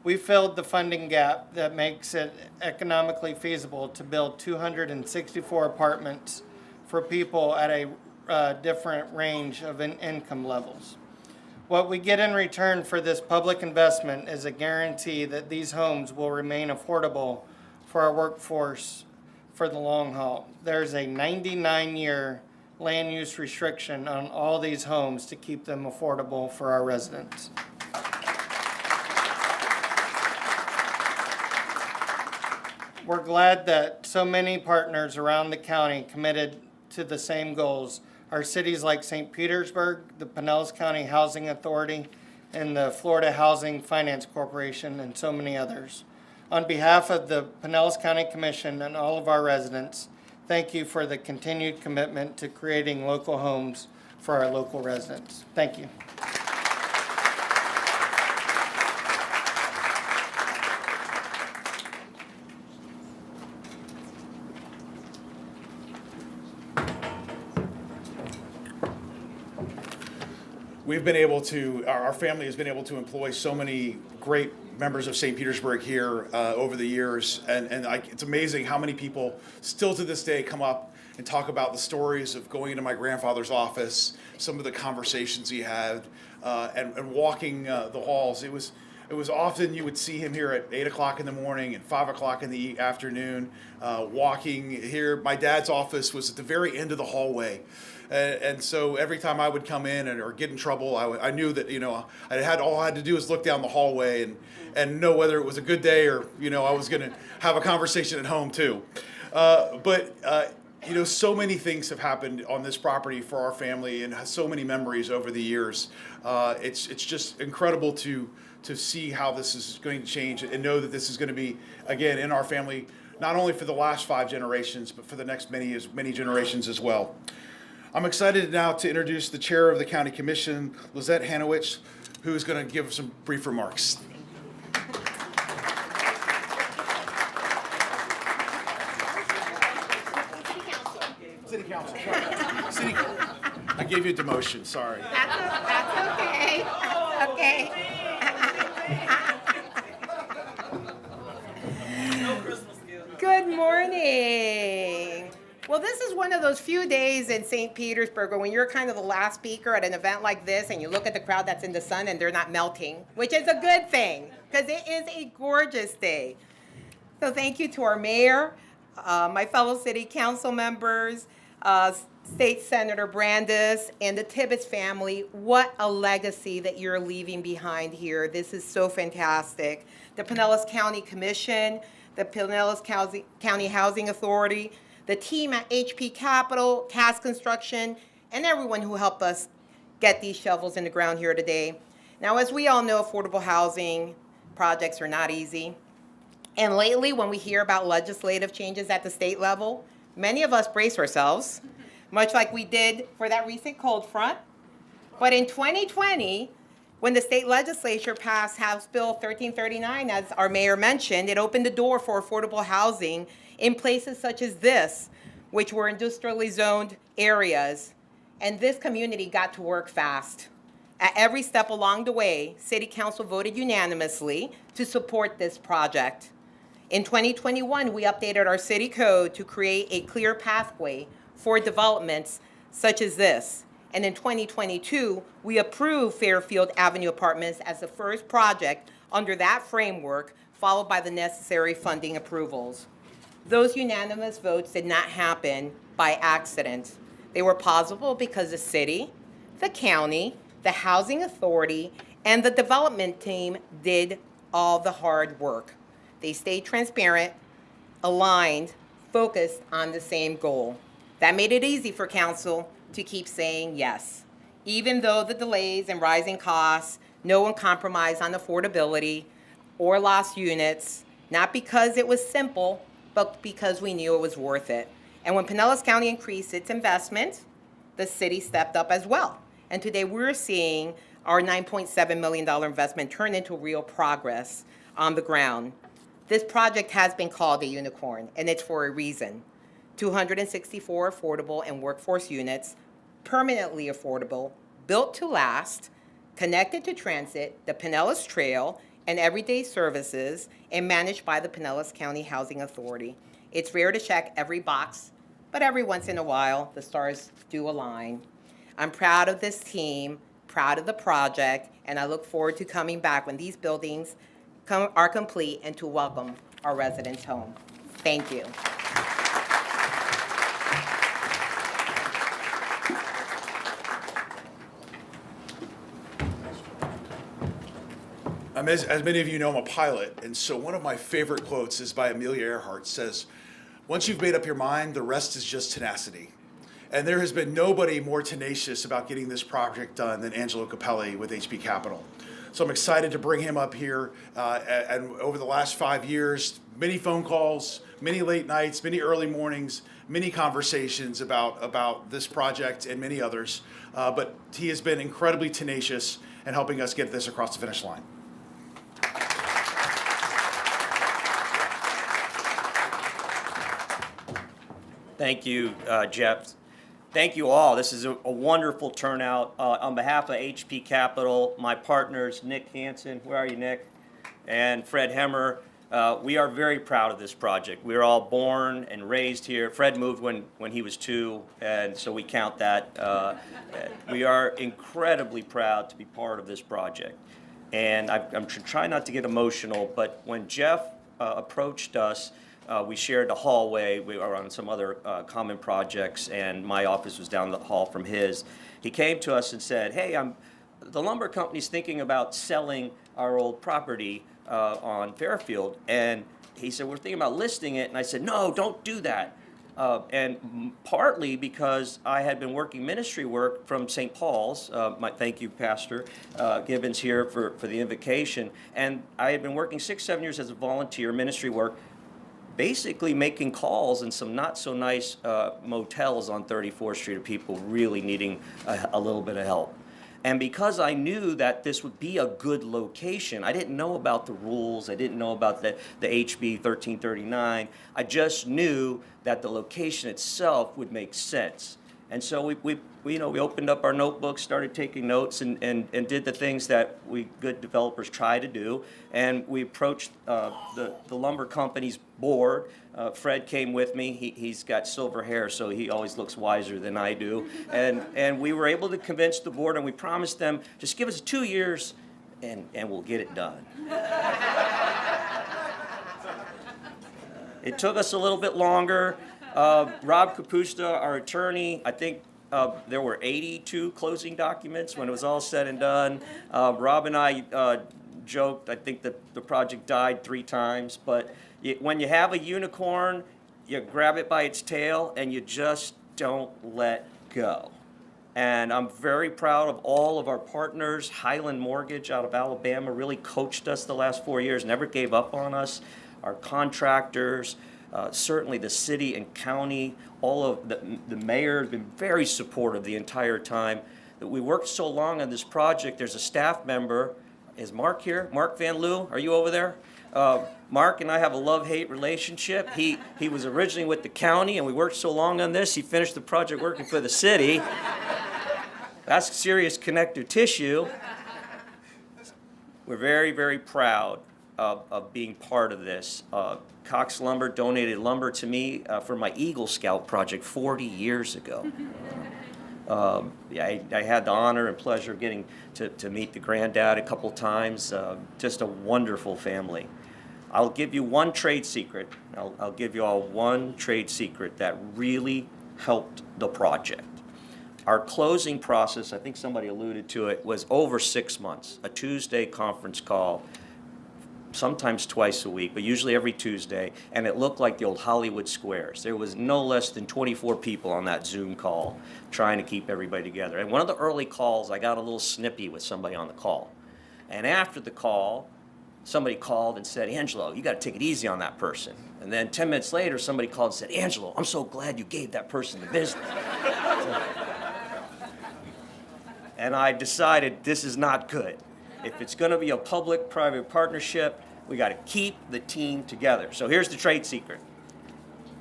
We filled the funding gap that makes it economically feasible to build 264 apartments for people at a different range of income levels. What we get in return for this public investment is a guarantee that these homes will remain affordable for our workforce for the long haul. There's a 99-year land use restriction on all these homes to keep them affordable for our residents. We're glad that so many partners around the county committed to the same goals. Our cities like St. Petersburg, the Pinellas County Housing Authority, and the Florida Housing Finance Corporation, and so many others. On behalf of the Pinellas County Commission and all of our residents, thank you for the continued commitment to creating local homes for our local residents. Thank you. We've been able to, our family has been able to employ so many great members of St. Petersburg here over the years, and it's amazing how many people still to this day come up and talk about the stories of going into my grandfather's office, some of the conversations he had, and walking the halls. It was often you would see him here at 8 o'clock in the morning and 5 o'clock in the afternoon, walking here. My dad's office was at the very end of the hallway. And so every time I would come in or get in trouble, I knew that, all I had to do was look down the hallway and know whether it was a good day or, I was going to have a conversation at home too. So many things have happened on this property for our family and so many memories over the years. It's just incredible to see how this is going to change and know that this is going to be, again, in our family, not only for the last 5 generations, but for the next many generations as well. I'm excited now to introduce the chair of the County Commission, Lizette Hanowich, who is going to give some brief remarks. City Council. City. I gave you a demotion. Sorry. That's okay. Okay. Good morning. Well, this is one of those few days in St. Petersburg when you're kind of the last speaker at an event like this and you look at the crowd that's in the sun and they're not melting, which is a good thing because it is a gorgeous day. So thank you to our mayor, my fellow city council members, State Senator Brandes, and the Tibbetts family. What a legacy that you're leaving behind here. This is so fantastic. The Pinellas County Commission, the Pinellas County Housing Authority, the team at HP Capital, Cass Construction, and everyone who helped us get these shovels in the ground here today. Now, as we all know, affordable housing projects are not easy. And lately, when we hear about legislative changes at the state level, many of us brace ourselves much like we did for that recent cold front. But in 2020, when the state legislature passed House Bill 1339, as our mayor mentioned, it opened the door for affordable housing in places such as this, which were industrially zoned areas. And this community got to work fast. At every step along the way, City Council voted unanimously to support this project. In 2021, we updated our city code to create a clear pathway for developments such as this. And in 2022, we approved Fairfield Avenue Apartments as the first project under that framework, followed by the necessary funding approvals. Those unanimous votes did not happen by accident. They were possible because the city, the county, the housing authority, and the development team did all the hard work. They stayed transparent, aligned, focused on the same goal. That made it easy for council to keep saying yes. Even though the delays and rising costs, no one compromised on affordability or lost units, not because it was simple, but because we knew it was worth it. And when Pinellas County increased its investment, the city stepped up as well. And today we're seeing our $9.7 million investment turn into real progress on the ground. This project has been called a unicorn, and it's for a reason. 264 affordable and workforce units, permanently affordable, built to last, connected to transit, the Pinellas Trail, and everyday services, and managed by the Pinellas County Housing Authority. It's rare to check every box, but every once in a while, the stars do align. I'm proud of this team, proud of the project, and I look forward to coming back when these buildings are complete and to welcome our residents home. Thank you. As many of you know, I'm a pilot, and so one of my favorite quotes is by Amelia Earhart. It says, "Once you've made up your mind, the rest is just tenacity." And there has been nobody more tenacious about getting this project done than Angelo Capelli with HP Capital. So I'm excited to bring him up here. And over the last 5 years, many phone calls, many late nights, many early mornings, many conversations about this project and many others. But he has been incredibly tenacious in helping us get this across the finish line. Thank you, Jeff. Thank you all. This is a wonderful turnout. On behalf of HP Capital, my partners, Nick Hansen, where are you, Nick? And Fred Hemmer, we are very proud of this project. We were all born and raised here. Fred moved when he was 2, and so we count that. We are incredibly proud to be part of this project. And I'm trying not to get emotional, but when Jeff approached us, we shared the hallway. We were on some other common projects, and my office was down the hall from his. He came to us and said, "Hey, the lumber company's thinking about selling our old property on Fairfield." And he said, "We're thinking about listing it." And I said, "No, don't do that." And partly because I had been working ministry work from St. Paul's. Thank you, Pastor Gibbons here for the invocation. And I had been working 6-7 years as a volunteer ministry work, basically making calls in some not so nice motels on 34th Street of people really needing a little bit of help. And because I knew that this would be a good location, I didn't know about the rules, I didn't know about the HB 1339, I just knew that the location itself would make sense. And so we opened up our notebooks, started taking notes, and did the things that we good developers try to do. And we approached the lumber company's board. Fred came with me. He's got silver hair, so he always looks wiser than I do. And we were able to convince the board, and we promised them, just give us 2 years, and we'll get it done. It took us a little bit longer. Rob Kapusta, our attorney, I think there were 82 closing documents when it was all said and done. Rob and I joked, I think that the project died 3 times, but when you have a unicorn, you grab it by its tail and you just don't let go. And I'm very proud of all of our partners. Highland Mortgage out of Alabama really coached us the last 4 years, never gave up on us. Our contractors, certainly the city and county, all of the mayor has been very supportive the entire time. That we worked so long on this project. There's a staff member. Is Mark here? Mark Van Loo, are you over there? Mark and I have a love-hate relationship. He was originally with the county, and we worked so long on this, he finished the project working for the city. That's serious connective tissue. We're very, very proud of being part of this. Cox Lumber donated lumber to me for my Eagle Scout project 40 years ago. I had the honor and pleasure of getting to meet the granddad a couple times. Just a wonderful family. I'll give you one trade secret. I'll give you all one trade secret that really helped the project. Our closing process, I think somebody alluded to it, was over 6 months. A Tuesday conference call, sometimes twice a week, but usually every Tuesday, and it looked like the old Hollywood squares. There was no less than 24 people on that Zoom call trying to keep everybody together. And one of the early calls, I got a little snippy with somebody on the call. And after the call, somebody called and said, Angelo, you got to take it easy on that person. And then 10 minutes later, somebody called and said, Angelo, I'm so glad you gave that person the business. And I decided this is not good. If it's going to be a public-private partnership, we got to keep the team together. So here's the trade secret.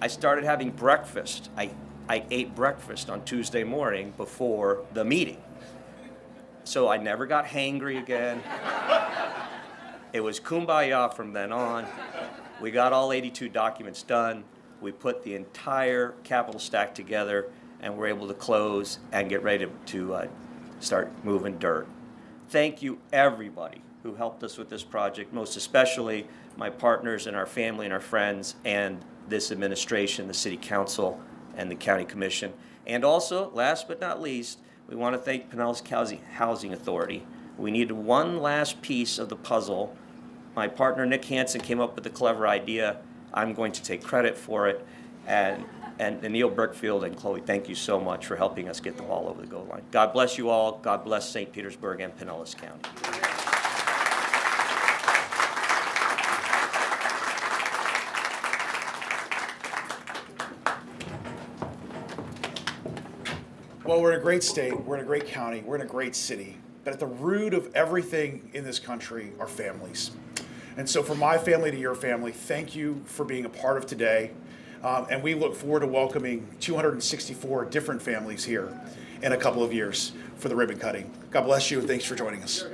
I started having breakfast. I ate breakfast on Tuesday morning before the meeting. So I never got hangry again. It was kumbaya from then on. We got all 82 documents done. We put the entire capital stack together, and we're able to close and get ready to start moving dirt. Thank you, everybody who helped us with this project, most especially my partners and our family and our friends and this administration, the City Council and the County Commission. And also, last but not least, we want to thank Pinellas County Housing Authority. We needed one last piece of the puzzle. My partner, Nick Hansen, came up with a clever idea. I'm going to take credit for it. And Neil Brickfield and Chloe, thank you so much for helping us get the ball over the goal line. God bless you all. God bless St. Petersburg and Pinellas County. Well, we're in a great state, we're in a great county, we're in a great city. But at the root of everything in this country are families. And so from my family to your family, thank you for being a part of today. And we look forward to welcoming 264 different families here in a couple of years for the ribbon cutting. God bless you, and thanks for joining us.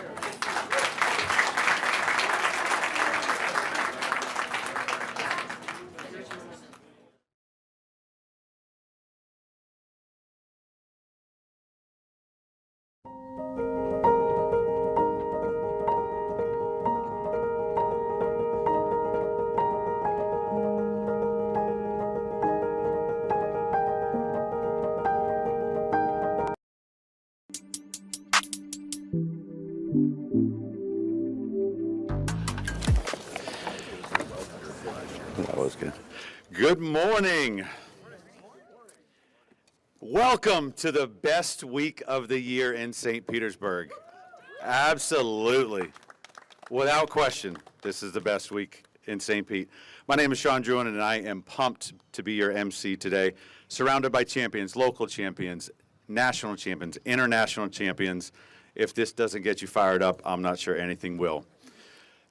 That was good. Good morning. Welcome to the best week of the year in St. Petersburg. Absolutely. Without question, this is the best week in St. Pete. My name is Sean Druin, and I am pumped to be your MC today, surrounded by champions, local champions, national champions, international champions. If this doesn't get you fired up, I'm not sure anything will.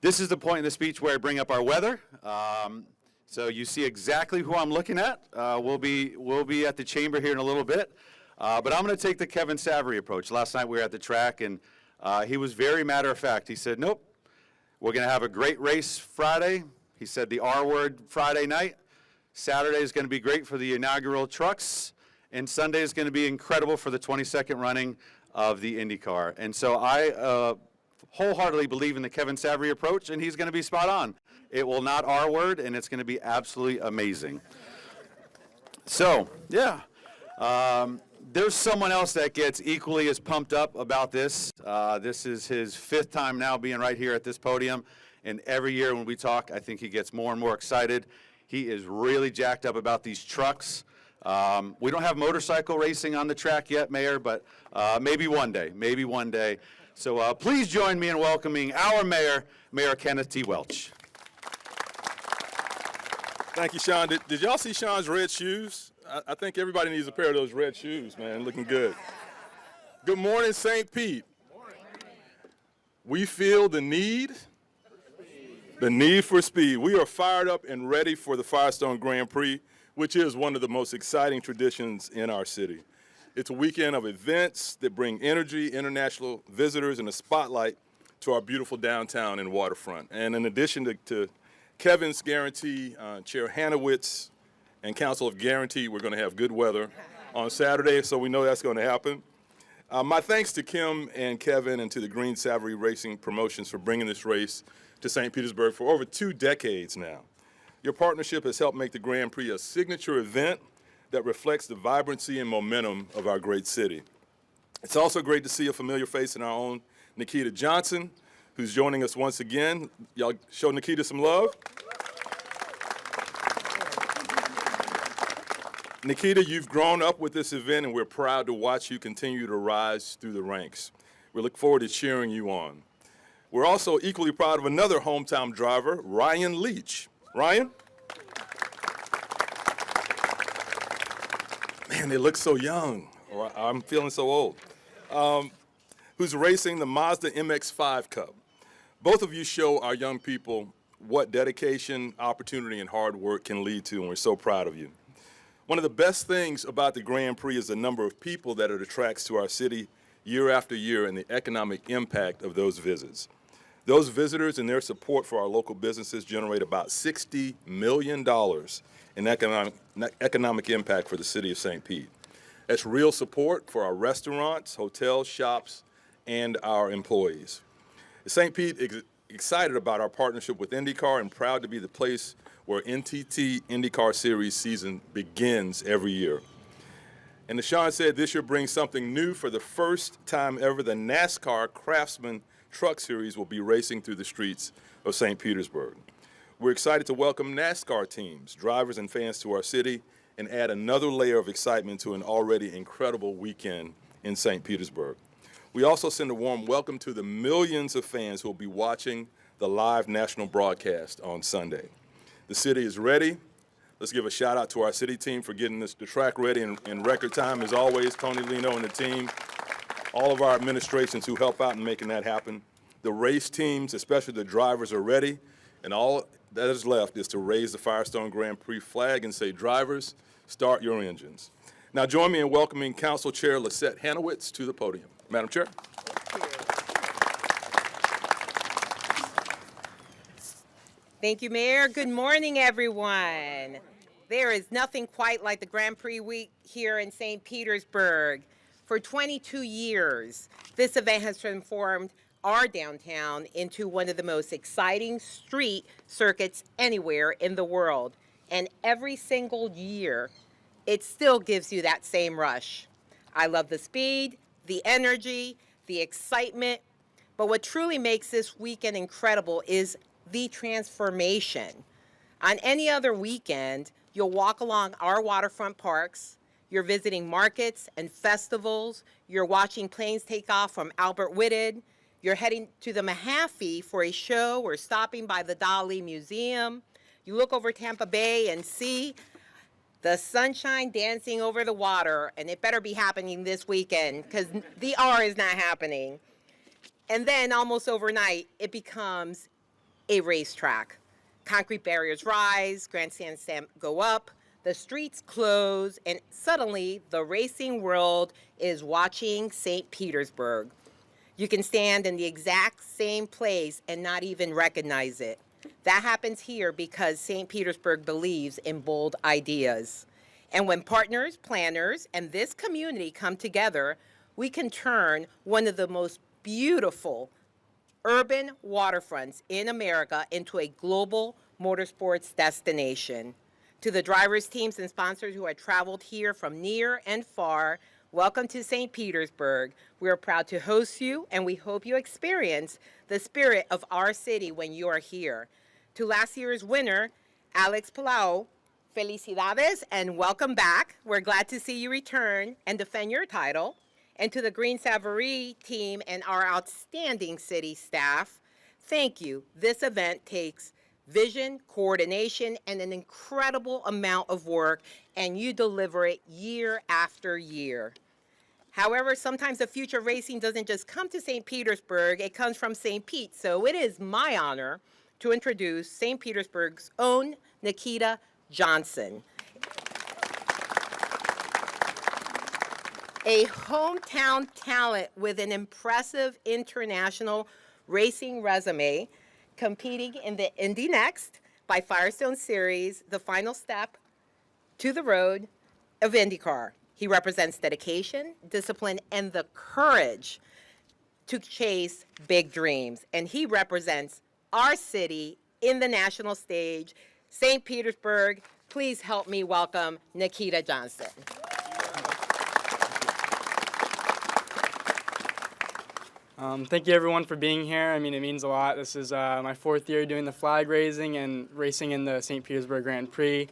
This is the point in the speech where I bring up our weather. So you see exactly who I'm looking at. We'll be at the chamber here in a little bit. But I'm going to take the Kevin Savory approach. Last night we were at the track, and he was very matter of fact. He said, nope, we're going to have a great race Friday. He said the R word Friday night. Saturday is going to be great for the inaugural trucks. And Sunday is going to be incredible for the 22nd running of the IndyCar. And so I wholeheartedly believe in the Kevin Savory approach, and he's going to be spot on. It will not R word, and it's going to be absolutely amazing. So, yeah. There's someone else that gets equally as pumped up about this. This is his 5th time now being right here at this podium, and every year when we talk, I think he gets more and more excited. He is really jacked up about these trucks. We don't have motorcycle racing on the track yet, Mayor, but maybe one day, So please join me in welcoming our mayor, Mayor Kenneth T. Welch. Thank you, Sean. Did y'all see Sean's red shoes? I think everybody needs a pair of those red shoes, man. Looking good. Good morning, St. Pete. We feel the need for speed. We are fired up and ready for the Firestone Grand Prix, which is one of the most exciting traditions in our city. It's a weekend of events that bring energy, international visitors, and a spotlight to our beautiful downtown and waterfront. And in addition to Kevin's guarantee, Chair Hanowitz, and Council of Guarantee, we're going to have good weather on Saturday, so we know that's going to happen. My thanks to Kim and Kevin and to the Green Savory Racing Promotions for bringing this race to St. Petersburg for over 2 decades now. Your partnership has helped make the Grand Prix a signature event that reflects the vibrancy and momentum of our great city. It's also great to see a familiar face in our own Nikita Johnson, who's joining us once again. Y'all show Nikita some love. Nikita, you've grown up with this event, and we're proud to watch you continue to rise through the ranks. We look forward to cheering you on. We're also equally proud of another hometown driver, Ryan Leach. Ryan? Man, they look so young, or I'm feeling so old. Who's racing the Mazda MX-5 Cup. Both of you show our young people what dedication, opportunity, and hard work can lead to, and we're so proud of you. One of the best things about the Grand Prix is the number of people that it attracts to our city year after year and the economic impact of those visits. Those visitors and their support for our local businesses generate about $60 million in economic impact for the city of St. Pete. That's real support for our restaurants, hotels, shops, and our employees. St. Pete is excited about our partnership with IndyCar and proud to be the place where NTT IndyCar Series season begins every year. And as Sean said, this year brings something new. For the first time ever, the NASCAR Craftsman Truck Series will be racing through the streets of St. Petersburg. We're excited to welcome NASCAR teams, drivers, and fans to our city and add another layer of excitement to an already incredible weekend in St. Petersburg. We also send a warm welcome to the millions of fans who will be watching the live national broadcast on Sunday. The city is ready. Let's give a shout out to our city team for getting the track ready in record time. As always, Tony Lino and the team, all of our administrations who help out in making that happen. The race teams, especially the drivers, are ready, and all that is left is to raise the Firestone Grand Prix flag and say, drivers, start your engines. Now join me in welcoming Council Chair Lisette Hanowitz to the podium. Madam Chair. Thank you, Mayor. Good morning, everyone. There is nothing quite like the Grand Prix week here in St. Petersburg. For 22 years, this event has transformed our downtown into one of the most exciting street circuits anywhere in the world. And every single year, it still gives you that same rush. I love the speed, the energy, the excitement. But what truly makes this weekend incredible is the transformation. On any other weekend, you'll walk along our waterfront parks, you're visiting markets and festivals, you're watching planes take off from Albert Whitted, you're heading to the Mahaffey for a show or stopping by the Dali Museum. You look over Tampa Bay and see the sunshine dancing over the water, and it better be happening this weekend because the R is not happening. And then almost overnight, it becomes a racetrack. Concrete barriers rise, grandstands go up, the streets close, and suddenly the racing world is watching St. Petersburg. You can stand in the exact same place and not even recognize it. That happens here because St. Petersburg believes in bold ideas. And when partners, planners, and this community come together, we can turn one of the most beautiful urban waterfronts in America into a global motorsports destination. To the drivers, teams, and sponsors who have traveled here from near and far, welcome to St. Petersburg. We are proud to host you, and we hope you experience the spirit of our city when you are here. To last year's winner, Alex Palau, felicidades and welcome back. We're glad to see you return and defend your title. And to the Green Savory team and our outstanding city staff, thank you. This event takes vision, coordination, and an incredible amount of work, and you deliver it year after year. However, sometimes the future of racing doesn't just come to St. Petersburg, it comes from St. Pete. So it is my honor to introduce St. Petersburg's own Nikita Johnson. A hometown talent with an impressive international racing resume, competing in the Indy Next by Firestone Series, the final step to the road of IndyCar. He represents dedication, discipline, and the courage to chase big dreams. And he represents our city in the national stage, St. Petersburg. Please help me welcome Nikita Johnson. Thank you everyone for being here. I mean, it means a lot. This is my 4th year doing the flag raising and racing in the St. Petersburg Grand Prix.